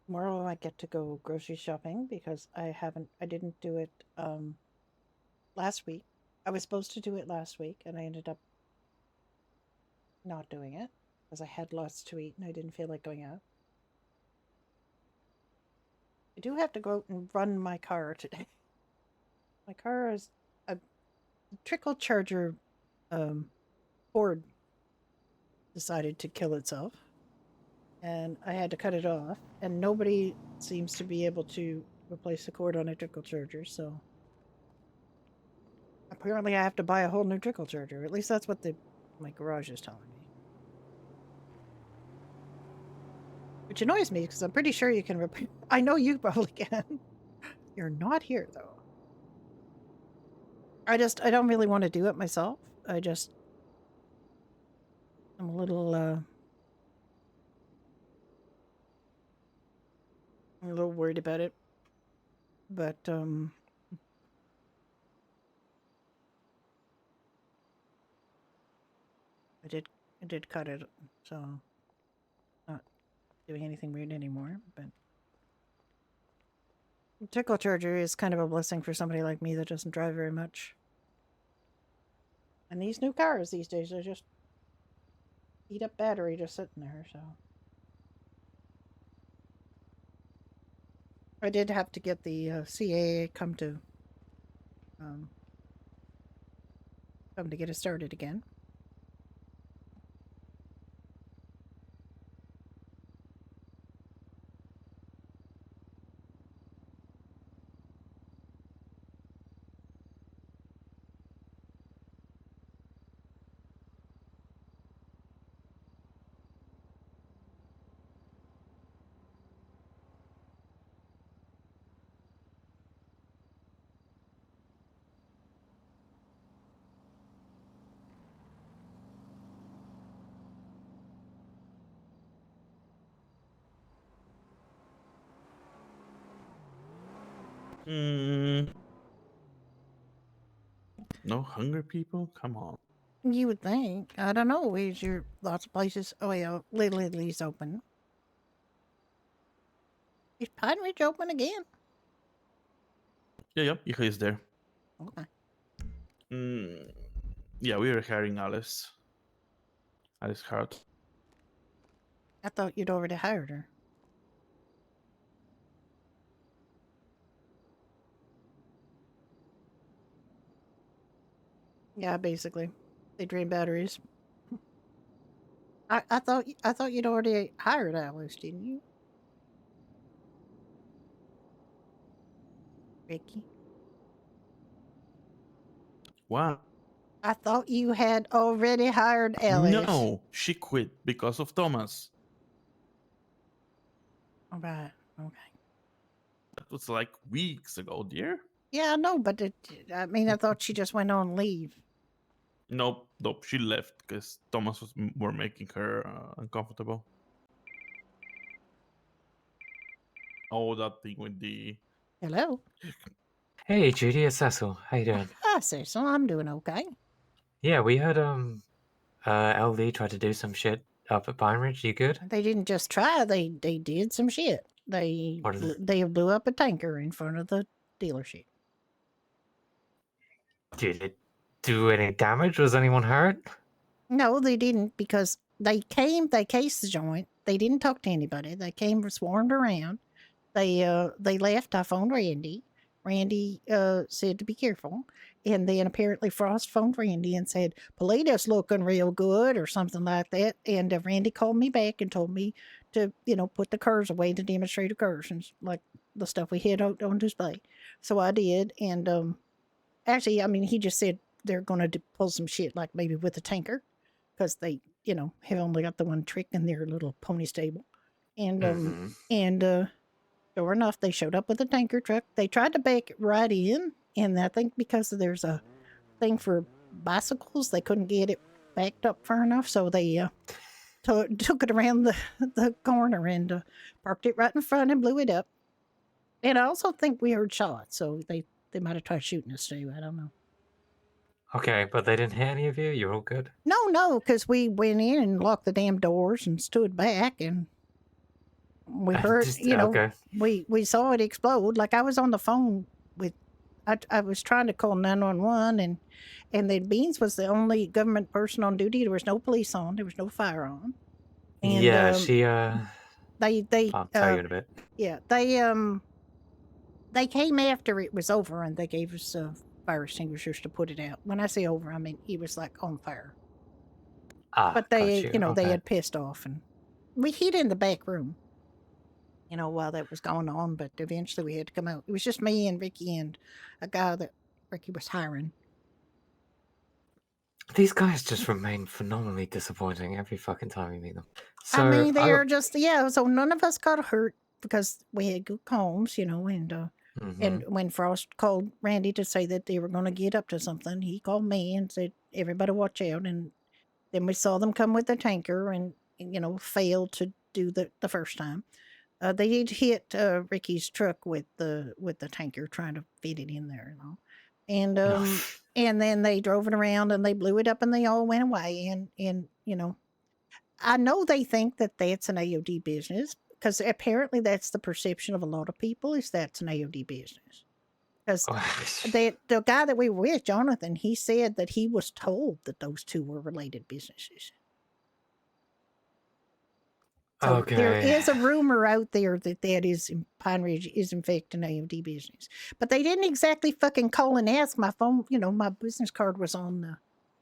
Tomorrow I get to go grocery shopping because I didn't do it last week. I was supposed to do it last week and I ended up not doing it because I had lots to eat and I didn't feel like going out. I do have to go out and run my car today. My car is a trickle charger cord decided to kill itself. And I had to cut it off. And nobody seems to be able to replace the cord on a trickle charger, so apparently I have to buy a whole new trickle charger. At least that's what my garage is telling me. Which annoys me because I'm pretty sure you can repair. I know you probably can. You're not here though. I don't really want to do it myself. I'm a little worried about it. But I did cut it, so not doing anything weird anymore, but trickle charger is kind of a blessing for somebody like me that doesn't drive very much. And these new cars these days are just eat up battery just sitting there, so. I did have to get the CAA come to get it started again. No hungry people? Come on. You would think. I don't know. Is your lots of places? Oh yeah, Little Italy's open. Is Pine Ridge open again? Yeah, Ika is there. Okay. Yeah, we were hiring Alice. Alice Hart. I thought you'd already hired her. Yeah, basically, they drain batteries. I thought you'd already hired Alice, didn't you, Ricky? What? I thought you had already hired Alice. No, she quit because of Thomas. All right. Okay. That was like weeks ago, dear. Yeah, I know, but I thought she just went on leave. Nope, she left because Thomas were making her uncomfortable. Oh, that thing with the... Hello. Hey, Judy, it's Cecil. How you doing? Hi, Cecil. I'm doing okay. Yeah, we heard LD tried to do some shit up at Pine Ridge. You good? They didn't just try; they did some shit. They blew up a tanker in front of the dealership. Did it do any damage? Was anyone hurt? No, they didn't because they cased the joint. They didn't talk to anybody. They came, swarmed around. They left. I phoned Randy. Randy said to be careful. And then apparently Frost phoned Randy and said, Polito's looking real good or something like that. And Randy called me back and told me to, put the curs away, to demonstrate the curs and like the stuff we had on display. So I did. And actually, he just said they're going to pull some shit, like maybe with the tanker, because they, have only got the one trick in their little pony stable. And, sure enough, they showed up with a tanker truck. They tried to back it right in, and I think because there's a thing for bicycles. They couldn't get it backed up far enough, so they took it around the corner and parked it right in front and blew it up. And I also think we heard shots, so they might have tried shooting us too. I don't know. Okay, but they didn't hit any of you? You're all good? No, because we went in and locked the damn doors and stood back, and we heard, okay. we saw it explode. Like, I was on the phone with, I was trying to call 911, and then Beans was the only government person on duty. There was no police on. There was no fire on. And, Yeah, she, they I'll tell you in a bit. Yeah, they came after it was over, and they gave us fire extinguishers to put it out. When I say over, I mean it was like on fire. But they, got you. they Okay. had pissed off, and we hid in the back room, while that was going on. But eventually we had to come out. It was just me and Ricky and a guy that Ricky was hiring. These guys just remain phenomenally disappointing every fucking time we meet them. So, I mean, they are just, so none of us got hurt because we had good comms, and when Frost called Randy to say that they were going to get up to something, he called me and said, everybody watch out. And then we saw them come with the tanker and failed to do the first time. They did hit Ricky's truck with the tanker, trying to fit it in there, and and then they drove it around and they blew it up and they all went away. And I know they think that that's an AOD business, because apparently that's the perception of a lot of people, is that's an AOD business. Because the guy that we were with, Jonathan, he said that he was told that those two were related businesses. So there is a rumor out there that is Pine Ridge is in fact an AOD business, but they didn't exactly fucking call and ask. My phone, my business card was on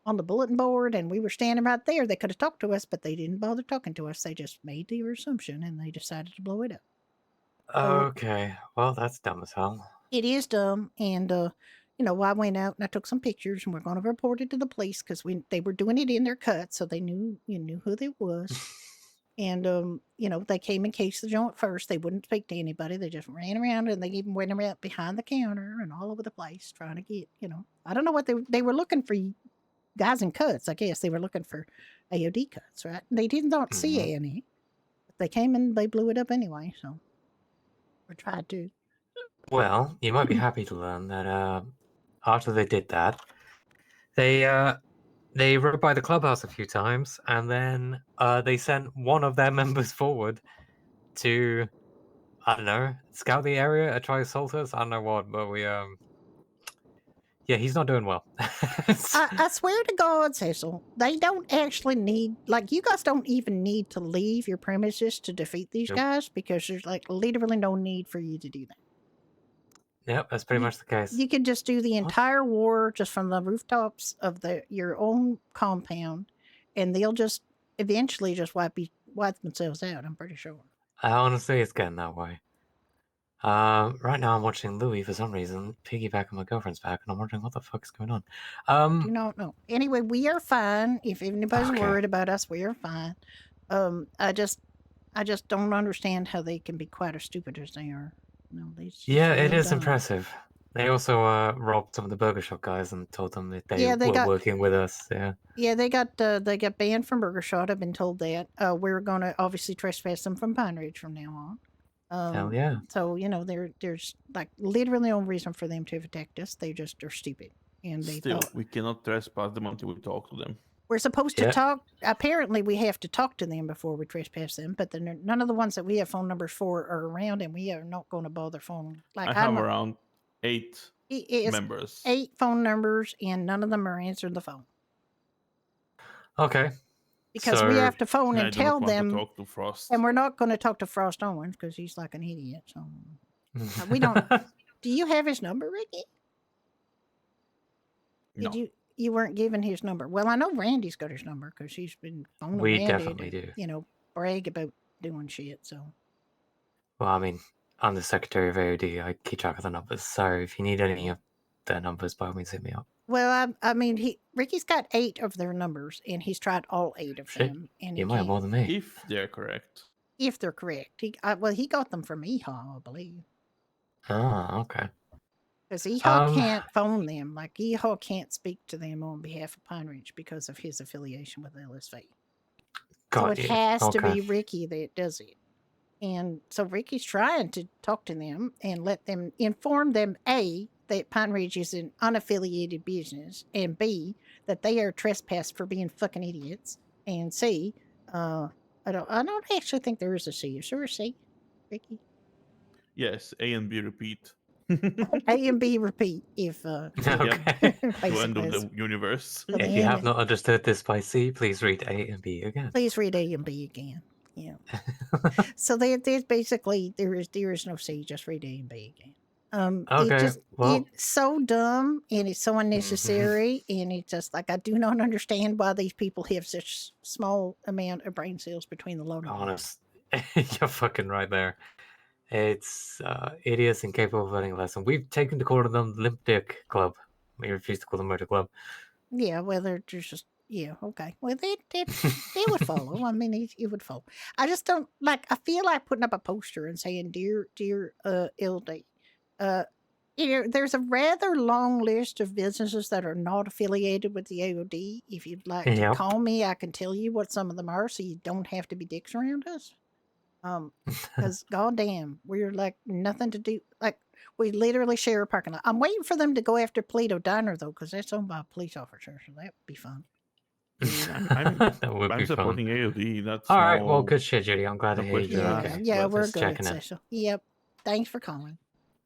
the bulletin board, and we were standing right there. They could have talked to us, but they didn't bother talking to us. They just made their assumption and they decided to blow it up. Okay, well, that's dumb as hell. It is dumb, and I went out and I took some pictures, and we're going to report it to the police because they were doing it in their cut, so they knew who they was. And they came and cased the joint first. They wouldn't speak to anybody. They just ran around, and they even went around behind the counter and all over the place trying to get, I don't know what they were looking for. Guys in cuts, I guess they were looking for AOD cuts, right? They did not see any. But they came and they blew it up anyway, so we tried to. Well, you might be happy to learn that after they did that, they rode by the clubhouse a few times, and then they sent one of their members forward to, I don't know, scout the area, try to assault us. I don't know what, but we yeah, he's not doing well. I swear to God, Cecil, they don't actually need, you guys don't even need to leave your premises to defeat these guys, because there's literally no need for you to do that. Yep, that's pretty much the case. You could just do the entire war just from the rooftops of your own compound, and they'll just eventually just wipe themselves out, I'm pretty sure. Honestly, it's getting that way. Right now I'm watching Louis for some reason piggyback on my girlfriend's back, and I'm wondering what the fuck is going on. Do not know. Anyway, we are fine. If anybody's worried about us, we are fine. I just don't understand how they can be quite as stupid as they are. No, Yeah, it is impressive. They also robbed some of the burger shop guys and told them that they were working with us. Yeah, they got banned from Burger Shot. I've been told that. We're going to obviously trespass them from Pine Ridge from now on. Hell yeah. So there's literally no reason for them to have attacked us. They just are stupid, and they Still, we cannot trespass them until we talk to them. We're supposed to talk. Apparently, we have to talk to them before we trespass them. But then none of the ones that we have phone numbers for are around, and we are not going to bother phone. I have around 8 members. 8 phone numbers, and none of them are answering the phone. Okay. Because we have to phone and tell them, to talk to Frost. And we're not going to talk to Frost Owens because he's like an idiot. So we don't. Do you have his number, Ricky? Did No. You weren't given his number? Well, I know Randy's got his number because he's been phoning We Randy definitely to, do. Brag about doing shit. So. Well, I mean, I'm the secretary of AOD. I keep track of the numbers. So if you need any of their numbers, by all means, hit me up. Well, I mean, Ricky's got 8 of their numbers, and he's tried all 8 of them. And you might have more than me. If they're correct. If they're correct. He got them from EHA, I believe. Ah, okay. Because EHAW can't phone them. Like, EHAW can't speak to them on behalf of Pine Ridge because of his affiliation with LSV. So Got it you. has to Okay. be Ricky that does it. And so Ricky's trying to talk to them and let them inform them, A, that Pine Ridge is an unaffiliated business, and B, that they are trespassed for being fucking idiots, and C, I don't actually think there is a C. Is there a C, Ricky? Yes, A and B repeat. A and B repeat if Okay. To end of basically. the universe. So the If you have end- not understood this by C, please read A and B again. Please read A and B again. Yeah. So there's basically there is no C. Just read A and B again. Okay, well- it's so dumb and it's so Mm-hmm. unnecessary, and it's just like I do not understand why these people have such small amount of brain cells between the loading. Honest, you're fucking right there. It's idiots incapable of learning a lesson. We've taken to call them Limp Dick Club. We refuse to call them Motor Club. Yeah, well, they're just okay. Well, they would follow. I mean, it would follow. I just don't like. I feel like putting up a poster and saying, "Dear LD." There's a rather long list of businesses that are not affiliated with the AOD. If you'd like to Yep. call me, I can tell you what some of them are, so you don't have to be dicks around us. Because goddamn, we're like nothing to do. Like we literally share a parking lot. I'm waiting for them to go after Polito Diner though, because that's owned by a police officer, so that would be fun. I'm, would I'm be supporting AOD. That's All right, well, no, good shit, Judy. I'm glad no to hear question you. asked. Okay, Yeah, we're just good, checking in. Cecil. Yep. Thanks for calling.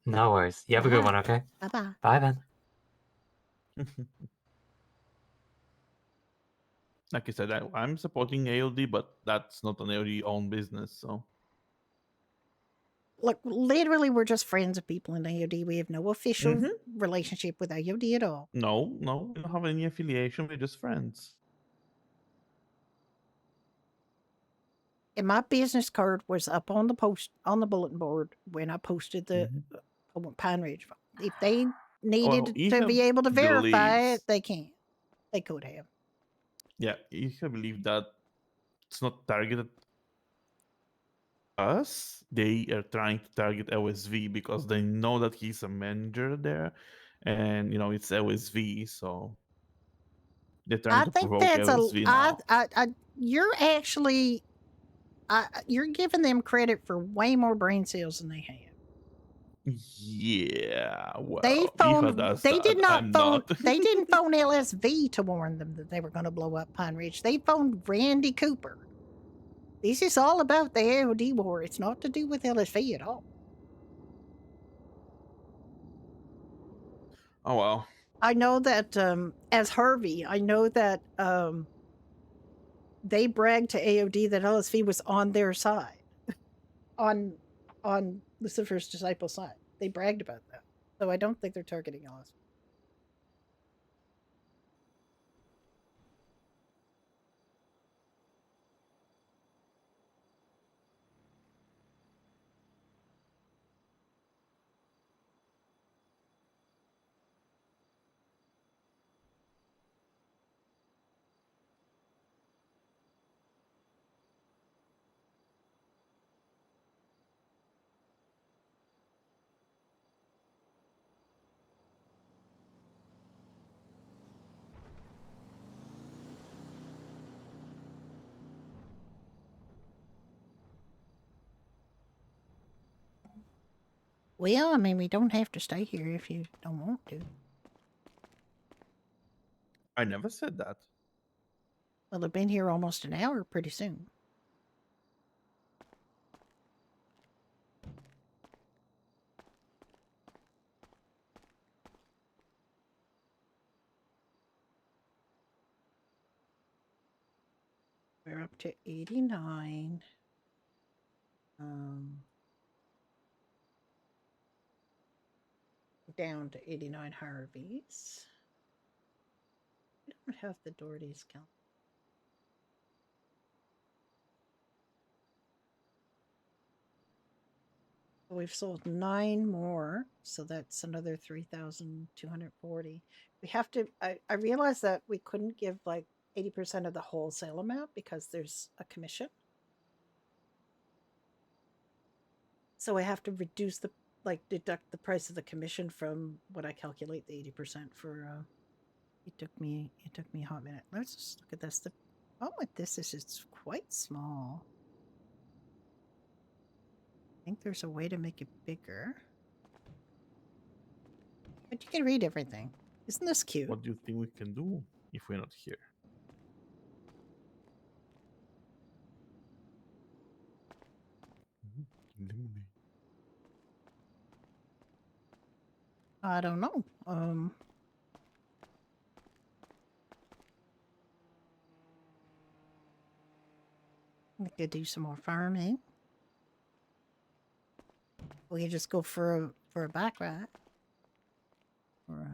No worries. You have a good one. Okay. Bye bye. Bye then. Like I said, I'm supporting AOD, but that's not an AOD owned business. So Look, literally, we're just friends of people in AOD. We have no official Mhm. relationship with AOD at all. no, we don't have any affiliation. We're just friends. And my business card was up on the bulletin board when I posted the Pine Ridge. If they needed to be able to verify it, they can. They could have. Yeah, you can believe that it's not targeted us. They are trying to target LSV because they know that he's a manager there, and it's LSV, so they're trying I to think provoke that's LSV now. you're actually, you're giving them credit for way more brain cells than they have. Yeah, well, They Eva phoned. does They that. did not I'm phone. not. They didn't phone LSV to warn them that they were going to blow up Pine Ridge. They phoned Randy Cooper. This is all about the AOD war. It's not to do with LSV at all. Oh well. I know that as Harvey, I know that they bragged to AOD that LSV was on their side, on Lucifer's disciple side. They bragged about that, so I don't think they're targeting LSV. Well, I mean, we don't have to stay here if you don't want to. I never said that. Well, they've been here almost an hour pretty soon. We're up to 89. Down to 89 Harveys. I don't have the Doherty's count. We've sold 9 more, so that's another 3,240. We have to. I realized that we couldn't give like 80% of the wholesale amount because there's a commission. So I have to reduce the like deduct the price of the commission from what I calculate the 80% for. It took me a hot minute. Let's just look at this. The problem with this is it's quite small. I think there's a way to make it bigger. But you can read everything. Isn't this cute? What do you think we can do if we're not here? I don't know. We could do some more farming. We could just go for a back ride. Or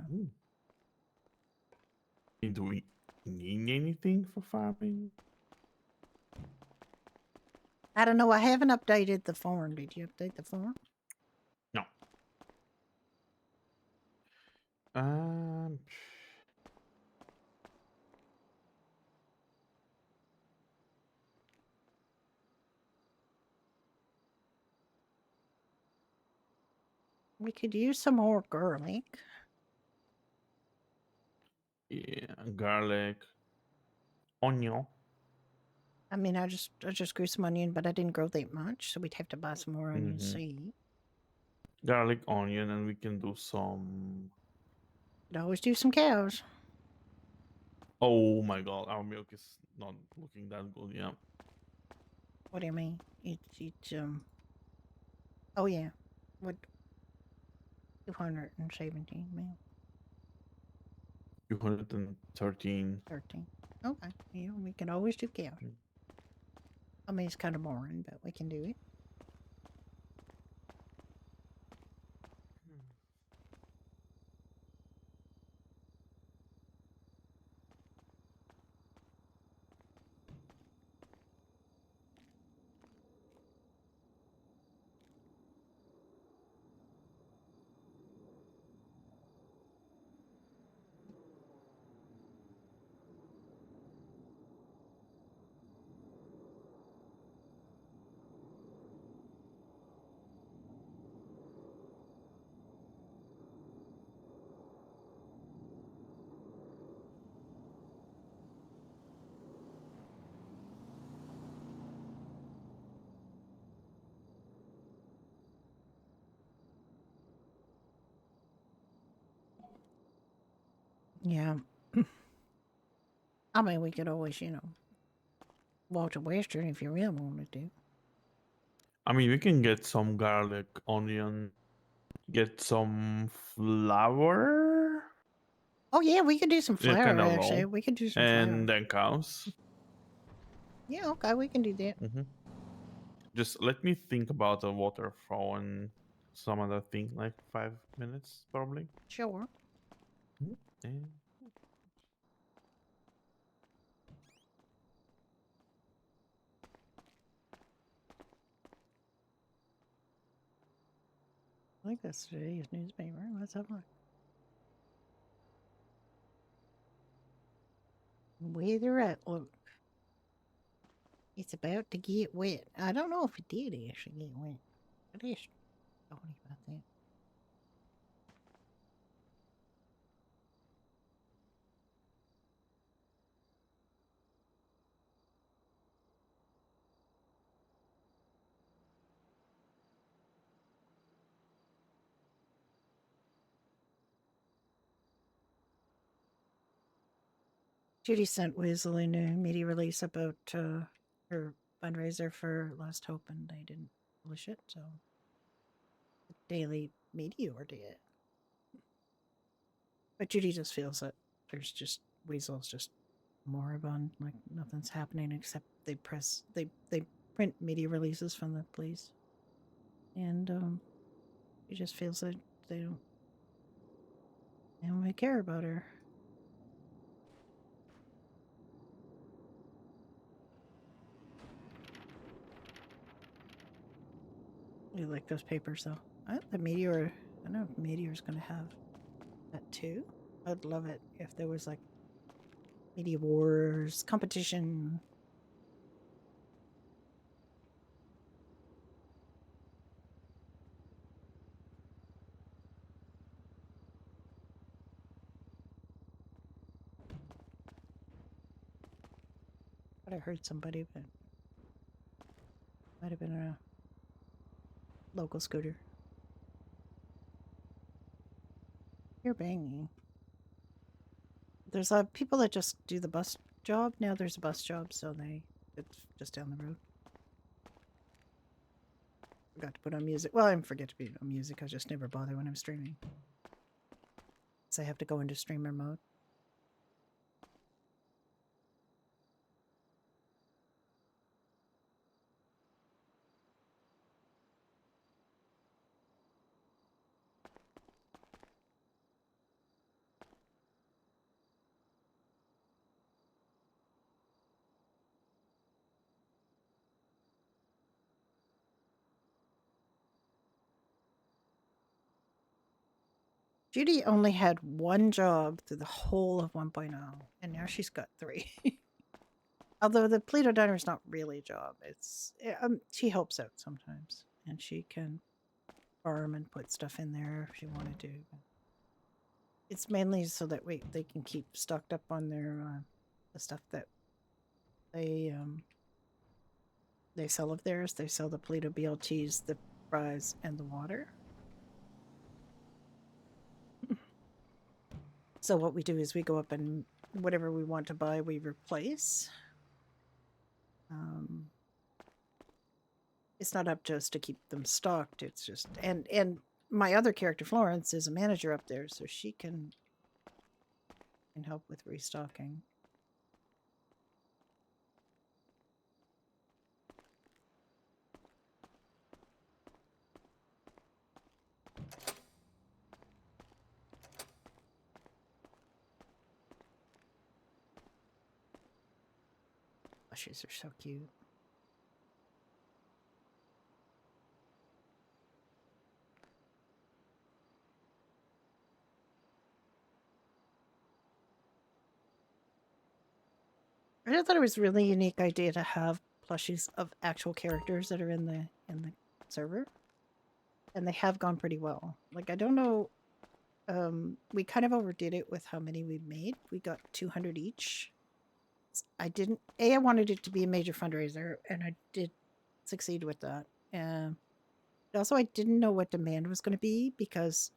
Do we need anything for farming? I don't know. I haven't updated the form. Did you update the form? No. Um. We could use some more garlic. Yeah, garlic, onion. I mean, I just grew some onion, but I didn't grow that much, so we'd have to buy some more onion seed. Garlic, onion, and we can do some. Could always do some cows. Oh my god, our milk is not looking that good. Yeah. What do you mean? Oh yeah, what? 217 mil. 213. 13. Okay, yeah, we can always do cows. I mean, it's kind of boring, but we can do it. Yeah. I mean, we could always, walk to Western if you really wanted to. I mean, we can get some garlic, onion, get some flour. Oh yeah, we could do some Yeah, flour kind of actually. low. We could do some And flour. then cows. Yeah, okay, we can do that. Just let me think about the waterfall and some other thing, like 5 minutes probably. Sure. And I think that's today's newspaper. Let's have a look. Weather outlook. It's about to get wet. I don't know if it did actually get wet. It is sorry about that. Judy sent Weasel a new media release about her fundraiser for Last Hope, and they didn't publish it, so the Daily Meteor did. But Judy just feels that there's just Weasel's just moribund, like nothing's happening except they print media releases from the police, and she just feels that they don't really care about her. You like those papers, though. The Meteor, I don't know if Meteor's going to have that too. I'd love it if there was like Media Wars competition. I heard somebody, but might have been a local scooter. You're banging. There's people that just do the bus job. Now there's a bus job, so it's just down the road. Forgot to put on music. Well, I forget to put on music. I just never bother when I'm streaming. So I have to go into streamer mode. Judy only had one job through the whole of 1.0, and now she's got 3. Although the Pluto Diner is not really a job. She helps out sometimes, and she can farm and put stuff in there if she wanted to. It's mainly so that they can keep stocked up on their the stuff that they sell of theirs. They sell the Pluto BLTs, the fries, and the water. So what we do is we go up and whatever we want to buy, we replace. It's not up to us to keep them stocked. It's just and my other character Florence is a manager up there, so she can help with restocking. Blushes are so cute. I thought it was a really unique idea to have plushies of actual characters that are in the server, and they have gone pretty well. Like I don't know, we kind of overdid it with how many we made. We got 200 each. I wanted it to be a major fundraiser, and I did succeed with that. Also, I didn't know what demand was going to be because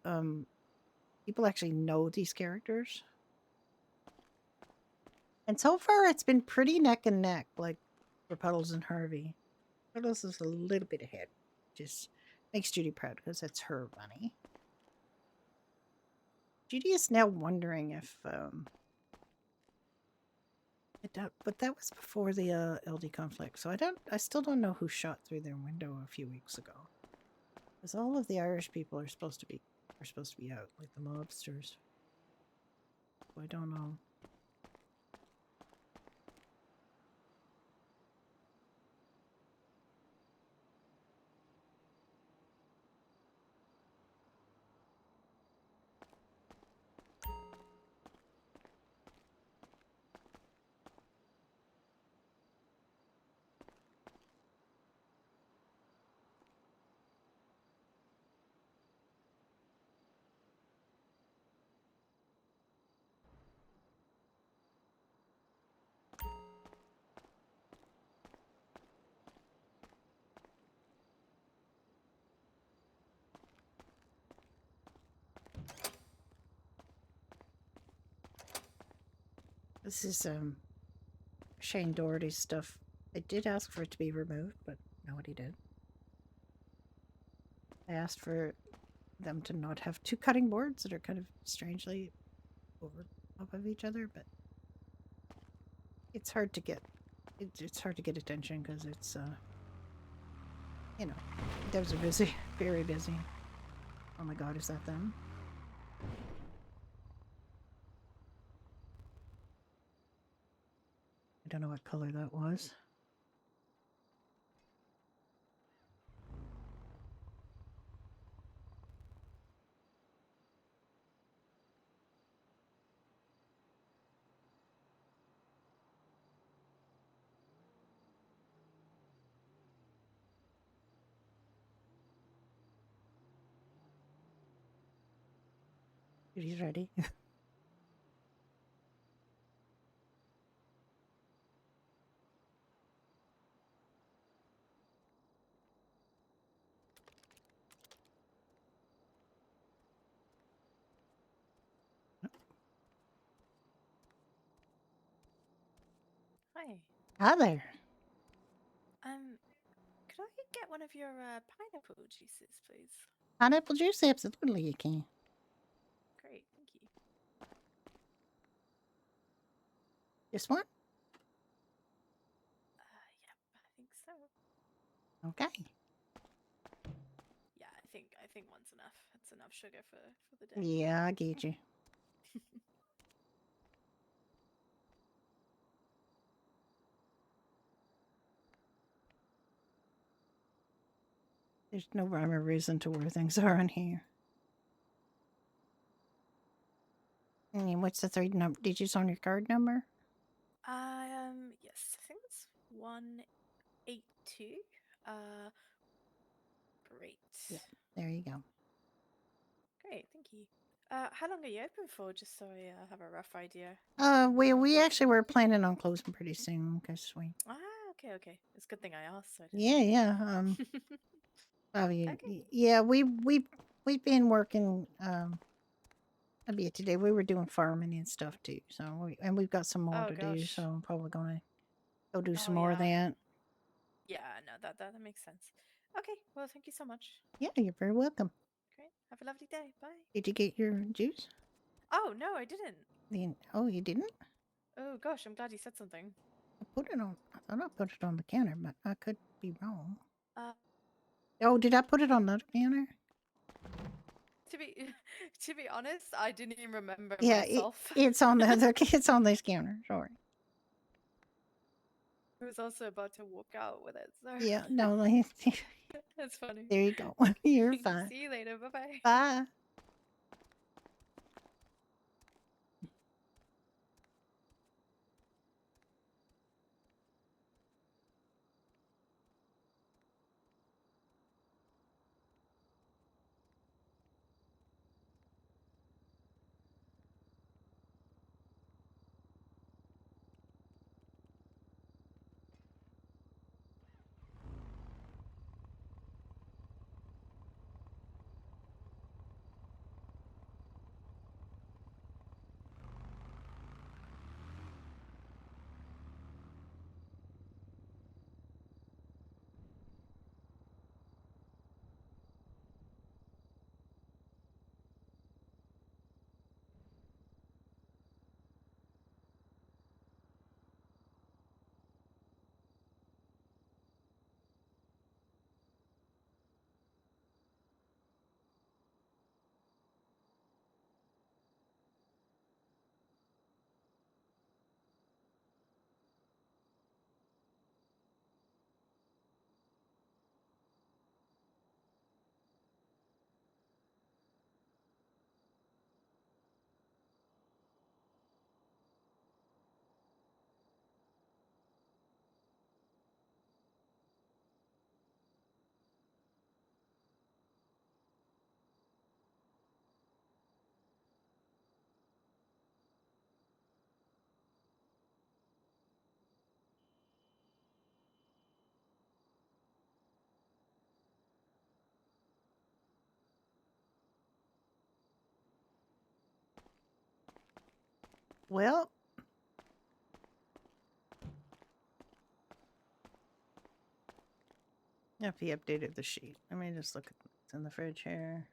people actually know these characters. And so far, it's been pretty neck and neck, like for Puddles and Harvey. Puddles is a little bit ahead. Just makes Judy proud because it's her money. Judy is now wondering if... but that was before the LD conflict, so I still don't know who shot through their window a few weeks ago. Because all of the Irish people are supposed to be out, like the mobsters. So I don't know. This is Shane Doherty's stuff. I did ask for it to be removed, but nobody did. I asked for them to not have 2 cutting boards that are kind of strangely over top of each other, but it's hard to get it's hard to get attention because it's you know, devs are busy, very busy. Oh my god, is that them? I don't know what color that was. He's ready. Hi. Hi there. Could I get one of your pineapple juices, please? Pineapple juice? Absolutely, you can. Great, thank you. This one? Yep, I think so. Okay. Yeah, I think one's enough. It's enough sugar for the day. Yeah, I get you. There's no rhyme or reason to where things are in here. And what's the three digits on your card number? Yes, I think it's 182. Great. Yeah, there you go. Great, thank you. How long are you open for, just so I have a rough idea? We actually were planning on closing pretty soon because we. Okay. It's a good thing I asked. So I Yeah, didn't... yeah. Yeah, we've been working a bit today. We were doing farming and stuff too. So we've got some more Oh, to do. gosh. So I'm probably gonna go do Oh, some more of yeah. that. Yeah, no, that makes sense. Okay, well, thank you so much. Yeah, you're very welcome. Great. Have a lovely day. Bye. Did you get your juice? Oh, no, I didn't. Oh, you didn't? Oh, gosh, I'm glad you said something. I thought I put it on the counter, but I could be wrong. Uh, Oh, did I put it on the counter? to be to be honest, I didn't even remember Yeah, myself. it's on the other. It's on this counter. Sorry. I was also about to walk out with it, so Yeah, no, that's funny. there you go. You're fine. See you later. Bye-bye. Bye. Well, if he updated the sheet, let me just look at what's in the fridge here.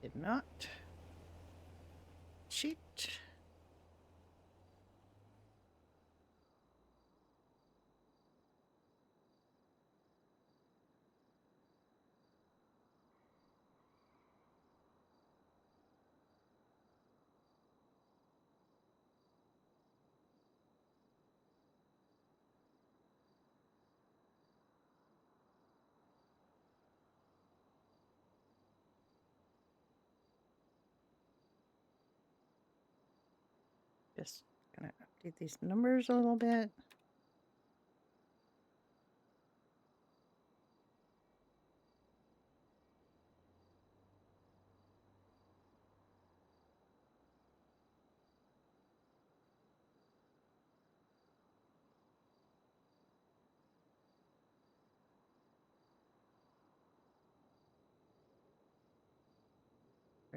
Did not. Sheet. Just gonna update these numbers a little bit.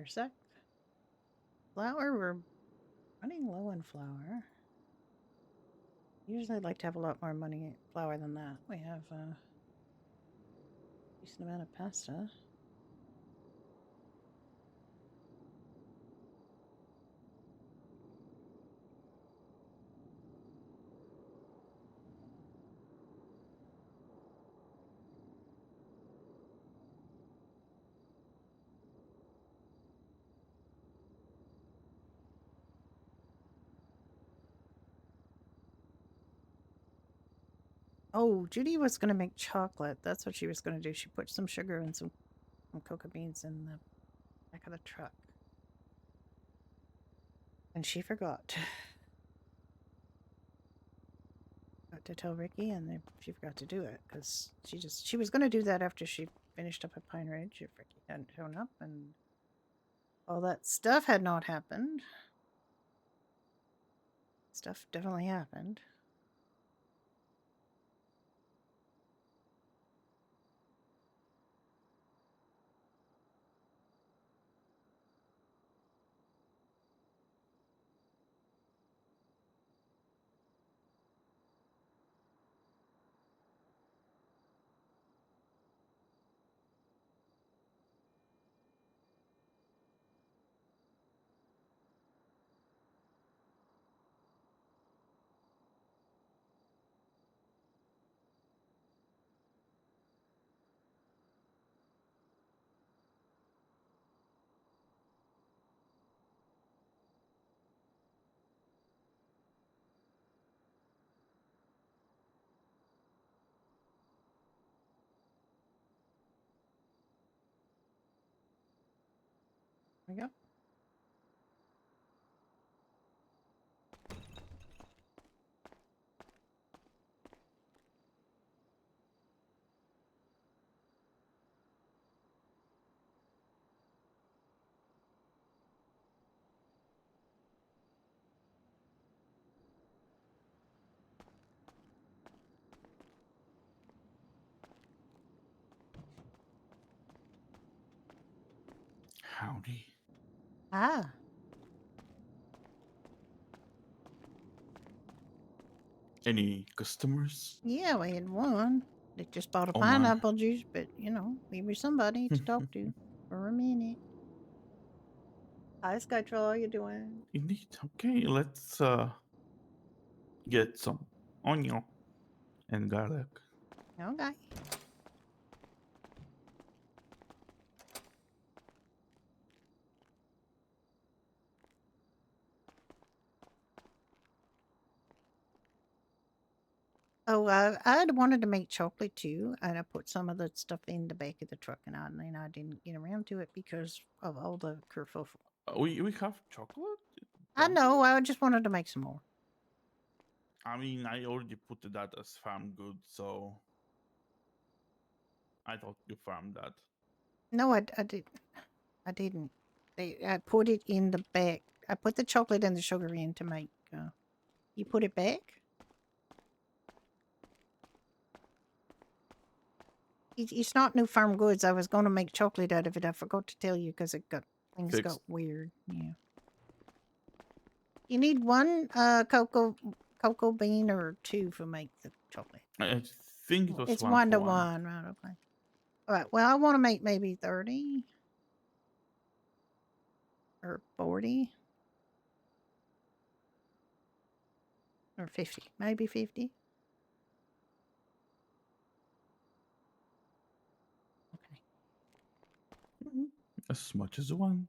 for a sec. Flour, we're running low on flour. Usually I'd like to have a lot more money flour than that. We have a decent amount of pasta. Oh, Judy was going to make chocolate. That's what she was going to do. She put some sugar and some cocoa beans in the back of the truck. And she forgot. Got to tell Ricky, and she forgot to do it because she was going to do that after she finished up at Pine Ridge if Ricky hadn't shown up, and all that stuff had not happened. Stuff definitely happened. There we go. Howdy. Ah. Any customers? Yeah, we had one. They just bought a Oh, my. pineapple juice, but you know, we were somebody to talk to for a minute. Hi, Skytroll, how you doing? Indeed. Okay, let's get some onion and garlic. Okay. Oh, I had wanted to make chocolate too, and I put some of the stuff in the back of the truck, and I didn't get around to it because of all the kerfuffle. We have chocolate? I know. I just wanted to make some more. I mean, I already put that as farm good, so I thought you farmed that. No, I didn't. I put it in the back. I put the chocolate and the sugar in to make. You put it back? It's not new farm goods. I was going to make chocolate out of it. I forgot to tell you because things got weird. Yeah. You need one cocoa bean or two for make the chocolate. I think it was It's one 1 to for 1, right? Okay. All right. Well, I want to make maybe 30 or 40 or 50, maybe 50. As much as one.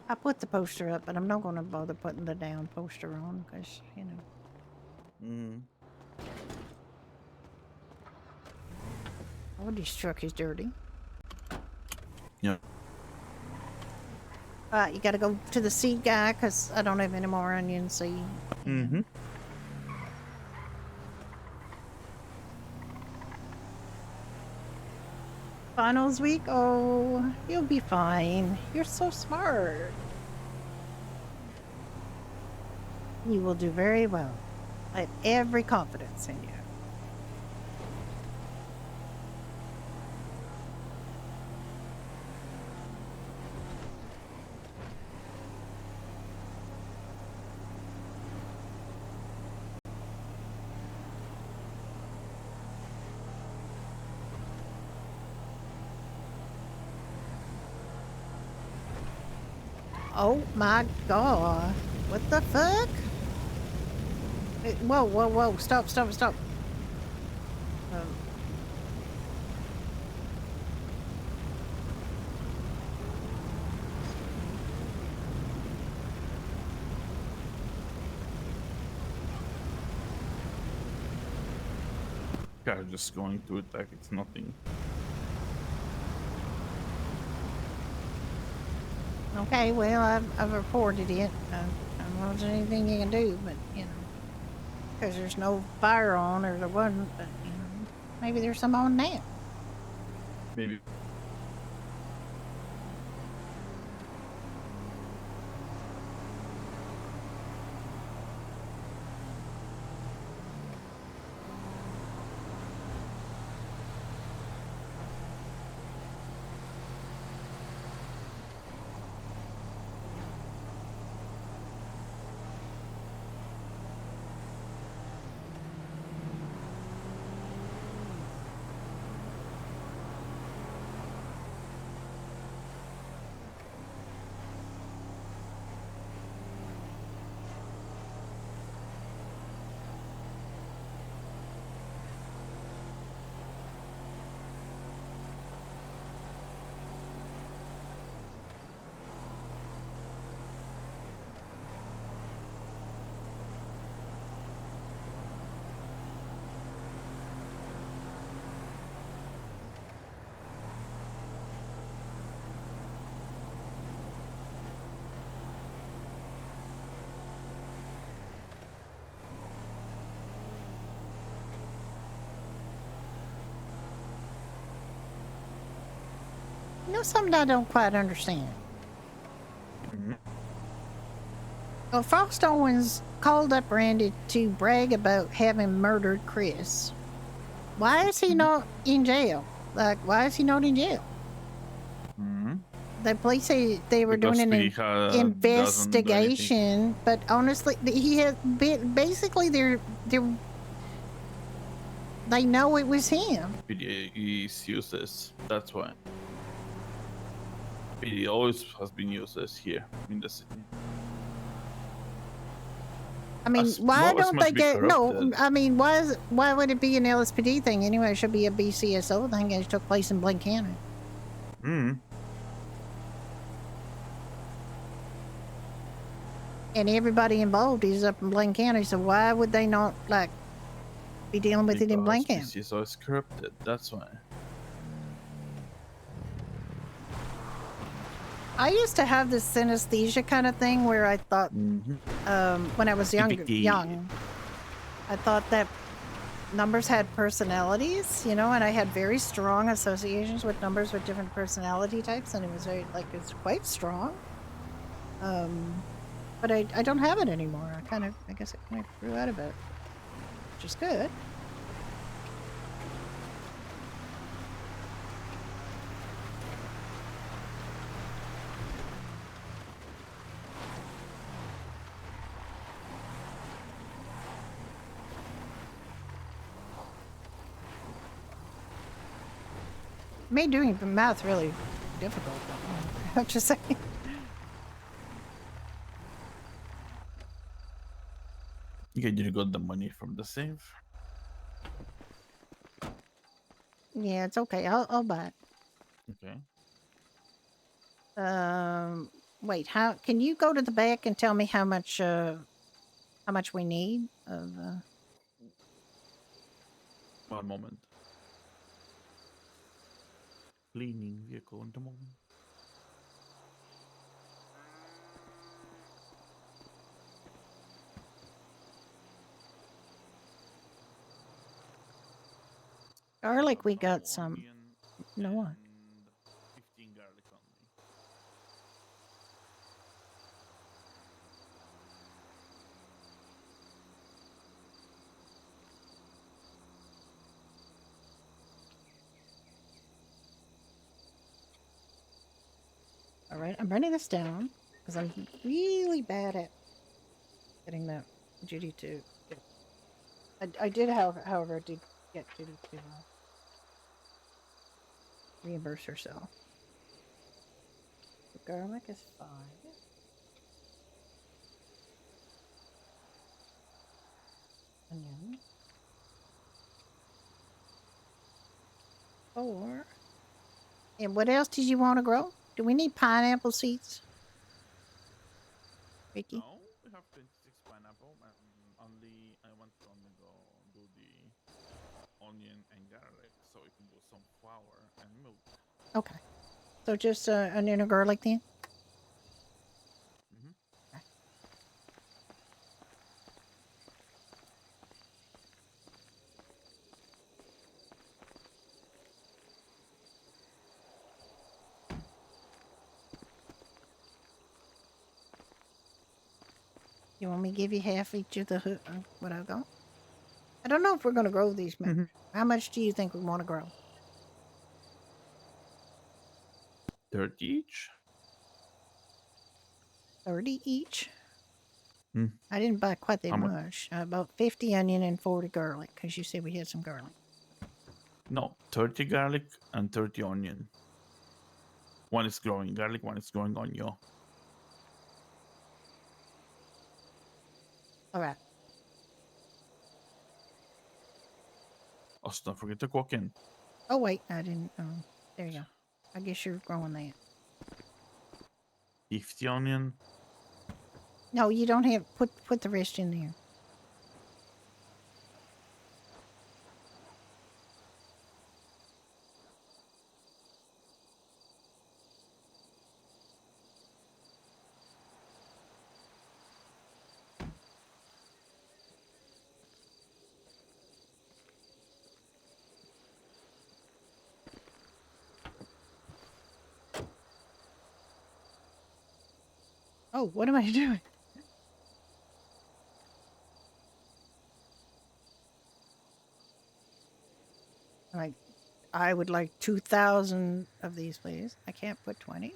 I put the poster up, but I'm not going to bother putting the down poster on because, you know. Oh, this truck is dirty. Yeah. You got to go to the seed guy because I don't have any more onion seed. Mm-hmm. Finals week? Oh, you'll be fine. You're so smart. You will do very well. I have every confidence in you. Oh my god. What the fuck? Whoa, whoa, whoa. Stop, stop, stop. Car just going to attack. It's nothing. Okay, well, I've reported it. I don't know if there's anything you can do, but, you know, because there's no fire on, or there wasn't, but, you know, maybe there's some on now. Maybe. You know something I don't quite understand? Well, Frost Owens called up Randy to brag about having murdered Chris. Why is he not in jail? Like, why is he not in jail? The police say they were Because doing an we doesn't do investigation, but honestly, he has been, basically they know it was him. PD is useless. That's why. PD always has been useless here in the city. I mean, why Flores don't must they be get no? corrupted. I mean, why would it be an LSPD thing anyway? It should be a BCSO thing. It took place in Blaine County. And everybody involved is up in Blaine County, so why would they not like be dealing with it in Blaine County? Because PCSO is corrupted. That's why. I used to have this synesthesia kind of thing where I thought, when I was young, I thought that numbers had personalities, you know, and I had very strong associations with numbers with different personality types, and it was very, like, it's quite strong. But I don't have it anymore. I guess I kind of grew out of it, which is good. Made doing math really difficult, I'm just saying. Okay, you got the money from the safe. Yeah, it's okay. I'll buy Okay. it. Wait, how can you go to the back and tell me how much we need of 1 moment. Cleaning vehicle in the moment. garlic? We got some. No one. right, I'm writing this down because I'm really bad at getting that Judy to get. I did, however, I did get Judy to reimburse herself. The garlic is 5. Onion. 4. And what else did you want to grow? Do we need pineapple seeds? Ricky? No, we have 26 pineapple, and only I want to only go do the onion and garlic, so we can do some flour and milk. Okay. So just onion and garlic then? Mm-hmm. Okay. You want me to give you half each of the what I got? I don't know if we're going to grow these much. How much do you think we want to grow? 30 each. 30 each? Hmm. I didn't buy quite that How much? much. I bought 50 onion and 40 garlic because you said we had some garlic. No, 30 garlic and 30 onion. One is growing garlic, one is growing onion. All right. Also, don't forget to cook in. Oh, wait. I didn't. There you go. I guess you're growing that. 50 onion. No, you don't have. Put the rest in there. Oh, what am I doing? Like, I would like 2,000 of these, please. I can't put 20.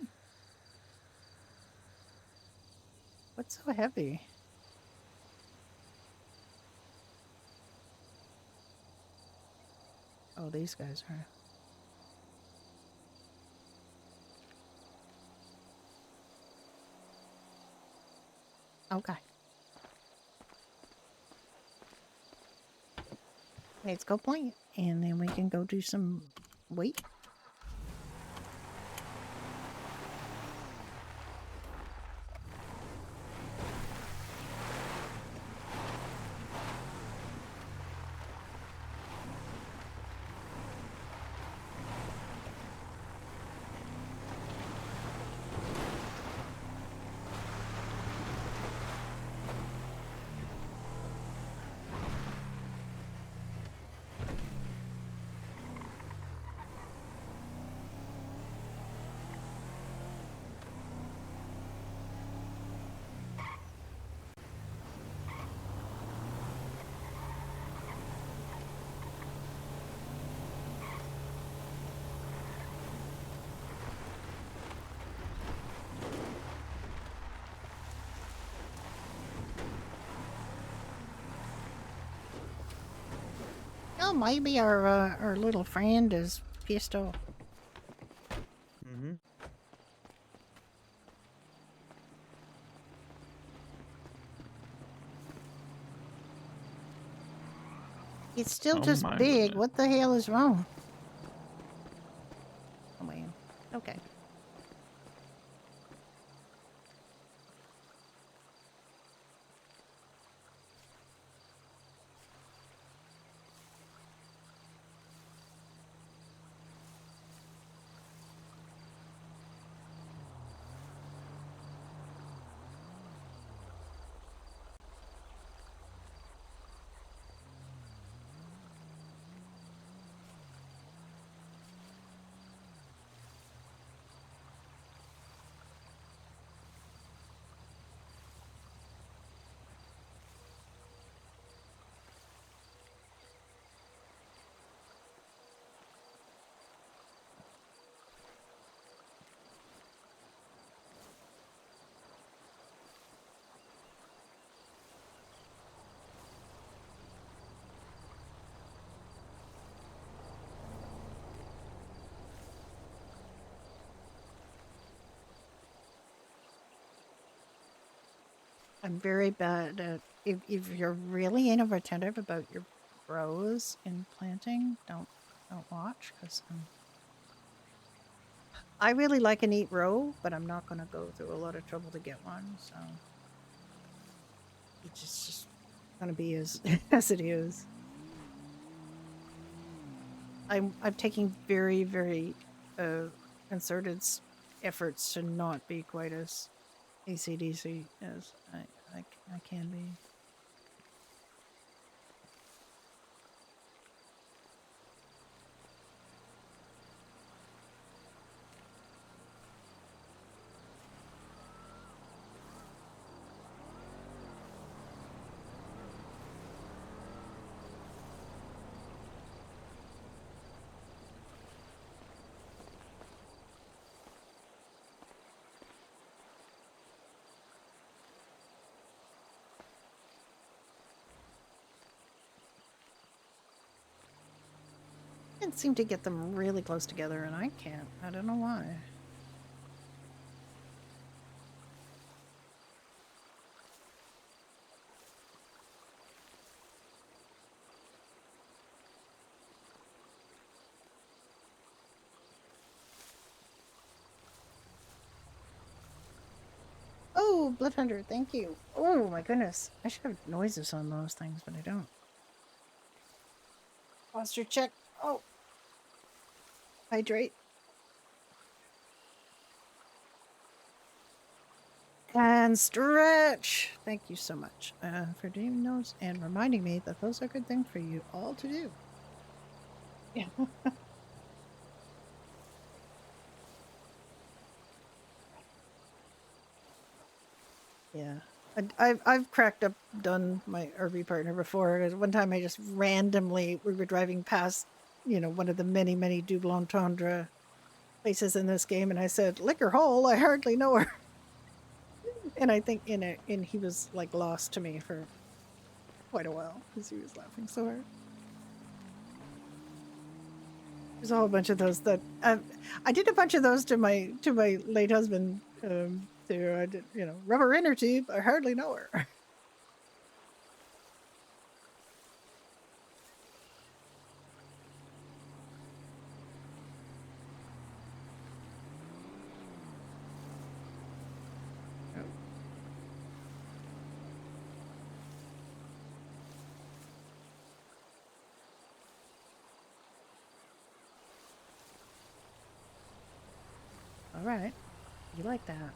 What's so heavy? Oh, these guys are. Okay. Let's go plant. And then we can go do some wheat. Oh, maybe our little friend is pissed off. Mm-hmm. It's still Oh just my big. goodness. What the hell is wrong? Oh, man. Okay. I'm very bad at if you're really inattentive about your rows in planting, don't watch because I really like a neat row, but I'm not going to go through a lot of trouble to get one. So it's just going to be as as it is. I'm taking very concerted efforts to not be quite as ACDC as I can be. I can seem to get them really close together, and I can't. I don't know why. Oh, Blood Hunter, thank you. Oh my goodness. I should have noises on those things, but I don't. Posture check. Oh. Hydrate. And stretch. Thank you so much for doing those and reminding me that those are good things for you all to do. Yeah. Yeah. I've cracked up done my RV partner before. 'Cause one time I just randomly we were driving past, one of the many double entendre places in this game, and I said, "Liquor hole, I hardly know her." And I think and he was like lost to me for quite a while because he was laughing so hard. There's a whole bunch of those that I did a bunch of those to my late husband. Too. I did, rubber inner tube. I hardly know her. All right, you like that?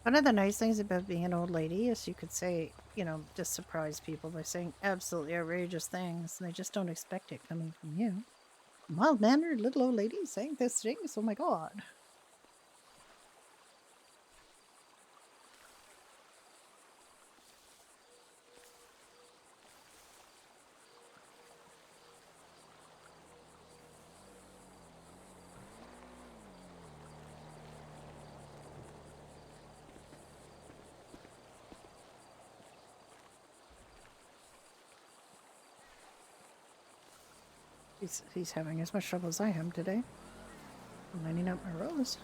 One of the nice things about being an old lady is you could say, just surprise people by saying absolutely outrageous things, and they just don't expect it coming from you. Mild-mannered little old lady saying this things. Oh my god. He's having as much trouble as I am today. I'm lining up my rows.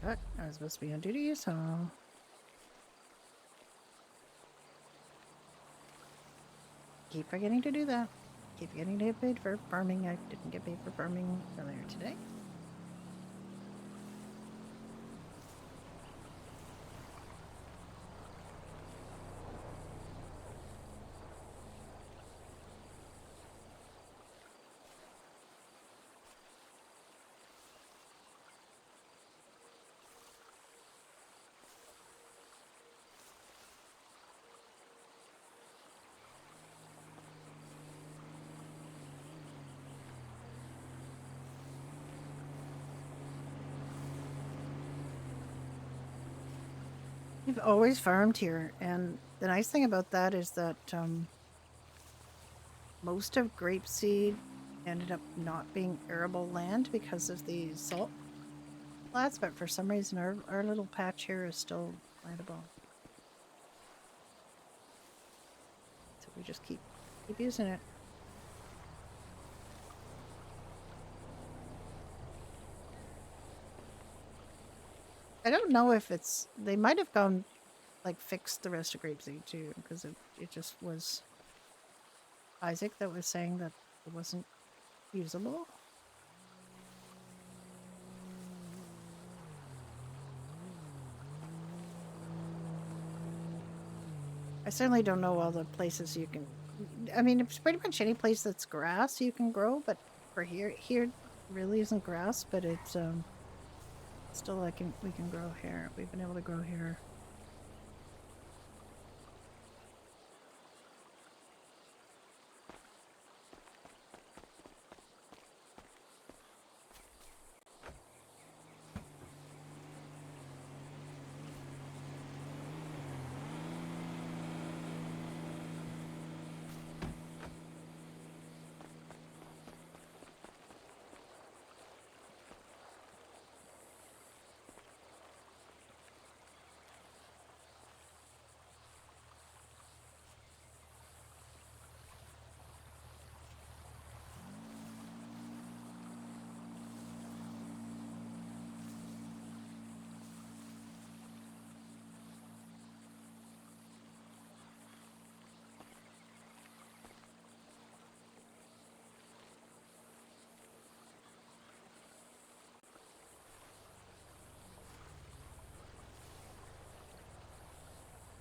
God, I was supposed to be on duty, so keep forgetting to do that. Keep forgetting to get paid for farming. I didn't get paid for farming earlier today. We've always farmed here, and the nice thing about that is that most of grapeseed ended up not being arable land because of the salt flats, but for some reason our little patch here is still plantable. So we just keep using it. I don't know if it's... They might have gone, like, fixed the rest of grapeseed too, because it just was Isaac that was saying that it wasn't usable. I certainly don't know all the places you can... I mean, it's pretty much any place that's grass you can grow, but for here really isn't grass, but it's still we can grow here. We've been able to grow here.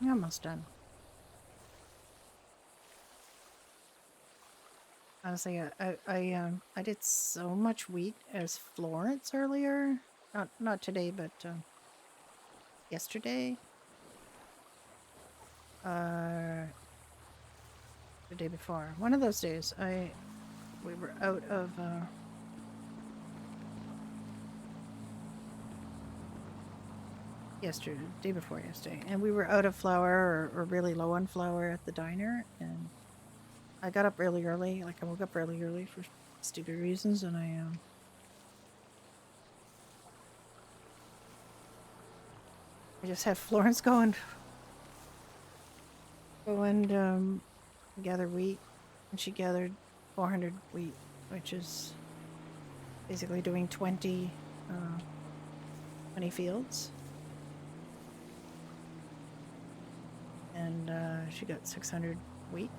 Almost done. Honestly, I did so much wheat as Florence earlier. Not today, but yesterday. The day before. One of those days, we were out of yesterday, day before yesterday, and we were out of flour or really low on flour at the diner, and I got up really early. Like I woke up really early for stupid reasons, and I just had Florence go and gather wheat, and she gathered 400 wheat, which is basically doing 20 fields. And she got 600 wheat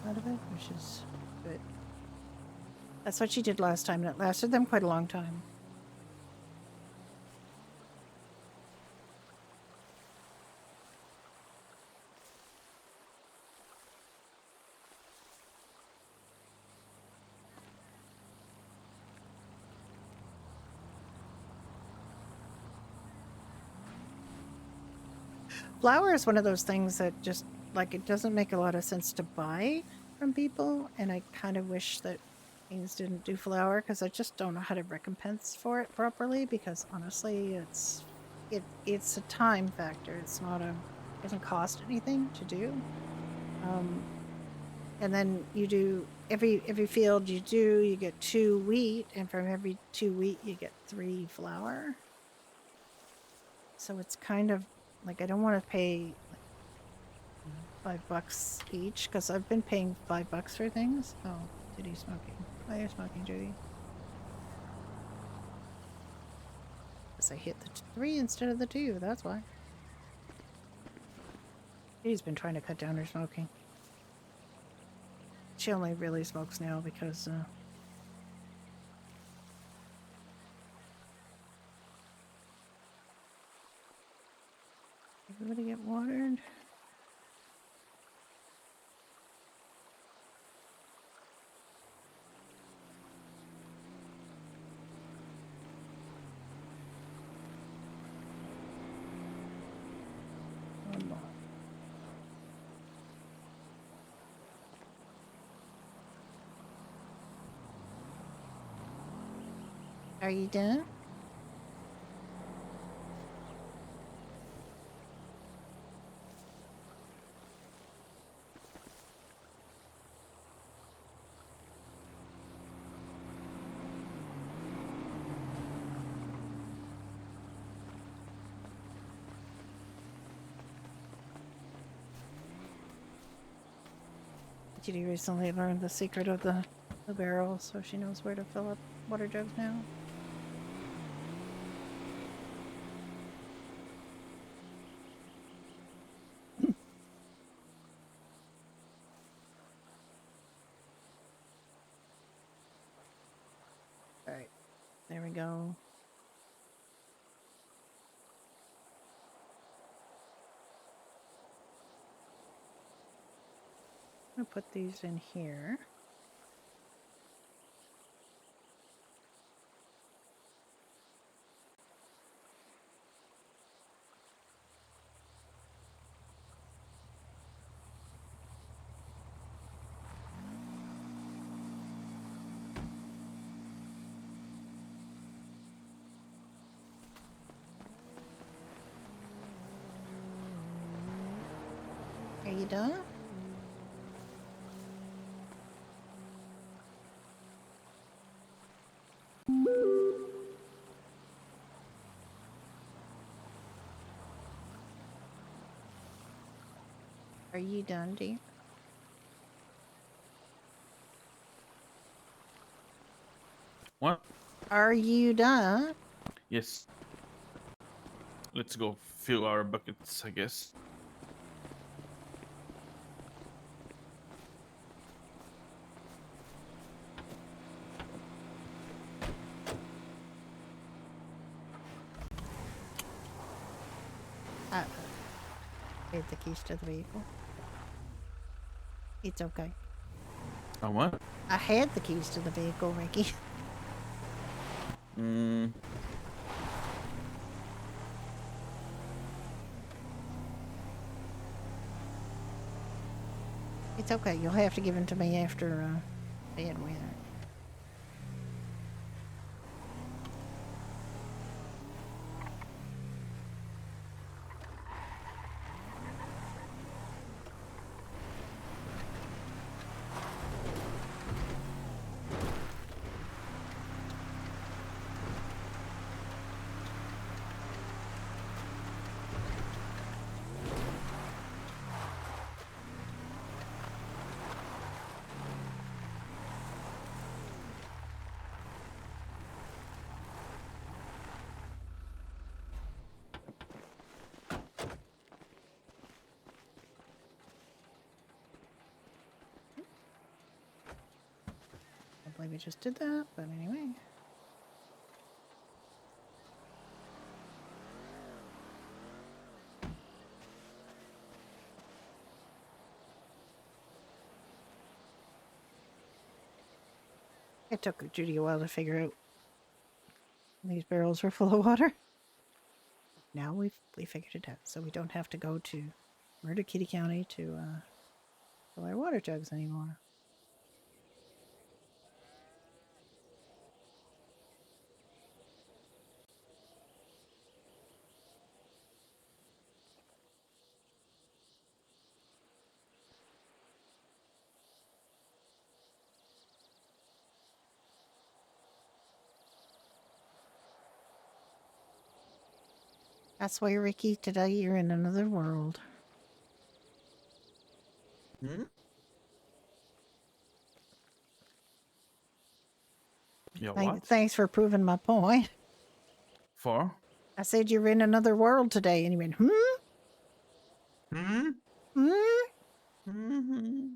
out of it, which is good. That's what she did last time, and it lasted them quite a long time. Flour is one of those things that just, like, it doesn't make a lot of sense to buy from people, and I kind of wish that things didn't do flour, because I just don't know how to recompense for it properly, because honestly, it's a time factor. It's not it doesn't cost anything to do. And then you do, every field you do, you get 2 wheat, and from every 2 wheat, you get 3 flour. So it's kind of, like, I don't want to pay like $5 each, because I've been paying $5 for things. Oh, Judy's smoking. Oh, you're smoking, Judy. Because I hit the 3 instead of the 2, that's why. Judy's been trying to cut down her smoking. She only really smokes now because everybody get watered. One more. Are you done? Judy recently learned the secret of the barrel, so she knows where to fill up water jugs now. Alright, there we go. I'm gonna put these in here. Are you done? Are you done, dear? What? Are you done? Yes. Let's go fill our buckets, I guess. Hid the keys to the vehicle. It's okay. What? I had the keys to the vehicle, Ricky. It's okay. You'll have to give them to me after bed weather. I believe we just did that, but anyway. It took Judy a while to figure out these barrels were full of water. Now we figured it out, so we don't have to go to Murder Kitty County to fill our water jugs anymore. That's why, Ricky, today you're in another world. Hmm? Yeah, what? Thanks for proving my point. For? I said you're in another world today, and you went, Hmm? Hmm?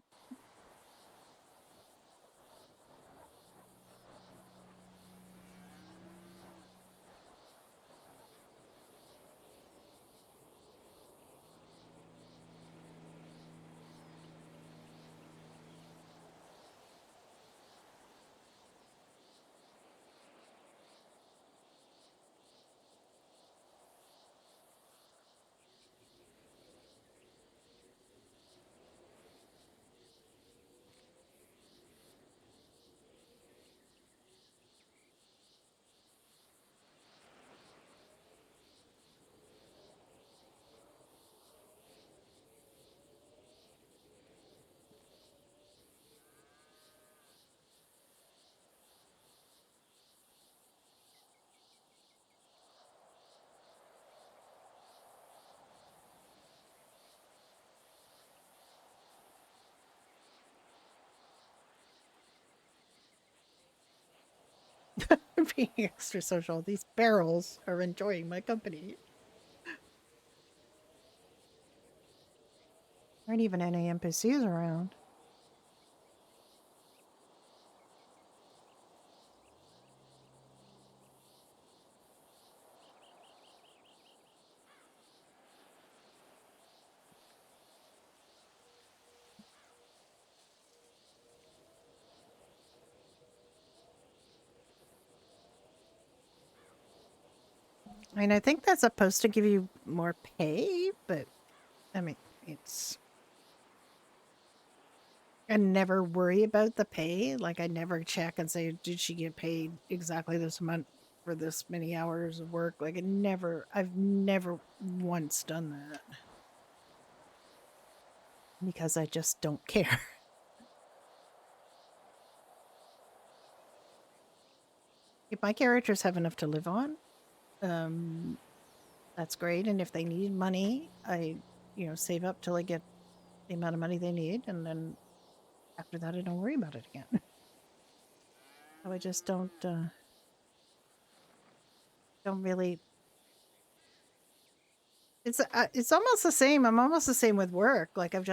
being extra social. These barrels are enjoying my company. There aren't even any NPCs around. I mean, I think that's supposed to give you more pay, but I mean, it's. I never worry about the pay. Like, I never check and say, did she get paid exactly this amount for this many hours of work? Like, I've never once done that. Because I just don't care. If my characters have enough to live on, that's great. And if they need money, I, save up till I get the amount of money they need, and then after that, I don't worry about it again. So I just don't really. It's almost the same. I'm almost the same with work. Like I've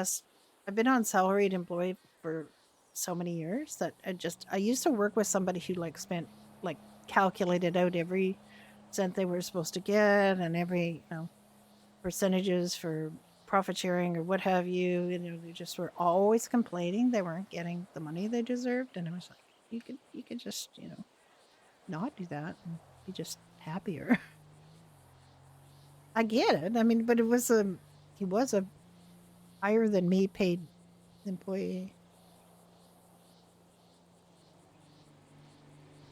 been on salaried employee for so many years that I used to work with somebody who calculated out every cent they were supposed to get and every percentages for profit sharing or what have you. They just were always complaining they weren't getting the money they deserved, and I was like, you could just not do that and be just happier. I get it. I mean, but he was a higher than me paid employee.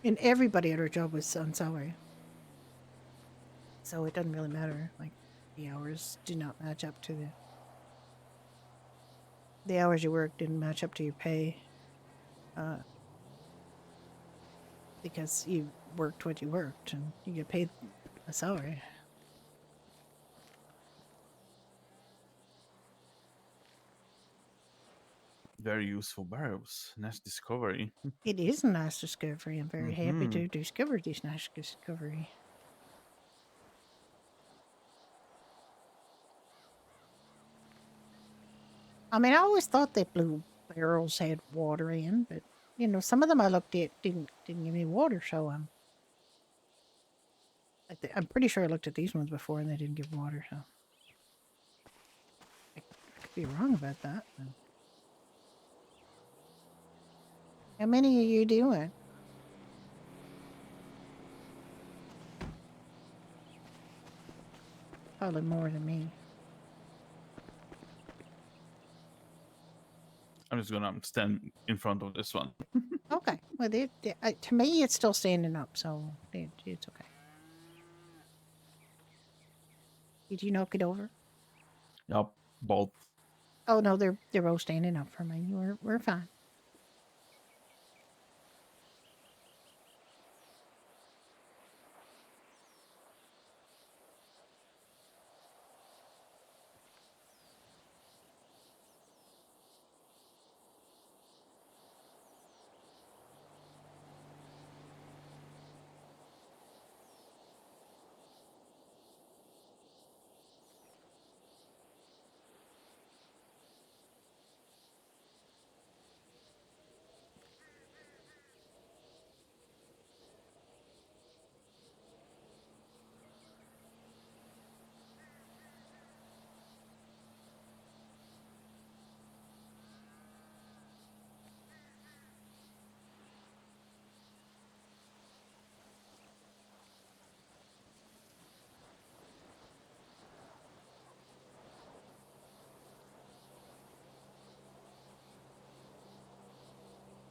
And everybody at our job was on salary. So it doesn't really matter. Like, the hours do not match up to the hours you work didn't match up to your pay. Because you worked what you worked and you get paid a salary. Very useful barrels. Nice discovery. It is a nice discovery. I'm very happy to discover this nice discovery. I mean, I always thought that blue barrels had water in, but some of them I looked at didn't give me water, so I'm pretty sure I looked at these ones before and they didn't give water, so I could be wrong about that. But... How many are you doing? Probably more than me. I'm just gonna stand in front of this one. Okay. Well, to me, it's still standing up, so it's okay. Did you knock it over? Yup, both. Oh no, they're all standing up for me. We're fine.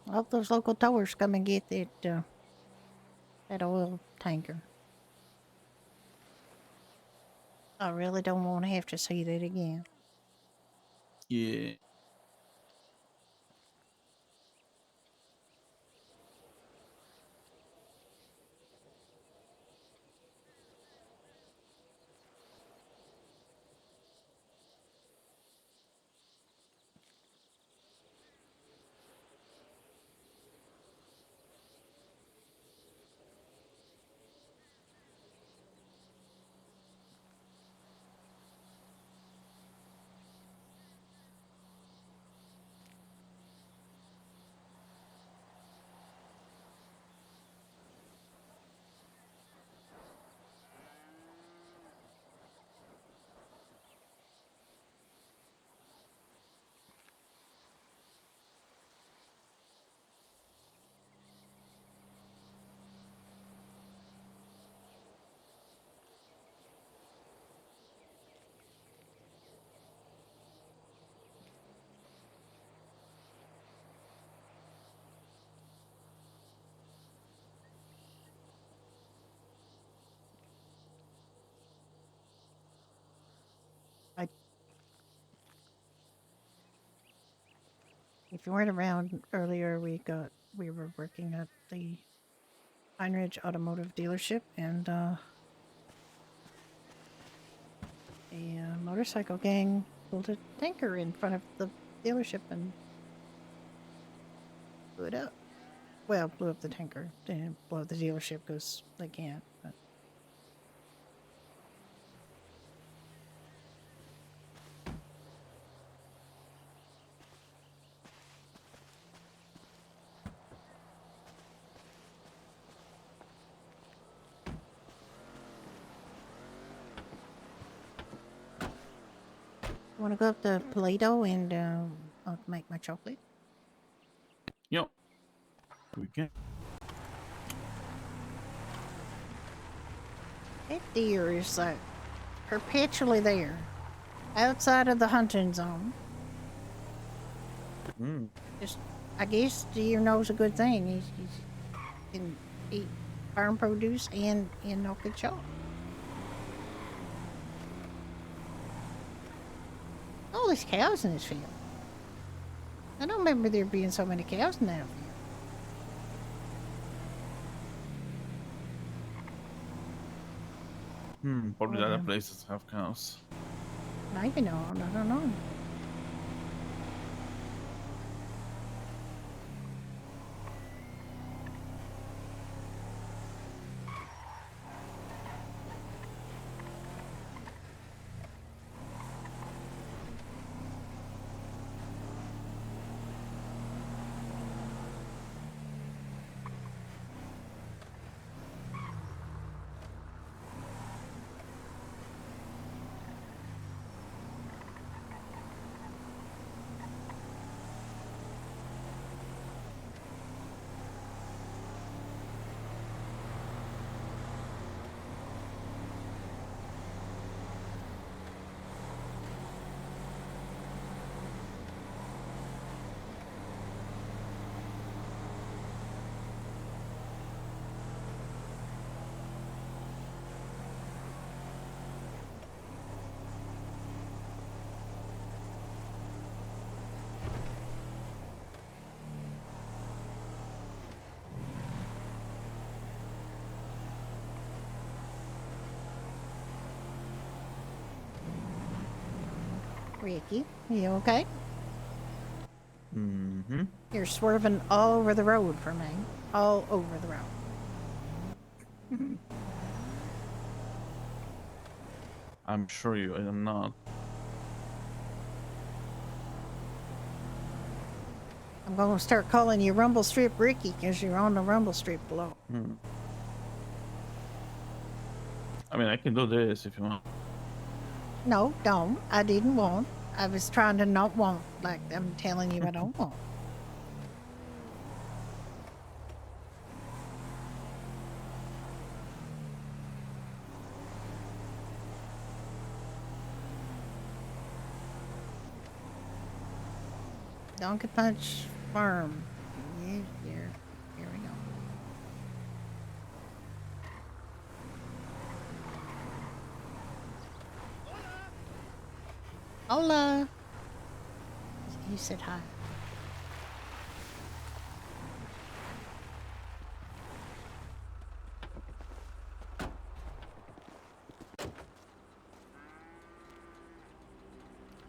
I hope those local towers come and get that oil tanker. I really don't want to have to see that again. Yeah. If you weren't around earlier, we were working at the Pine Ridge Automotive Dealership, and a motorcycle gang pulled a tanker in front of the dealership and blew it up. Well, blew up the tanker. They didn't blow up the dealership because they can't. But want to go up to Play-Doh and I'll make my chocolate? Yep. We can. That deer is like perpetually there, outside of the hunting zone. Just, I guess deer knows a good thing. He can eat farm produce and no good shot. All these cows in this field. I don't remember there being so many cows in that field. Probably other places have cows. Maybe not. I don't know. Ricky, you okay? Mm-hmm. You're swerving all over the road for me. All over the road. I'm sure you am not. I'm going to start calling you Rumble Strip Ricky because you're on the Rumble Strip below. I mean, I can do this if you want. No, don't. I didn't want. I was trying to not want. Like, I'm telling you I don't want. Donkey Punch Farm. Yeah, here we go. Hola. He said hi.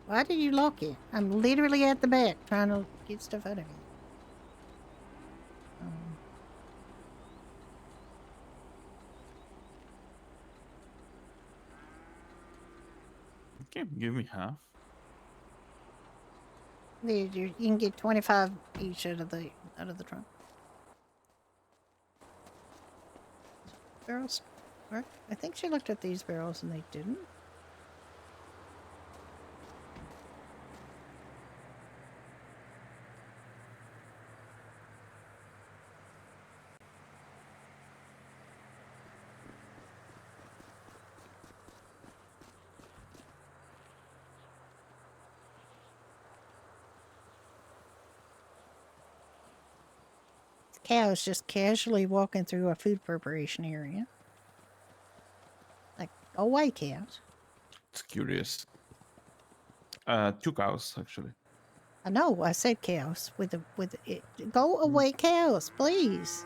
Why did you lock it? I'm literally at the back trying to get stuff out of it. Okay, give me half. You can get 25 each out of the trunk. Barrels work? I think she looked at these barrels and they didn't. Cows just casually walking through a food preparation area. Like, go away, cows. It's curious. 2 cows, actually. I know. I said cows with it. Go away, cows, please.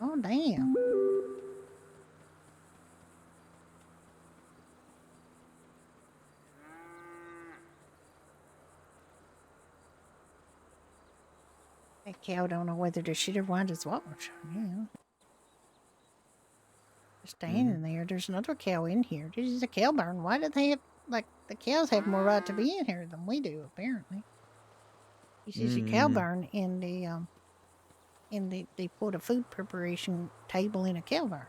Oh damn. That cow don't know whether to shit or wind his watch. Yeah. Standing there. There's another cow in here. This is a cow barn. Why do they have, like, the cows have more right to be in here than we do, apparently. This is a cow barn in they put a food preparation table in a cow barn.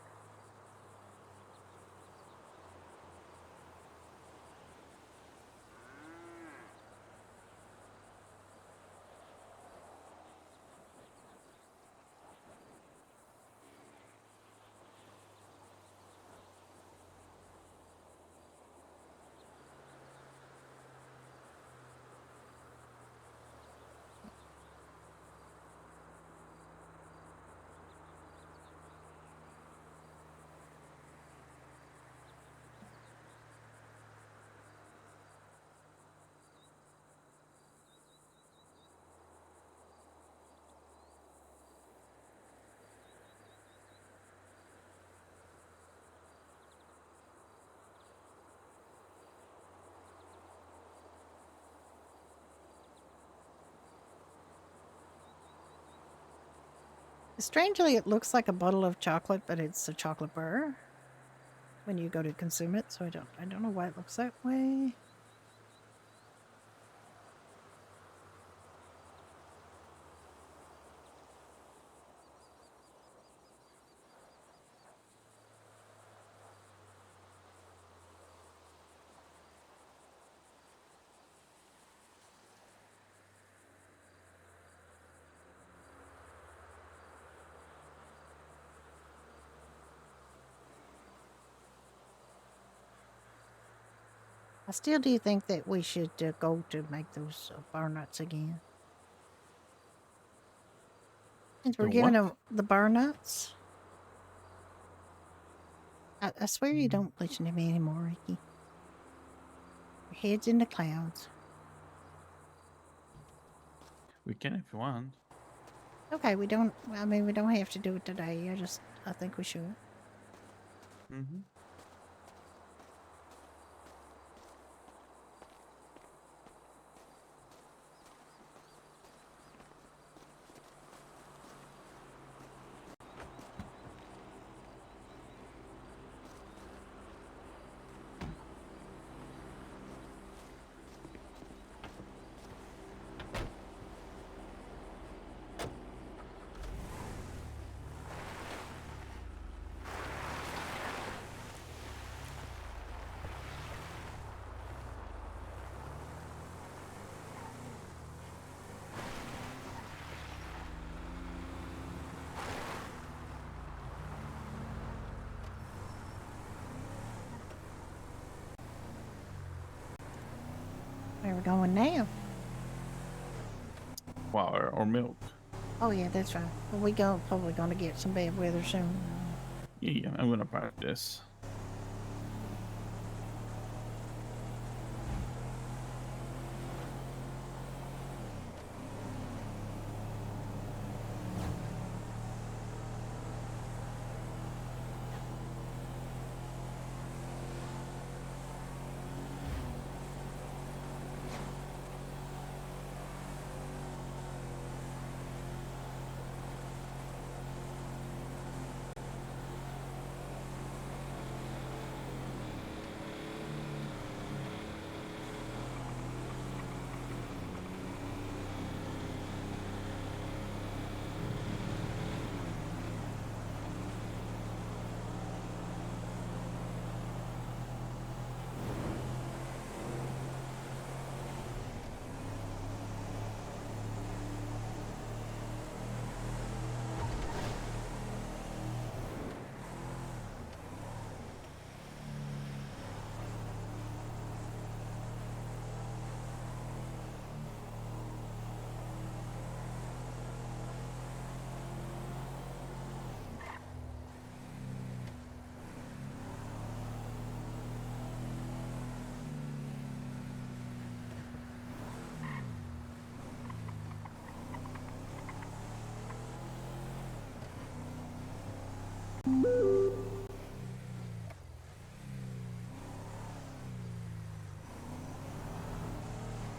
Strangely, it looks like a bottle of chocolate, but it's a chocolate bar when you go to consume it. So I don't know why it looks that way. I still do think that we should go to make those bar nuts again. Since we're giving them the bar nuts. I swear you don't listen to me anymore, Ricky. Your head's in the clouds. We can if you want. Okay, we don't have to do it today. I think we should. Mm-hmm. Where we going now? Flour or milk. Oh yeah, that's right. Well, we probably gonna get some bad weather soon. Yeah, I'm gonna practice.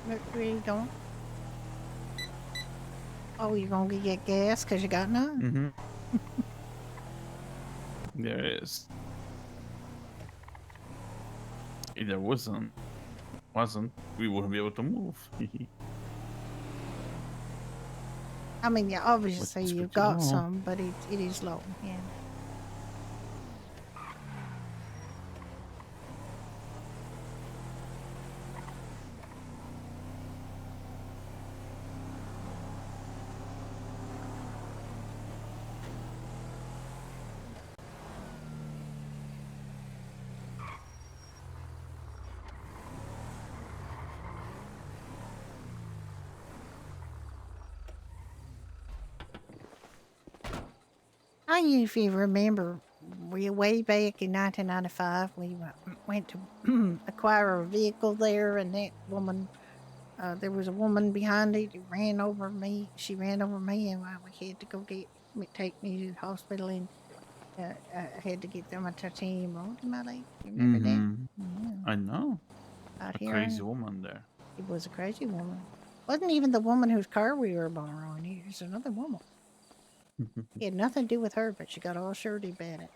Where you going? Oh, you're gonna get gas because you got none? There is. If there wasn't, we wouldn't be able to move. I mean, yeah, obviously it's you good to got know. some, but it is low. Yeah. I don't know if you remember, way back in 1995, we went to acquire a vehicle there, and that woman, there was a woman behind it who ran over me. She ran over me, and we had to go take me to the hospital, and I had to get them a titanium rod in my leg. You remember that? Yeah. I know. Out A here. crazy woman there. It was a crazy woman. Wasn't even the woman whose car we were borrowing. It was another woman. It had nothing to do with her, but she got all shirty about it.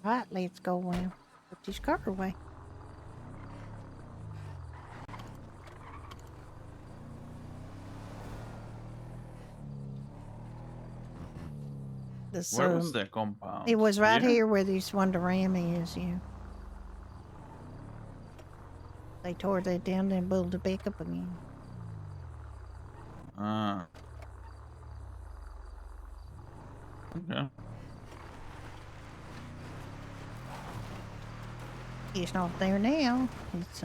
Right, let's go put this car away. Where was their compound? It was right Here? here where this Wonderama is, yeah. They tore that down and built it back up again. Ah. Okay. It's not there now. It's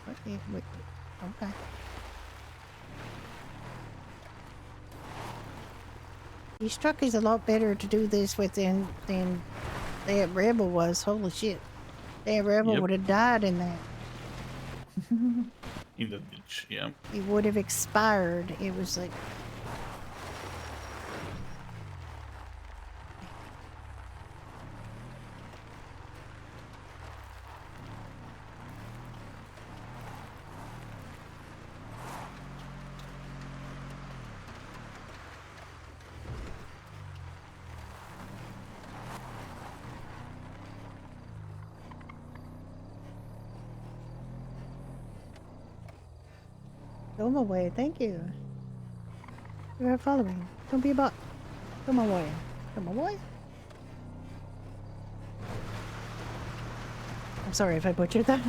okay. This truck is a lot better to do this with than that Rebel was. Holy shit. That Rebel Yep. would have died in that. In the ditch, yeah. It would have expired. It was like... Go my way, thank you. You're following. Don't be a butt. Come my way. Come my way. I'm sorry if I butchered that.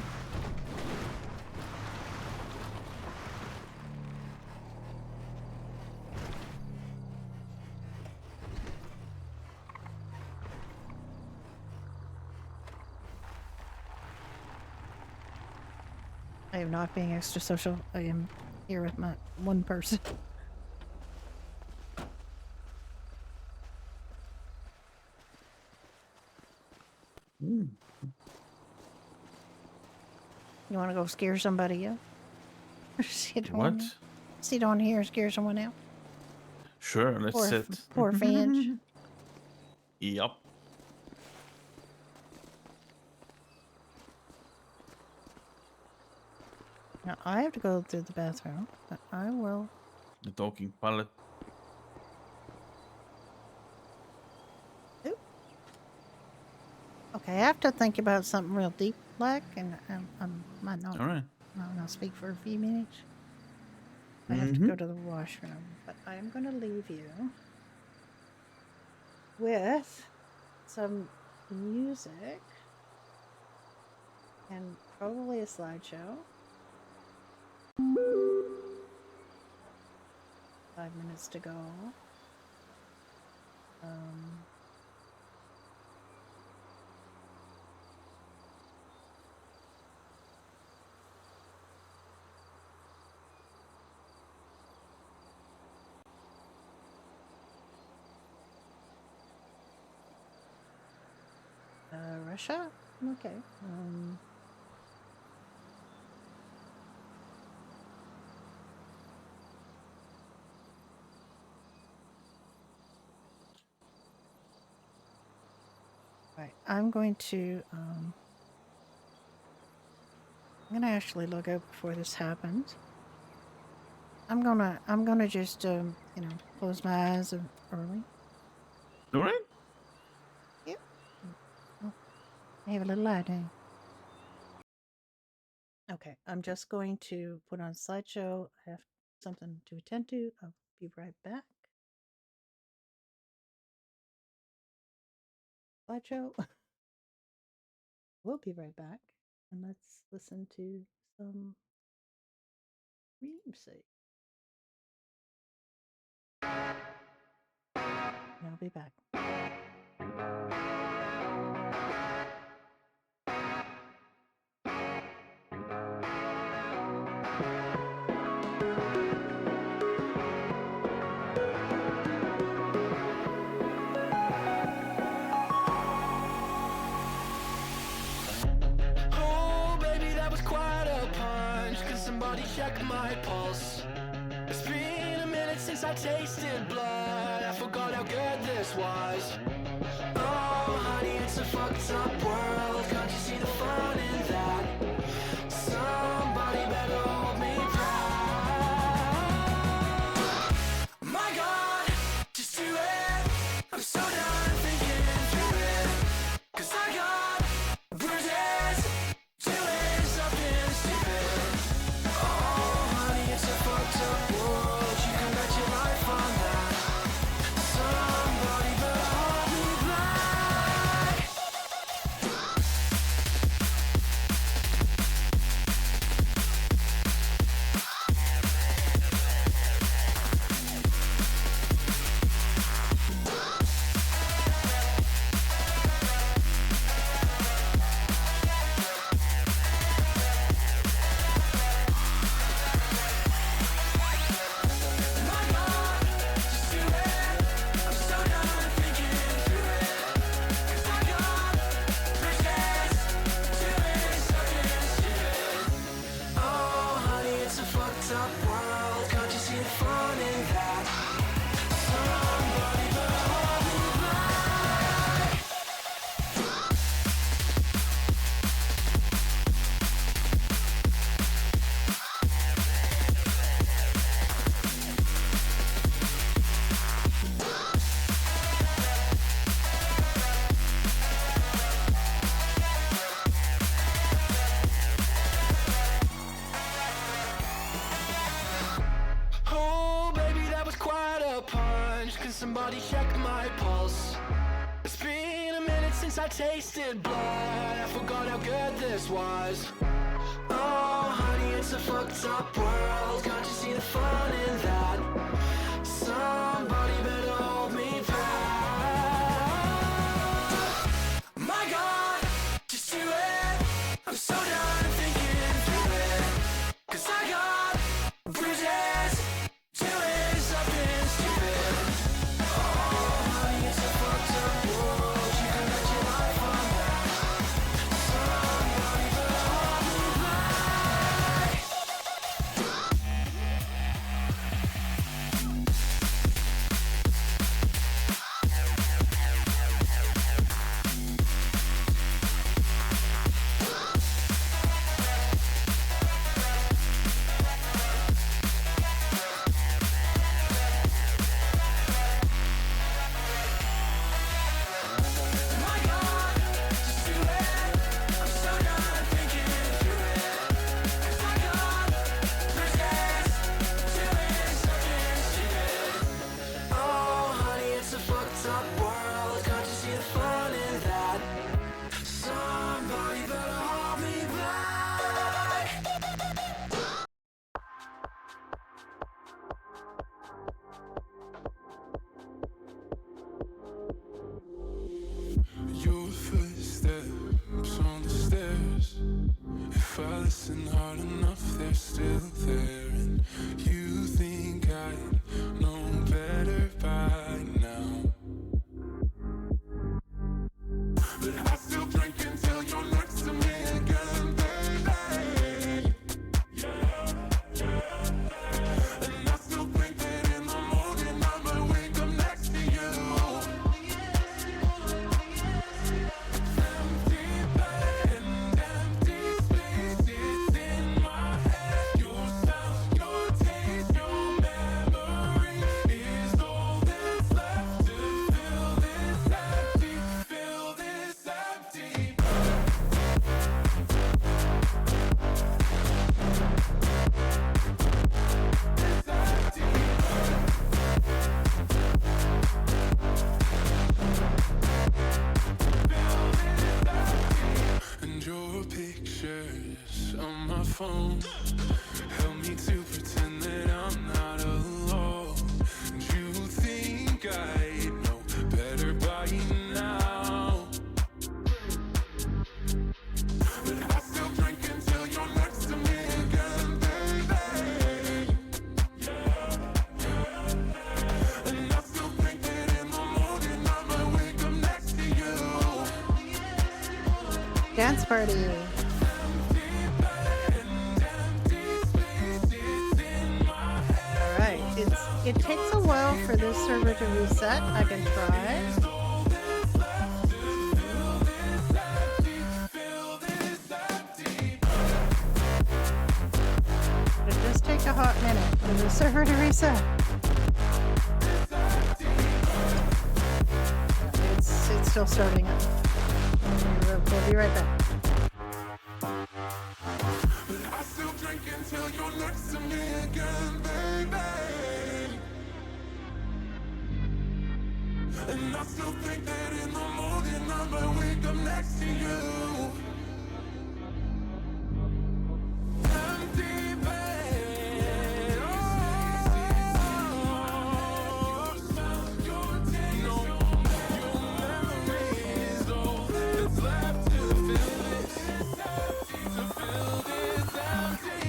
I am not being extra social. I am here with my one person. You want to go scare somebody else? Sit What? on, sit on here and scare someone else. Sure, let's sit. Poor Finch. Yup. Now, I have to go through the bathroom, but I will. The talking pallet. Ooh. Okay, I have to think about something real deep, like, and I might not. All right. Might not speak for a few minutes. I have to go to the washroom, but I am going to leave you with some music and probably a slideshow. 5 minutes to go. Sure. Okay. Right. I'm going to actually log out before this happens. I'm gonna just close my eyes early. All right. Yep. Oh, I have a little light now. Okay, I'm just going to put on slideshow. I have something to attend to. I'll be right back. Slideshow. We'll be right back. And let's listen to some music. And I'll be back. Oh, baby, that was quite a punch. Can somebody check my pulse? It's been a minute since I tasted blood. I forgot how good this was. Oh, honey, it's a fucked up world. Can't you see the fun in that? Somebody better hold me back. My God, just do it. I'm so done thinking through it. 'Cause I got bruises, doing something stupid. Oh, honey, it's a fucked up world. You can bet your life on that. Somebody better hold me back. Oh, honey, it's a fucked up world. Can't you see the fun in that? Somebody better hold me back. Oh, baby, that was quite a punch. Can somebody check my pulse? It's been a minute since I tasted blood. I forgot how good this was. Oh, honey, it's a fucked up world. Can't you see the fun in that? Somebody better hold me back. My God, just do it. I'm so done thinking through it. 'Cause I got bruises, doing something stupid. Oh, honey, it's a fucked up world. You can bet your life on that. Somebody better hold me back. Dance party. Alright, it takes a while for this server to reset. I can try. It does take a hot minute for the server to reset. It's still starting up. We'll be right back. I still drink until you're next to me again, baby. And I still think that in the morning I might wake up next to you. Empty bed, your taste, your memories, all that's left to fill this empty, to fill this empty.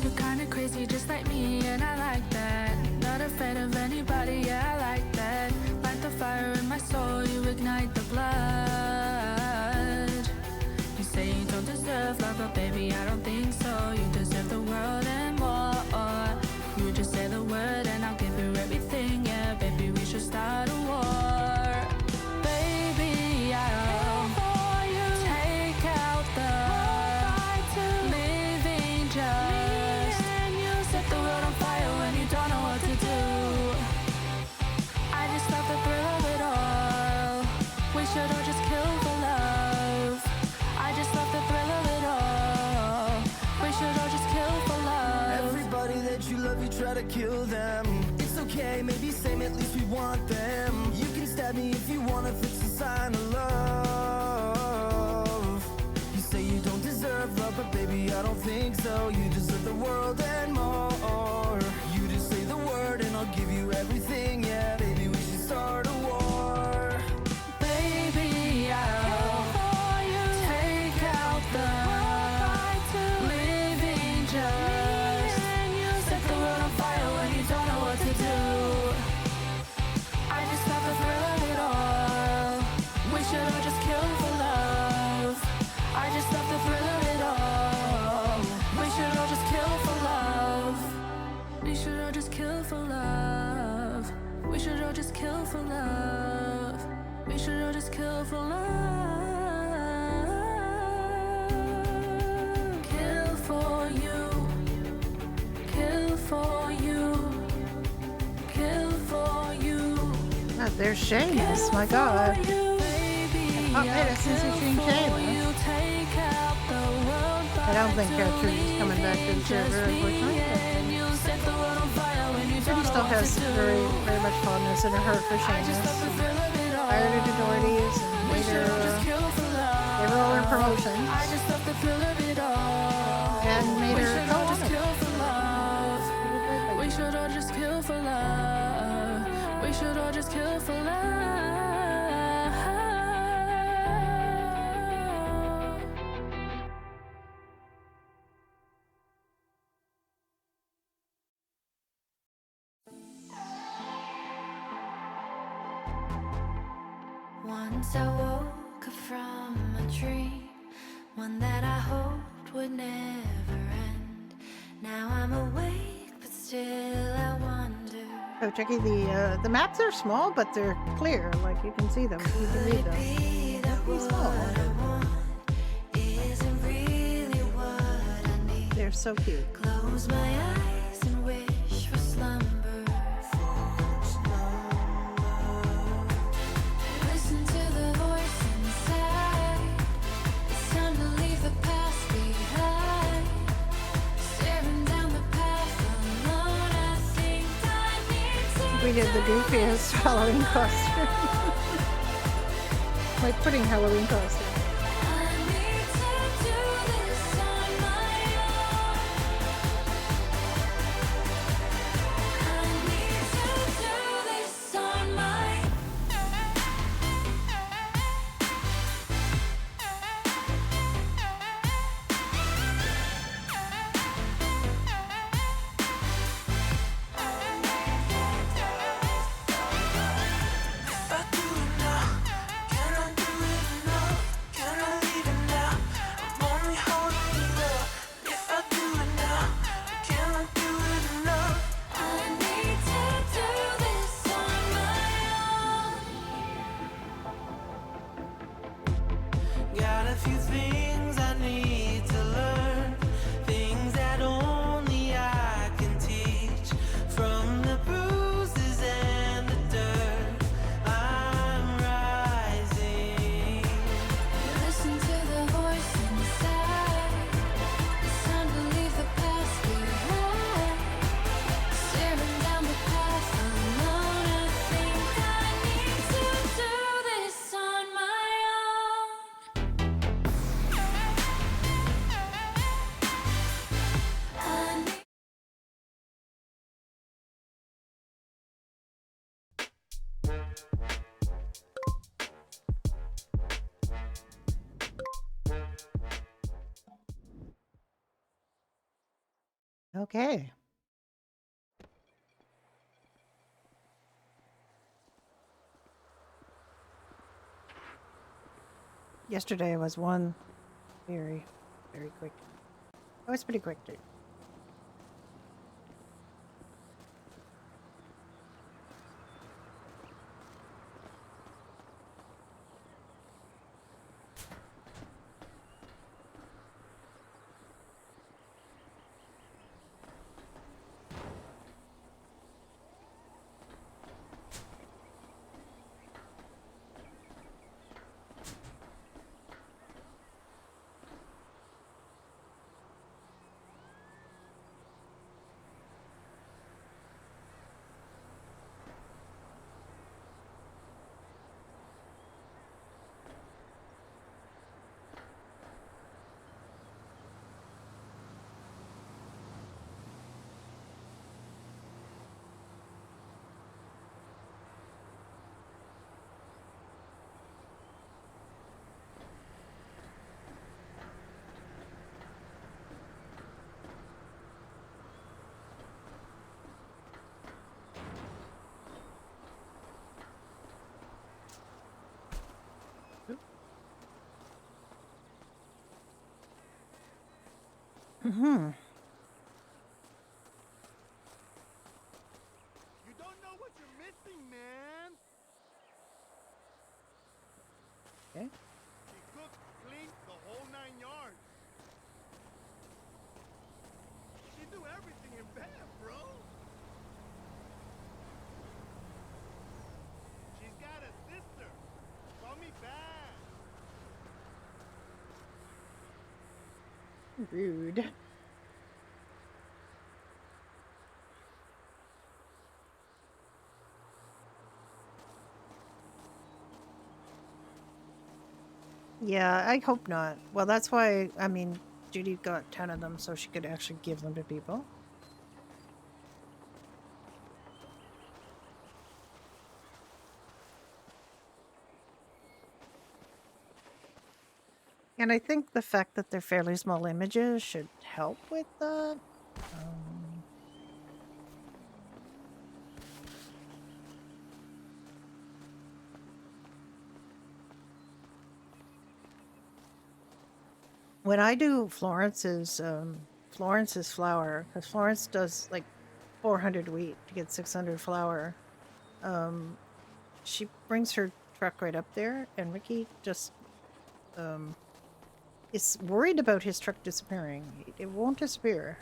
You're kinda crazy just like me, and I like that. Not afraid of anybody, yeah, I like that. Light the fire in my soul, you ignite the blood. You say you don't deserve love, but baby, I don't think so. You deserve the world and more. You just say the word and I'll give you everything, yeah. Baby, we should start a war. Baby, I'll take out the living just. Set the world on fire when you don't know what to do. I just love the thrill of it all. We should all just kill for love. I just love the thrill of it all. We should all just kill for love. Everybody that you love, you try to kill them. It's okay, maybe same, at least we want them. You can stab me if you want, if it's a sign of love. You say you don't deserve love, but baby, I don't think so. You deserve the world and more. You just say the word and I'll give you everything, yeah. Baby, we should start a war. Baby, I'll take out the living just. Set the world on fire when you don't know what to do. I just love the thrill of it all. We should all just kill for love. I just love the thrill of it all. We should all just kill for love. We should all just kill for love. We should all just kill for love. We should all just kill for love. Kill for you. Kill for you. Kill for you. Oh, there's Seamus, my god. Hot minute since we've seen Seamus. I don't think Gertrude's coming back to the server, unfortunately. But she still has very, very much fondness in her heart for Seamus. Hired her to Doherty's and made her, gave her all her promotions. And made her co-owner. We should all just kill for love. We should all just kill for love. Once I woke up from a dream, one that I hoped would never end. Now I'm awake, but still I wonder. Oh, Jackie, the maps are small, but they're clear. Like, you can see them. You can read them. They're pretty small. Isn't really what I need. They're so cute. Close my eyes and wish for slumber. Listen to the voice inside. It's time to leave the past behind. Staring down the path alone. I think I need to. We did the goofiest Halloween costume. Like putting Halloween costume. Got a few things I need to learn, things that only I can teach. From the bruises and the dirt, I'm rising. Listen to the voice inside. It's time to leave the past behind. Staring down the path alone. I think I need to do this on my own. I need Okay. Yesterday was one very, very quick. It was pretty quick, too. Mm-hmm. You don't know what you're missing, man. Okay. She cooked, cleaned the whole 9 yards. She do everything in bed, bro. She's got a sister. Call me back. Rude. Yeah, I hope not. Well, that's why, I mean, Judy got 10 of them so she could actually give them to people. And I think the fact that they're fairly small images should help with that. When I do Florence's flour, because Florence does like 400 wheat to get 600 flour, she brings her truck right up there, and Ricky just is worried about his truck disappearing. It won't disappear.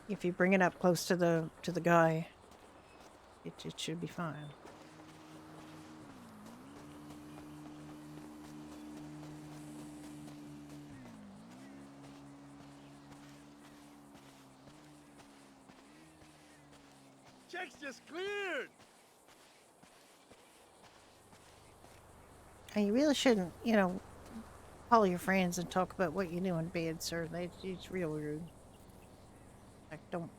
If you bring it up close to the guy, it should be fine. Check's just cleared. And you really shouldn't, you know, call your friends and talk about what you do in bed, sir. It's real rude. Like, don't.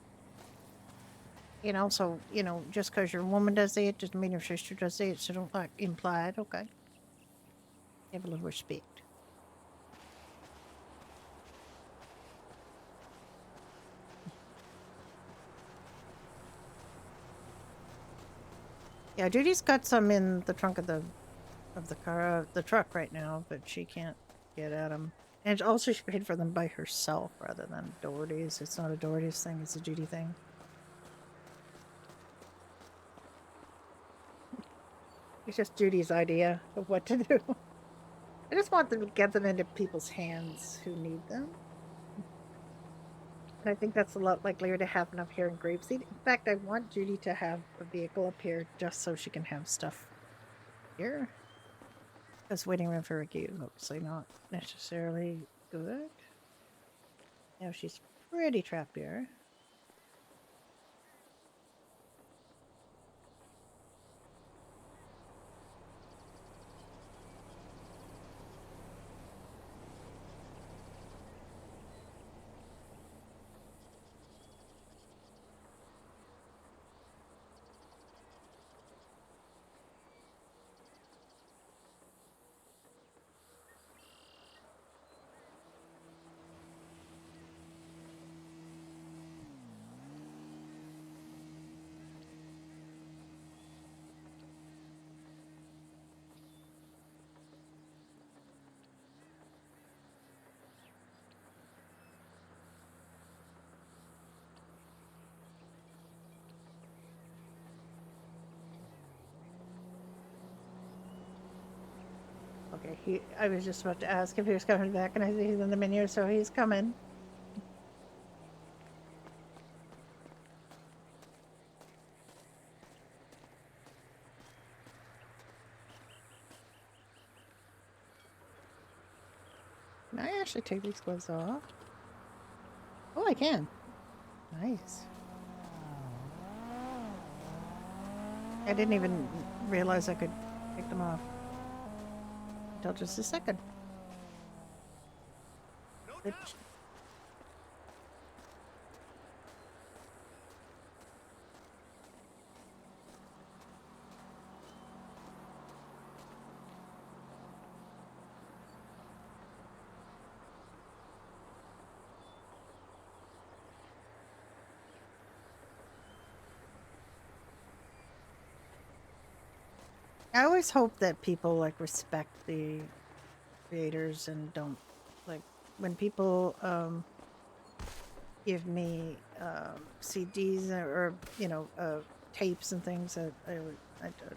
You know, so, you know, just because your woman does it doesn't mean your sister does it, so don't, like, imply it, okay? Have a little respect. Yeah, Judy's got some in the trunk of the car, the truck right now, but she can't get at them. And also, she paid for them by herself rather than Doherty's. It's not a Doherty's thing; it's a Judy thing. It's just Judy's idea of what to do. I just want them to get them into people's hands who need them. And I think that's a lot likelier to happen up here in Grapeseed. In fact, I want Judy to have a vehicle up here just so she can have stuff here. Because waiting room for Ricky is obviously not necessarily good. Now she's pretty trapped here. Okay, I was just about to ask if he was coming back, and I see he's in the menu, so he's coming. Can I actually take these gloves off? Oh, I can. Nice. I didn't even realize I could take them off until just a second. Which... I always hope that people like respect the creators and don't like when people give me CDs or you know tapes and things that I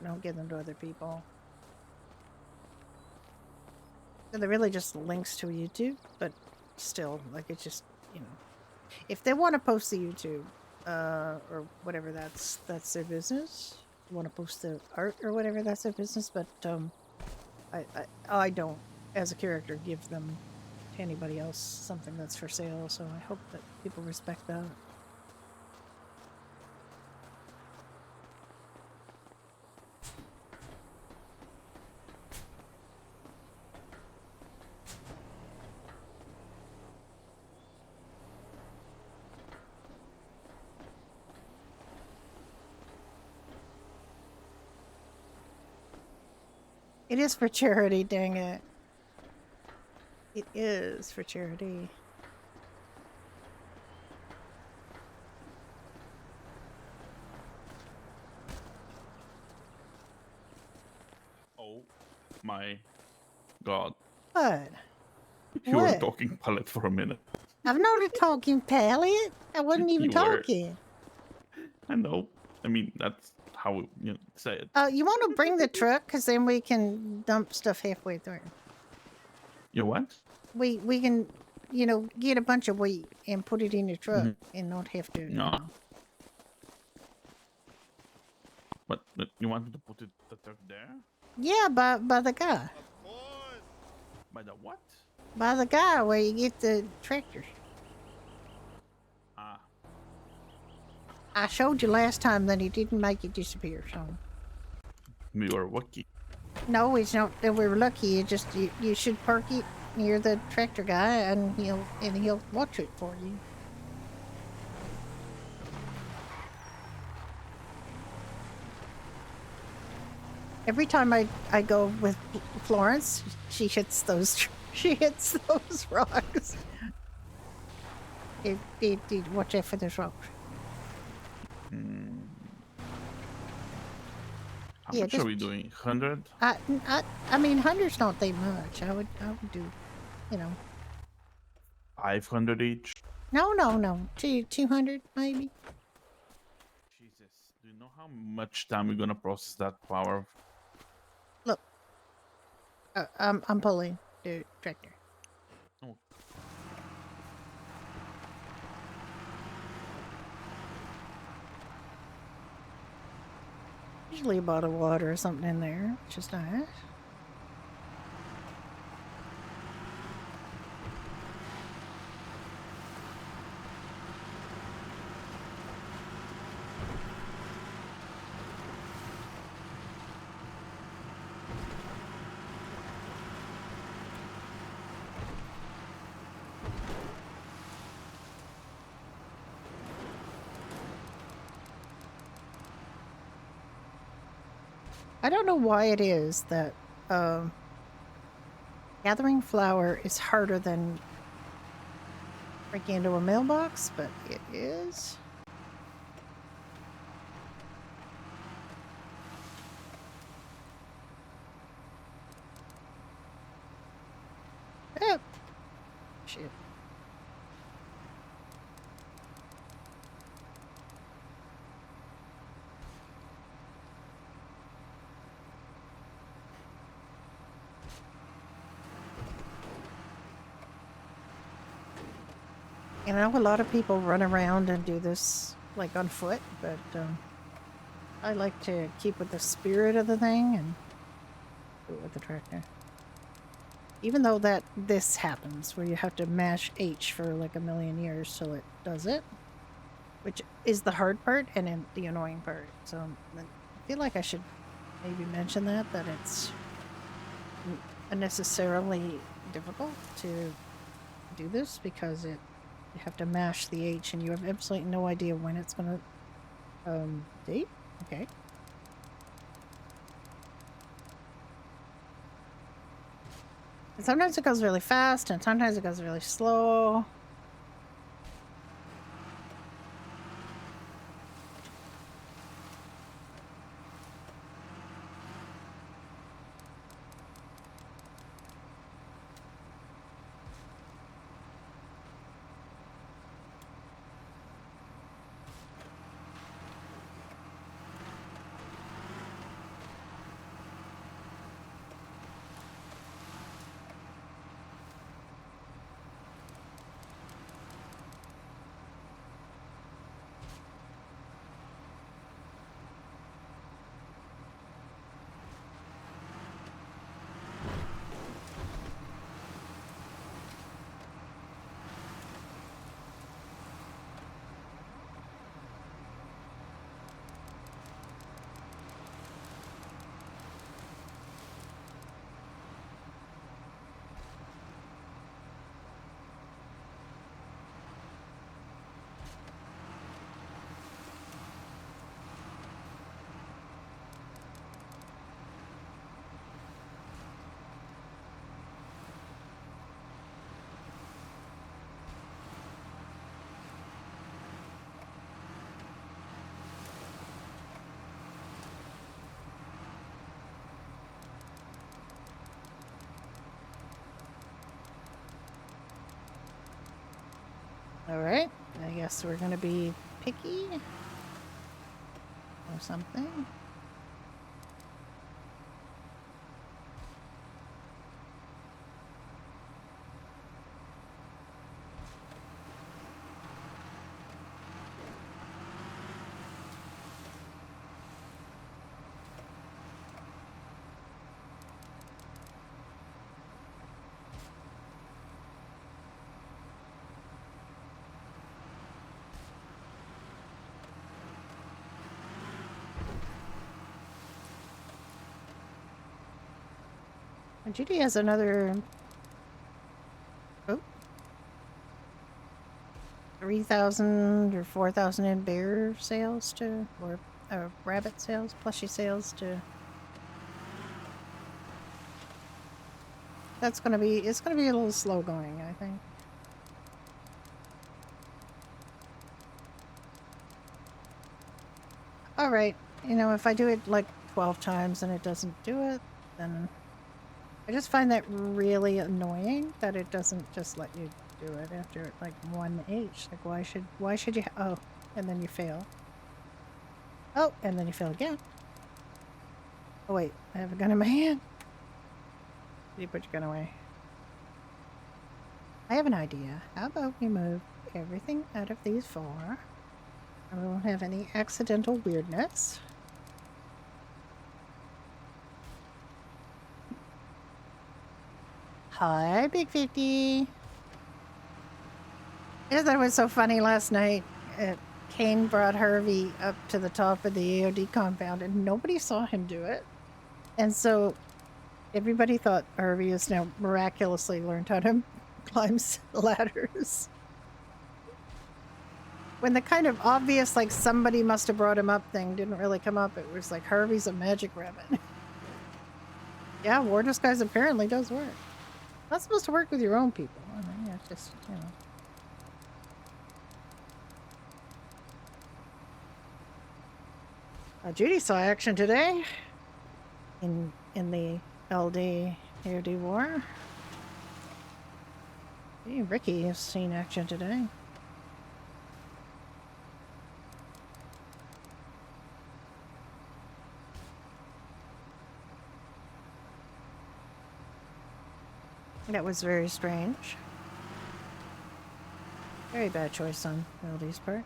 don't give them to other people. And they're really just links to YouTube, but still, like it's just you know, if they want to post to YouTube or whatever, that's their business. Want to post the art or whatever, that's their business, but I don't as a character give them to anybody else something that's for sale, so I hope that people respect that. It is for charity, dang it. It is for charity. Oh my god. What? You were What? talking pallet for a minute. I'm not a talking pallet. I wasn't even You were. talking. I know. I mean, that's how we say it. You want to bring the truck, because then we can dump stuff halfway through. You what? We can, get a bunch of wheat and put it in your truck Mm-hmm. and not have to. No. But you want me to put the truck there? Yeah, by the guy. By the what? By the guy where you get the tractor. Ah. I showed you last time that he didn't make it disappear, so. We were lucky. No, it's not that we were lucky. It just you should park it near the tractor guy, and he'll watch it for you. Every time I go with Florence, she hits those rocks. Watch out for those rocks. How much are we doing? 100? I mean, 100's not that much. I would do, 500 each? No. 200 maybe. Jesus. Do you know how much time we're gonna process that power? Look. I'm pulling the tractor. Oh. Usually a bottle of water or something in there, which is nice. I don't know why it is that gathering flour is harder than breaking into a mailbox, but it is. Oh. Shit. I know a lot of people run around and do this like on foot, but I like to keep with the spirit of the thing and do it with the tractor. Even though this happens where you have to mash H for like a million years till it does it, which is the hard part and the annoying part. So I feel like I should maybe mention that it's unnecessarily difficult to do this because you have to mash the H and you have absolutely no idea when it's gonna date. Okay. And sometimes it goes really fast and sometimes it goes really slow. All right, I guess we're gonna be picky. or something. And Judy has another 3,000 or 4,000 in bear sales to, or rabbit sales, plushie sales to. It's gonna be a little slow going, I think. All right, you know, if I do it like 12 times and it doesn't do it, then I just find that really annoying that it doesn't just let you do it after like 1H. Like, why should you? Oh, and then you fail. Oh, and then you fail again. Oh wait, I have a gun in my hand. You put your gun away. I have an idea. How about we move everything out of these 4, and we won't have any accidental weirdness. Hi, Big 50. I thought it was so funny last night. Kane brought Harvey up to the top of the AOD compound and nobody saw him do it. And so everybody thought Harvey has now miraculously learned how to climb ladders. When the kind of obvious, like somebody must have brought him up thing didn't really come up, it was like Harvey's a magic rabbit. Yeah, War Disguise apparently does work. Not supposed to work with your own people. I mean, it's just, you know. Judy saw action today in the LD AOD war. Hey, Ricky has seen action today. That was very strange. Very bad choice on LD's part.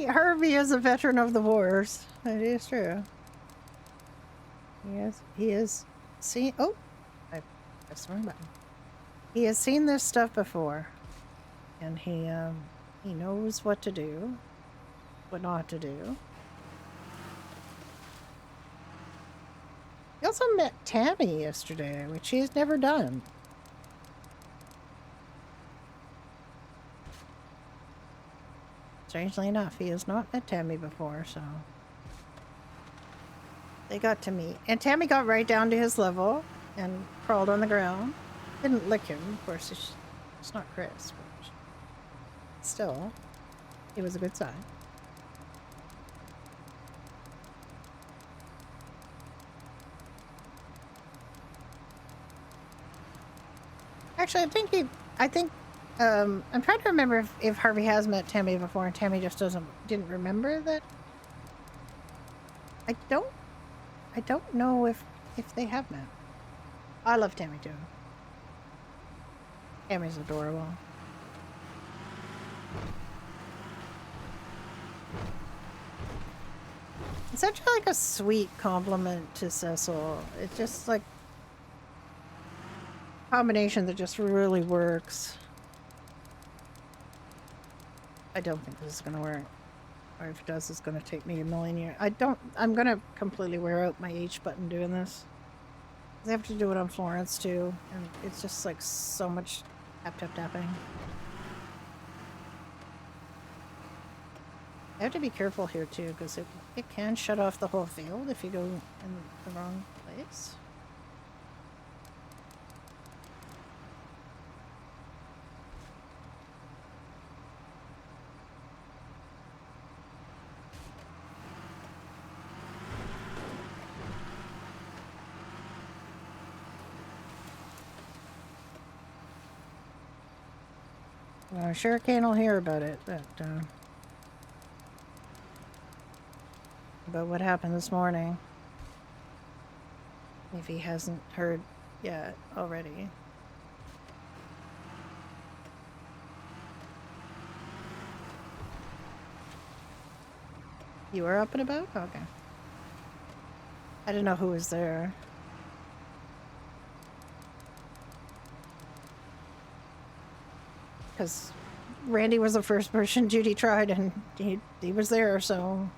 Harvey is a veteran of the wars. That is true. He has seen. Oh, I pressed the wrong button. He has seen this stuff before, and he knows what to do, what not to do. He also met Tammy yesterday, which he's never done. Strangely enough, he has not met Tammy before, so they got to meet. And Tammy got right down to his level and crawled on the ground. Didn't lick him, of course. It's not Chris, but still, it was a good sign. Actually, I think I'm trying to remember if Harvey has met Tammy before and Tammy just didn't remember that. I don't know if they have met. I love Tammy too. Tammy's adorable. It's actually like a sweet compliment to Cecil. It's just like a combination that just really works. I don't think this is gonna work. Or if it does, it's gonna take me a million years. I'm gonna completely wear out my H button doing this. I have to do it on Florence too, and it's just like so much tapping. I have to be careful here too, because it can shut off the whole field if you go in the wrong place. Well, Hurricane will hear about it, but about what happened this morning. If he hasn't heard yet already. You were up and about? Okay. I didn't know who was there. Because Randy was the first person Judy tried, and he was there, so...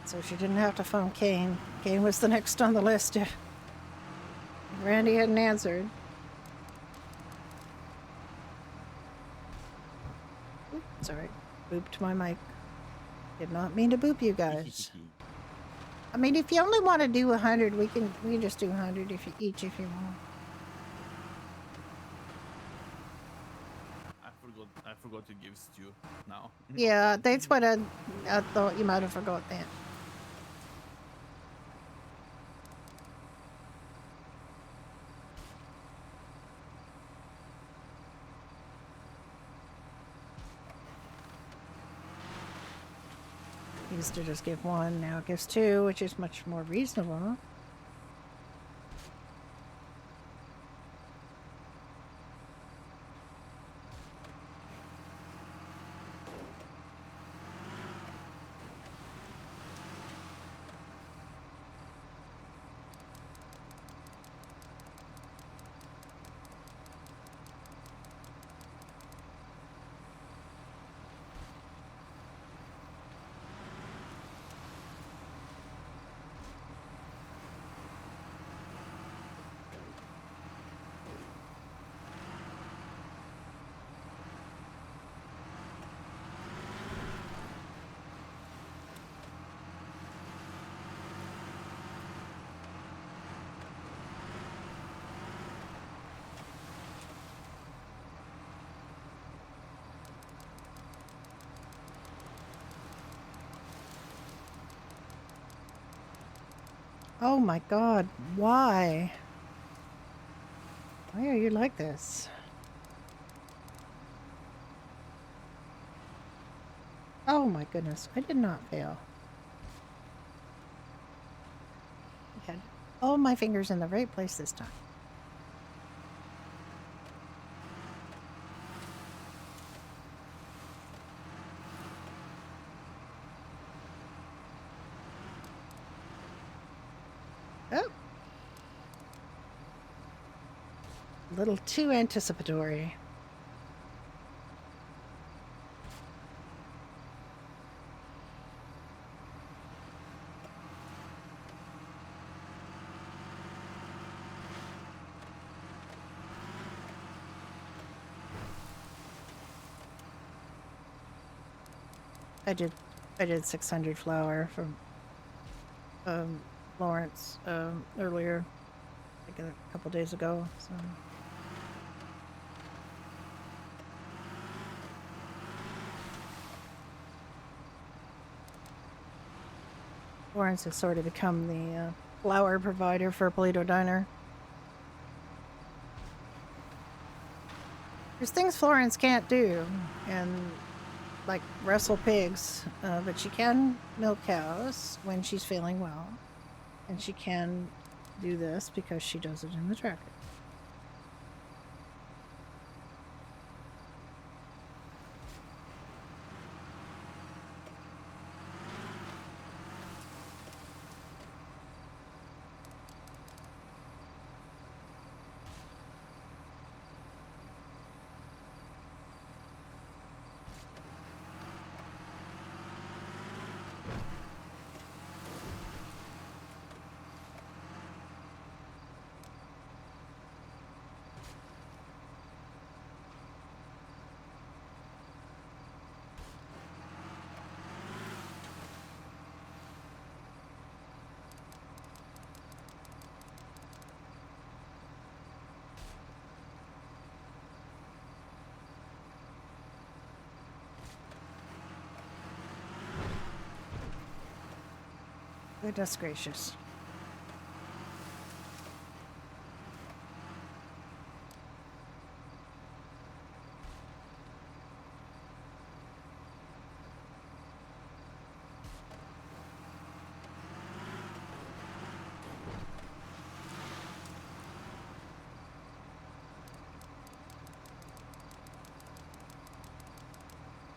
So she didn't have to phone Kane. Kane was the next on the list if Randy hadn't answered. Oops, sorry. Booped my mic. Did not mean to boop you guys. I mean, if you only want to do 100, we can just do 100 if you want. I forgot to give Stu now. Yeah, that's what I thought you might have forgot that. Used to just give 1, now it gives 2, which is much more reasonable. Oh my god, why? Why are you like this? Oh my goodness, I did not fail. I had all my fingers in the right place this time. Oh. A little too anticipatory. I did 600 flour from Lawrence earlier, like a couple days ago. So Lawrence has sort of become the flour provider for Polito Diner. There's things Florence can't do, and like wrestle pigs, but she can milk cows when she's feeling well, and she can do this because she does it in the tractor. Goodness gracious.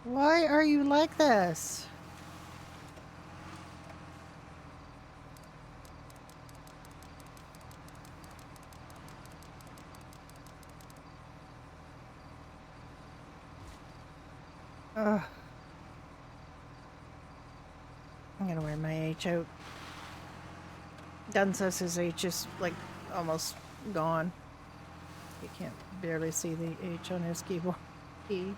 Why are you like this? Ugh. I'm gonna wear my H out. Duns's H is like almost gone. You can't barely see the H on his keyboard. Key.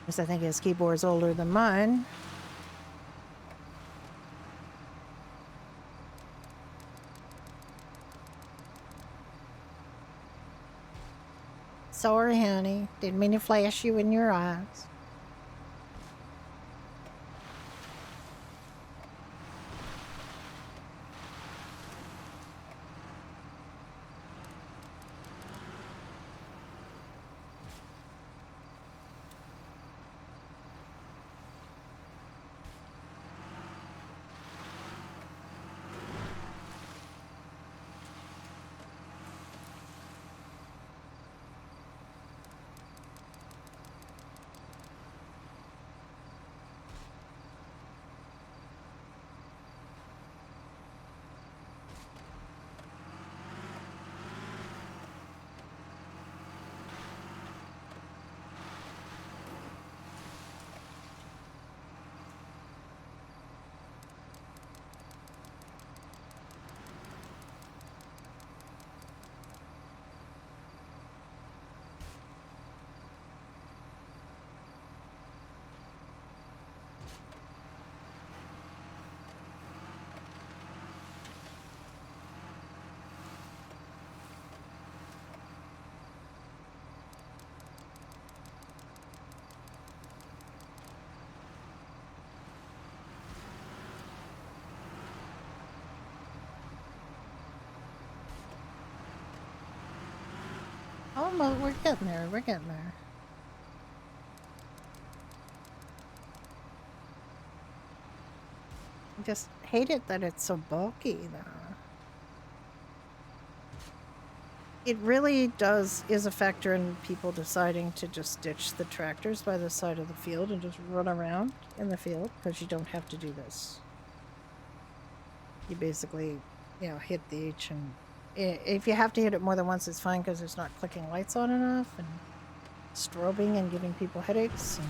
Because I think his keyboard's older than mine. Sorry, honey. Didn't mean to flash you in your eyes. Almost, we're getting there, we're getting there. I just hate it that it's so bulky though. It really is a factor in people deciding to just ditch the tractors by the side of the field and just run around in the field, because you don't have to do this. You basically, you know, hit the H, and if you have to hit it more than once, it's fine because it's not clicking lights on enough and strobing and giving people headaches. And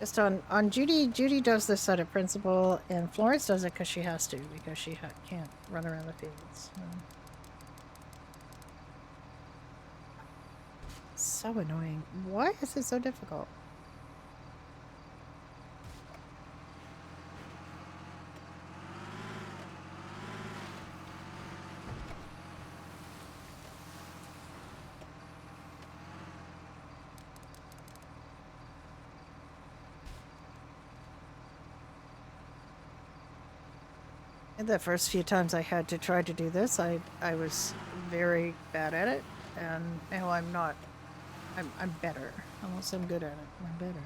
just on Judy does this out of principle, and Florence does it because she has to, because she can't run around the fields. So annoying. Why is it so difficult? The first few times I had to try to do this, I was very bad at it, and now I'm not. I'm better. Almost I'm good at it. I'm better.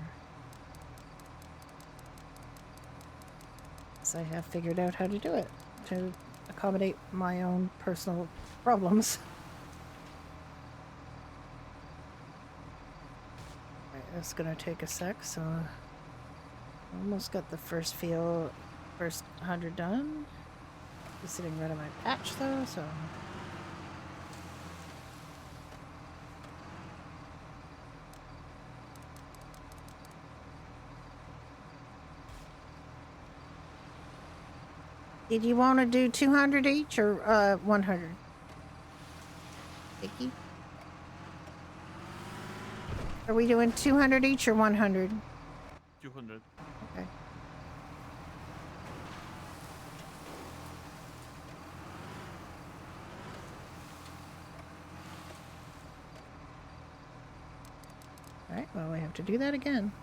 So I have figured out how to do it to accommodate my own personal problems. Right, it's gonna take a sec, so almost got the first 100 done. Just sitting rid of my patch though, so. Did you want to do 200 each or 100? Vicky? Are we doing 200 each or 100? 200. Okay. Alright, well, we have to do that again.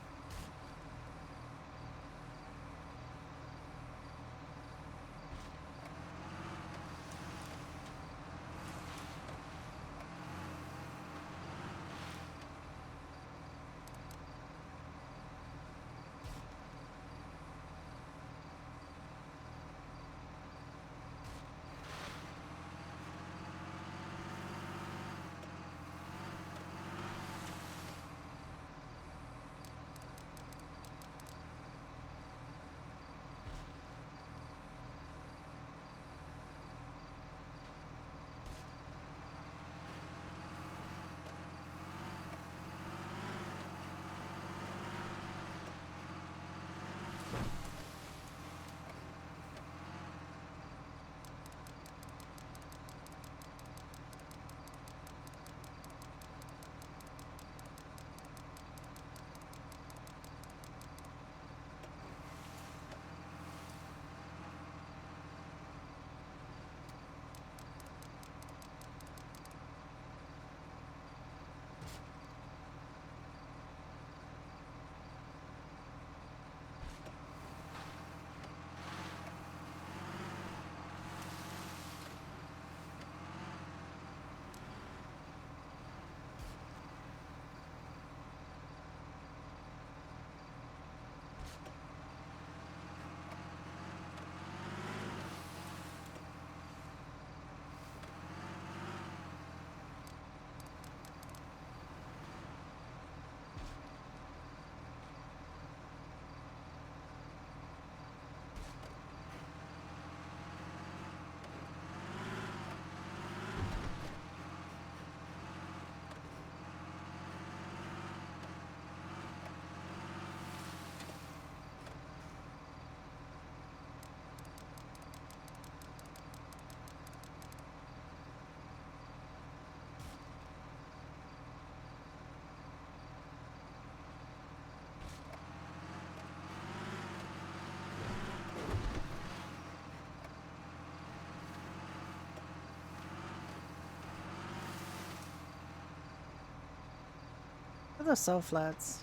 What are those cell flats?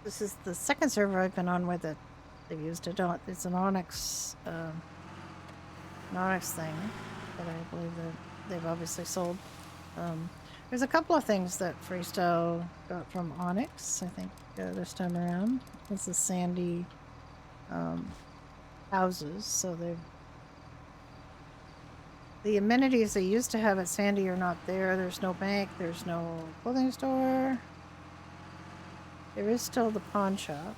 This is the second server I've been on with it. They've used it on. It's an Onyx, an Onyx thing that I believe that they've obviously sold. There's a couple of things that Freestyle got from Onyx, I think, this time around. It's the sandy houses, so they've the amenities they used to have at Sandy are not there. There's no bank, there's no clothing store. There is still the pawn shop.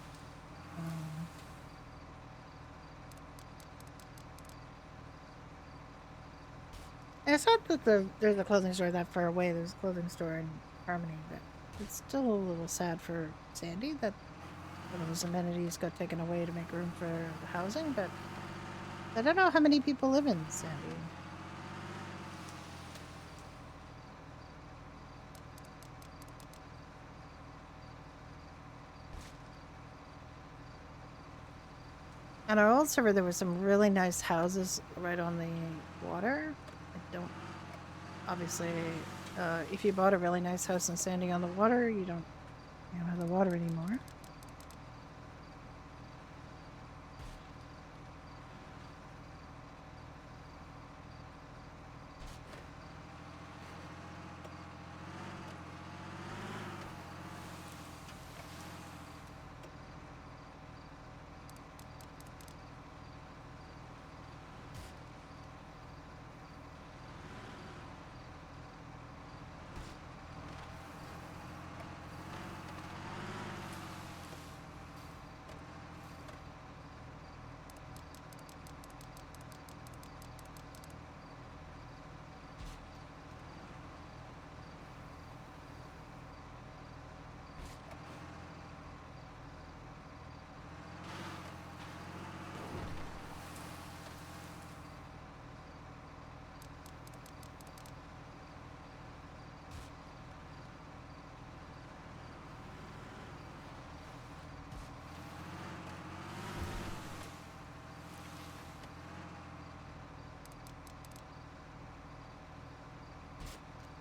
It's not that there's a clothing store that far away. There's a clothing store in Harmony, but it's still a little sad for Sandy that one of those amenities got taken away to make room for the housing, but I don't know how many people live in Sandy. On our old server, there were some really nice houses right on the water. I don't... Obviously, if you bought a really nice house in Sandy on the water, you don't have the water anymore.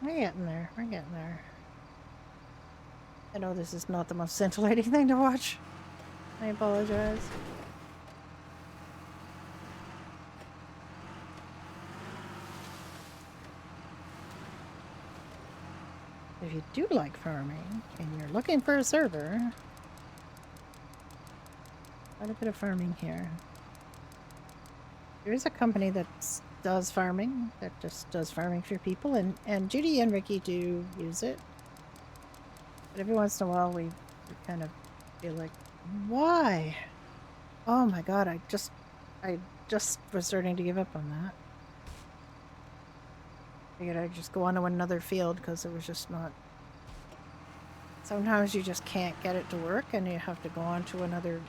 We're getting there. We're getting there. I know this is not the most scintillating thing to watch. I apologize. If you do like farming and you're looking for a server, quite a bit of farming here. There is a company that does farming, that just does farming for people, and Judy and Ricky do use it. But every once in a while we kind of feel like, why? Oh my god, I just was starting to give up on that. Figured I'd just go on to another field because it was just not... Sometimes you just can't get it to work and you have to go on to another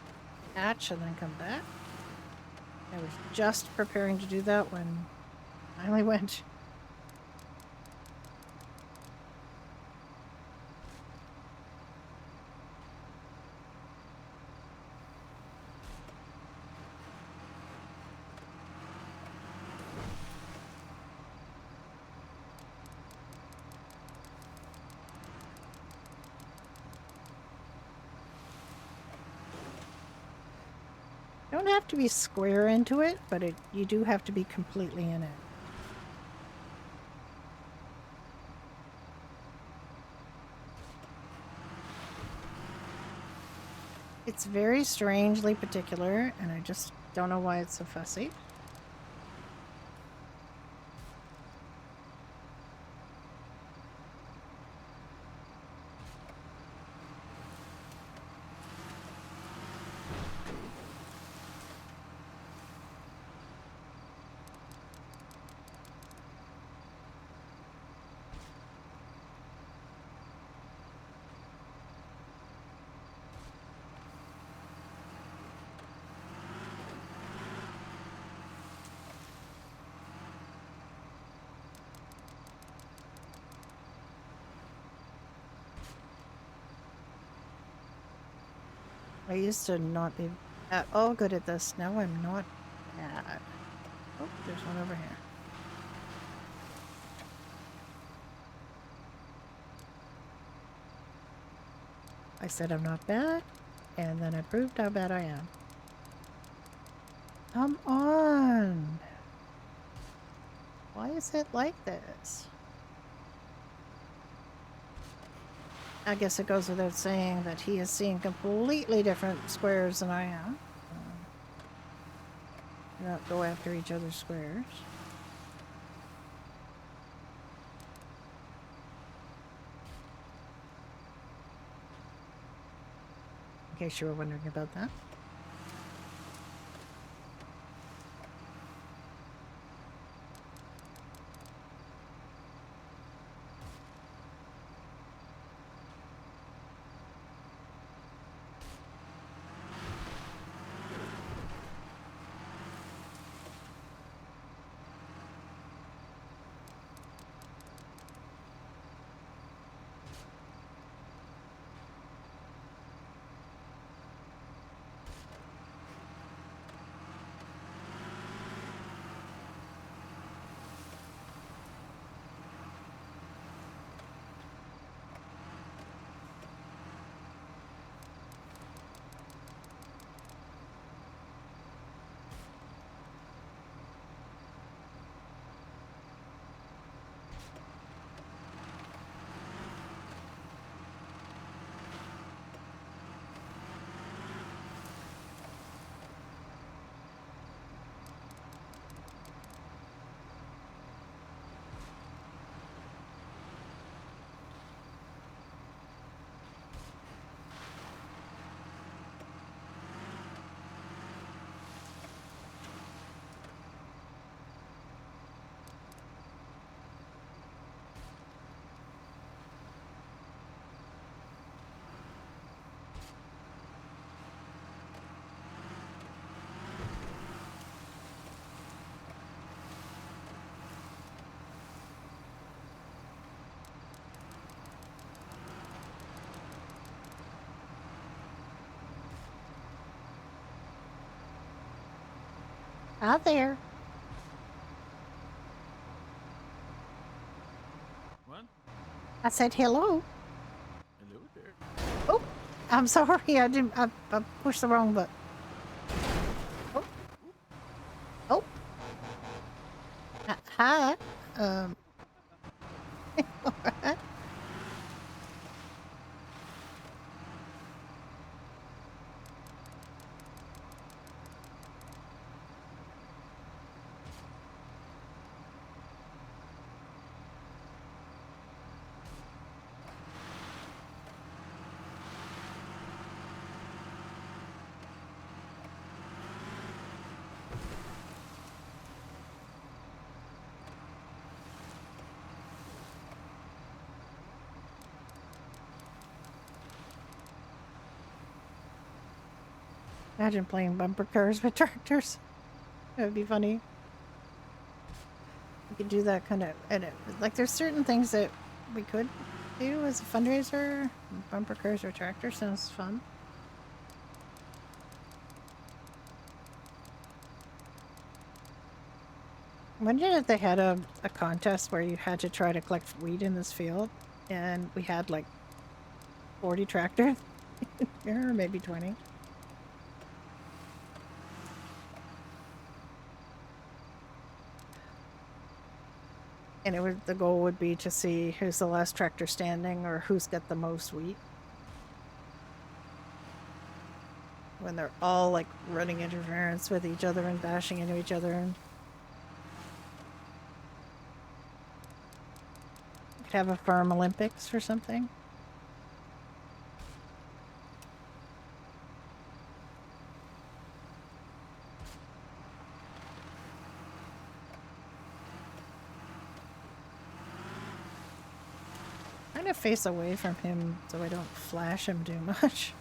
patch and then come back. I was just preparing to do that when I finally went. You don't have to be square into it, but you do have to be completely in it. It's very strangely particular, and I just don't know why it's so fussy. I used to not be at all good at this. Now I'm not bad. Oh, there's one over here. I said I'm not bad, and then I proved how bad I am. Come on! Why is it like this? I guess it goes without saying that he is seeing completely different squares than I am. Not go after each other's squares. In case you were wondering about that. Out there. What? I said hello. Hello there. Oh, I'm sorry. I didn't. I pushed the wrong button. Oh. Oh. Hi. Alright. Imagine playing bumper cars with tractors. That would be funny. We could do that kind of edit. Like, there's certain things that we could do as a fundraiser. Bumper cars or tractors sounds fun. Imagine if they had a contest where you had to try to collect weed in this field, and we had like 40 tractors, or maybe 20. And it would, the goal would be to see who's the last tractor standing or who's got the most wheat. When they're all like running interference with each other and bashing into each other. And could have a farm Olympics or something. Kind of face away from him so I don't flash him too much.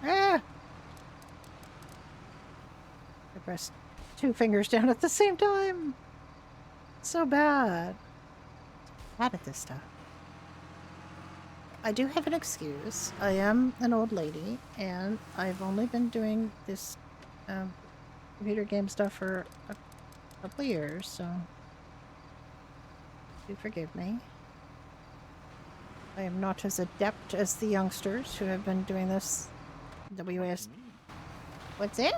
Ah! I pressed 2 fingers down at the same time. So bad. Bad at this stuff. I do have an excuse. I am an old lady, and I've only been doing this computer game stuff for a couple of years, so do forgive me. I am not as adept as the youngsters who have been doing this. WS. What's it?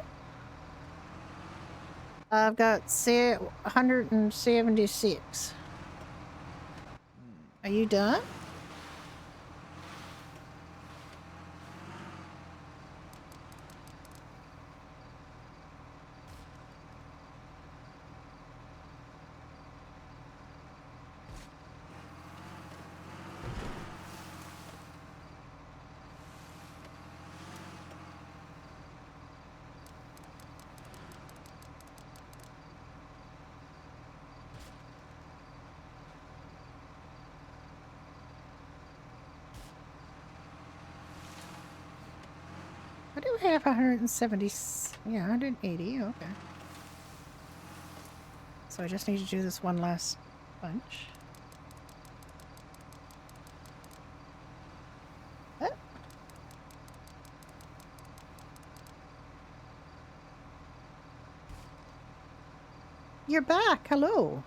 I've got 176. Are you done? I do have 170, yeah, 180, okay. So I just need to do this one last bunch. Oh. You're back, hello.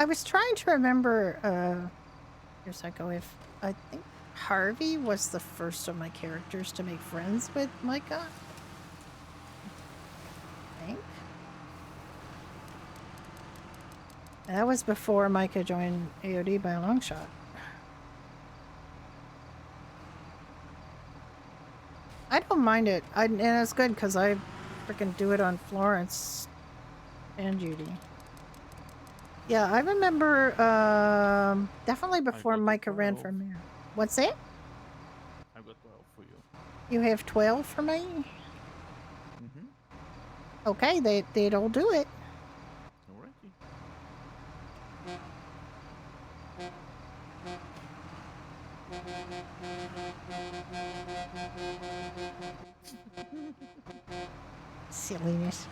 I was trying to remember, years ago, if I think Harvey was the first of my characters to make friends with Micah. I think. That was before Micah joined AOD by a long shot. I don't mind it. And it's good because I freaking do it on Florence and Judy. Yeah, I remember definitely before Micah ran for mayor. What's that? I've got 12 for you. You have 12 for me? Mm-hmm. Okay, they'll do it. Alrighty. Silliness.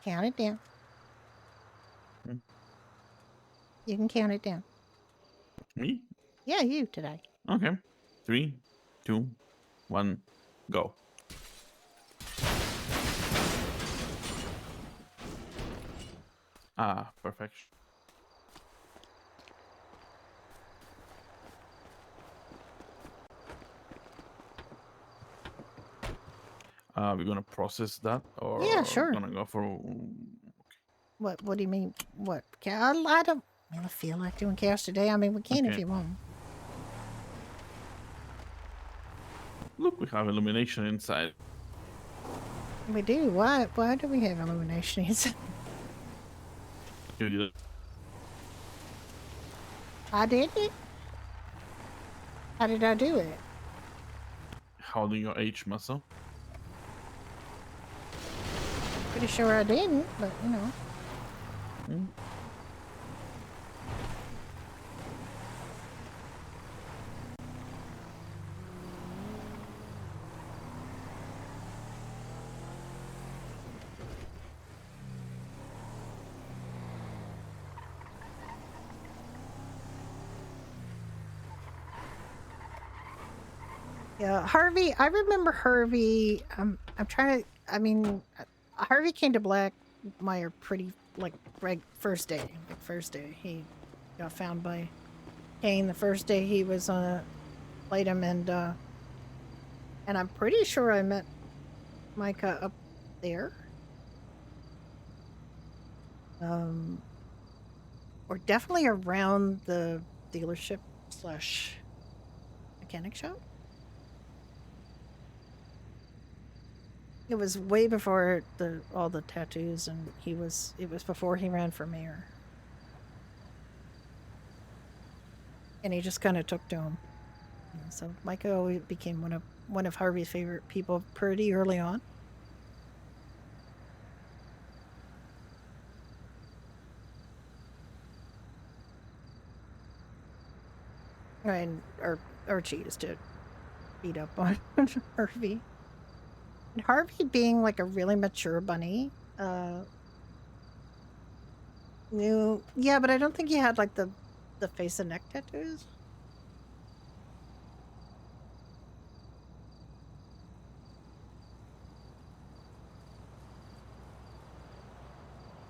Count it down. You can count it down. Me? Yeah, you today. Okay. 3, 2, 1, go. Ah, perfection. We're gonna process that, or Yeah, sure. gonna go for. What do you mean? What? I don't really feel like doing chaos today. I mean, we can if Okay. you want. Look, we have illumination inside. We do. Why do we have illuminations? You did it. I did it? How did I do it? Holding your H muscle. Pretty sure I didn't, but you know. Yeah, Harvey. I remember Harvey. I'm trying to. I mean, Harvey came to Blackmire pretty first day. Like first day, he got found by Kane. The first day he was played him, and I'm pretty sure I met Micah up there. Or definitely around the dealership / mechanic shop. It was way before all the tattoos, and it was before he ran for mayor. And he just kind of took to him. Yeah, so Micah always became one of Harvey's favorite people pretty early on. And Archie used to beat up on Harvey. And Harvey being like a really mature bunny, yeah, but I don't think he had like the face and neck tattoos.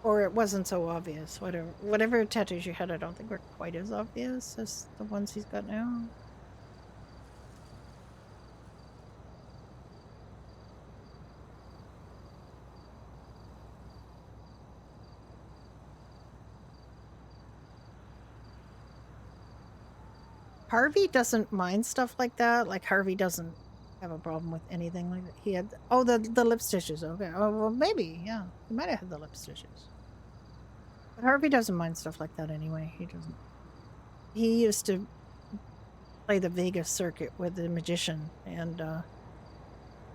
Or it wasn't so obvious. Whatever tattoos you had, I don't think were quite as obvious as the ones he's got now. Harvey doesn't mind stuff like that. Like Harvey doesn't have a problem with anything like that. He had the lip stitches. Okay. Oh well, maybe yeah. He might have had the lip stitches. But Harvey doesn't mind stuff like that anyway. He doesn't. He used to play the Vegas circuit with the magician, and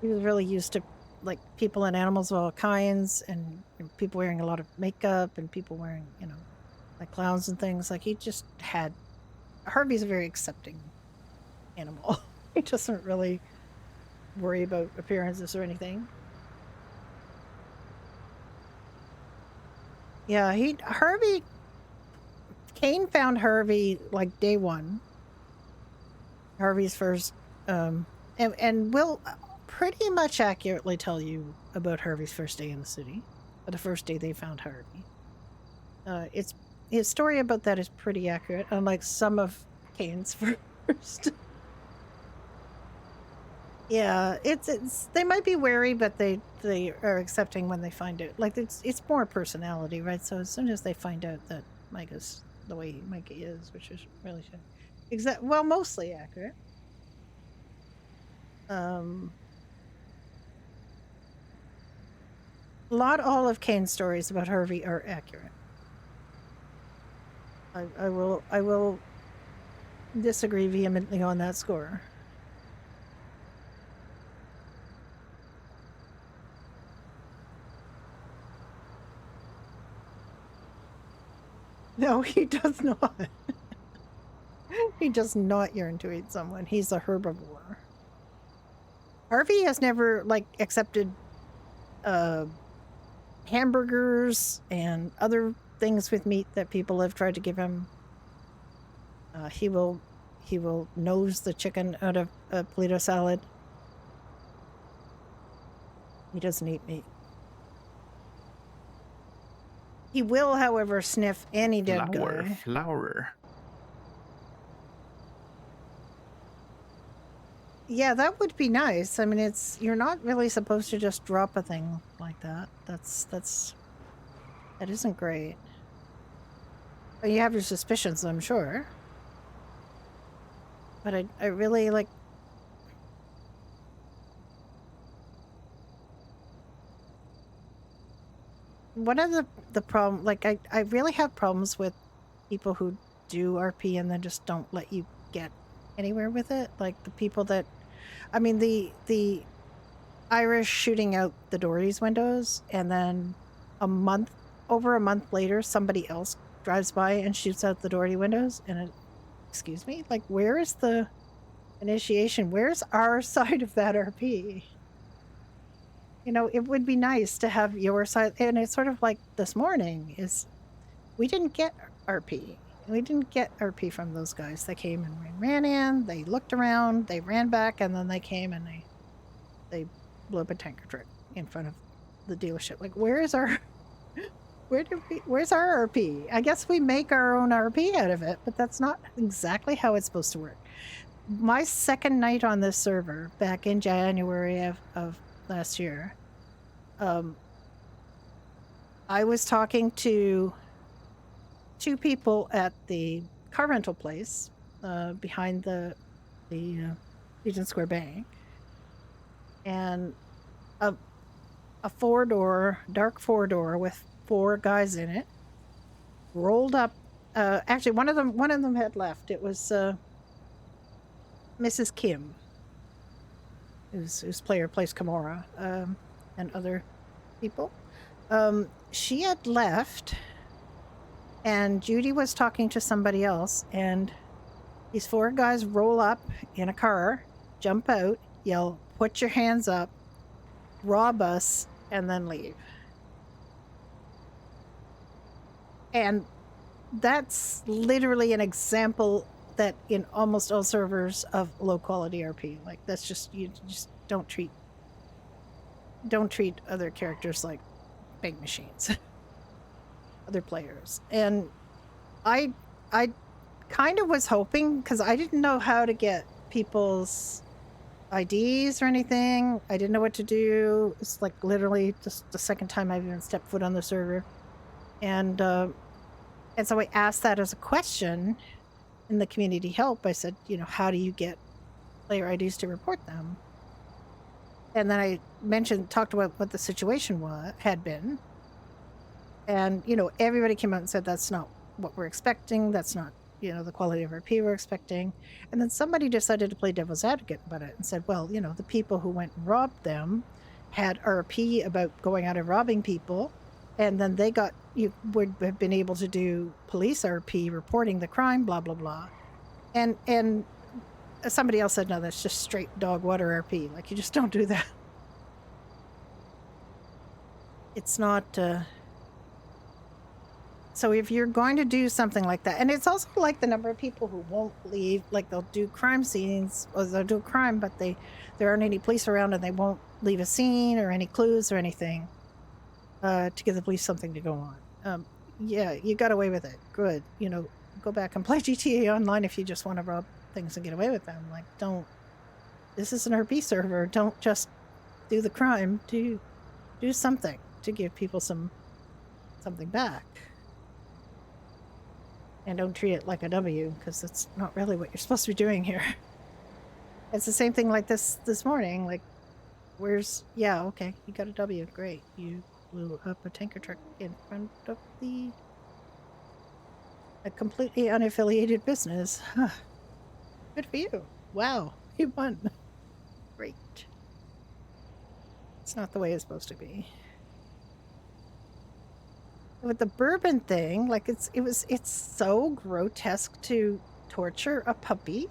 he was really used to like people and animals of all kinds, and people wearing a lot of makeup, and people wearing like clowns and things. Like he just had. Harvey's a very accepting animal. He doesn't really worry about appearances or anything. Yeah, Harvey, Kane found Harvey like day one. Harvey's first, and will pretty much accurately tell you about Harvey's first day in the city, or the first day they found Harvey. It's his story about that is pretty accurate, unlike some of Kane's first. Yeah, it's they might be wary, but they are accepting when they find out. Like it's more personality, right? So as soon as they find out that Micah's the way Micah is, which is really well, mostly accurate. Not all of Kane's stories about Harvey are accurate. I will disagree vehemently on that score. No, he does not. He does not yearn to eat someone. He's a herbivore. Harvey has never like accepted hamburgers and other things with meat that people have tried to give him. He will nose the chicken out of a Plito salad. He doesn't eat meat. He will, however, sniff any dead guy. Flower. Yeah, that would be nice. I mean, you're not really supposed to just drop a thing like that. That isn't great. But you have your suspicions, I'm sure. But I really like. One of the problem, like I really have problems with people who do RP and then just don't let you get anywhere with it. Like the people that, I mean, the Irish shooting out the Doherty's windows, and then over a month later, somebody else drives by and shoots out the Doherty windows, and excuse me, like where is the initiation? Where's our side of that RP? You know, it would be nice to have your side, and it's sort of like this morning is, we didn't get RP. We didn't get RP from those guys. They came and ran in, they looked around, they ran back, and then they came and they blew up a tanker truck in front of the dealership. Like, where's our RP? I guess we make our own RP out of it, but that's not exactly how it's supposed to work. My second night on this server back in January of last year, I was talking to two people at the car rental place behind the Legion Square Bank, and a dark four-door with 4 guys in it rolled up. Actually, one of them had left. It was Mrs. Kim, whose player plays Kimura, and other people. She had left, and Judy was talking to somebody else, and these 4 guys roll up in a car, jump out, yell, "Put your hands up," rob us, and then leave. And that's literally an example that in almost all servers of low quality RP, like that's just, you just don't treat other characters like bank machines. Other players. And I kind of was hoping, because I didn't know how to get people's IDs or anything. I didn't know what to do. It's like literally just the second time I've even stepped foot on the server. And so I asked that as a question in the community help. I said, you know, how do you get player IDs to report them? And then I talked about what the situation had been. And, you know, everybody came out and said, that's not what we're expecting. That's not, you know, the quality of RP we're expecting. And then somebody decided to play devil's advocate about it and said, well, you know, the people who went and robbed them had RP about going out and robbing people. And then you would have been able to do police RP reporting the crime, blah, blah, blah. And somebody else said, no, that's just straight dog water RP. Like, you just don't do that. It's not. So if you're going to do something like that, and it's also like the number of people who won't leave, like they'll do crime scenes, or they'll do a crime, but there aren't any police around and they won't leave a scene or any clues or anything to give the police something to go on. Yeah, you got away with it. Good. You know, go back and play GTA Online if you just want to rob things and get away with them. Like, don't. This is an RP server. Don't just do the crime. Do something to give people something back. And don't treat it like a W, because that's not really what you're supposed to be doing here. It's the same thing like this morning. Like, yeah, okay, you got a W, great. You blew up a tanker truck in front of a completely unaffiliated business. Huh. Good for you. Wow, you won. Great. It's not the way it's supposed to be. With the bourbon thing, like it's so grotesque to torture a puppy.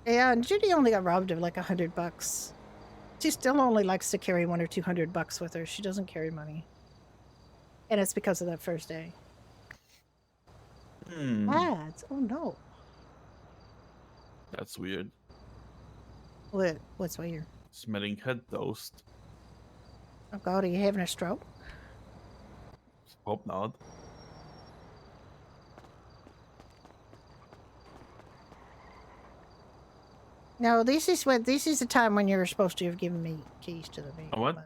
Yeah, and Judy only got robbed of like $100. She still only likes to carry $100 or $200 with her. She doesn't carry money. And it's because of that first day. Ads. Oh no. That's weird. What's weird? Smelling head toast. Oh god, are you having a stroke? Hope not. No, this is the time when you're supposed to have given me keys to the vehicle. What?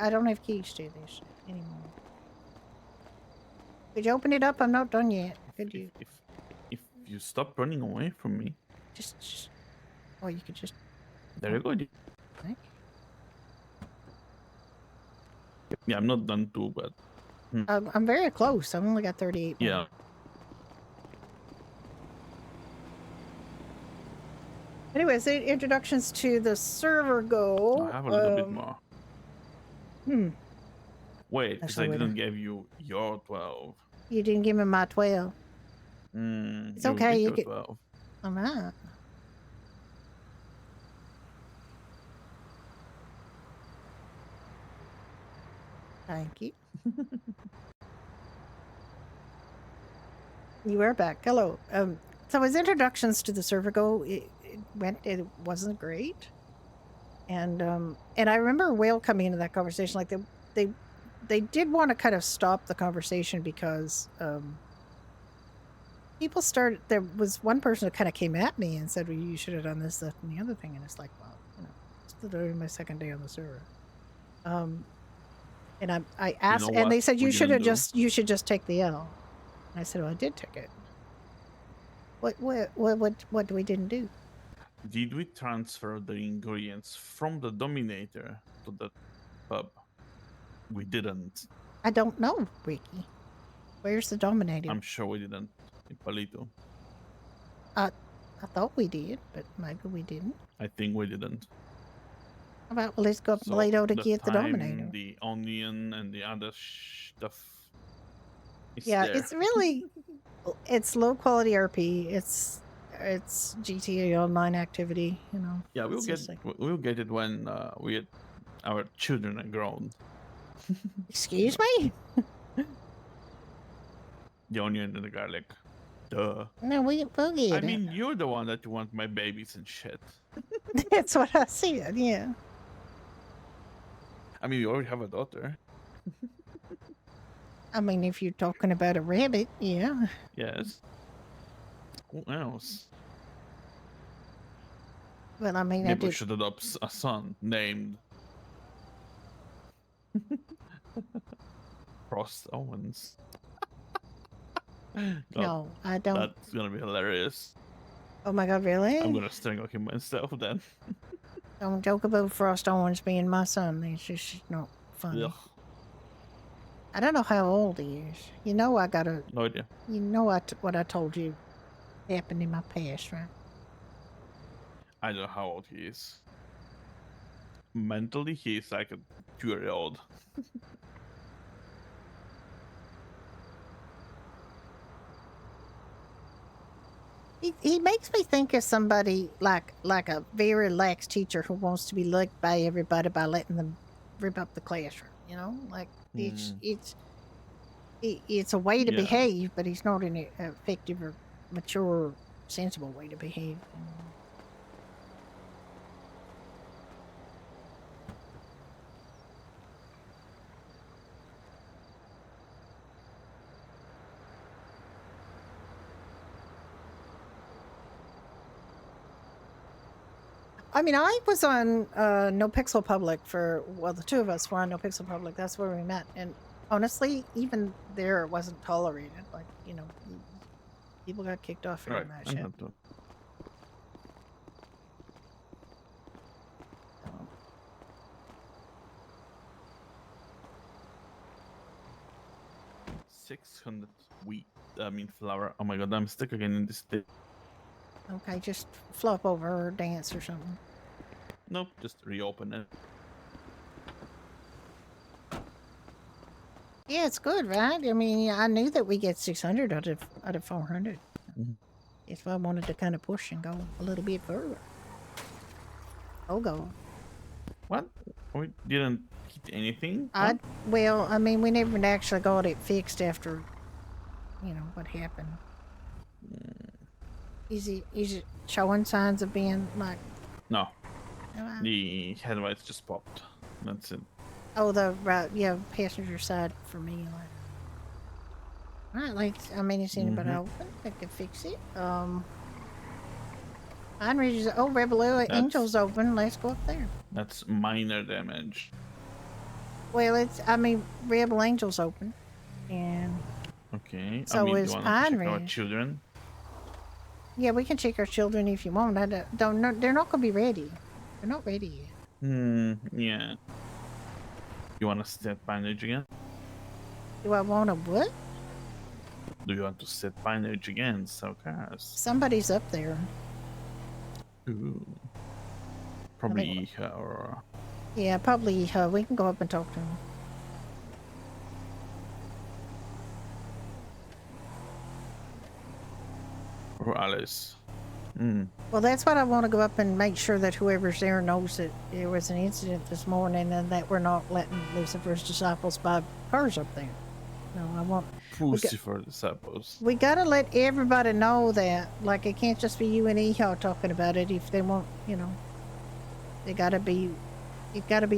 I don't have keys to this anymore. Could you open it up? I'm not done yet. Could you? If you stop running away from me. Just or you could just. There you go. Thank you. Yeah, I'm not done too, but. I'm very close. I've only got 38 more. Yeah. Anyways, the introductions to the server go. I have a little bit more. Wait, because I Actually, didn't give you your 12. You didn't give me my 12. It's You okay. get You your get. 12. All right. Thank you. You are back. Hello. So as introductions to the server go, it wasn't great. And I remember Whale coming into that conversation, like they did want to kind of stop the conversation because people started. There was one person who kind of came at me and said, "Well, you should have done this, that, and the other thing." And it's like, well, you know, it's literally my second day on the server. And I asked, and they said you should just take the L. And I said, well, I did take it. What we didn't do? Did we transfer the ingredients from the Dominator to the pub? We didn't. I don't know, Ricky. Where's the Dominator? I'm sure we didn't. In Palito. I thought we did, but maybe we didn't. I think we didn't. How about let's go up to Palito to get the thyme, Dominator? The onion and the other stuff. Yeah, there. it's really it's low quality RP. It's GTA Online activity, you know. Yeah, we'll get it when our children are grown. Excuse me? The onion and the garlic. Duh. No, we'll get I it. mean, you're the one that want my babies and shit. That's what I said, yeah. I mean, you already have a daughter. I mean, if you're talking about a rabbit, yeah. Yes. Who else? Well, I mean, Maybe we should adopt a son named Frost Owens. No, I don't. That's gonna be hilarious. Oh my god, really? I'm gonna strangle him myself then. Don't joke about Frost Owens being my son. It's just not funny. Ugh. I don't know how old he is. You know I gotta... No idea. You know what I told you happened in my past, right? I don't know how old he is. mentally he's like a 2-year-old. He makes me think of somebody like a very lax teacher who wants to be liked by everybody by letting them rip up the classroom. You know, like it's a way to Yeah. behave, but it's not an effective or mature, sensible way to behave. I mean, I was on No Pixel Public the two of us were on No Pixel Public. That's where we met. And honestly, even there, it wasn't tolerated. Like, you know, people got kicked off very Right. much. Yeah. $600 wheat. I mean flour. Oh my god, I'm stuck again in this thing. Okay, just flop over or dance or something. Nope, just reopen it. Yeah, it's good, right? I mean, I knew that we get 600 out of 400. That's why I wanted to kind of push and go a little bit further. Oh, go. What? We didn't hit anything? Well, I mean, we never actually got it fixed after, you know, what happened. Is it showing signs of being like? No. No, The headlights just popped. That's it. Oh, the right, yeah, passenger side for me. Like, right, like I mean, is anybody open? I can fix it. Pine Ridge is Rebel Angel's open. Let's go up there. That's minor damage. Well, I mean, Rebel Angel's open, and Okay. So I mean, is you want Pine to check our Ridge. children? yeah, we can check our children if you want. They're not gonna be ready. They're not ready yet. Yeah. You want to set Pine Ridge again? Do I want to what? Do you want to set Pine Ridge again? Sell cars. Somebody's up there. Ooh. Probably Iha or Yeah, probably. We can go up and talk to him. Alice. Well, that's what I want to go up and make sure that whoever's there knows that there was an incident this morning and that we're not letting Lucifer's disciples buy cars up there. No, I want. Lucifer disciples. We gotta let everybody know that. Like, it can't just be you and Eho talking about it. If they want, you know, it gotta be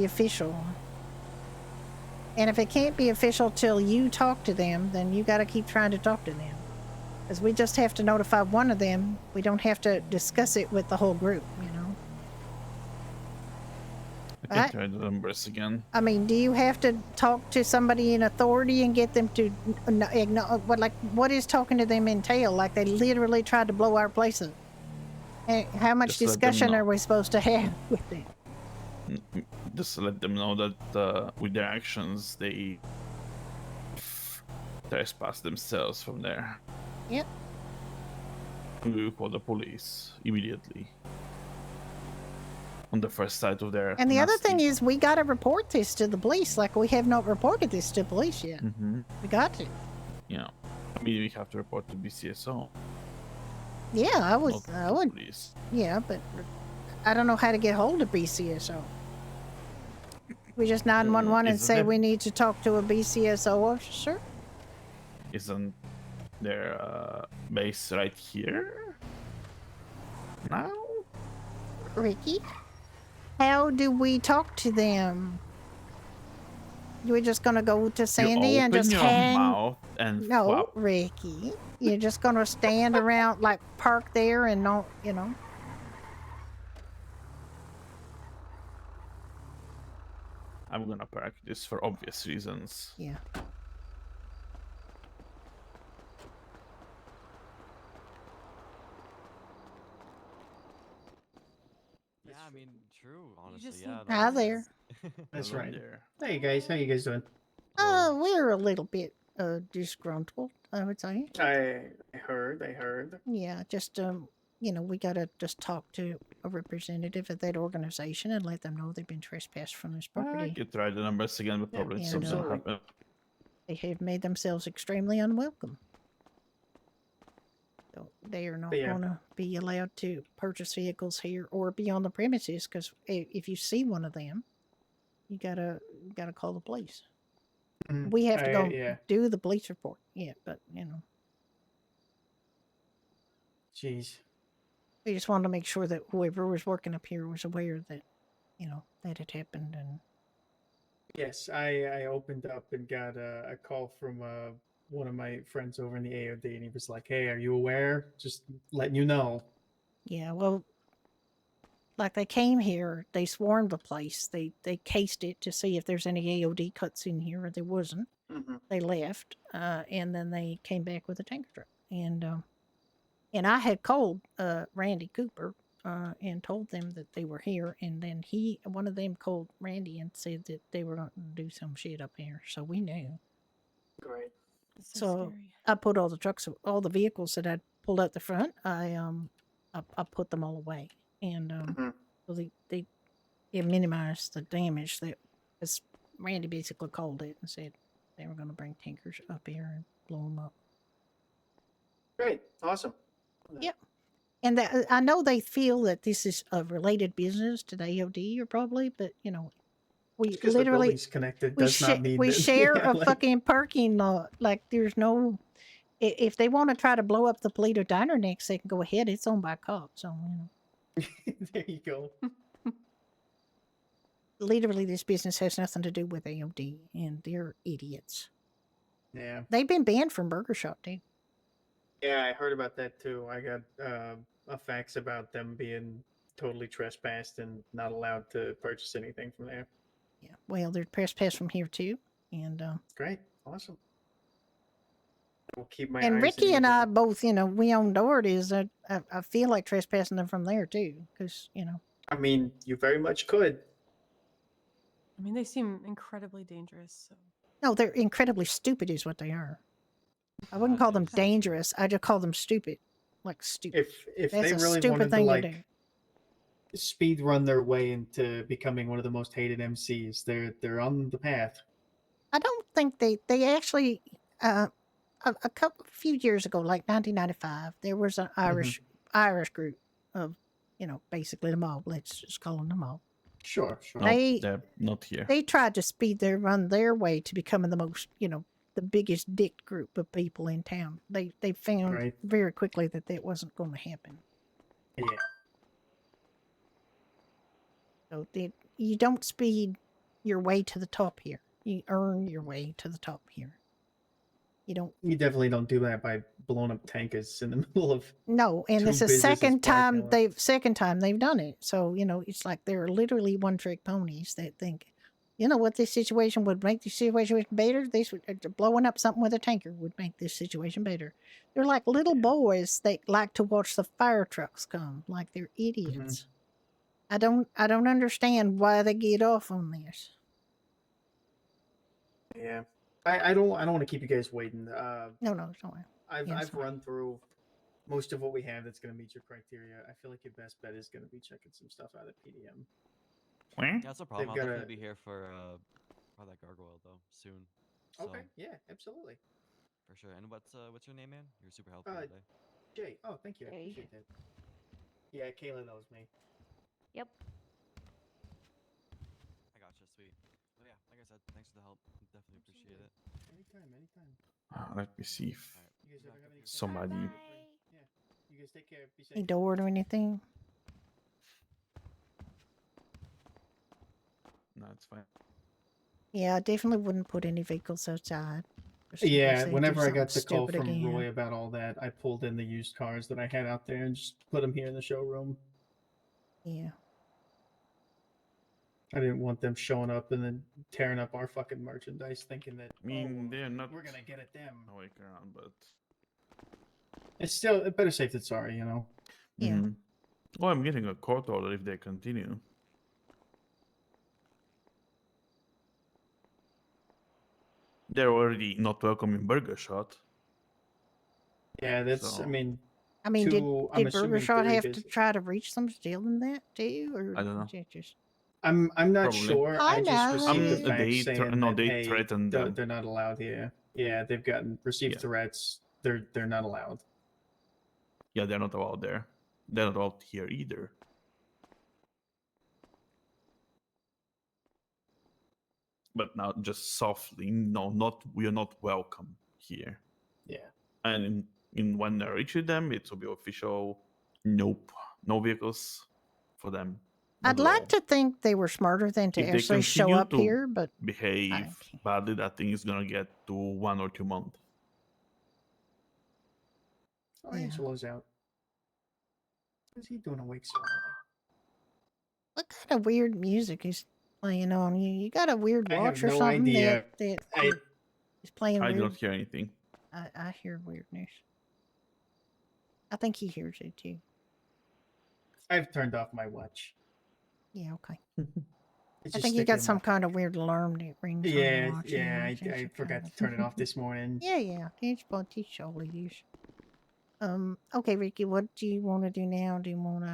official. And if it can't be official till you talk to them, then you gotta keep trying to talk to them. Because we just have to notify one of them. We don't have to discuss it with the whole group, you know. I can try the numbers again. I mean, do you have to talk to somebody in authority and get them to what is talking to them entail? Like they literally tried to blow our place up. And how much Just let them discussion know. are we supposed to have with them? Just let them know that with their actions they trespass themselves from there. Yep. We will call the police immediately. On the first sight of their And the other nasty- thing is, we got to report this to the police. Like, we have not reported this to police yet. We got to. Yeah. I mean, we have to report to BCSO. Yeah, I would. not I to would. police. Yeah, but I don't know how to get hold of BCSO. We just 911 and isn't say there- we need to talk to a BCSO officer. Isn't their base right here? Now? Ricky, how do we talk to them? We're just gonna go to Sandy you and open just your hang? mouth and No, flap. Ricky. You're just gonna stand around, like park there and not, you know. I'm gonna practice for obvious reasons. Yeah. Yeah, I mean, true. Honestly, just yeah. need Hi there. That's Hello right. there. Hey guys, how you guys doing? We're a little bit disgruntled, I would say. I heard. Yeah, just we gotta just talk to a representative of that organization and let them know they've been trespassed from this I property. could try the numbers again, but probably and, something uh, happened. They have made themselves extremely unwelcome. So they are not But yeah. going to be allowed to purchase vehicles here or be on the premises. Because if you see one of them, you gotta call the police. Mhm. We have to go Yeah. do the police report. Yeah, but Jeez. we just wanted to make sure that whoever was working up here was aware that that had happened. And Yes, I opened up and got a call from one of my friends over in the AOD, and he was like, "Hey, are you aware? Just letting you know." yeah, well, like they came here, they swarmed the place. They cased it to see if there's any AOD cuts in here. There wasn't. Mhm. They left, and then they came back with a tanker truck. And I had called Randy Cooper and told them that they were here. And then one of them called Randy and said that they were going to do some shit up here. So we knew. Great. So I put all the vehicles that I'd pulled out the front, I put them all away. And so they minimized the damage that, because Randy basically called it and said they were going to bring tankers up here and blow them up. Great. Awesome. Yep. And I know they feel that this is a related business to the AOD, or probably, but we Just 'cause the literally building's connected does not mean we that- share yeah, a like- fucking parking lot. Like there's no, if they want to try to blow up the Polito Diner next, they can go ahead. It's owned by cops, so There you go. literally this business has nothing to do with AOD, and they're idiots. Yeah. They've been banned from Burger Shop, dude. Yeah, I heard about that too. I got a fax about them being totally trespassed and not allowed to purchase anything from there. Yeah. Well, they're trespassed from here too, and Great. Awesome. We'll keep my and eyes Ricky and ears I both, we own Doherty's. I feel like trespassing them from there too, because I mean, you very much could. I mean, they seem incredibly dangerous. So. no, they're incredibly stupid, is what they are. I wouldn't call them dangerous. I just call them stupid, like stupid. If That's they a really stupid wanted to thing like do. speed run their way into becoming one of the most hated MCs, they're on the path. I don't think they actually. A few years ago, like 1995, there was an Irish group of, basically the mob. Let's just call them the mob. Sure. No, they're not here. They tried to run their way to becoming the most, the biggest dick group of people in town. They found Right. very quickly that wasn't going to happen. Yeah. So you don't speed your way to the top here. You earn your way to the top here. You don't. You definitely don't do that by blowing up tankers in the middle of. No, and two it's the businesses second time parking lot. they've done it. So it's like they're literally one-trick ponies that think, what this situation would make this situation better. Blowing up something with a tanker would make this situation better. They're like little boys that like to watch the fire trucks come. Like they're idiots. I don't understand why they get off on this. Yeah. I don't want to keep you guys waiting. No, don't worry. I've Yeah, it's fine. run through most of what we have that's going to meet your criteria. I feel like your best bet is going to be checking some stuff out at PDM. Yeah, that's no problem. I'll They've got definitely be here for that gargoyle though soon. So, Okay. Yeah. Absolutely. for sure. And what's your name, man? You're super helpful today. Jay. Oh, thank you. I Jay. appreciate that. Yeah, Kayla knows me. Yep. I gotcha, sweet. Well, yeah, like I said, thanks for the help. Definitely appreciate it. Anytime. Let me see if You guys ever have any somebody. Yeah. You guys take care. Be safe. Any door or anything? No, it's fine. Yeah, I definitely wouldn't put any vehicles outside. just in case Yeah, they do whenever I got the something call stupid from again. Roy about all that, I pulled in the used cars that I had out there and just put them here in the showroom. Yeah. I didn't want them showing up and then tearing up our fucking merchandise, thinking that I mean, they're not. we're gonna get at them. Awake around, but It's still better safe than sorry, you know. Yeah. Oh, I'm getting a court order if they continue. They're already not welcome in Burger Shot. Yeah, that's. I So- mean, I mean, I'm did Burger assuming Shot 3 have to business. try to reach them to tell them that too, or I don't know. was it just I'm not Probably. sure. I just received a fax they saying no, that they hey, threatened them. they're not allowed here. Yeah, they've received Yeah. threats. They're not allowed. Yeah, they're not allowed there. They're not allowed here either. But now, just softly, no, not we are not welcome here. Yeah. And in when I reach them, it will be official. Nope, no vehicles for them. I'd like to think they were smarter than to If they actually show continue up to here, but behave badly, that thing is gonna get to 1 or 2 months. Oh, Yeah. Angelo's out. What's he doing awake so early? what kind of weird music is playing on you? You got a weird I have watch or no something idea. that I- is playing I weird? don't hear anything. I hear weirdness. I think he hears it too. I've turned off my watch. Yeah, okay. It's I just think you sticking got in some my kind of weird alarm that rings on your Yeah, watch. yeah. it's I just forgot kind to turn it off this morning. Yeah, yeah. It's about to show you. Okay, Ricky, what do you want to do now? Do you want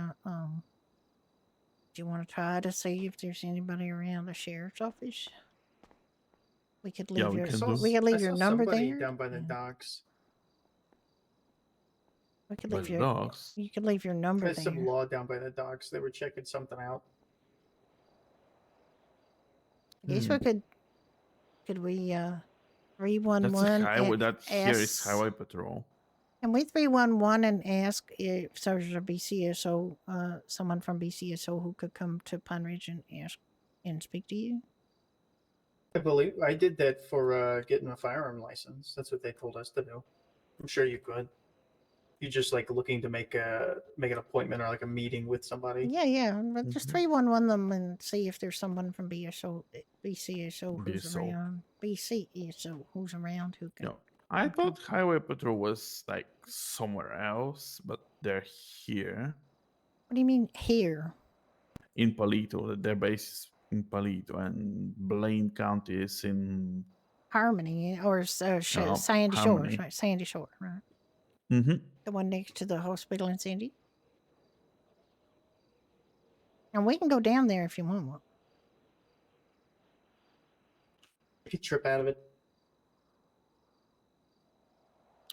to try to see if there's anybody around the sheriff's office? We could leave your we could leave your number somebody there. down by the docks. We could By leave the your dogs? you could leave your number There's some there. law down by the docks. They were checking something out. I guess we could we 311 That's a highway. and That here is ask- highway patrol. Can we 311 and ask if there's a BCSO, someone from BCSO who could come to Pine Ridge and ask and speak to you? I believe I did that for getting a firearm license. That's what they told us to do. I'm sure you could. You just like looking to make an appointment or like a meeting with somebody. Yeah, yeah. But just 311 them and see if there's someone from BCSO who's BSO. around. BCSO who's around who can. No, I thought highway patrol was like somewhere else, but they're here What do you mean here? in Palito. Their base is in Palito, and Blaine County is in. Harmony or Sandy Harmony. Shores, right? Sandy Shore, right? Mm-hmm. The one next to the hospital in Sandy. And we can go down there if you want. You could trip out of it.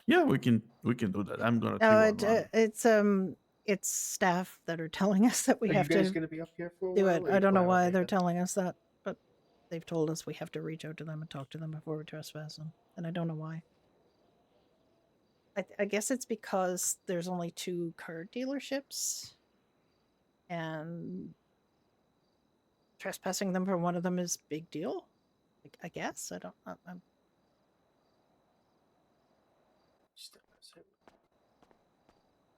Yeah, we can do that. I'm gonna. No, 311. it's staff that are telling us that we Are have you guys to gonna be up here for a do while, it. or I you don't know plan on why being they're up? telling us that, but they've told us we have to reach out to them and talk to them before we trespass them, and I don't know why. I guess it's because there's only 2 car dealerships, and trespassing them for one of them is a big deal. I guess I don't. I'm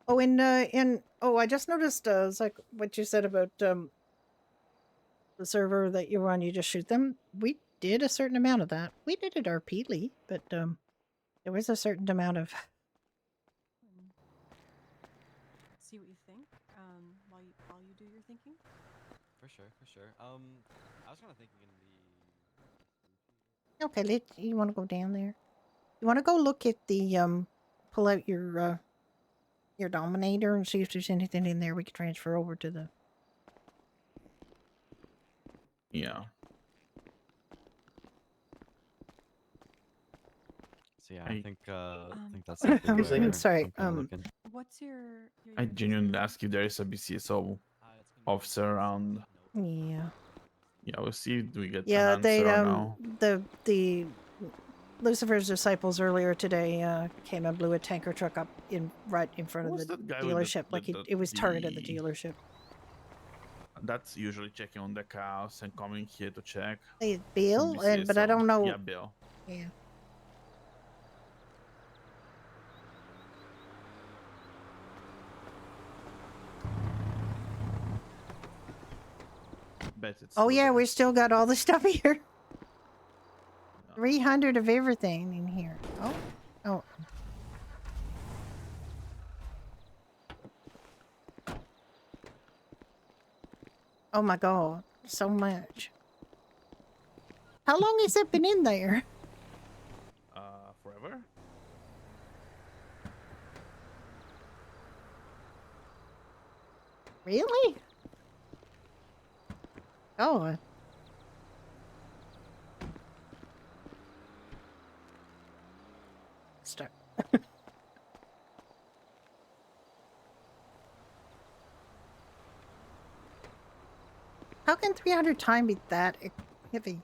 Oh, I just noticed, it's like what you said about the server that you were on. You just shoot them. We did a certain amount of that. We did it RP'ly, but there was a certain amount of. See what you think. While you do your thinking. For sure, for sure. I was kind of thinking in the. Okay, you want to go down there? You want to go look at the pull out your Dominator and see if there's anything in there we can transfer over to the. Yeah. So yeah, I think that's. I'm sorry. What's your I genuinely ask if there is a BCSO officer around. Yeah. Yeah, we'll see if we get Yeah, an they answer or no. the Lucifer's disciples earlier today came and blew a tanker truck up right in front Who's of the that guy with dealership. the- Like the- it was targeted the the- dealership. That's usually checking on the cows and coming here to check. Hey, Bill, from but I BCSO. don't know. Yeah, Bill. Yeah. Bet it's Oh still yeah, there. we still got all the stuff here. 300 of everything in here. Oh, oh. Oh my God, so much. How long has it been in there? Forever? Really? Oh. Start. How can 300 time be that heavy?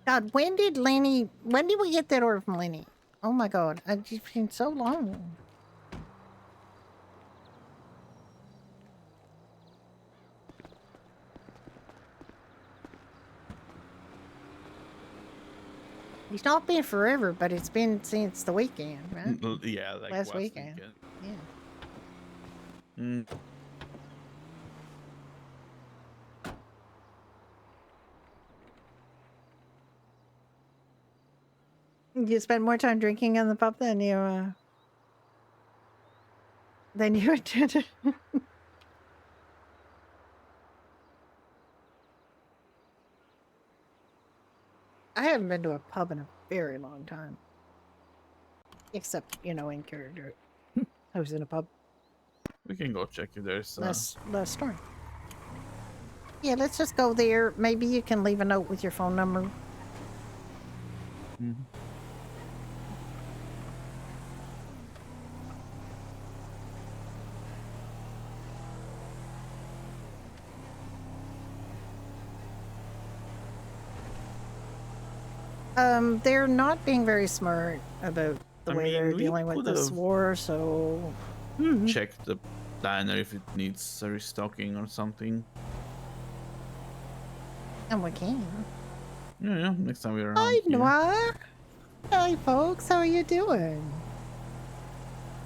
God, when did we get that order from Lenny? Oh my god, it's been so long. It's not been forever, but it's been since the weekend, right? Yeah, like last weekend. Yeah. Mm. You spent more time drinking in the pub than you intended. I haven't been to a pub in a very long time. Except, in character. I was in a pub We can go check if there's last storm. Yeah, let's just go there. Maybe you can leave a note with your phone number. Mhm. They're not being very smart about the way they're we dealing with this could've war, so... check the diner if it needs a restocking or something. And we can. Yeah, next time we're around. Hi, here. Noir. Hi, folks. How are you doing?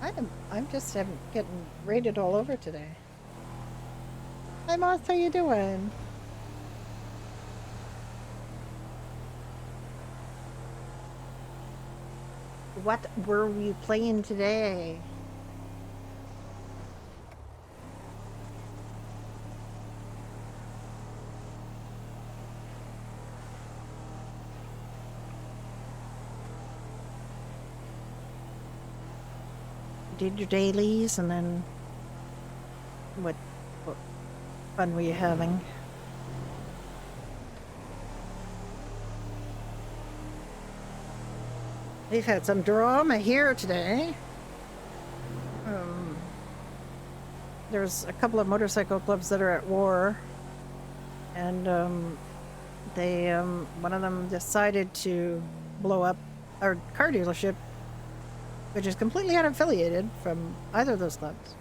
I'm just getting raided all over today. Hi, Moss. How you doing? What were you playing today? Did your dailies, and then what fun were you having? We've had some drama here today. There's a couple of motorcycle clubs that are at war, and one of them decided to blow up our car dealership, which is completely unaffiliated from either of those clubs.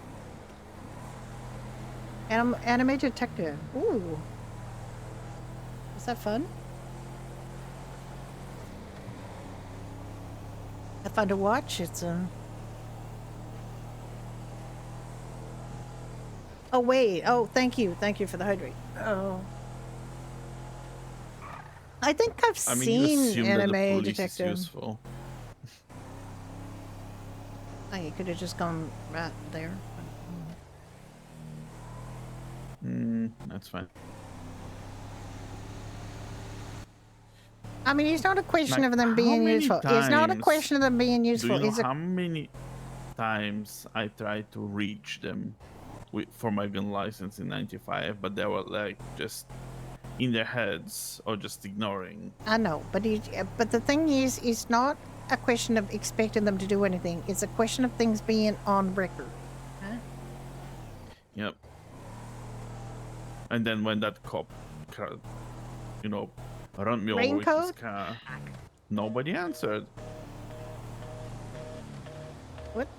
Anime detective. Ooh. Is that fun? Fun to watch. It's Oh wait. Oh, thank you for the hydrate. Oh. I think I've I mean, you seen assume that the Anime police Detective. is useful. Oh, you could have just gone right there. That's fine. I mean, it's not a question Like, of them how being many useful. It's not a times question of them being useful. Do you know It's a how many times I tried to reach them for my gun license in '95, but they were like just in their heads or just ignoring? I know, but the thing is, it's not a question of expecting them to do anything. It's a question of things being on record. Huh? Yep. And then when that cop, run me over with his Raincoat? car, nobody answered. What?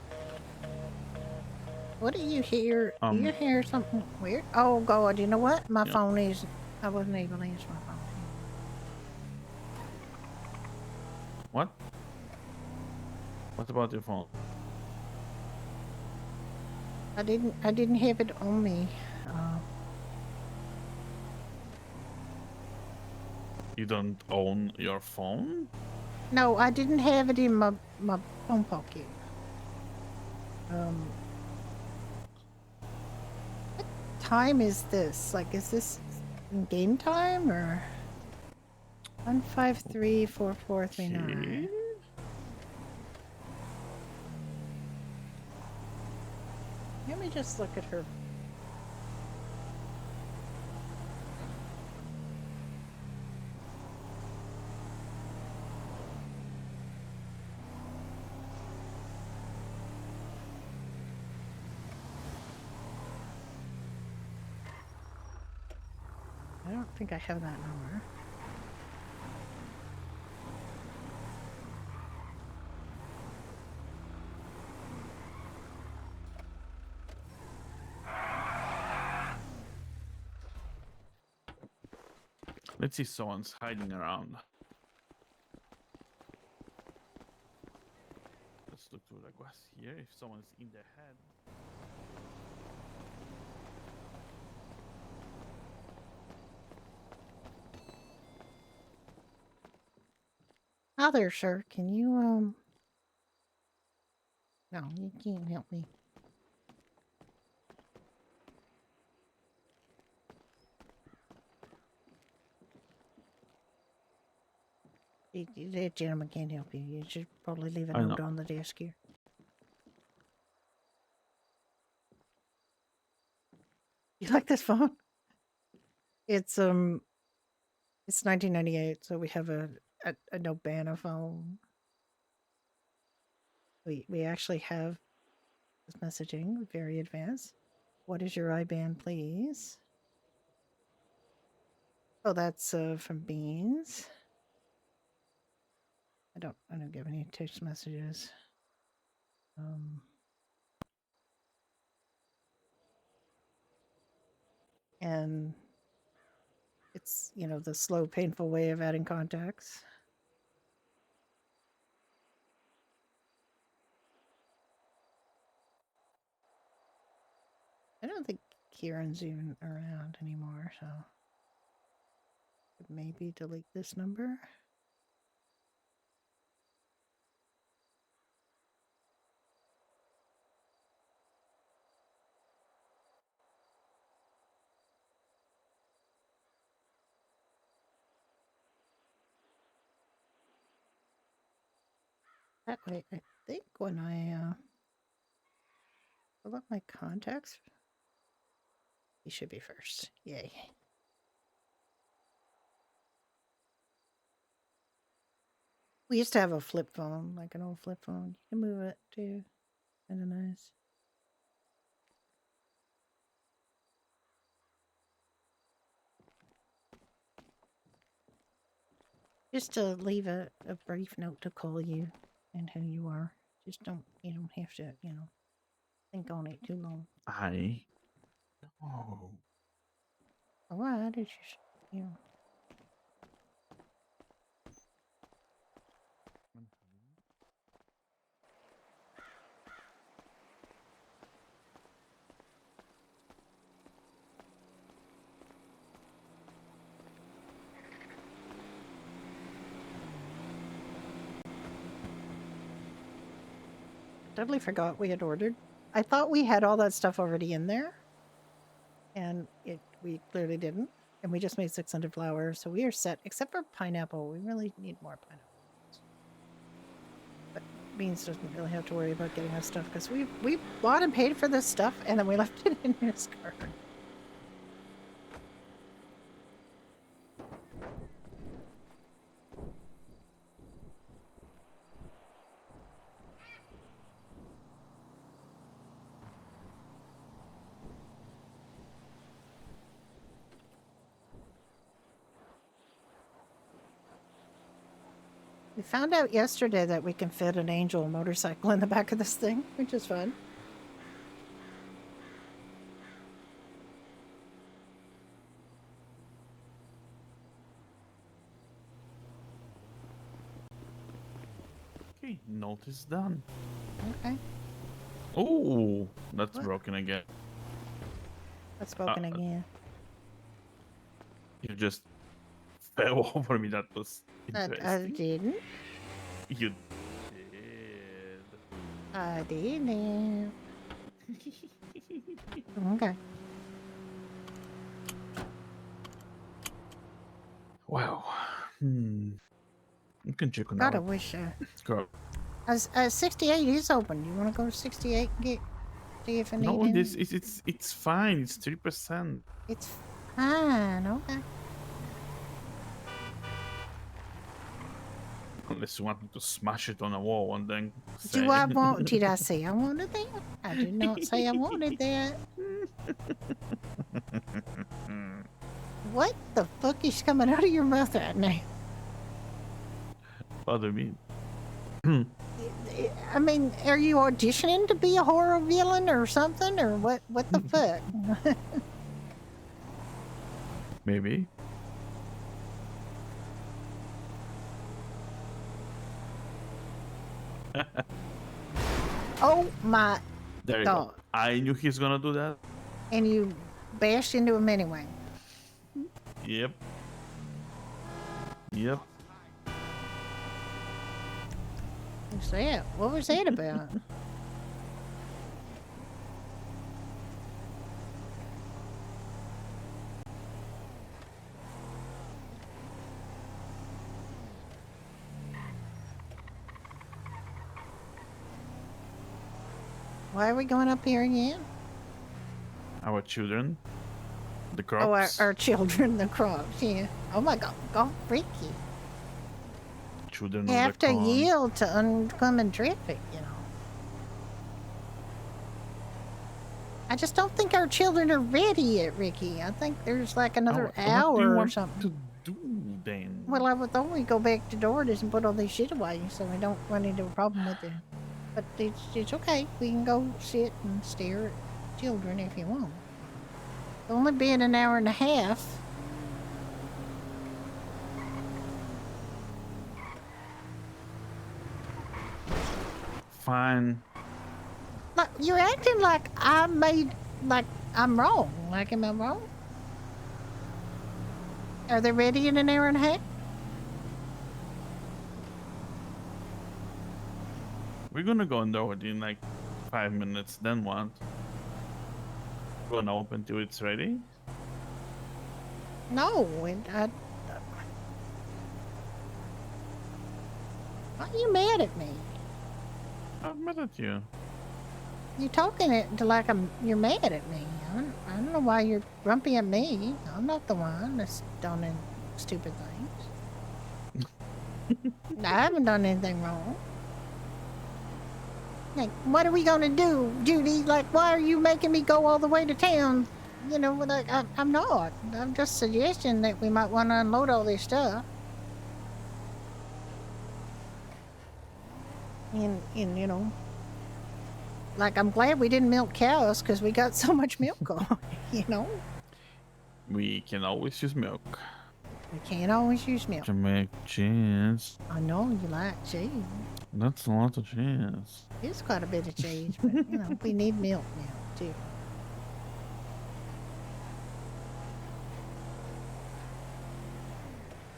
What do you hear? Do you hear something weird? Oh God! You know what? My phone is. I wasn't able to answer my phone. What? What about your phone? I didn't have it on me. You don't own your phone? No, I didn't have it in my phone pocket. What time is this? Like, is this game time or 1534439? Let me just look at her. I don't think I have that number. Let's see if someone's hiding around. Let's look through the grass here if someone's in their head. Hi there, sir. Can you, No, you can't help me. That gentleman can't help you. You should probably leave a I note know. on the desk here. You like this phone? It's 1998, so we have a no-banner phone. We actually have this messaging, very advanced. What is your IBAN, please? Oh, that's from Beans. I don't give any text messages. And it's, you know, the slow, painful way of adding contacts. I don't think Kieran's even around anymore, so maybe delete this number. That way, I think when I pull up my contacts, he should be first. Yay. We used to have a flip phone, like an old flip phone. You can move it too. Kind of nice. Just to leave a brief note to call you and who you are. Just you don't have to, you know, think on it too long. I know. Alright, it's just, you know. Totally forgot we had ordered. I thought we had all that stuff already in there. And we clearly didn't. And we just made 600 flowers, so we are set. Except for pineapple. We really need more pineapple. But Beans doesn't really have to worry about getting us stuff because we bought and paid for this stuff and then we left it in his car. We found out yesterday that we can fit an Angel motorcycle in the back of this thing, which is fun. Okay, note is done. Okay. Oh, that's What? broken again. That's spoken again. You just fell over me. That was I interesting. didn't. You did. I didn't. Okay. Wow. You can check on God, I our wish. girl. 68 is open. You want to go to 68 and get See if I need No, any. this it's fine. It's 3%. It's fine. Okay. Unless you want me to smash it on a wall and then say. Do I want? Did I say I wanted that? I did not say I wanted that. What the fuck is coming out of your mouth right now? What do you mean? I mean, are you auditioning to be a horror villain or something, or what? What the fuck? Maybe. Oh my There you God. go. I knew he's gonna do that. And you bashed into him anyway. Yep. Yep. What's that? What was that about? Why are we going up here again? Our children, the Oh, crops. our children, the crops, yeah. Oh my God, go freaky. Children You of have the to corn. yield to oncoming traffic, you know. I just don't think our children are ready yet, Ricky. I think there's like another What do you hour or want something. to do then? Well, I would thought we go back to Doris and put all this shit away so we don't run into a problem with it. But it's okay. We can go sit and stare at children if you want. Only being an hour and a half. Fine. Look, you're acting like like I'm wrong. Like, am I wrong? Are they ready in an hour and a half? We're gonna go in there within like 5 minutes. Then what? Gonna open till it's ready. No, why are you mad at me? I'm mad at you. You're talking it to like you're mad at me. I don't know why you're grumpy at me. I'm not the one that's done any stupid things. I haven't done anything wrong. Like, what are we gonna do, Judy? Like, why are you making me go all the way to town? You know, like, I'm not. I'm just suggesting that we might want to unload all this stuff. And you know, like, I'm glad we didn't milk cows because we got so much milk on, you know? We can always use milk We can't always use milk. to make cheese. I know you like cheese. That's a lot of cheese. It's quite a bit of cheese, but, you know, we need milk now, too.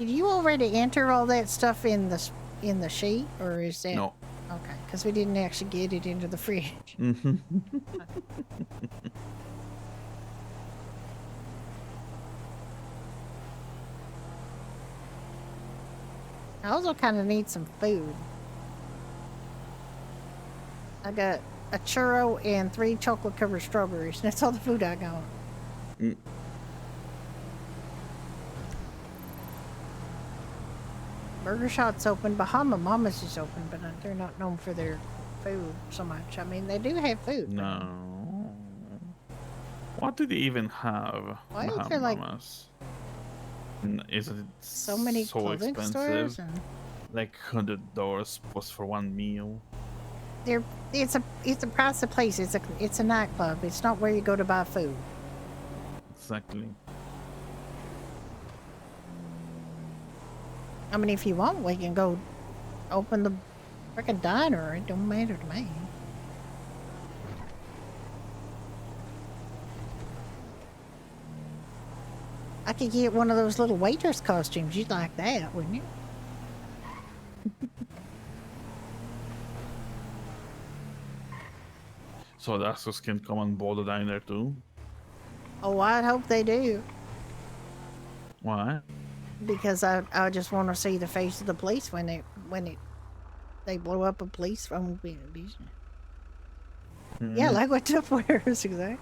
Did you already enter all that stuff in the sheet, or is that... No. Okay, because we didn't actually get it into the fridge. Mm-hmm. I also kind of need some food. I got a churro and 3 chocolate-covered strawberries. That's all the food I got. Mm. Burger Shot's open. Bahama Mama's is open, but they're not known for their food so much. I mean, they do have food. No. What do they even have? Why is Bahama there, like, Mamas? Is it so many so clothing expensive? stores? And Like $100 was for one meal. it's a price of place. It's a nightclub. It's not where you go to buy food. Exactly. I mean, if you want, we can go open the frickin' diner. It don't matter to me. I could get one of those little waitress costumes. You'd like that, wouldn't you? So the Assos can come on board the diner too? Oh, I'd hope they do. Why? Because I just want to see the face of the police when they blow up a police phone business. Yeah, like what Tupperware is exactly.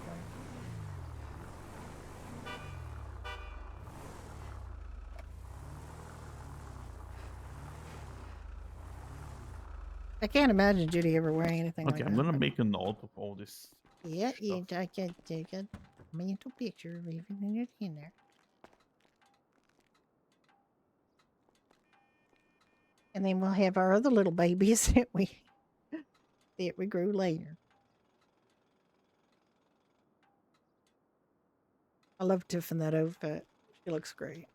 I can't imagine Judy ever wearing anything Okay, like I'm that. gonna but- make a note of all this. Yeah, you I can take a mental picture of everything that's in there. And then we'll have our other little babies that we grew later. I love Tiff in that outfit. She looks great.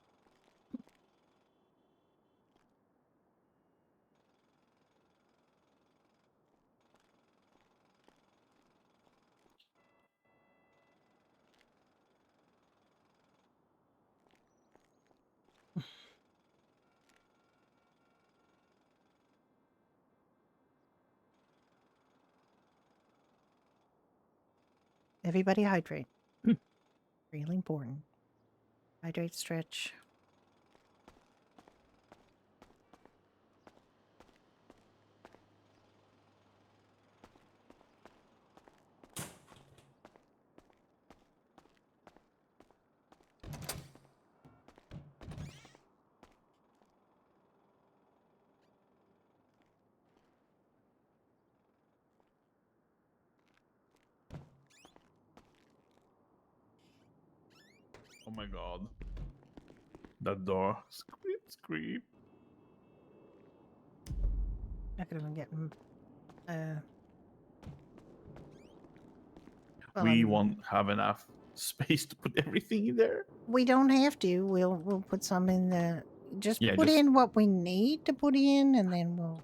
Everybody hydrate. Really important. Hydrate, stretch. Oh my god. That door. Screep. I could even get well, We won't have enough space to put everything in there. we don't have to. We'll put some in the just Yeah, put just- in what we need to put in and then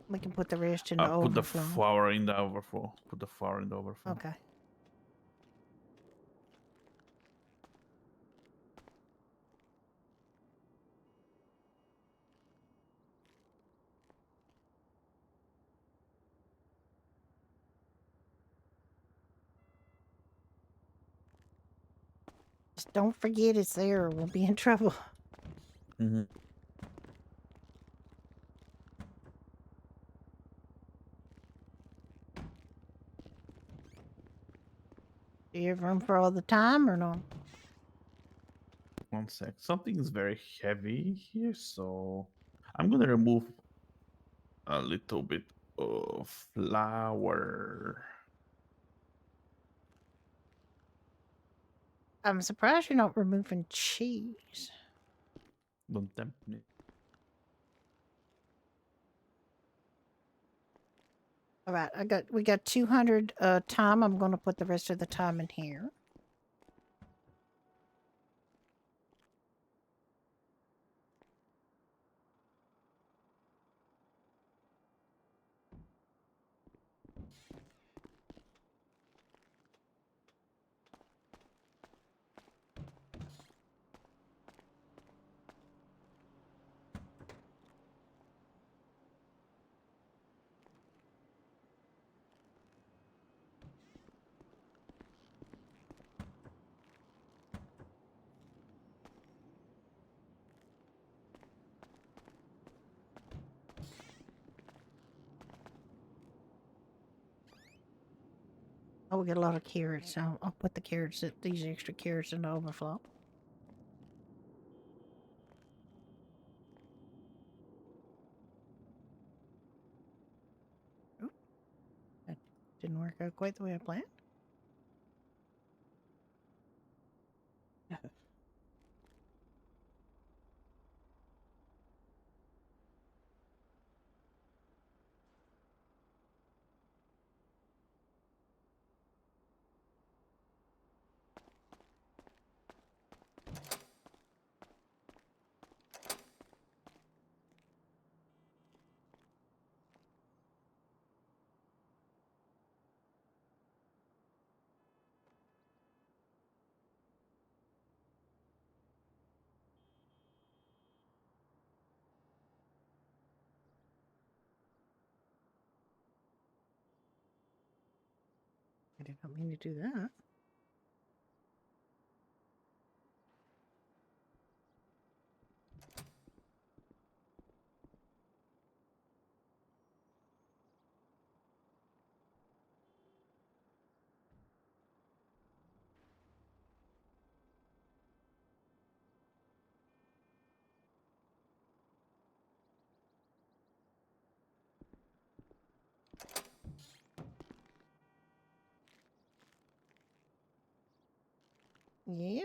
we can put the rest in the Put the overflow. flour in the overflow. Put the flour in the overflow. Okay. Just don't forget it's there or we'll be in trouble. Mm-hmm. Do you have room for all the time or no? 1 sec. Something is very heavy here, so I'm gonna remove a little bit of flour. I'm surprised you're not removing cheese. Don't tempt me. All right, we got 200 time. I'm going to put the rest of the time in here. Oh, we got a lot of carrots. I'll put the carrots, these extra carrots in the overflow. Oop. That didn't work out quite the way I planned. I did not mean to do that. Yeah.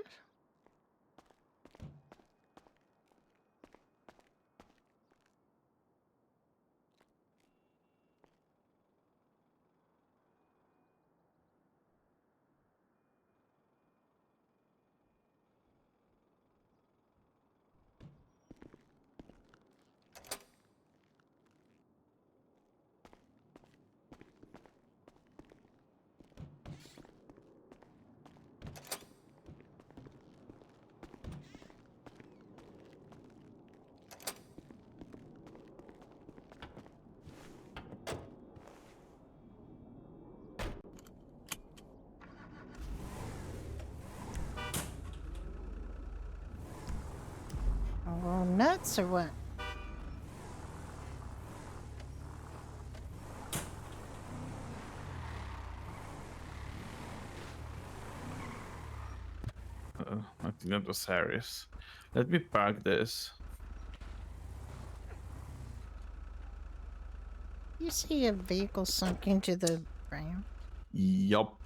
Oh, nuts or what? I think that was Harris. Let me park this. You see a vehicle sunk into the ground? Yup.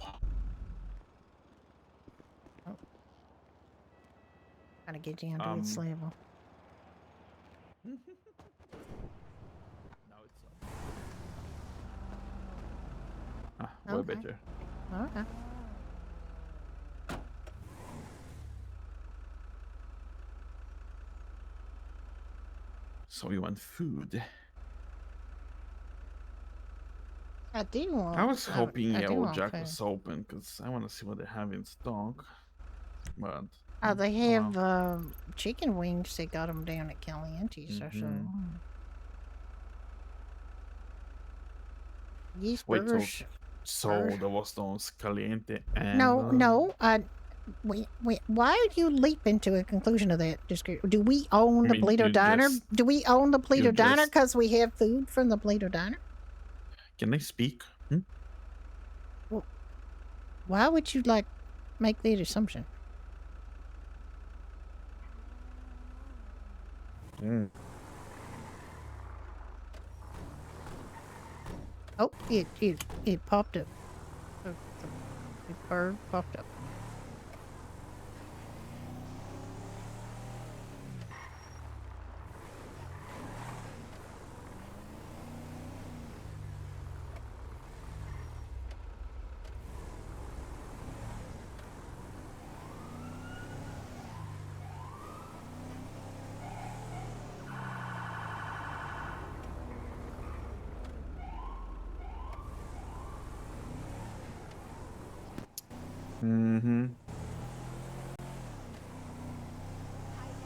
Gotta get down to its level. Way Okay. better. Okay. So you want food? I do want. I was hoping I do Yellow want Jack food. was open because I want to see what they have in stock. But Oh, they oh have well. chicken wings. They got them down at Caliente's. Or so. These Wait, burgers. so there was those Caliente and No. Why did you leap into a conclusion of that? Do we own the Plato Diner? Do we own the Plato Diner because we have food from the Plato Diner? Can I speak? Well, why would you make that assumption? Oh, it popped up. The bird popped up.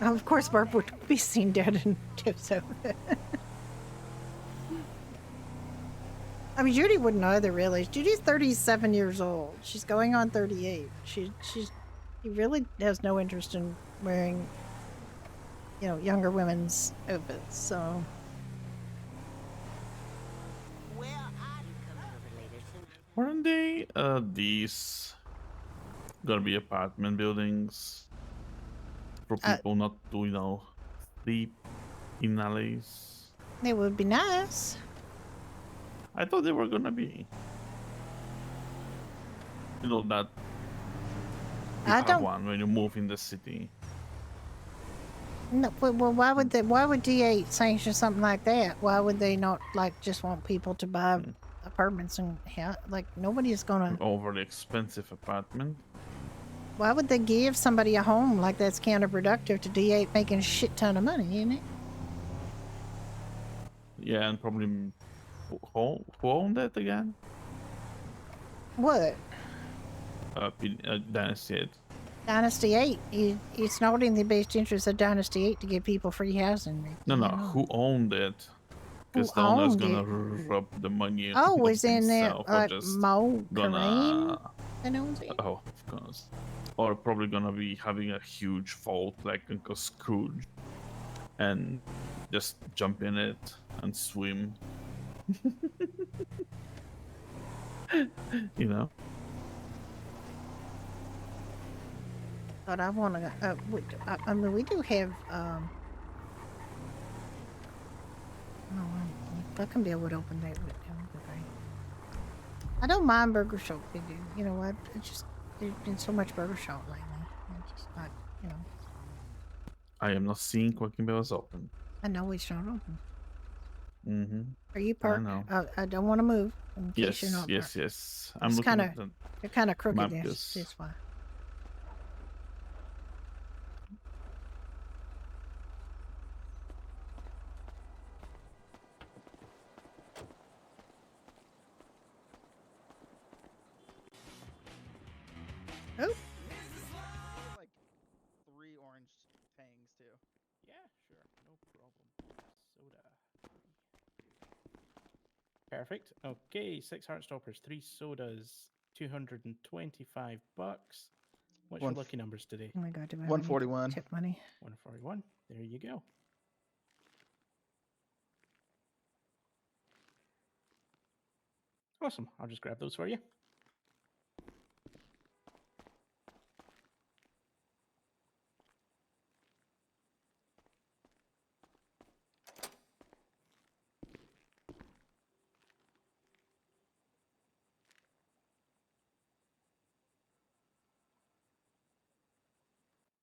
Of course, Barb would be seen dead in Tipso. I mean, Judy wouldn't either, really. Judy's 37 years old. She's going on 38. She really has no interest in wearing, younger women's outfits. So. Weren't they these gonna be apartment buildings for people not to, sleep in alleys? It would be nice. I thought they were gonna be. That you have one when you move in the city. No, well, why would D8 sanction something like that? Why would they not just want people to buy apartments and nobody's gonna Overly expensive apartment. Why would they give somebody a home like that's counterproductive to D8 making a shit ton of money, isn't it? Yeah, and probably who owned that again? What? Dynasty 8. Dynasty 8. It's not in the best interest of Dynasty 8 to give people free housing. No, who owned it? Because the owner's gonna rub the money. Oh, was in there just Mo gonna. Kareem that owns it? Oh, of course. Or probably gonna be having a huge vault like Uncle Scrooge, and just jump in it and swim. But I want to. I mean, we do have. Buckenbill would open that with him. I don't mind Burger Shop. You know what? There's been so much Burger Shop lately. Just like, you know, I am not seeing Quaking Bell is open. I know it's not open. Mm-hmm. Are you I parked? know. I don't want to move in case you're Yes, not yes, parked. yes. I'm It's looking kind at of the you're kind of crooked. map That's 'cause- why. Oh. Like 3 orange fangs too. Yeah, sure, no problem. Soda. Perfect. Okay, 6 Heartstoppers, 3 sodas, $225. What's your One- lucky numbers today? Oh my God, do I have any 141. tip money? 141. There you go. Awesome. I'll just grab those for you.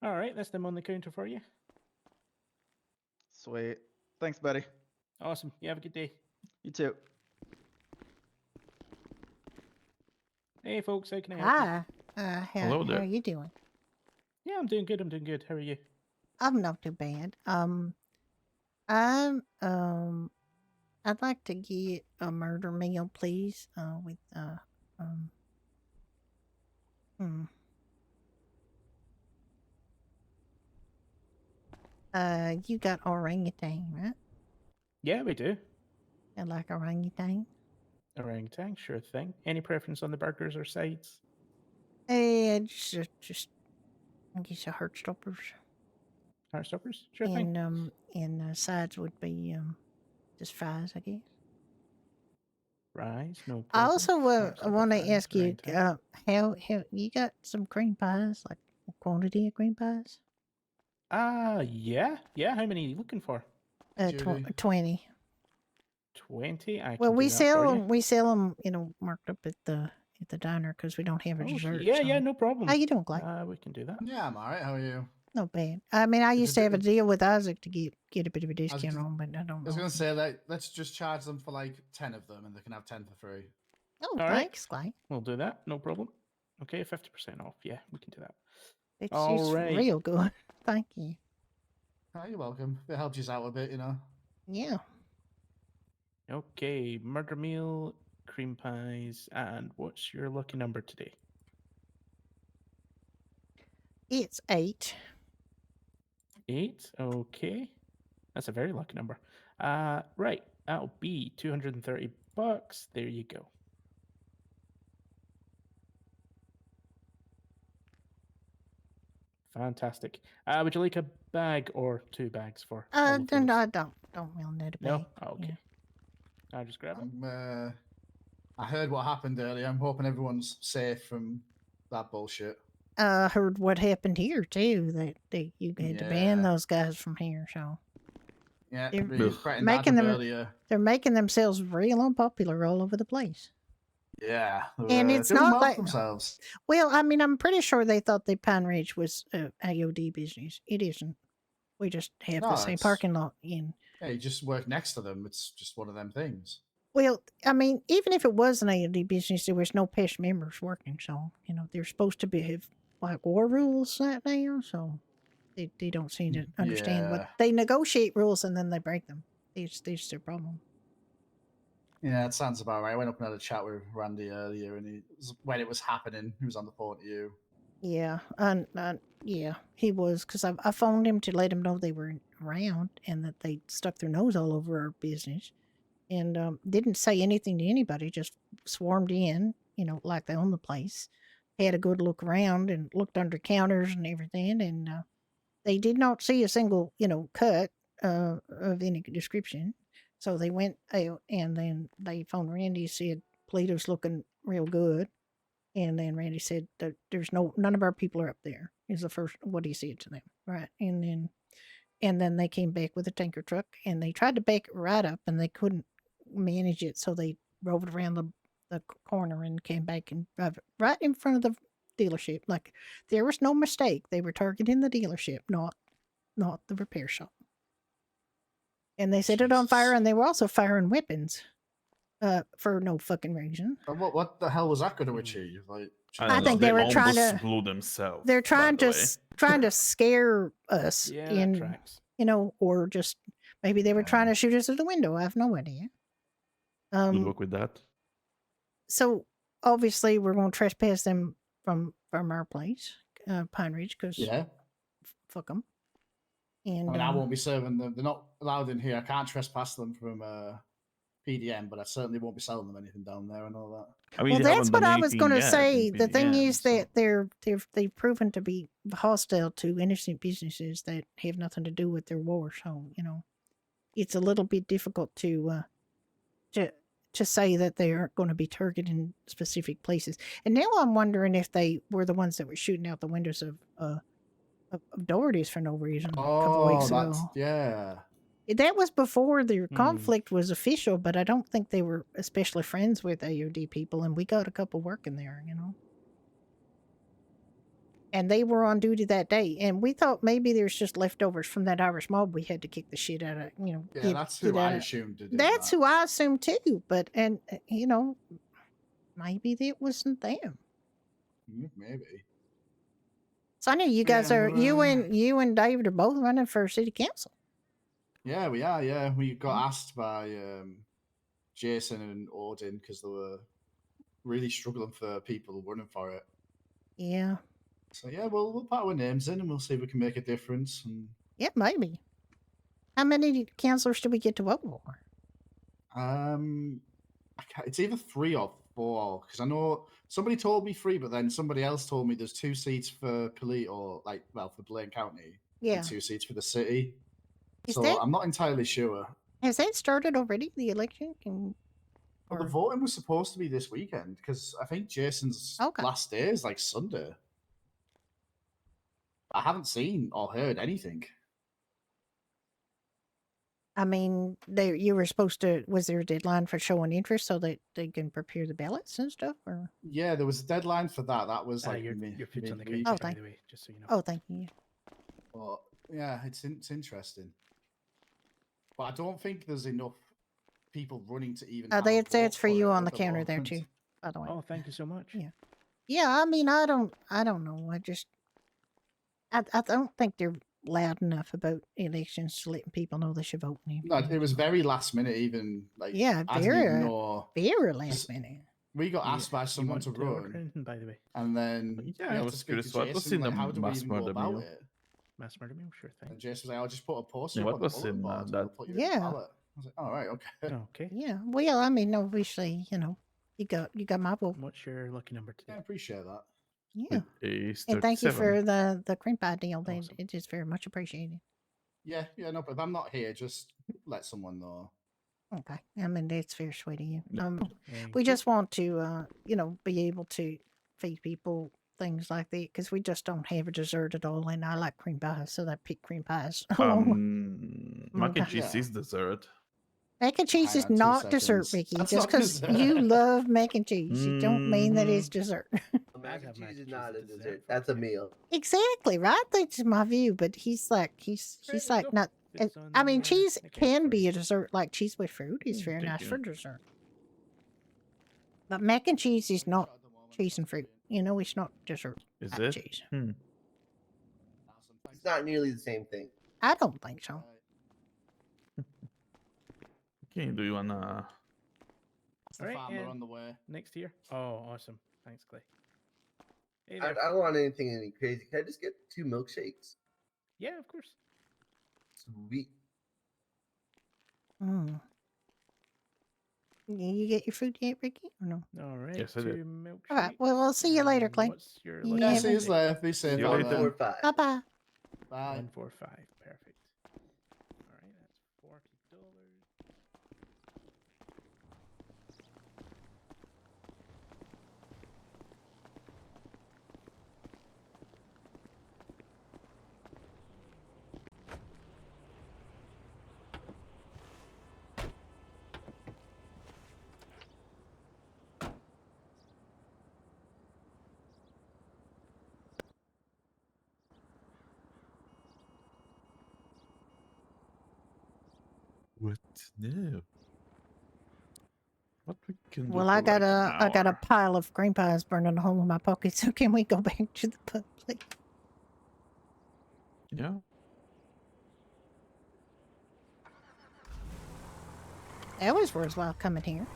All right, that's them on the counter for you. Sweet. Thanks, buddy. Awesome. You have a good day. You too. Hey, folks, how can I help you? Hi. Hello How there. are you doing? Yeah, I'm doing good. I'm doing good. How are you? I'm not too bad. I'd like to get a murder meal, please. With you got orangutan, right? Yeah, we do. I like orangutan. Orangutan, sure thing. Any preference on the burgers or sides? Just I guess a Heartstoppers. Heartstoppers, sure thing. And sides would be just fries, I guess. Fries, no I problem. also Heartstopper want to fries, ask you, orangutan. how you got some cream pies, like a quantity of cream pies? Yeah. How many are you looking for? 20. 20. I Well, can we do that for you. sell them, marked up at the diner because we don't have a Oh, dessert. yeah, so- no problem. How you doing, Clay? We can do that. Yeah, I'm alright. How are you? Not bad. I mean, I used to have a deal with Isaac to get a bit of a I was discount gonna- on, but I don't I was know. going to say that let's just charge them for like 10 of them and they can have 10 for free. Oh, All right. thanks, Clay. We'll do that. No problem. Okay, 50% off. Yeah, we can do that. It's All right. real good. Thank you. Oh, you're welcome. It helps you out a bit, Yeah. Okay, murder meal, cream pies, and what's your lucky number today? It's 8. 8. Okay, that's a very lucky number. Right, that'll be $230. There you go. Fantastic. Would you like a bag or 2 bags for all of those? No, I don't really need a bag. No? Oh, okay. I'll just grab it. I heard what happened earlier. I'm hoping everyone's safe from that bullshit. I heard what happened here too. That you had to ban Yeah. those guys from here. So Yeah, they're we threatened making Adam them. earlier. They're making themselves real unpopular all over the place. Yeah, And they're it's doing not well like for themselves. Well, I mean, I'm pretty sure they thought that Pine Ridge was AOD business. It isn't. We just have No, the same it's- parking lot in. Yeah, you just work next to them. It's just one of them things. Well, I mean, even if it was an AOD business, there was no past members working. So, they're supposed to have like war rules right now. So they don't seem to understand what Yeah. they negotiate rules and then they break them. It's their problem. Yeah, that sounds about right. I went up and had a chat with Randy earlier, and when it was happening, he was on the phone to you. Yeah, yeah, he was because I phoned him to let him know they were around and that they stuck their nose all over our business, and didn't say anything to anybody. Just swarmed in, like they own the place. Had a good look around and looked under counters and everything, and they did not see a single, cut of any description. So they went out and then they phoned Randy. Said Polito's looking real good. And then Randy said that there's none of our people are up there. Is the first what he said to them, right? And then they came back with a tanker truck and they tried to back it right up and they couldn't manage it, so they drove it around the corner and came back and drive it right in front of dealership. Like there was no mistake. They were targeting the dealership, not the repair shop. And they set it on fire, and they were also firing weapons, for no fucking reason. What the hell was that going to achieve? Like, I think they were trying to blew themselves. They're trying by the to way. trying to scare us Yeah, that in, tracks. or just maybe they were trying to shoot us through the window. I have no idea. Good luck with that. So obviously we're going to trespass them from our place, Pine Ridge, because yeah. fuck them. And I mean, I won't be serving them. They're not allowed in here. I can't trespass them from PDM, but I certainly won't be selling them anything down there and all that. I mean, well, they that's haven't what done I was anything going to yet say. in The thing PDM, is that they've proven to be hostile to innocent businesses that have nothing to do with their war. So it's a little bit difficult to say that they aren't going to be targeting specific places. And now I'm wondering if they were the ones that were shooting out the windows of Doherty's for no reason a couple weeks ago. Yeah. That was before the conflict was official, but I don't think they were especially friends with AOD people, and we got a couple working there, And they were on duty that day, and we thought maybe there's just leftovers from that Irish mob we had to kick the shit out of, Yeah, that's get who I out of. assumed did That's that. who I assumed too, but maybe it wasn't them. Maybe. So I know you guys are you and David are both running for city council. Yeah, we are. Yeah, we got asked by Jason and Odin because they were really struggling for people running for it. Yeah. So yeah, we'll put our names in and we'll see if we can make a difference. And Yeah, maybe. How many councillors do we get to vote for? it's either 3 or 4 because I know somebody told me 3, but then somebody else told me there's 2 seats for Paleto, for Blaine County, Yeah. and 2 seats for the city. Is So that- I'm not entirely sure. Has that started already? The election? Well, the voting was supposed to be this weekend because I think Jason's last day is like Sunday. I haven't seen or heard anything. I mean, you were supposed to. Was there a deadline for showing interest so that they can prepare the ballots and stuff? Or Yeah, there was a deadline for that. That was like your food's on the midweek. couch, by the way, just so you know. Oh, thank you. But yeah, it's interesting. But I don't think there's enough people running to even. have a That's vote for you it on the at counter there moment. too. By the way. Oh, thank you so much. Yeah. Yeah, I mean, I don't know. I don't think they're loud enough about elections to letting people know they should vote. No, it was very last minute. Even Yeah, I didn't even know. very last minute. We got asked by someone to run, by the way. and then Yeah, we I had was to speak curious to what was Jason, in like, the how do we mass even go murder about meal? it? Mass murder meal, sure thing. And Jason was like, "I'll just put a poster Yeah, up what on the was bulletin in board and that? we'll put you in the Yeah. ballot." I was like, "All right, okay." Okay. Yeah. Well, I mean, obviously, you got my vote. What's your lucky number today? I appreciate that. Yeah. Is And thank you 37. for the cream pie deal. It is very much appreciated. Yeah, no, but if I'm not here, just let someone know. Okay. I mean, that's very sweet of you. Thank We you. just want to, be able to feed people things like that because we just don't have a dessert at all. And I like cream pies, so I pick cream pies. Mac and Okay. cheese is dessert. Mac and cheese is Hang on 2 not dessert, seconds. Ricky. That's Just not because dessert. you love mac and cheese, you don't mean that it's dessert. Mac and cheese is not a dessert. That's a meal. Exactly, right? That's my view. But he's like not. I mean, cheese can be a dessert, like cheese with fruit is very thank nice you. for dessert. But mac and cheese is not cheese and fruit. It's not dessert. Is mac it? and cheese. It's not nearly the same thing. I don't think so. Okay, do you wanna? The All right, farmer and on the way. next year. Oh, awesome. Thanks, Clay. Hey I there. don't want anything any crazy. Can I just get 2 milkshakes? Yeah, of course. Sweet. Mm. You get your food yet, Ricky? Or no? All right. Yes, I did. 2 milkshakes. All right. Well, I'll see you later, Clay. What's your Yeah, lucky Yeah, but- see you number? later. Be safe. See you out later. there. 145. Bye bye. Bye. 145. Perfect. All right, that's $40. What? No. What we can do Well, for I got like a an hour? pile of green pies burning a hole in my pocket. So can we go back to the pub, please? Yeah. That was worthwhile coming here.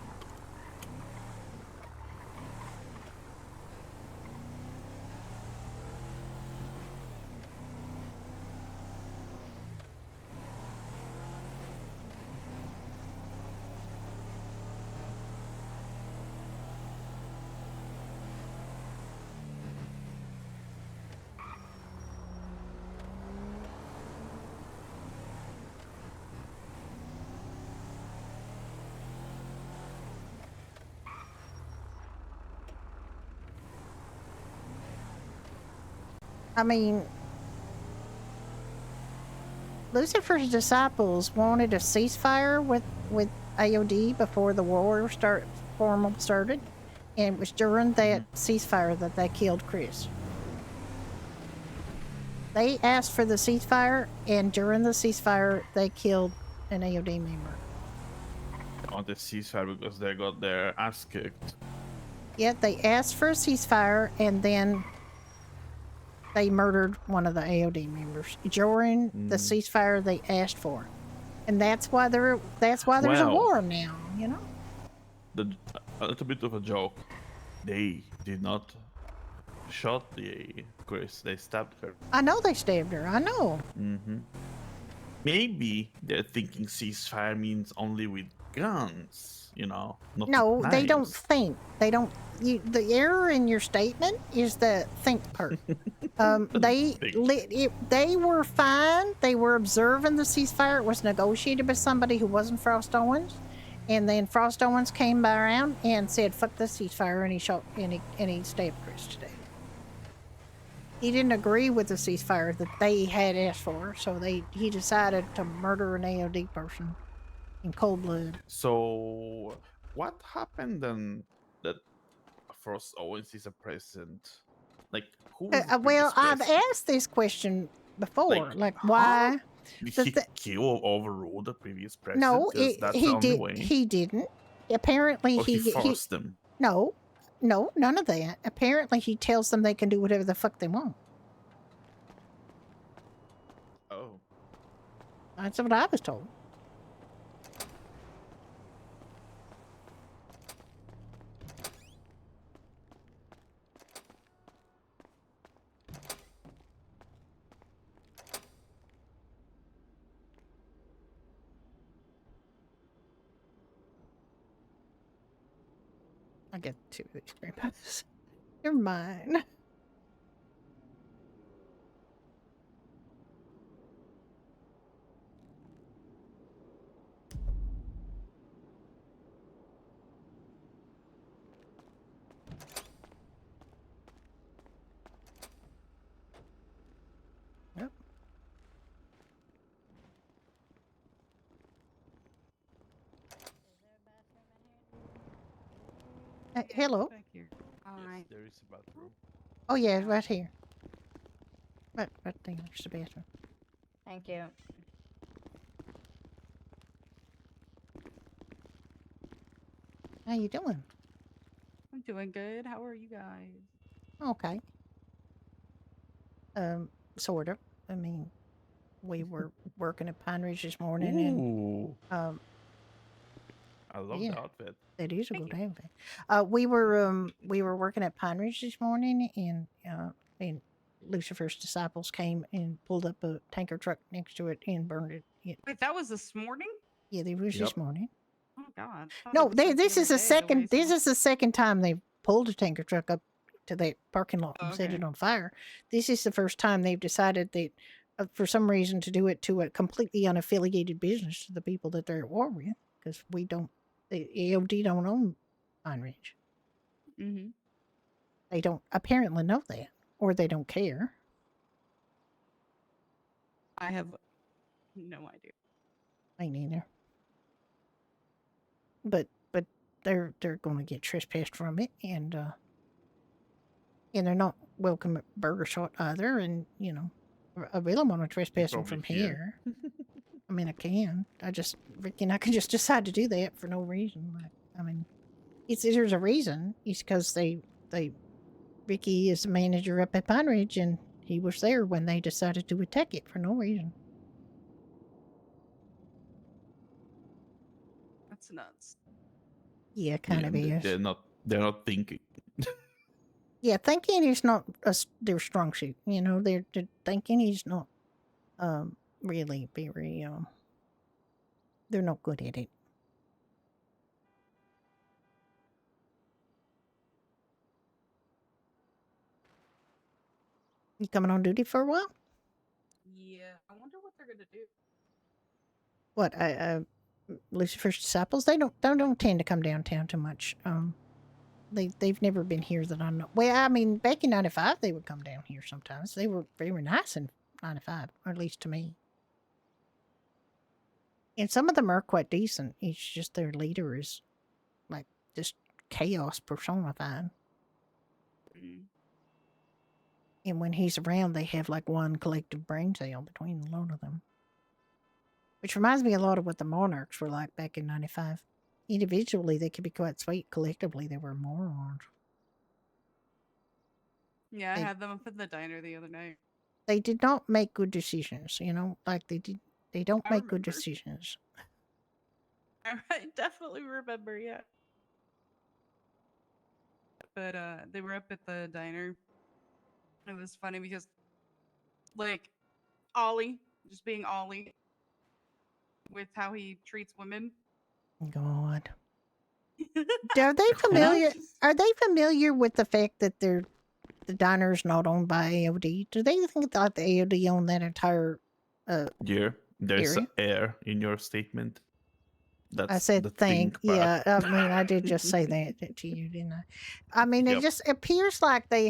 I mean, Lucifer's disciples wanted a ceasefire with AOD before the war formal started, and it was during that ceasefire that they killed Chris. They asked for the ceasefire, and during the ceasefire, they killed an AOD member. On the ceasefire because they got their ass kicked. Yet they asked for a ceasefire, and then they murdered one of the AOD members during the ceasefire they asked for, and that's why there's a Well, war now. You know. A little bit of a joke. They did not shot the Chris. They stabbed her. I know they stabbed her. I know. Maybe they're thinking ceasefire means only with guns. You know, not No, with they don't knives. think. They don't. The error in your statement is the think part. They were fine. They were observing the ceasefire. It was negotiated by somebody who wasn't Frost Owens, and then Frost Owens came by around and said, "Fuck the ceasefire," and he shot and he stabbed Chris today. He didn't agree with the ceasefire that they had asked for, so he decided to murder an AOD person in cold blood. So, what happened then that Frost Owens is a president? Like, who was the Well, previous I've president? asked this question before, like why? Did he kill or overrule the previous president? No, 'Cause that's the he only did. way. He didn't. Apparently, Or he forced them. No, none of that. Apparently, he tells them they can do whatever the fuck they want. Oh. That's what I was told. I get 2 of these grandpas. They're mine. Yep. Hello. Back here. Yes, there is a bathroom. Oh yeah, right here. Right there. There's the bathroom. Thank you. How you doing? I'm doing good. How are you guys? Okay. Sort of. I mean, we were working at Pine Ridge this morning, Ooh. and I love yeah, the outfit. that is a good outfit. We were working at Pine Ridge this morning, and Lucifer's disciples came and pulled up a tanker truck next to it and burned it. Wait, that was this morning? Yeah, they was this morning. Oh God. No, this is the second. This is the second time they've pulled a tanker truck up to that parking lot and set Okay. it on fire. This is the first time they've decided that, for some reason, to do it to a completely unaffiliated business to the people that they're at war with, because we don't. The AOD don't own Pine Ridge. Mm-hmm. They don't apparently know that, or they don't care. I have no idea. Me neither. But they're going to get trespassed from it, and they're not welcome at Burger Shot either. And I really want to trespass them Probably from here. here. I mean, I can. I can just decide to do that for no reason. Like, I mean, there's a reason. It's because Ricky is the manager up at Pine Ridge, and he was there when they decided to attack it for no reason. That's nuts. Yeah, kind of is. They're not thinking. Yeah, thinking is not their strong suit. You know, they're thinking is not really very they're not good at it. You coming on duty for a while? Yeah, I wonder what they're gonna do. What? Lucifer's disciples? They don't tend to come downtown too much. They've never been here that I know. Well, I mean, back in '95, they would come down here sometimes. They were very nice in '95, or at least to me. And some of them are quite decent. It's just their leader is like just chaos personified. And when he's around, they have like one collective brain cell between a lot of them. Which reminds me a lot of what the Monarchs were like back in '95. Individually, they could be quite sweet. Collectively, they were morons. Yeah, I had them up in the diner the other night. They did not make good decisions, you know? Like, they don't make good decisions. I definitely remember, yeah. But they were up at the diner. It was funny because, like, Ollie, just being Ollie, with how he treats women. God. Are they familiar? Are they familiar with the fact that the diner's not owned by AOD? Do they think that the AOD own that entire Yeah, there's area? air in your statement. That's I said the think. part. Yeah, I mean, I did just say that to you, didn't I? I mean, it Yep. just appears like they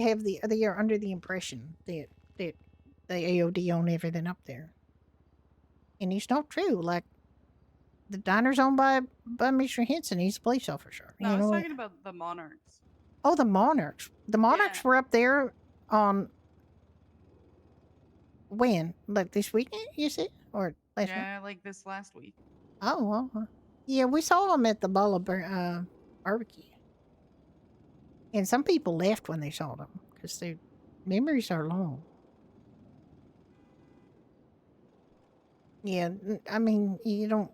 are under the impression that the AOD own everything up there, and it's not true. Like, the diner's owned by Mr. Henson. He's a police officer. No, you I was know? talking about the Monarchs. Oh, the Monarchs. The Monarchs were up there on when? Like this weekend, you said? Or last week? Yeah, like this last week. Oh, well, yeah, we saw them at the Bala barbecue. And some people left when they saw them because their memories are long. Yeah, I mean, you don't.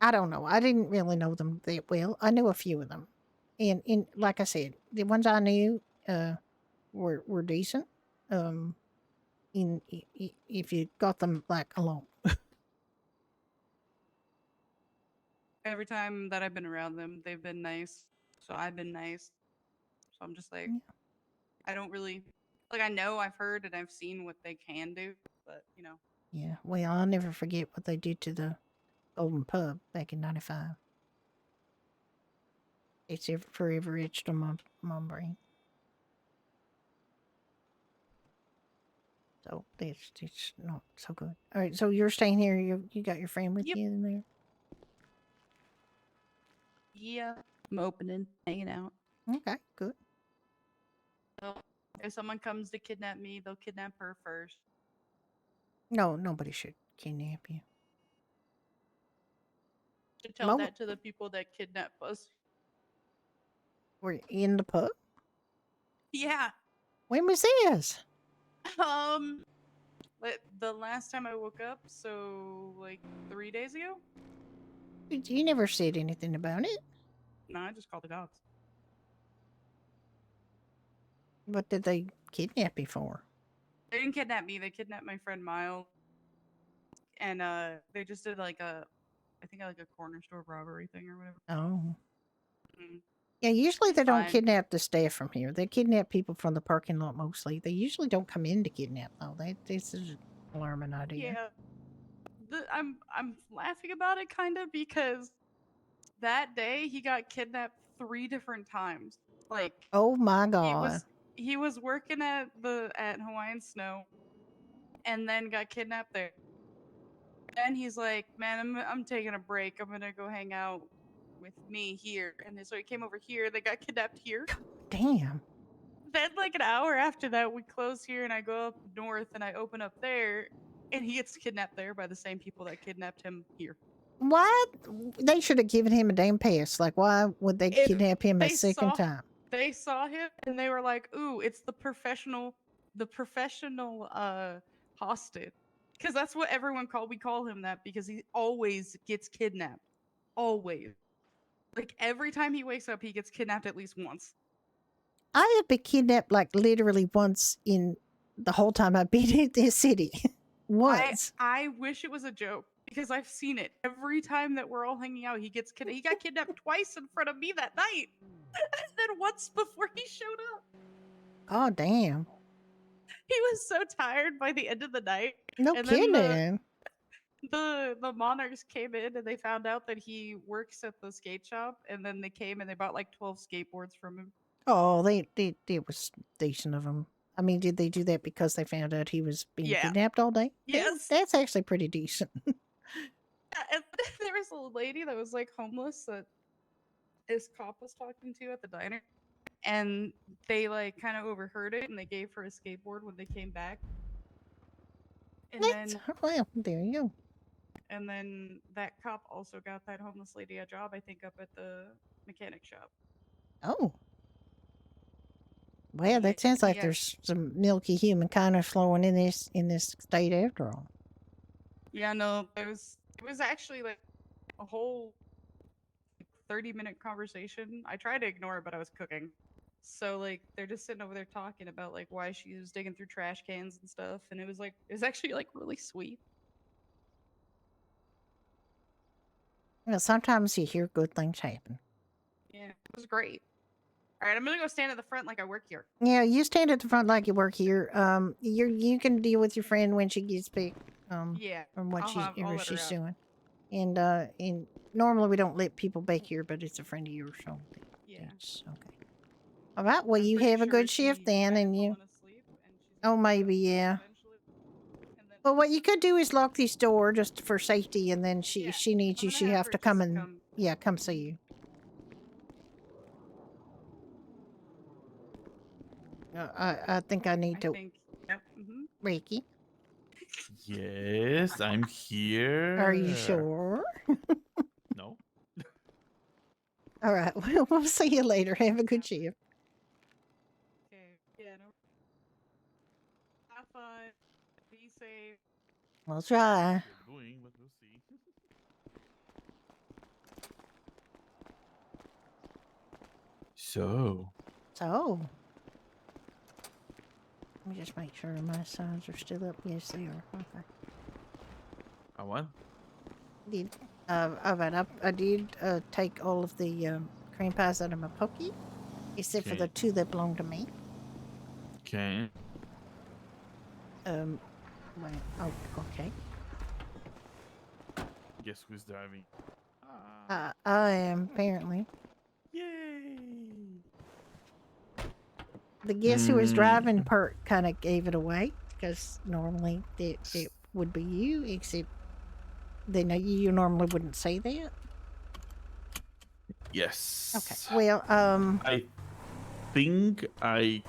I don't know. I didn't really know them that well. I knew a few of them, and like I said, the ones I knew were decent. If you got them like alone. Every time that I've been around them, they've been nice. So I've been nice. So I'm just like, I don't really like. I know I've heard and I've seen what they can do, but you know. Yeah, well, I'll never forget what they did to the Golden Pub back in '95. It's forever etched on my brain. So it's not so good. All right, so you're staying here. You got your friend with you in there. Yeah, I'm opening, hanging out. Okay, good. So if someone comes to kidnap me, they'll kidnap her first. No, nobody should kidnap you. To tell that to the people that kidnap us. We're in the pub. Yeah. When was this? The last time I woke up, so like 3 days ago. You never said anything about it. No, I just called the cops. What did they kidnap you for? They didn't kidnap me. They kidnapped my friend Miles, and they just did like a corner store robbery thing or whatever. Oh. Mm. Yeah, usually they don't Fine. kidnap the staff from here. They kidnap people from the parking lot mostly. They usually don't come in to kidnap though. This is an alarming idea. Yeah. I'm laughing about it kind of because that day he got kidnapped 3 different times. Like, Oh my god. he was working at Hawaiian Snow and then got kidnapped there. Then he's like, "Man, I'm taking a break. I'm going to go hang out with me here." And so he came over here. They got kidnapped here. Damn. Then, like an hour after that, we close here, and I go up north, and I open up there, and he gets kidnapped there by the same people that kidnapped him here. Why? They should have given him a damn pass. Like, why would they kidnap him a second time? They saw him, and they were like, "Ooh, it's the professional hostage," because that's what everyone we call him that because he always gets kidnapped, always. Like every time he wakes up, he gets kidnapped at least once. I have been kidnapped like literally once in the whole time I've been in this city. Once. I wish it was a joke because I've seen it every time that we're all hanging out. He gets kidnapped. He got kidnapped twice in front of me that night, and then once before he showed up. Oh damn! He was so tired by the end of the night. No and kidding. Then the monarchs came in and they found out that he works at the skate shop, and then they came and they bought like 12 skateboards from him. Oh, it was decent of them. I mean, did they do that because they found out he was being kidnapped all day? Yes. That's actually pretty decent. And there was a lady that was like homeless that this cop was talking to at the diner, and they like kind of overheard it, and they gave her a skateboard when they came back. And then well, there you go. And then that cop also got that homeless lady a job, I think, up at the mechanic shop. Oh. Well, that sounds like there's some milky human kindness flowing in this state after all. Yeah, no, it was actually like a whole 30-minute conversation. I tried to ignore it, but I was cooking. So like they're just sitting over there talking about like why she was digging through trash cans and stuff, and it was actually like really sweet. Well, sometimes you hear good things happen. Yeah, it was great. All right, I'm gonna go stand at the front like I work here. Yeah, you stand at the front like you work here. You can deal with your friend when she gets back. Yeah, from what I'll let her she's out. doing. And normally we don't let people back here, but it's a friend of yours, so Yeah. it's okay. All right. Well, you have a good shift then, and you. Oh, maybe yeah. Well, what you could do is lock this door just for safety, and then she needs you. She have to come and come see you. I think I need to. Yep. Ricky, Yes, I'm here. are you sure? No. All right. Well, we'll see you later. Have a good shift. Okay. Yeah. No. Have fun. Be safe. We'll try. Doing, but we'll see. So. Let me just make sure my signs are still up. Yes, they are. Okay. I what? I did take all of the cream pies out of my pokey, except for Okay. the two that belong to me. Okay. Wait, oh, okay. Guess who's driving? I am apparently. Yay! The guess who was driving part kind of gave it away because normally it would be you, except then you normally wouldn't say that. Yes. Okay. Well, I think I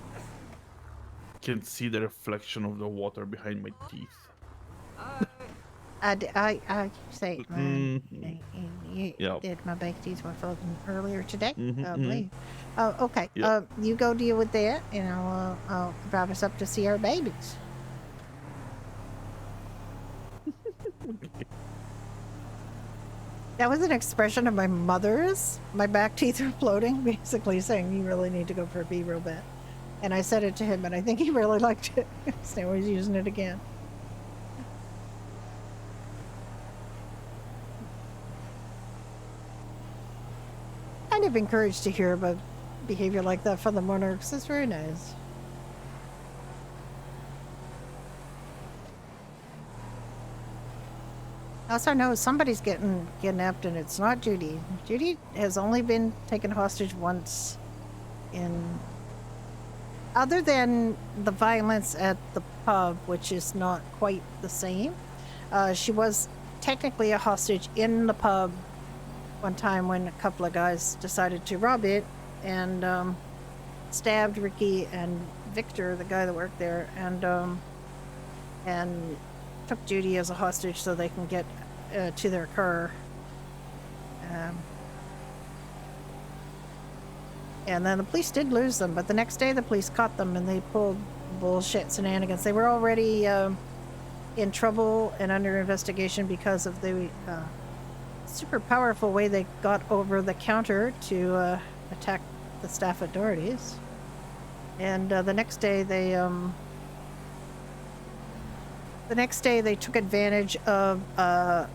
can see the reflection of the water behind my teeth. I say mine. Yep. That my back teeth were floating earlier today. Mhm, I mhm. believe. Okay. Yep. You go deal with that, and I'll drive us up to see our babies. That was an expression of my mother's. My back teeth are floating, basically saying you really need to go for a pee real bad. And I said it to him, and I think he really liked it. So now he's using it again. Kind of encouraged to hear about behavior like that from the monarchs. It's very nice. I also know somebody's getting kidnapped, and it's not Judy. Judy has only been taken hostage once other than the violence at the pub, which is not quite the same. She was technically a hostage in the pub one time when a couple of guys decided to rob it, and stabbed Ricky and Victor, the guy that worked there, and took Judy as a hostage so they can get to their car. And then the police did lose them, but the next day the police caught them and they pulled bullshit shenanigans. They were already in trouble and under investigation because of the super powerful way they got over the counter to attack the staff at Doherty's. And the next day they took advantage of a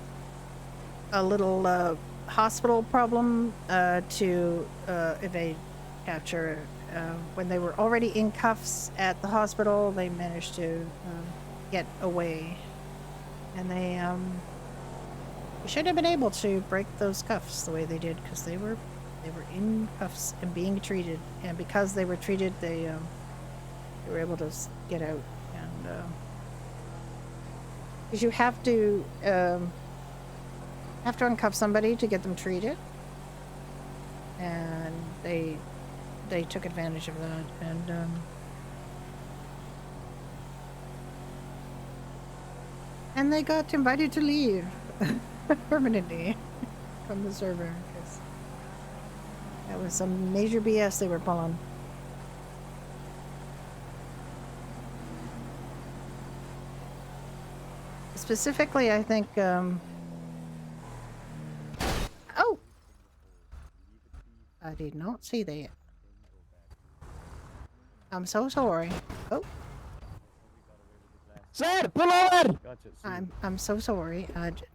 little hospital problem to evade capture. When they were already in cuffs at the hospital, they managed to get away, and they should have been able to break those cuffs the way they did, because they were in cuffs and being treated, and because they were treated, they were able to get out. And because you have to uncuff somebody to get them treated, and they took advantage of that, and they got invited to leave permanently from the server, because that was some major BS they were pulling. Specifically, I think, oh! I did not see that. I'm so sorry. Oh. Sir, pull over! I'm so sorry.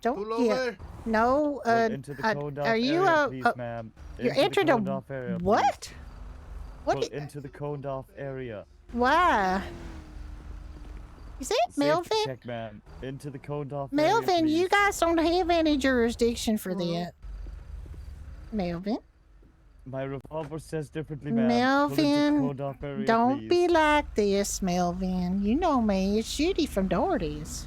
Don't Pull yeah. over. No, Into the coned off are you area, please, ma'am. you're Into the entered coned a off area, what? please. What? Pull into the coned off area. Why? Is it Safety Melvin? check, ma'am. Into the coned off Melvin, area, you guys don't have any jurisdiction for that. Melvin. My revolver says differently, ma'am. Pull into the Melvin, coned off area, don't please. be like this, Melvin. You know me. It's Judy from Doherty's.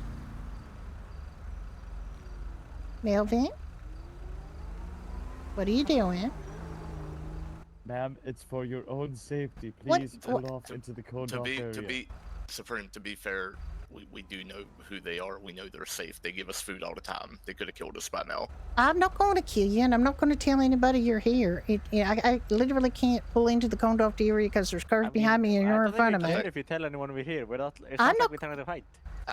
Melvin? What are you doing? Ma'am, it's for your own safety. What- Please pull off into the coned off area. Supreme, to be fair, we do know who they are. We know they're safe. They give us food all the time. They could have killed us by now. I'm not going to kill you, and I'm not going to tell anybody you're here. I literally can't pull into the coned off area because there's cars behind me and you're in front of me. If you tell anyone we're here, it's I'm not not- like we're trying to fight.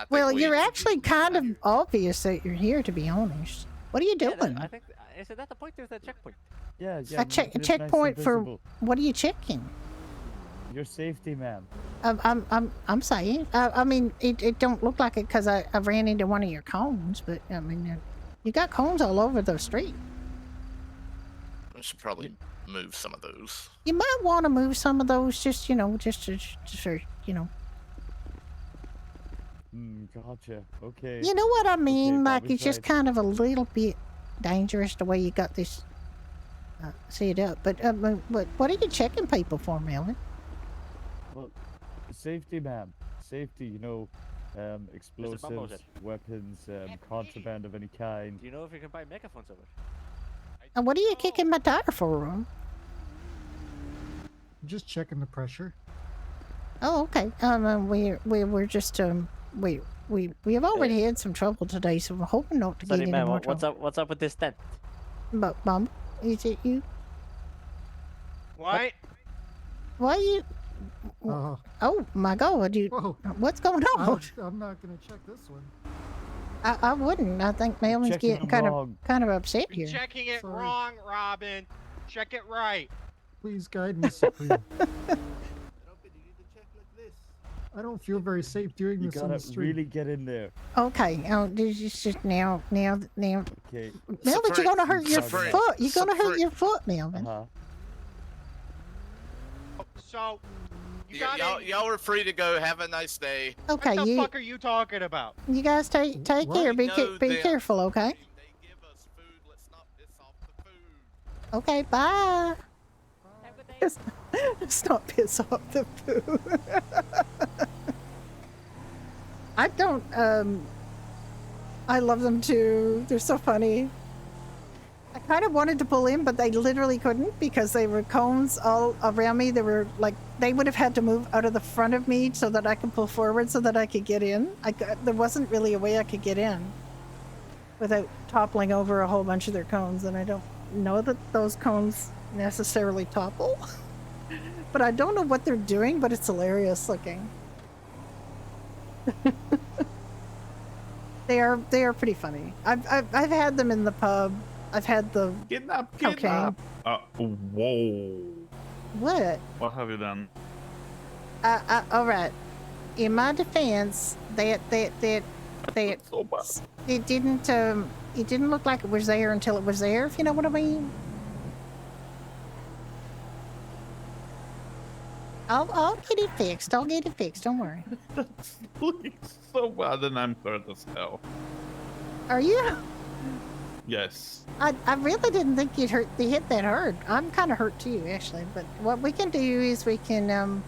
Well, you're actually kind of obvious that you're here, to be honest. What are you doing? I think is that the point? There's a checkpoint. Yeah, A checkpoint for what are you checking? Your safety, ma'am. I'm saying. I mean, it don't look like it because I ran into one of your cones, but I mean, you got cones all over the street. We should probably move some of those. You might want to move some of those, just you know. Gotcha. Okay. You know what I mean? Like Bobby's it's just right. kind of a little bit dangerous the way you got this set up. But what are you checking people for, Melvin? Well, safety, ma'am. Safety, you know, explosives, Bullshit. weapons, contraband of any kind. Do you know if you can buy megaphones over? And what are you kicking my tire for? Just checking the pressure. Oh, okay. We're just we have already had some trouble today, so we're hoping not to Sorry, get any ma'am. more What's trouble. up? What's up with this tent? But Mom, is it you? What? Why you? Oh my God! What's going on? I'm not gonna check this one. I wouldn't. I think Melvin's checking getting them kind of upset You're here. checking it Sorry. wrong, Robin. Check it right. Please guide me, Supreme. I don't feel very safe doing You this on gotta the street. really get in there. Okay. Oh, this is just now. Okay. Melvin, you're gonna hurt your Supreme. foot. You're gonna hurt Supreme. your foot, Melvin. So, you got Y'all are free to go. Have a nice day. Okay, What the you fuck are you talking about? you guys take care. Be careful, okay? Okay, bye. Let's not piss off the food. I don't. I love them too. They're so funny. I kind of wanted to pull in, but they literally couldn't because they were cones all around me. They were like, they would have had to move out of the front of me so that I could pull forward so that I could get in. There wasn't really a way I could get in without toppling over a whole bunch of their cones. And I don't know that those cones necessarily topple, but I don't know what they're doing, but it's hilarious looking. They are pretty funny. I've had them in the pub. I've had the cocaine. Whoa. What? What have you done? All right. In my defense, it didn't look like it was there until it was there. If you know what I mean. I'll get it fixed. I'll get it fixed. Don't worry. That's looking so bad, and I'm hurt as hell. Are you? Yes. I really didn't think you'd hit that hard. I'm kind of hurt too, actually. But what we can do is we can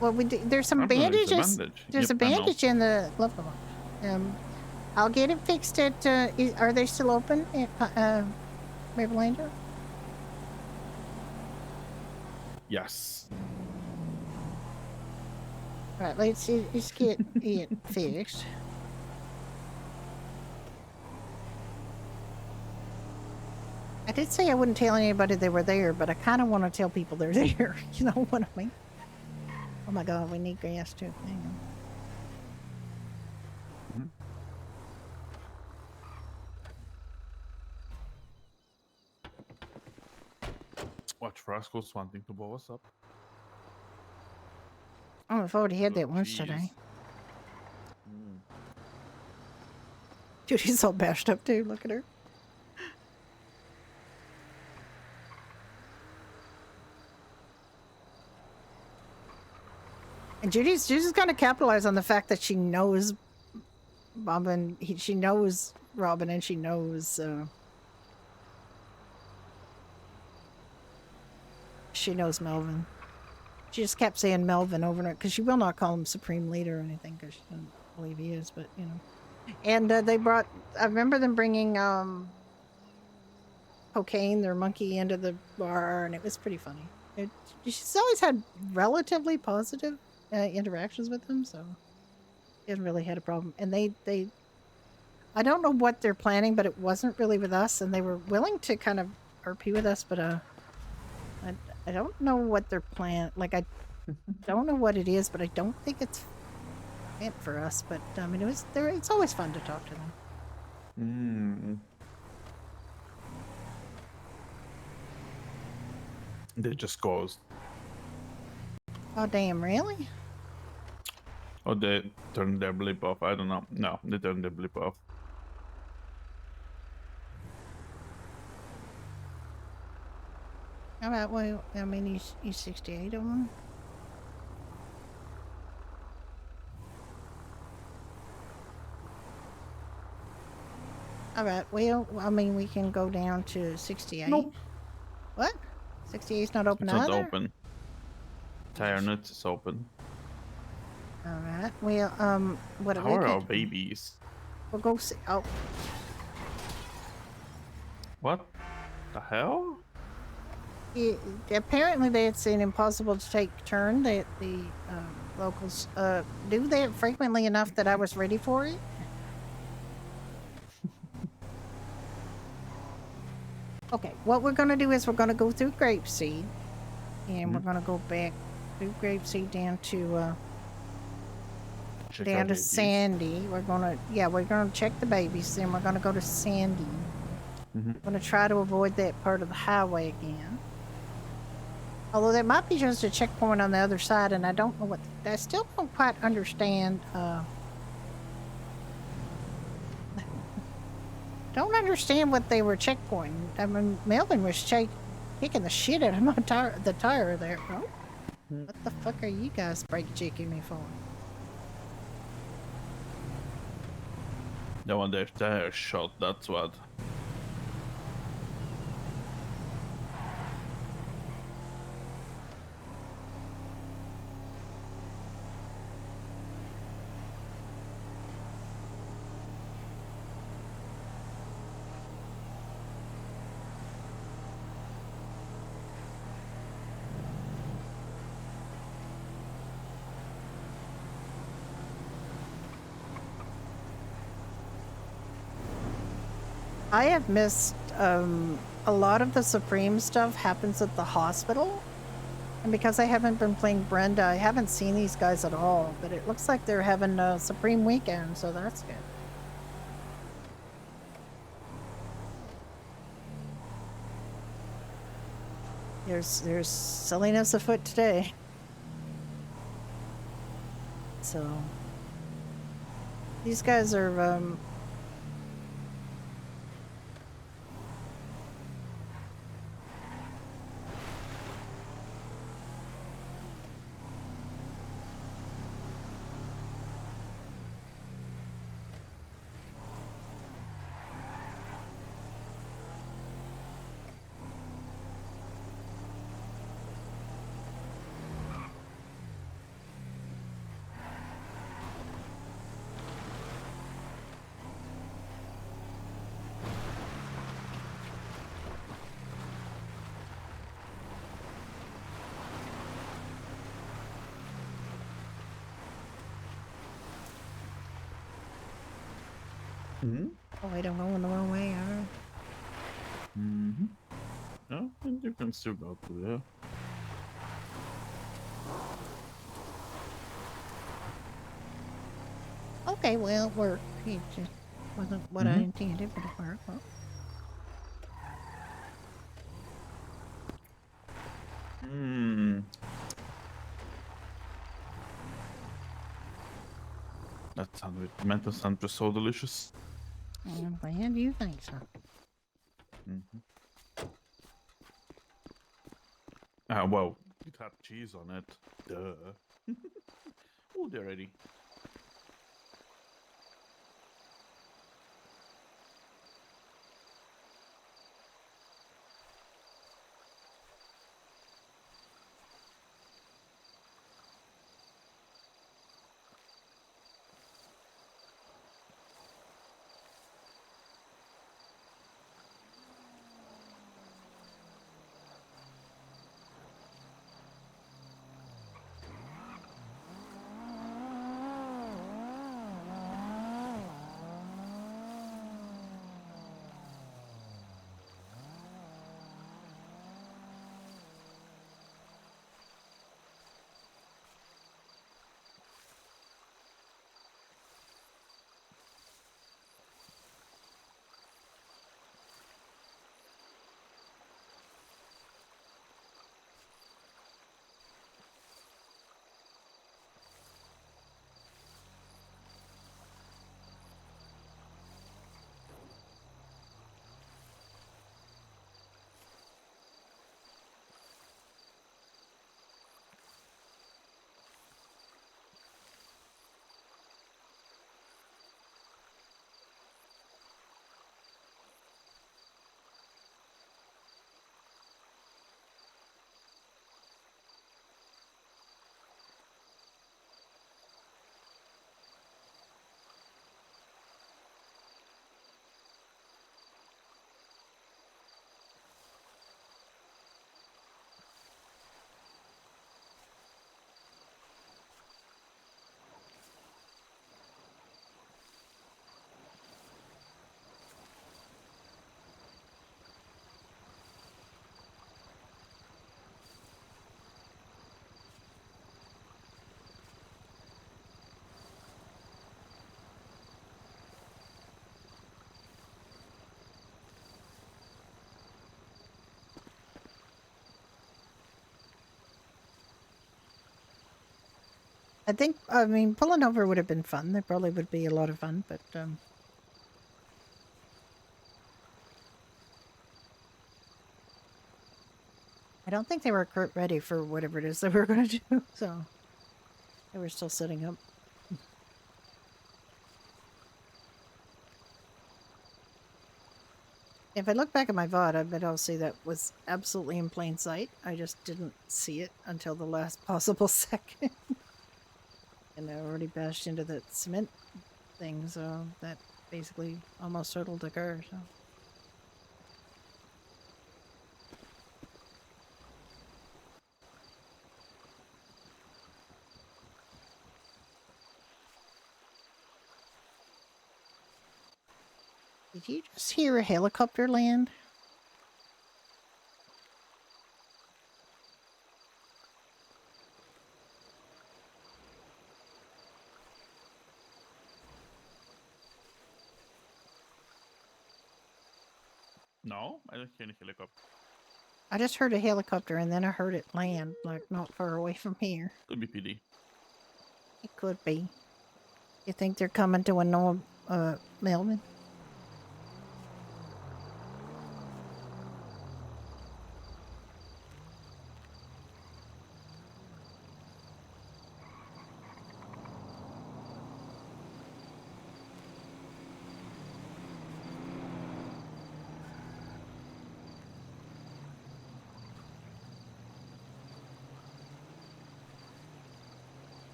there's some bandages. There's a bandage in the glove box. I'll get it fixed at. Are they still open at Rivelander? Yes. Right. Let's get it fixed. I did say I wouldn't tell anybody they were there, but I kind of want to tell people they're there. You know what I mean? Oh my God, we need gas too. Hang on. Watch Frasco's wanting to blow us up. Oh, I've already had that once today. Dude, she's all bashed up too. Look at her. And Judy's gonna capitalize on the fact that she knows Robin. She knows Robin, and she knows Melvin. She just kept saying Melvin over and over because she will not call him Supreme Leader or anything because she doesn't believe he is. But you know, and they brought. I remember them bringing cocaine, their monkey, into the bar, and it was pretty funny. She's always had relatively positive interactions with them, so she hasn't really had a problem. And they I don't know what they're planning, but it wasn't really with us, and they were willing to kind of RP with us, but I don't know what their plan. Like I don't know what it is, but I don't think it's meant for us. But I mean, it's always fun to talk to them. They just closed. Oh damn! Really? Oh, they turned their blip off. I don't know. No, they turned their blip off. All right. Well, I mean, he's 68 of them. All right. Well, I mean, we can go down to 68. Nope. What? 68's not open It's not either? open. Tyrant is open. All right. Well, what How are our babies? We'll go see. Oh. What the hell? Apparently, it's an impossible to take turn. The locals do that frequently enough that I was ready for it. Okay, what we're gonna do is we're gonna go through Grapeseed, and we're gonna go back through Grapeseed down to Sandy. We're gonna check the babies, then we're gonna go to Sandy. We're gonna try to avoid that part of the highway again. Although there might be just a checkpoint on the other side, and I don't know what. I still don't quite understand. Don't understand what they were checkpointing. I mean, Melvin was kicking the shit out of my tire there. Oh, what the fuck are you guys brake checking me for? They want their tire shot. That's what. I have missed a lot of the Supreme stuff happens at the hospital. And because I haven't been playing Brenda, I haven't seen these guys at all. But it looks like they're having a Supreme weekend, so that's good. There's silliness afoot today. So these guys are oh, I don't go in the wrong way, alright. Mm-hmm. Oh, and you can still go to there. Okay, well, it worked. It just wasn't what I intended, but it worked. Well, That sandwich meant to sound just so delicious. I'm glad you think so. Well, it had cheese on it. Duh. Oh, they're ready. I mean, pulling over would have been fun. There probably would be a lot of fun, but I don't think they were ready for whatever it is that we were going to do, so they were still setting up. If I look back at my VOD, I bet I'll see that was absolutely in plain sight. I just didn't see it until the last possible second. And I already bashed into that cement thing, so that basically almost totaled the car, so. Did you just hear a helicopter land? No, I don't hear any helicopter. I just heard a helicopter and then I heard it land, like not far away from here. Could be PD. It could be. You think they're coming to annoy Melvin?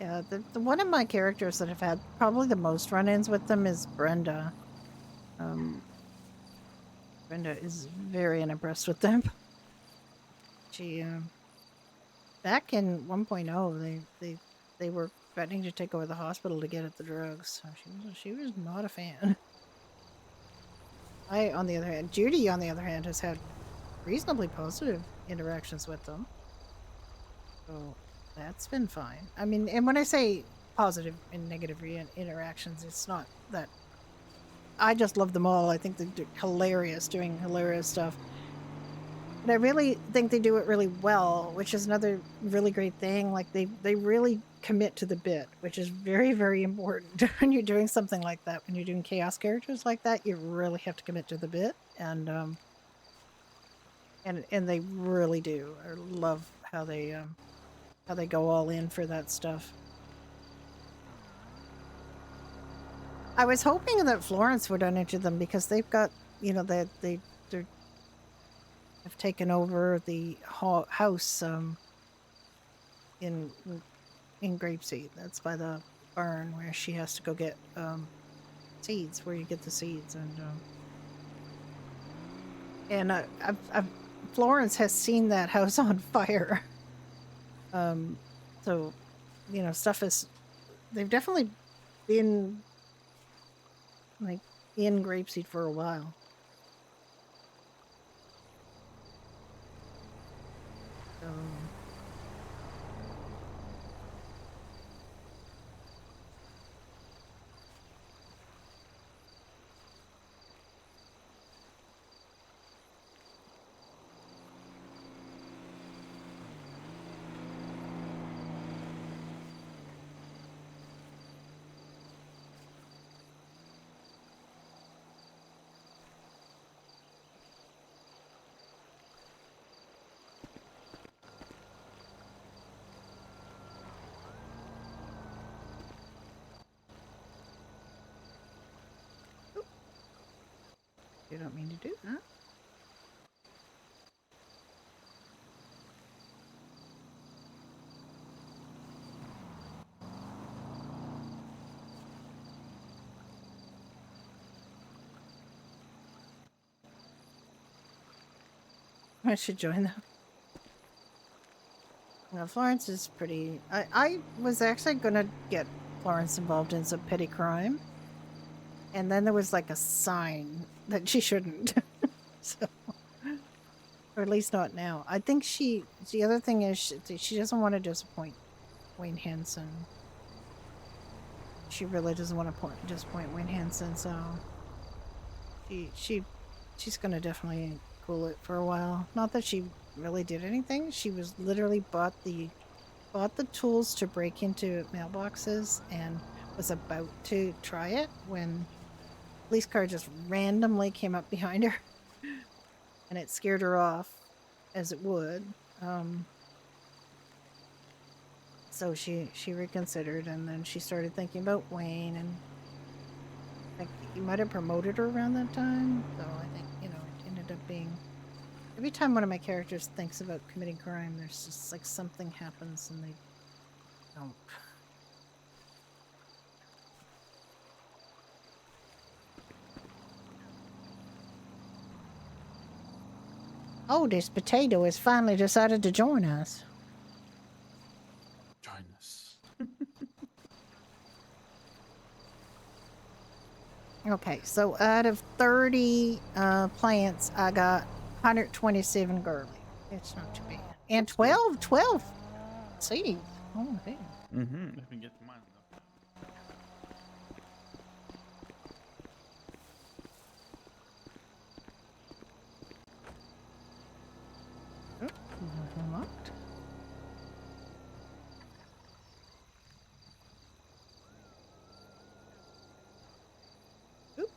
Yeah, the one of my characters that have had probably the most run-ins with them is Brenda. Brenda is very unimpressed with them. She, back in 1.0, they were threatening to take over the hospital to get at the drugs. So she was not a fan. On the other hand, Judy, on the other hand, has had reasonably positive interactions with them. So that's been fine. I mean, and when I say positive and negative interactions, it's not that. I just love them all. I think they're hilarious, doing hilarious stuff. But I really think they do it really well, which is another really great thing. Like, they really commit to the bit, which is very, very important when you're doing something like that. When you're doing chaos characters like that, you really have to commit to the bit. And they really do. I love how they go all in for that stuff. I was hoping that Florence would run into them because they've got, you know, they have taken over the house in Grapeseed. That's by the barn where she has to go get seeds, where you get the seeds, and Florence has seen that house on fire. So, you know, they've definitely been like in Grapeseed for a while. You don't mean to do that. I should join them. Well, Florence is pretty... I was actually going to get Florence involved in some petty crime. And then there was like a sign that she shouldn't. So, or at least not now. I think the other thing is she doesn't want to disappoint Wayne Hansen. She really doesn't want to disappoint Wayne Hansen, so she's going to definitely cool it for a while. Not that she really did anything. She was literally bought the tools to break into mailboxes and was about to try it when a police car just randomly came up behind her and it scared her off, as it would. So she reconsidered, and then she started thinking about Wayne, and like he might have promoted her around that time. So I think, you know, it ended up being Every time one of my characters thinks about committing crime, there's just like something happens and they don't. Oh, this potato has finally decided to join us. Join us. Okay, so out of 30 plants, I got 127 girly. It's not too bad. And 12 seeds. Oh, damn. Mm-hmm. Let me get mine. Unlocked. Oop.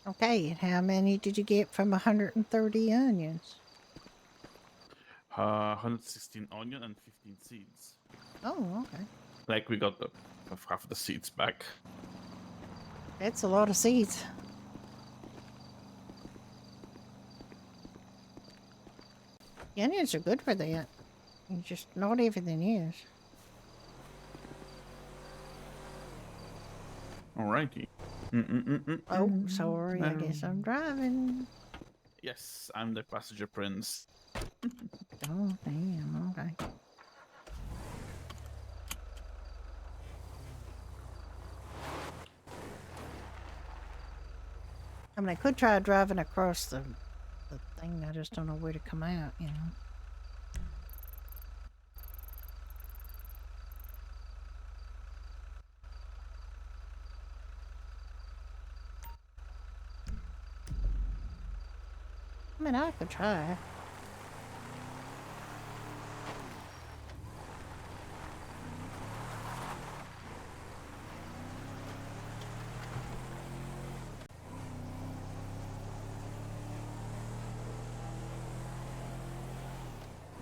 Okay, and how many did you get from 130 onions? 116 onion and 15 seeds. Oh, okay. Like we got half of the seeds back. That's a lot of seeds. The onions are good for that. Just not everything is. Alrighty. Oh, sorry. I guess I'm driving. Yes, I'm the passenger prince. Oh, damn. Okay. I mean, I could try driving across the thing. I just don't know where to come out, you know. I mean, I could try.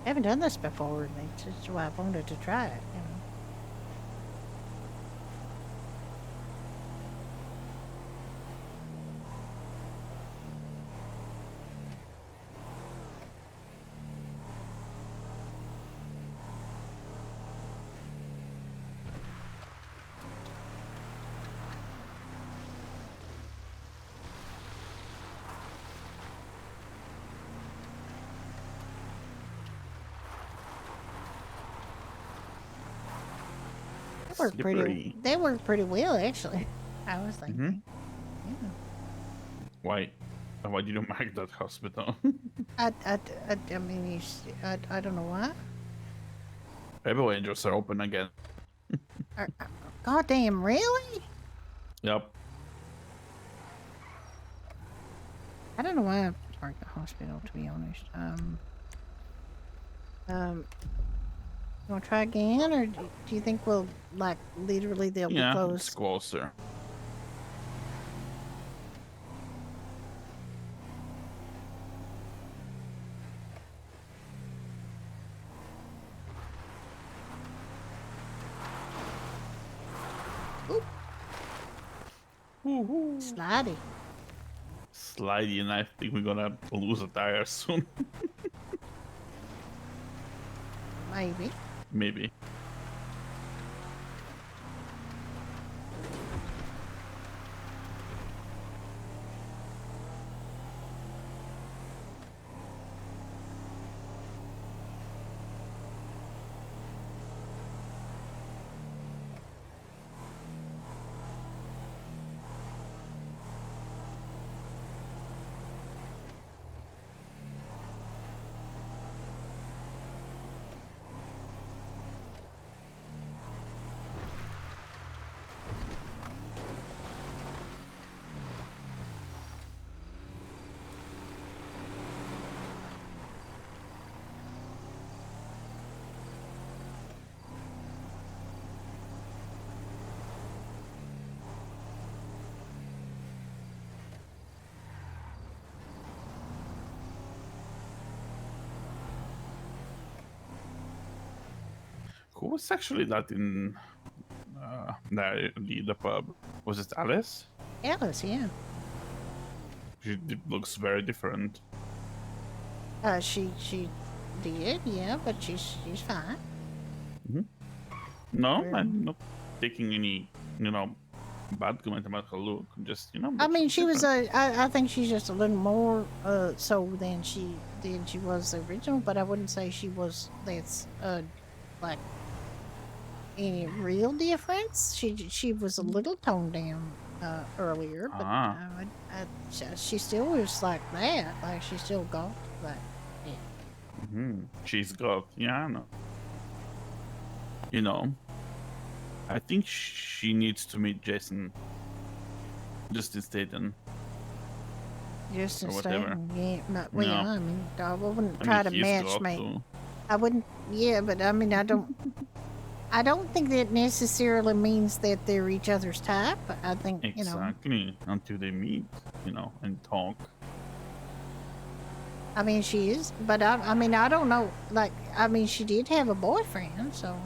I haven't done this before, and that's why I wanted to try it, you know. They work pretty well, actually. I was thinking. Yeah. Why did you mark that hospital? I mean, I don't know why. Rebel Angels are open again. Goddamn, really? Yep. I don't know why I marked the hospital, to be honest. You want to try again, or do you think we'll, like, literally they'll be It's closed? closer. Slidey. Slidey, and I think we're gonna lose a tire soon. Maybe. Maybe. Who was actually that in the pub? Was it Alice? Alice, yeah. Looks very different. She did, yeah, but she's fine. No, Well- I'm not taking any, bad comment about her look. Just, I but mean, she's she was different. I think she's just a little more so than she was the original, but I wouldn't say that's like any real difference. She was a little toned down earlier, but she still was like that. Like she still got that. Yeah. She's got, yeah, no. I think she needs to meet Jason. Just instead, and Just or instead, whatever. yeah. Well, Yeah. I mean, I wouldn't I try mean, to he's match got make. to. I wouldn't. Yeah, but I mean, I don't. I don't think that necessarily means that they're each other's type. I think Exactly. Until they meet, and talk. I mean, she is, but I mean, I don't know. Like, I mean, she did have a boyfriend, so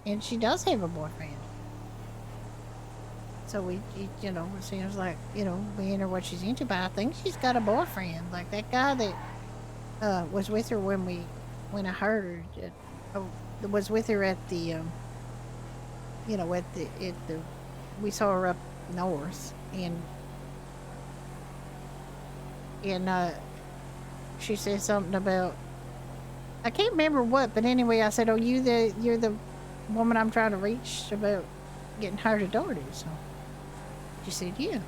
and she does have a boyfriend. So it seems like being her what she's into. But I think she's got a boyfriend, like that guy that was with her when I heard it, was with her at the we saw her up north and she said something about, I can't remember what, but anyway, I said, "Oh, you're the woman I'm trying to reach about getting her to daughter." So she said, "Yeah."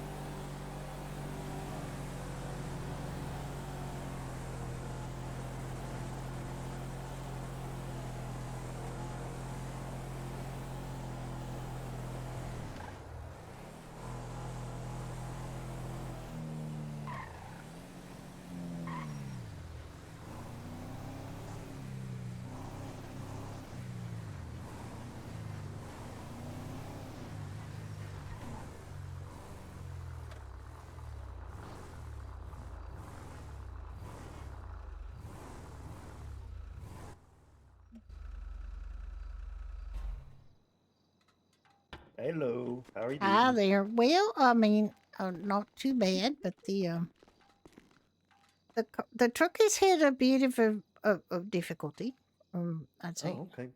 Hello, how are you Hi doing? there. Well, I mean, not too bad, but the truck has had a bit of difficulty. I'd say. Oh, okay.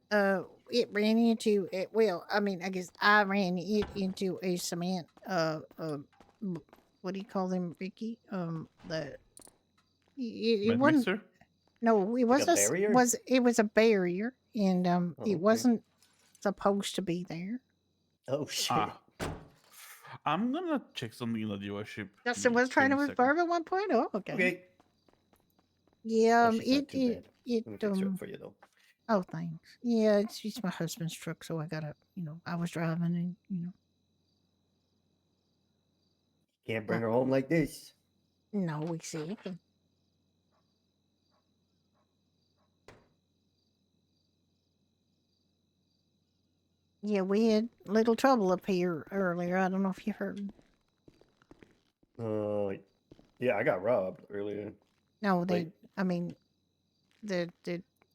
It ran into it. Well, I mean, I guess I ran it into a cement. What do you call them, Ricky? It Mad wasn't. mixer? No, it Like a wasn't. barrier? It was a barrier, and Oh, it okay. wasn't supposed to be there. Oh shit. I'm gonna check something in the dealership. Justin was trying to reverb at one point. Oh, okay. Okay. Yeah, Oh, she's not too bad. it Let me fix her up for you though. Oh, thanks. Yeah, it's my husband's truck, so I gotta, I was driving and, Can't bring her home like this. no, we see. Yeah, we had little trouble up here earlier. I don't know if you heard. Yeah, I got robbed earlier. No, Wait. I mean, the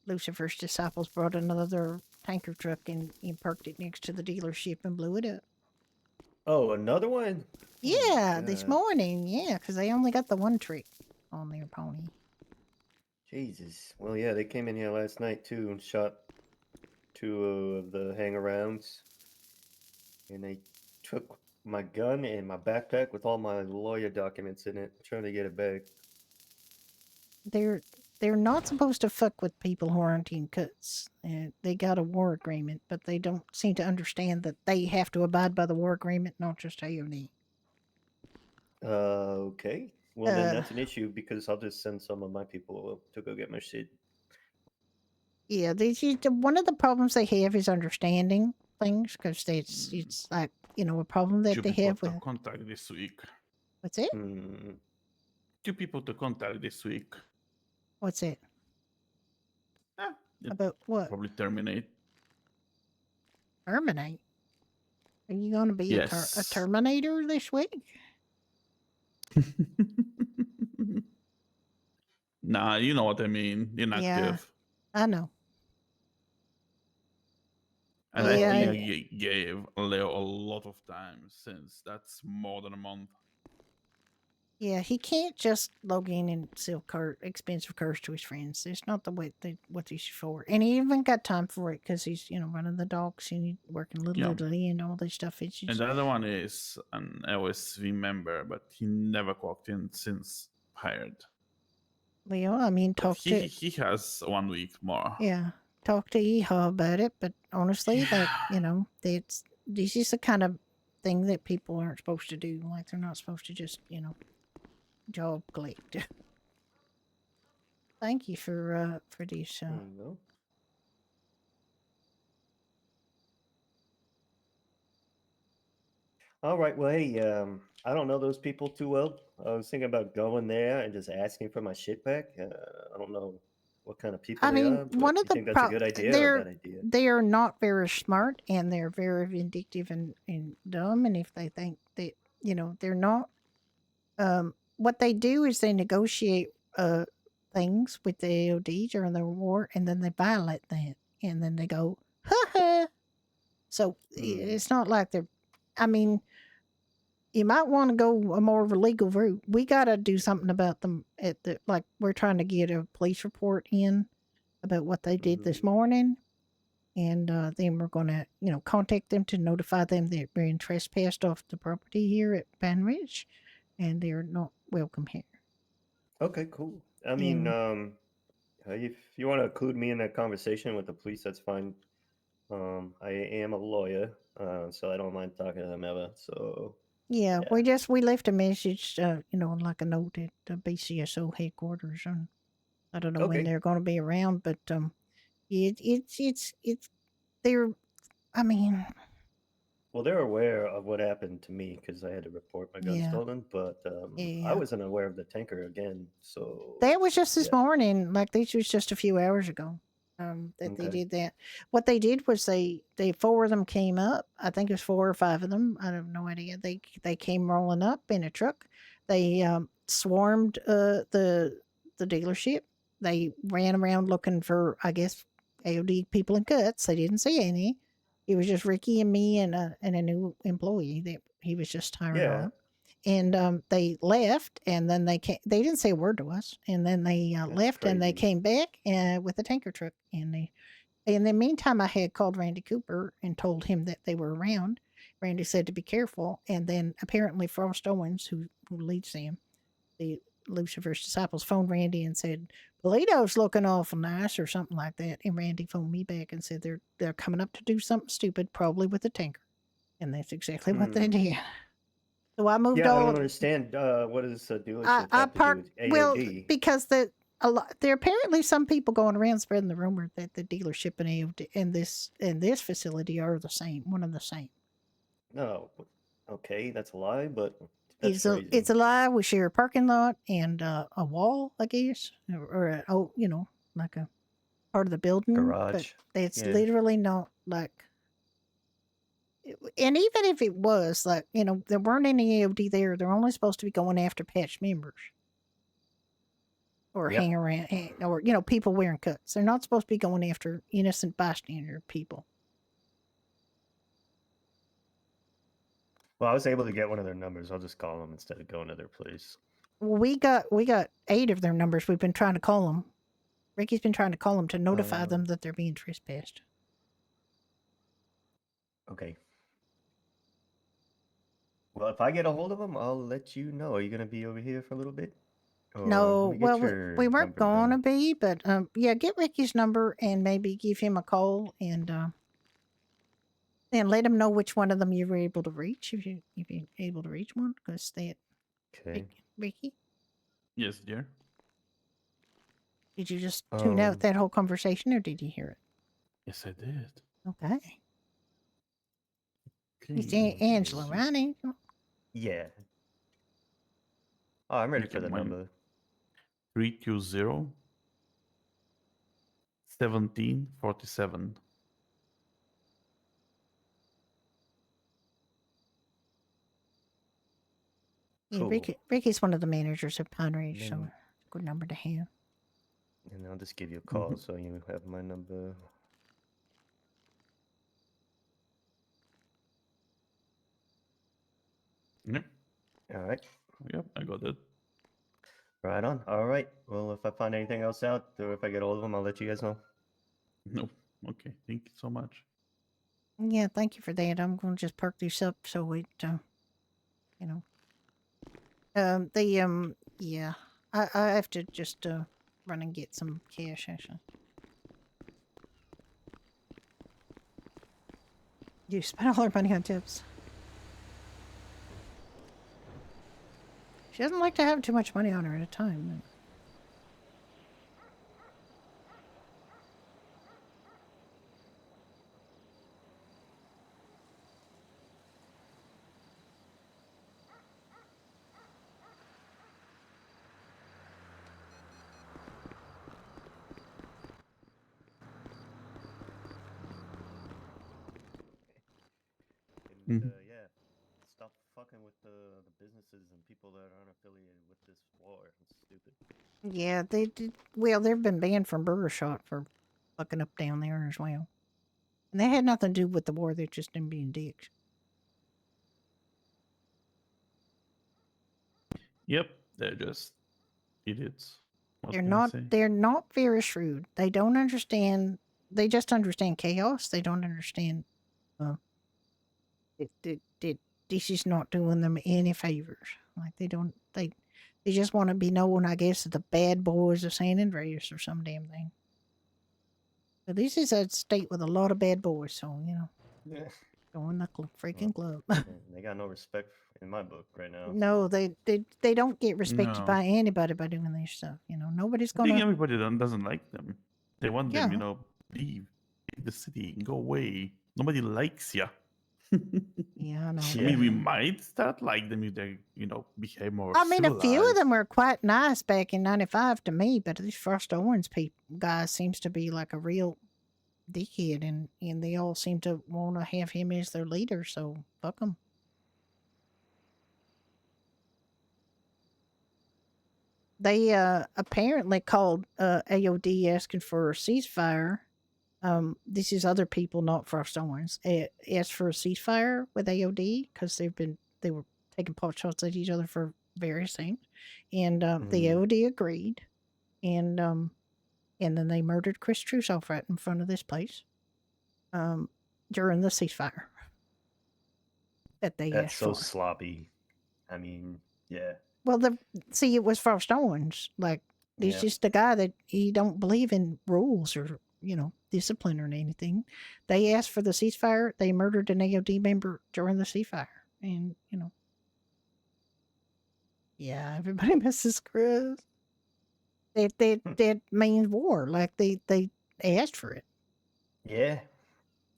Lucifer's disciples brought another tanker truck and parked it next to the dealership and blew it up. Oh, another one? Yeah, this God. morning. Yeah, because they only got the one trick on their pony. Jesus. Well, yeah, they came in here last night too and shot two of the hang-arounds. And they took my gun and my backpack with all my lawyer documents in it, trying to get it back. They're not supposed to fuck with people who aren't in cuts. They got a war agreement, but they don't seem to understand that they have to abide by the war agreement, not just AOD. Okay. Well, then that's an issue because I'll just send some of my people to go get my shit. Yeah, one of the problems they have is understanding things because it's like a problem that Two they people have to with. contact this week. What's it? Two people to contact this week. What's it? Yeah, About what? Probably terminate. Terminate? Are you going to be Yes. a Terminator this week? Nah, you know what I mean. Inactive. Yeah, I know. And I Yeah, think I I- gave Leo a lot of time since that's more than a month. Yeah, he can't just log in and sell expensive cars to his friends. It's not the way what he's for. And he even got time for it because he's running the dogs and he's working Little Yeah. Italy and all this stuff. It's just And the other one is an LSV member, but he never clocked in since hired. Leo. I mean, But talk to he has 1 week more. yeah, talk to Eha about it. But honestly, like this is the kind of thing that people aren't supposed to do. Like they're not supposed to just job collect. Thank you for this. There you go. All right. Well, hey, I don't know those people too well. I was thinking about going there and just asking for my shit back. I don't know what kind of people I they mean, are. But one of you the think that's a good idea or a they're bad idea? they are not very smart and they're very vindictive and dumb. And if they think that they're not, what they do is they negotiate things with the AOD during the war, and then they violate that, and then they go ha ha. So it's not like they're. I mean, you might want to go a more of a legal route. We got to do something about them at the we're trying to get a police report in about what they did this morning, and then we're going to contact them to notify them they're being trespassed off the property here at Ban Ridge, and they're not welcome here. Okay, cool. I mean, if you want to include me in that conversation with the police, that's fine. I am a lawyer, so I don't mind talking to them ever. So Yeah, we left a message, like a note at the BCSO headquarters, and I don't know when they're going to be around, but it's they're. I mean, well, they're aware of what happened to me because I had to report my gun Yeah. stolen, but I Yeah. wasn't aware of the tanker again. So that was just this morning. Like this was just a few hours ago. That they Okay. did that. What they did was they four of them came up. I think it was 4 or 5 of them. I have no idea. They came rolling up in a truck. They swarmed the dealership. They ran around looking for, I guess, AOD people in cuts. They didn't see any. It was just Ricky and me and a new employee that he was just hired Yeah. on. And they left, and then they came. They didn't say a word to us, and then they left, and they came back with a tanker truck. And in the meantime, I had called Randy Cooper and told him that they were around. Randy said to be careful, and then apparently Frost Owens, who leads them, the Lucifer's disciples, phoned Randy and said Polito's looking awful nice or something like that. And Randy phoned me back and said they're coming up to do something stupid, probably with a tanker, and that's exactly what they did. So I moved Yeah, I all. don't understand. What does a dealership I have to do parked with well AOD? because there are apparently some people going around spreading the rumor that the dealership and AOD and this facility are the same, one and the same. No, okay, that's a lie, but that's crazy. It's a lie. We share a parking lot and a wall, I guess, or like a part of the building. Garage. But it's Yeah. literally not like. And even if it was like, there weren't any AOD there. They're only supposed to be going after patch members. Or Yep. hang around, or people wearing cuts. They're not supposed to be going after innocent bystander people. Well, I was able to get one of their numbers. I'll just call them instead of going to their place. Well, we got 8 of their numbers. We've been trying to call them. Ricky's been trying to call them to notify them that they're being trespassed. Okay. Well, if I get a hold of them, I'll let you know. Are you gonna be over here for a little bit? Or No, let me get well, your we weren't number going to down. be, but yeah, get Ricky's number and maybe give him a call and let him know which one of them you were able to reach if you're able to reach one, because that. Okay. Ricky, Yes, dear. did you just tune out that whole conversation, or did you hear it? Yes, I did. Okay. It's Okay, Angela, right, Angela? Yeah. Oh, I'm ready Okay, for the my- number. 320 1747. Yeah, Cool. Ricky's one of the managers of Pine Ridge, And so then- it's a good number to have. And I'll just give you a call so you have my number. Yep. All right. Yep, I got it. Right on. All right. Well, if I find anything else out, or if I get all of them, I'll let you guys know. No. Okay. Thank you so much. Yeah, thank you for that. I'm going to just perk these up so it, you know. Yeah. I have to just, run and get some cash, actually. You spent all her money on tips. She doesn't like to have too much money on her at a time. And Mhm. yeah, stop fucking with the businesses and people that aren't affiliated with this war. It's stupid. Yeah, they did. Well, they've been banned from Burger Shot for fucking up down there as well. And they had nothing to do with the war. They're just them being dicks. Yep, they're just idiots. What They're can I not. say? They're not very shrewd. They don't understand. They just understand chaos. They don't understand. This is not doing them any favors. Like they don't. They just want to be known, I guess, as the bad boys of San Andreas or some damn thing. But this is a state with a lot of bad boys, so you know. Yeah. Go in the freaking club. They got no respect in my book right now. No, they don't get respected No. by anybody by doing this stuff. You know, nobody's I think gonna. everybody doesn't like them. They want them, Yeah. leave the city, go away. Nobody likes ya. Yeah, I know. I mean, we might start like them if they, behave more I mean, a few of civilized. them were quite nice back in '95 to me, but these Frost Owens guy seems to be like a real dickhead, and they all seem to want to have him as their leader. So fuck them. They apparently called AOD asking for a ceasefire. This is other people, not Frost Owens, asked for a ceasefire with AOD because they were taking pot shots at each other for various things, and the AOD agreed, and then they murdered Chris Trusov right in front of this place, during the ceasefire that they That's asked so for. sloppy. I mean, yeah. Well, see, it was Frost Owens. Like, he's Yeah. just a guy that he don't believe in rules or, discipline or anything. They asked for the ceasefire. They murdered an AOD member during the ceasefire. And, yeah, everybody misses Chris. That means war. Like, they asked for it. Yeah.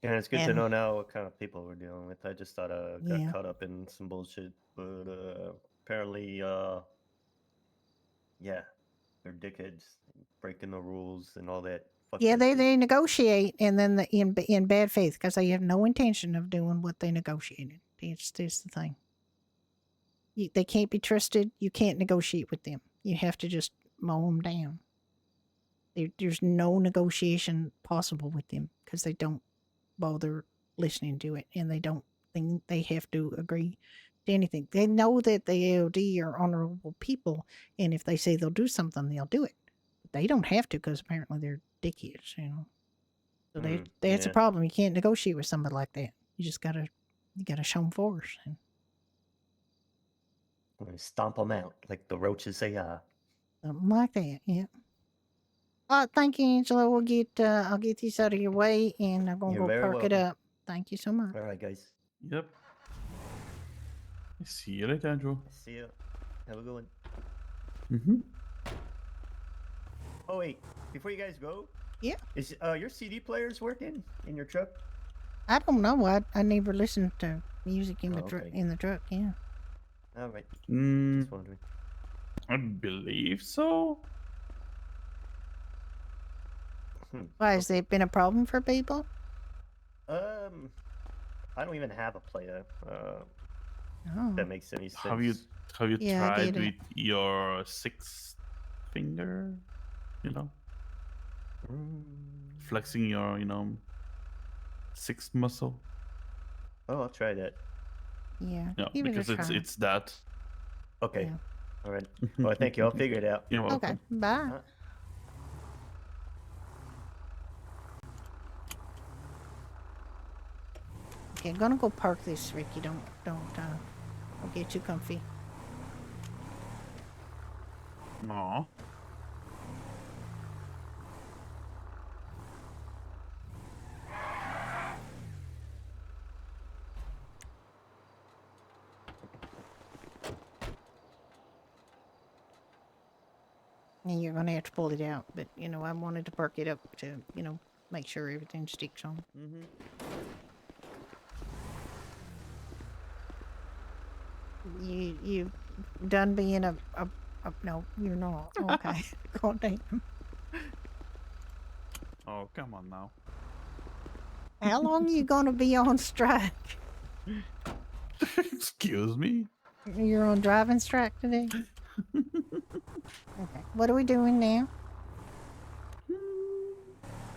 And it's good to And- know now what kind of people we're dealing with. I just thought I got Yeah. caught up in some bullshit, but apparently, yeah, they're dickheads, breaking the rules and all that. Fuck Yeah, that shit. they negotiate, and then in bad faith because they have no intention of doing what they negotiated. That's the thing. They can't be trusted. You can't negotiate with them. You have to just mow them down. There's no negotiation possible with them because they don't bother listening to it, and they don't think they have to agree to anything. They know that the AOD are honorable people, and if they say they'll do something, they'll do it. But they don't have to because apparently they're dickheads, So that's the yeah. problem. You can't negotiate with somebody like that. You just gotta show them force. And Stomp them out like the roaches say, something like that, yeah. Thank you, Angela. I'll get these out of your way, and I'm gonna You're go very perk it welcome. up. Thank you so much. All right, guys. Yep. See you later, Andrew. See ya. Have a good one. Mm-hmm. Oh wait, before you guys go, Yeah. is your CD players working in your truck? I don't know. I never listened to music in the Oh, truck. okay. In the truck, yeah. All right. Mm, Just wondering. I believe so. Why has there been a problem for people? I don't even have a player. Oh. If that makes any sense. Have you Yeah, I tried get it. with your 6th finger? Flexing your, 6th muscle. Oh, I'll try that. Yeah. Yeah, give it a because try. it's that. Okay. Yeah. All right. Well, thank you. I'll figure it out. You're welcome. Okay. Bye. Okay, I'm gonna go park this, Ricky. Don't get too comfy. Aw. And you're gonna have to pull it out, but you know I wanted to park it up to make sure everything sticks on. You done being a no, you're not. Okay. God damn. Oh, come on now. How long you gonna be on strike? Excuse me? You're on driving strike today? Okay. What are we doing now?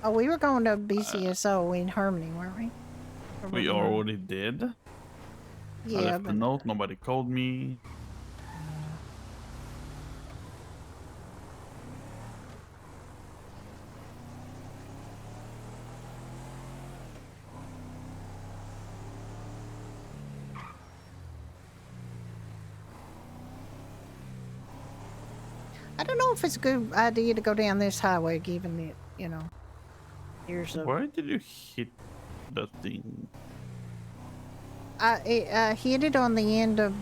Oh, we were going to BCSO in Harmony, weren't we? Or We were we- already did. I Yeah, left a but note, nobody called me. I don't know if it's a good idea to go down this highway, given that there's a. Why did you hit that thing? I hit it on the end of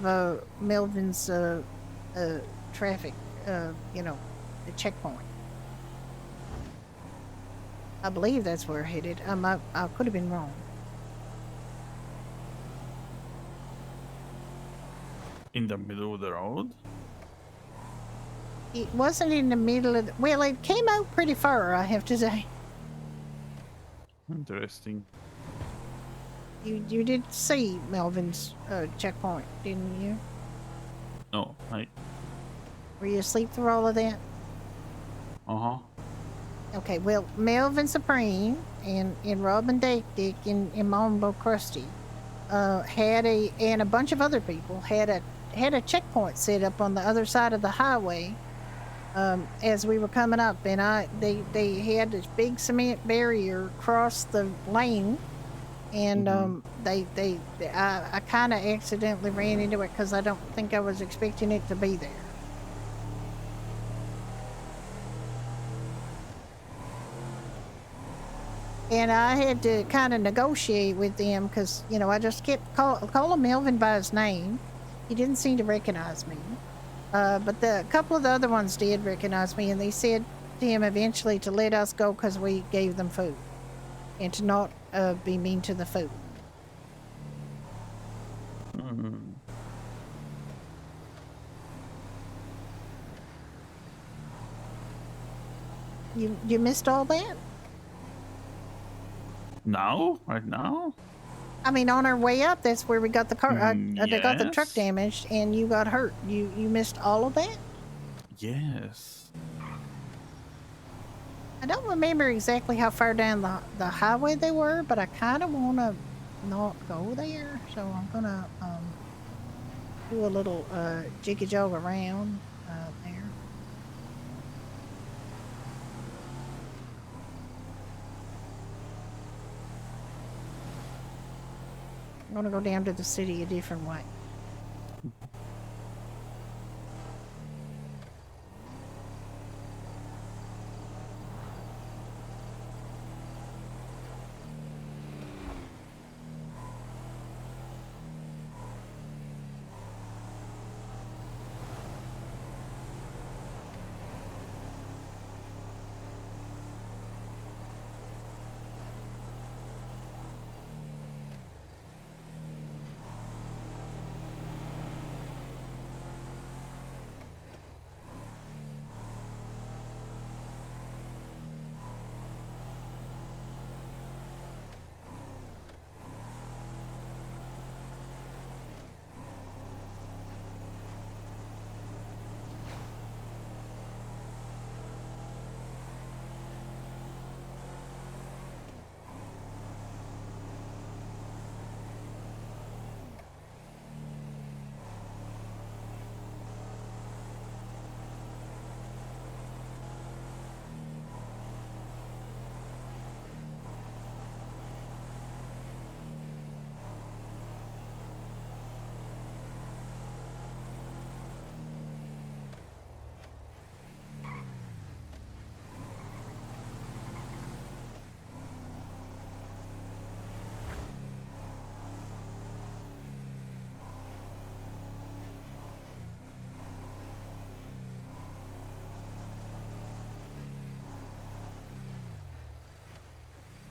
Melvin's traffic, the checkpoint. I believe that's where I hit it. I could have been wrong. In the middle of the road? It wasn't in the middle of the, well, it came out pretty far, I have to say. Interesting. You did see Melvin's checkpoint, didn't you? No, Were you asleep through all of that? Uh-huh. Okay, well, Melvin Supreme and Robin Dick and Mambo Krusty and a bunch of other people had a checkpoint set up on the other side of the highway as we were coming up, and they had this big cement barrier across the lane, and I kind of accidentally ran into it because I don't think I was expecting it to be there. And I had to kind of negotiate with them because, I just kept calling Melvin by his name. He didn't seem to recognize me. But a couple of the other ones did recognize me, and they said to him eventually to let us go because we gave them food and to not be mean to the food. You missed all that? Now? Right now? I mean, on our way up, that's where we got the car. They got the truck Yes. damaged, and you got hurt. You missed all of that? Yes. I don't remember exactly how far down the highway they were, but I kind of want to not go there, so I'm gonna do a little jiggy jog around there. I'm gonna go down to the city a different way.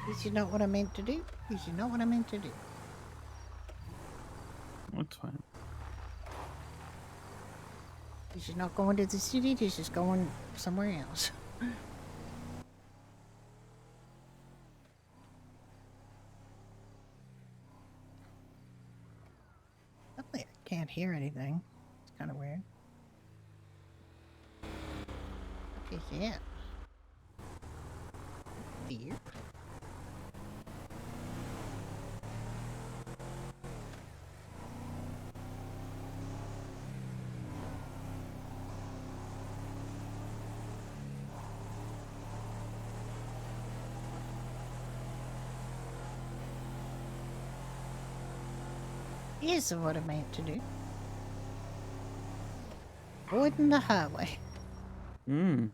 This is not what I meant to do. This is not what I meant to do. That's fine. This is not going to the city. This is going somewhere else. I can't hear anything. It's kind of weird. What is that? Deer? Is what I meant to do. Avoiding the highway. Hmm.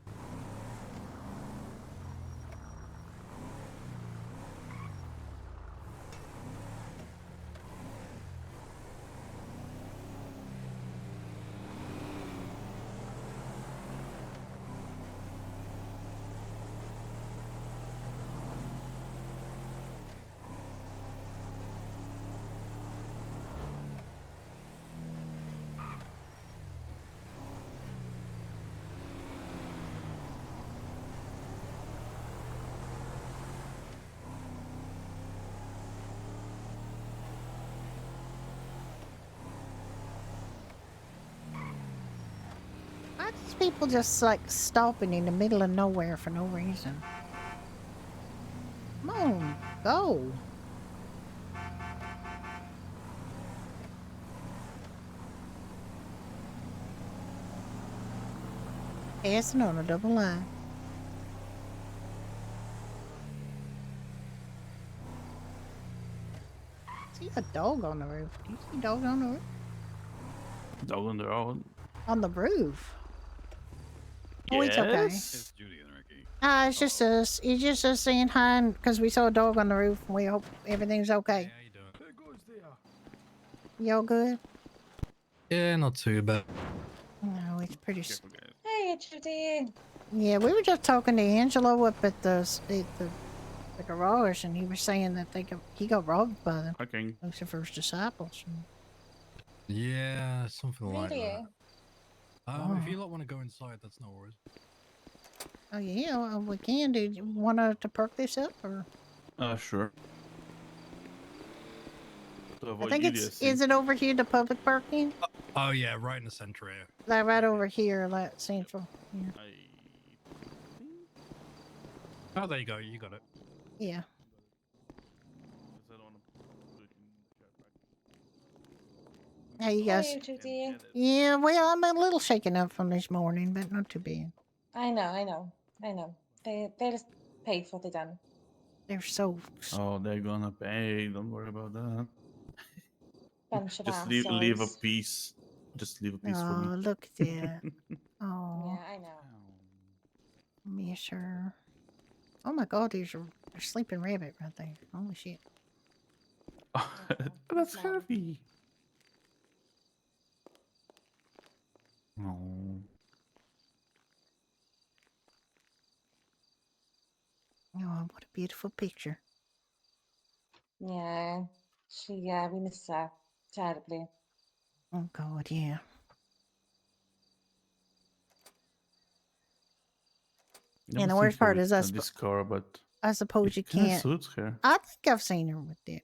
Why does people just like stopping in the middle of nowhere for no reason? Come on, go. Passing on a double line. See a dog on the roof. Do you see a dog on the roof? Dog on the road. On the roof. Oh, it's okay. Yes. It's just us. It's just us saying hi because we saw a dog on the roof and we hope everything's okay. You all good? Yeah, not too bad. No, it's pretty. Hey, Judy. Yeah, we were just talking to Angelo up at the garage, and he was saying that he got robbed by them. Okay. Lucifer's disciples. Yeah, something like Really? that. If you lot want to go inside, that's no worries. Oh yeah, well, we can. Do you want to perk this up, or? Sure. To I avoid think it's. idiocy. Is it over here, the public parking? Oh yeah, right in the center here. Like right over here, like central. Yeah. Oh, there you go. You got it. Yeah. How you guys? Hey, Judy. Yeah, well, I'm a little shaken up from this morning, but not too bad. I know. They just paid for what they done. They're so. Oh, they're gonna pay. Don't worry about that. Bunch of Just leave a assholes. piece. Just leave a piece for Oh, me. look at that. Oh, Yeah, I know. me sure. Oh my God, there's a sleeping rabbit right there. Holy shit. That's heavy. Oh. Oh, what a beautiful picture. Yeah, we miss her terribly. Oh God, yeah. Never And the seen worst her part with, is this car, but I suppose you it kinda can't. suits her. I think I've seen her with that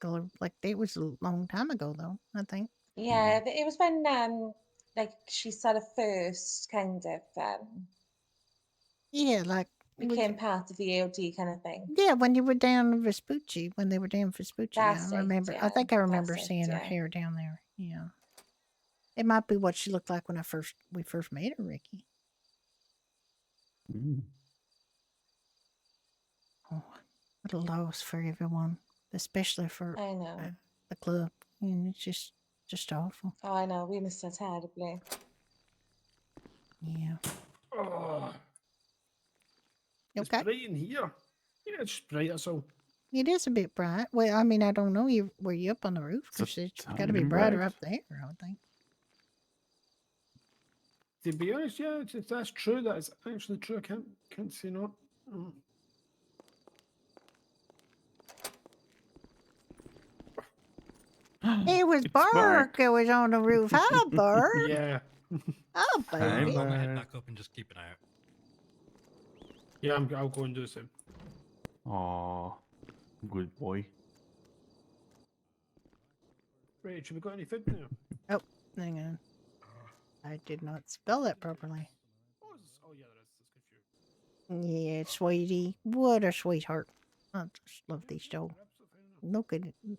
color. Like it was a long time ago, though. I think. Yeah, it was when like she sort of first kind of Yeah, like became part of the AOD kind of thing. yeah, when you were down in Vespucci, when they were down in Vespucci, That's I it, remember. I yeah, think I remember that's it, seeing her yeah. hair down there. Yeah, it might be what she looked like when we first met her, Ricky. Mm. Oh, what a loss for everyone, especially for I know. the club. It's just awful. Oh, I know. We miss her terribly. Yeah. Oh, You it's okay? bright in here. Yeah, it's bright, that's all. It is a bit bright. Well, I mean, I don't know. Were you up on the roof? It's a Because it's got to be tiny brighter bright. up there, I would think. To be honest, yeah, that's true. That is actually true. I can't say not. Mm. It was It's Bark that was on the roof. Hi, Bark. Yeah. Oh, Hi, baby. I'm gonna head Bark. back up and just keep an eye out. Yeah, I'll go and do the same. Aw, good boy. Right, should we got any food now? Oh, hang on. I did not spell that properly. Oh, yeah, there is. Yeah, sweetie. What a sweetheart. I just love these dogs.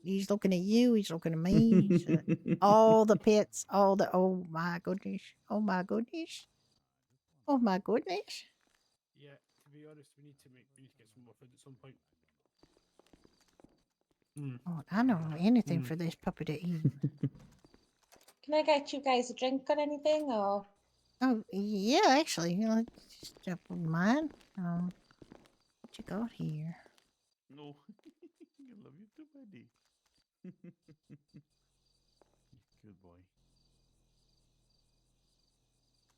He's looking at you. He's looking at me. He's, all the pets. Oh my goodness. Oh my goodness. Oh my goodness. Yeah, to be honest, we need to get some more food at some point. Oh, I don't know anything for this puppy to eat. Can I get you guys a drink or anything, or? Oh, yeah, actually, just jump on mine. What you got here? No, I love you too, buddy. Good boy.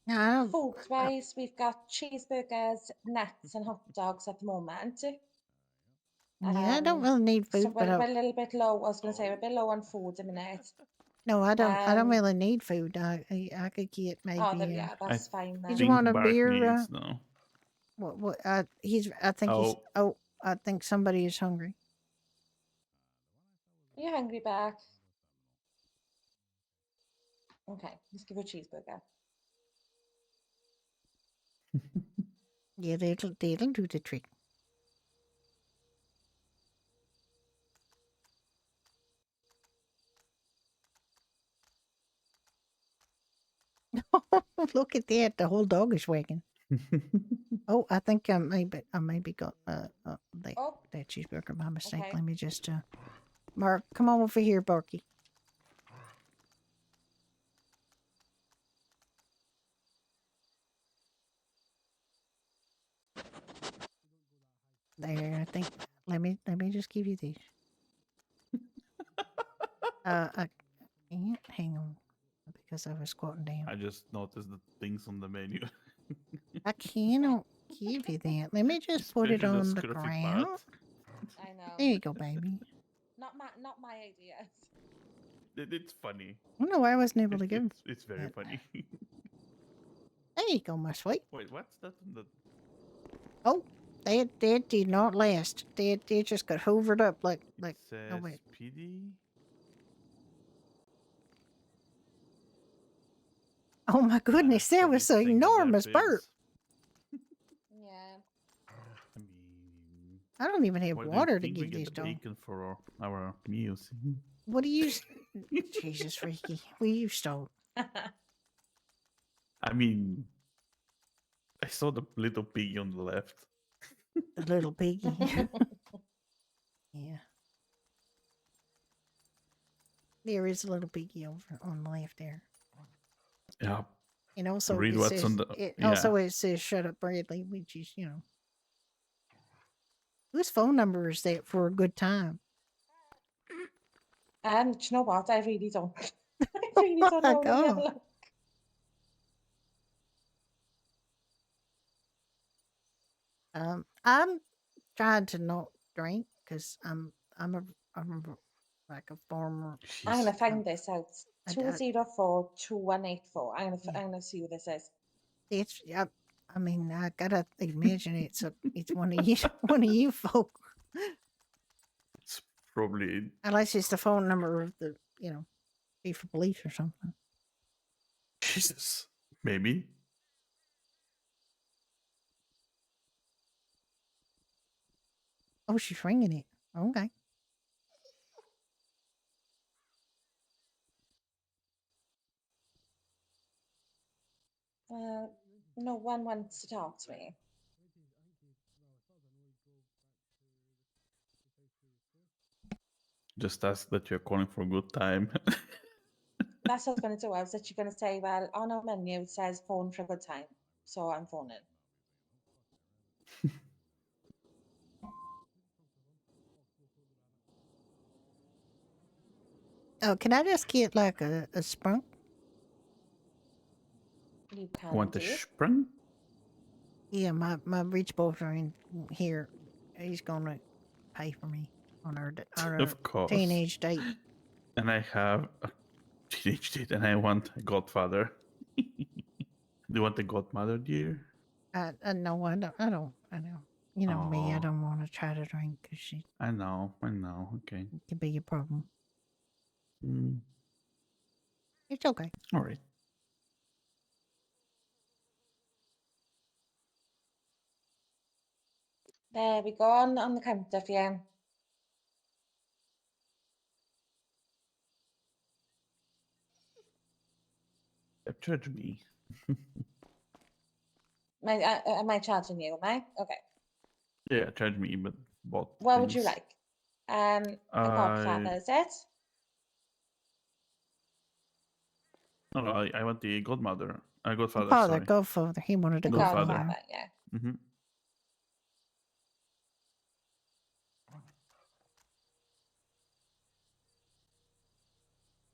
No, Food-wise, we've got cheeseburgers, nuts, and hot dogs at the moment. Yeah, I don't really need So food, but we're a little bit low. I was going to say we're a bit low on food a minute. no, I don't Um, really need food. I could get Oh, there maybe. we are. That's fine Did then. you want a Bark beer? needs no. What? I think he's. Oh. Oh, I think somebody is hungry. Are you hungry, back? Okay, let's give her a cheeseburger. Yeah, they'll do the trick. Look at that! The whole dog is wagging. Oh, I think I maybe got that cheeseburger by mistake. Okay. Let me just Mark, come on over here, Barky. There, I think. Let me just give you these. I can't hang on because I was squatting down. I just noticed the things on the menu. I cannot give you that. Let me just put it Especially on the scruffy ground. part. I know. There you go, baby. Not my ideas. It's funny. I don't know why I wasn't able to give. It's very funny. There you go, my sweet. Wait, what's that on the... Oh, that did not last. They just got hoovered up like. Says Oh wait. PD? Oh my goodness, that was an enormous burp. Yeah. I mean... I don't even have why do you water to think we give get these the dogs. bacon for our meals? What do you? Jesus, Freaky. Will you stop? I mean... I saw the little piggy on the left. The little piggy. Yeah. There is a little piggy over on the left there. Yeah. And also Read it what's says, on the... it says "Shut up, Bradley," which is whose phone number is that for a good time? Do you know what? I really don't. I really don't know. Let me have a look. I'm trying to not drink because I'm like a former. I'm gonna find this out. I- 204-2184. I'm gonna see what this is. It's I mean I gotta imagine it's one of you folk. It's probably... Unless it's the phone number of the chief of police or something. Jesus. Maybe. Oh, she's ringing it. Okay. No one wants to talk to me. Just ask that you're calling for a good time. That's what I was gonna do. I was literally gonna say, well, on our menu it says phone for a good time, so I'm phoning. Oh, can I just get like a sprunk? You can Want do. a sprung? Yeah, my rich boys are in here. He's gonna pay for me on our Of course. teenage date. and I have a teenage date, and I want a godfather. Do you want a godmother, dear? No, I don't. I know. You know me. I Aw. don't want to try to drink because she I know. Okay. could be a problem. Mm, It's okay. all right. There we go on the counter for you. Charge me. Am I charging you? Am I? Okay. Yeah, charge me, but both What would you things. like? A godfather, is it? No, I want the godmother. Godfather, Father, sorry. godfather. He wanted a Godfather. godfather. Yeah. Mm-hmm.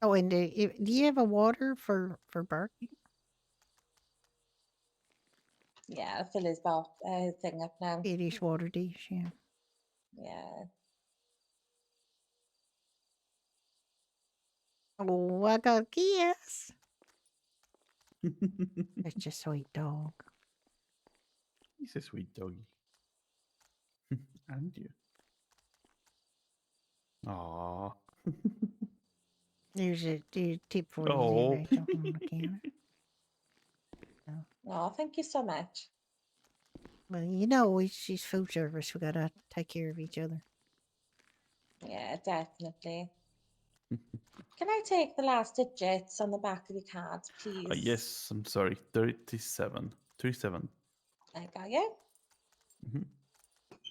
Oh, and do you have a water for Berkey? Yeah, I'll fill his thing up now. It is water dish, yeah. Yeah. Oh, I got a kiss. Such a sweet dog. He's a sweet doggy. And you. Aww. There's a tip for you Oh. there, Rachel, on the counter. Oh, thank you so much. Well, you know, it's food service. We gotta take care of each other. Yeah, definitely. Can I take the last digits on the back of your card, please? Yes, I'm sorry. 37. 37. I got you. Mm-hmm.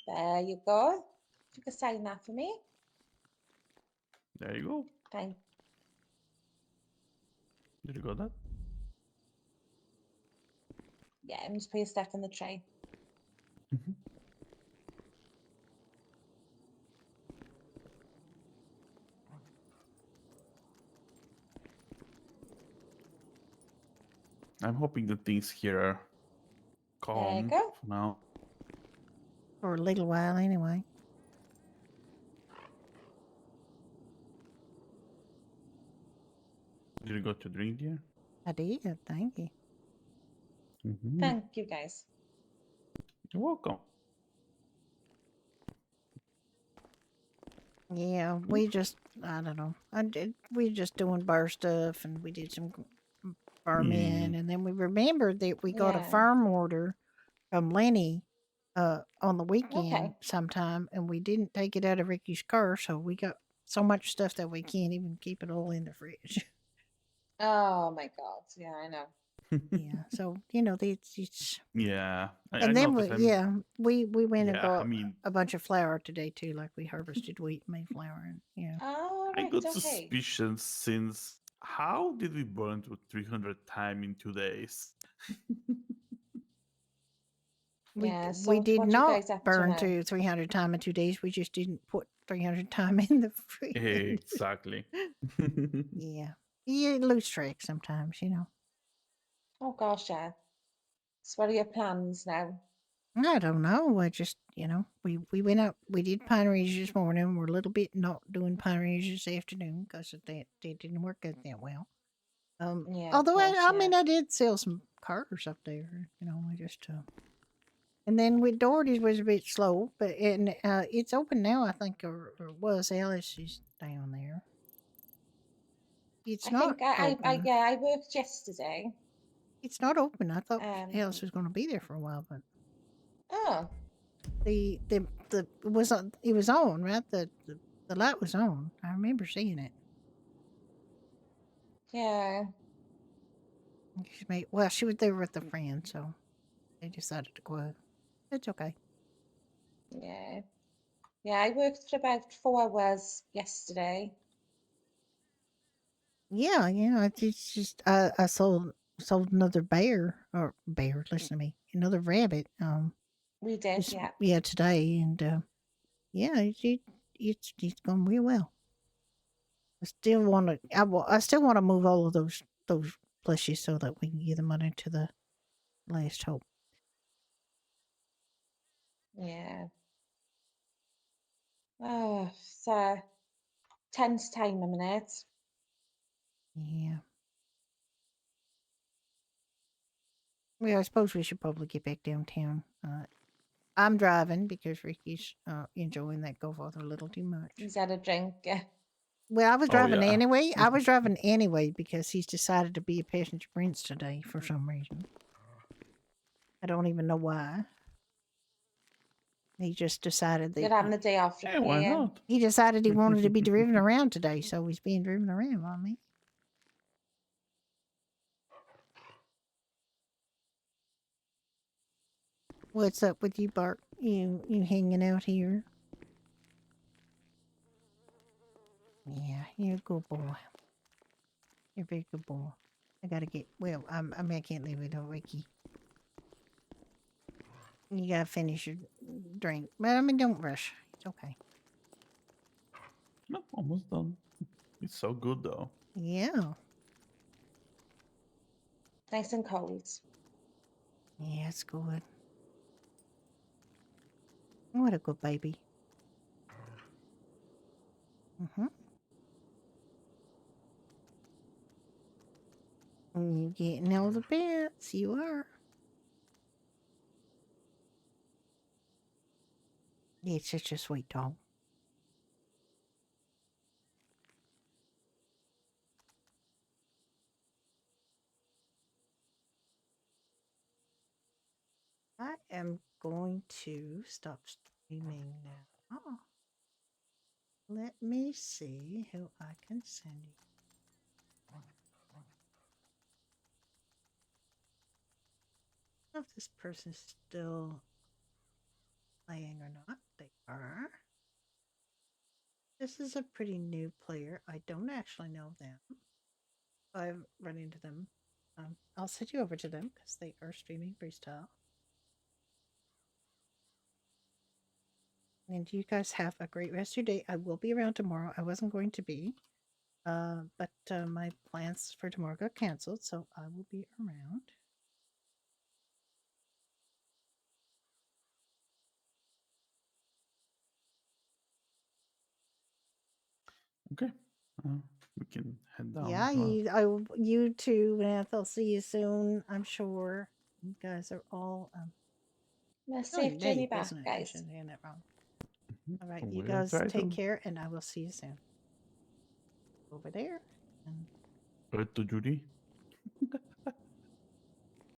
There you go. If you could sign that for me. There you go. Thank. Did you got that? Yeah, I'm just put your stuff in the tray. Mm-hmm. I'm hoping that things here are calm go. for now. For a little while, anyway. Did you got to drink, dear? I did. Thank you. Mm-hmm. Thank you, guys. You're welcome. Yeah, we just, I don't know. We just doing bar stuff, and we did some farm in, and then we remembered that we got a Yeah. farm order from Lenny on the weekend Okay. sometime, and we didn't take it out of Ricky's car, so we got so much stuff that we can't even keep it all in the fridge. Oh my God. Yeah, I know. Yeah, so you know, it's Yeah. and I then noticed we went and Yeah, got I mean- a bunch of flour today too, like we harvested wheat and made flour, and yeah. Oh, I right, got okay. suspicions since how did we burn to 300 time in 2 days? Yeah, We so did what you not guys up to burn now? to 300 time in 2 days. We just didn't put 300 time in the fridge. Exactly. Yeah, you lose track sometimes, you know. Oh gosh, yeah. So what are your plans now? I don't know. I just, you know, we went up. We did Pine Ridge this morning. We're a little bit not doing Pine Ridge this afternoon because they didn't work out that well. Yeah, of Although course, I mean, I did sell some cars up there. You know, I just and then with Doherty's was a bit slow, but it's open now. I think, or was Alice is down there. It's I not think open. I worked yesterday. It's not open. I thought Alice Um, was going to be there for a while, but oh, the it was on. It was on, right? The light was on. I remember seeing it. yeah. Well, she was there with a friend, so they decided to go out. It's okay. Yeah. Yeah, I worked for about 4 hours yesterday. Yeah, it's just I sold another bear. Listen to me, another rabbit. We did, yeah. Yeah, today, and yeah, it's going real well. I still want to. I still want to move all of those plushies so that we can give the money to the Last Hope. Yeah. Oh, so tense time a minute. Yeah. Well, I suppose we should probably get back downtown. I'm driving because Ricky's enjoying that Godfather a little too much. He's had a drink. Well, I was Oh, driving yeah. anyway. I was driving anyway because he's decided to be a passenger prince today for some reason. I don't even know why. He just decided You're that having the day off. Hey, why Ian. not? he decided he wanted to be driven around today, so he's being driven around by me. What's up with you, Bart? You hanging out here? Yeah, you're a good boy. You're a very good boy. I gotta get. Well, I mean, I can't leave without Ricky. You gotta finish your drink, but I mean, don't rush. It's okay. No, almost done. It's so good though. Yeah, Nice and cold. yeah, it's good. What a good baby. Mm-hmm. You getting all the bits, you are. It's such a sweet dog. I am going to stop streaming now. Let me see who I can send you. I don't know if this person's still playing or not. They are. This is a pretty new player. I don't actually know them. I've run into them. I'll send you over to them because they are streaming freestyle. And you guys have a great rest of your day. I will be around tomorrow. I wasn't going to be, but my plans for tomorrow got canceled, so I will be around. Okay. We can head down. Yeah, you too, Beth. I'll see you soon. I'm sure you guys are all. Yeah, Really safe journey late, back, wasn't it? I guys. shouldn't say that wrong. All right, you We'll guys try take to. care, and I will see you soon. Over there. And To Judy.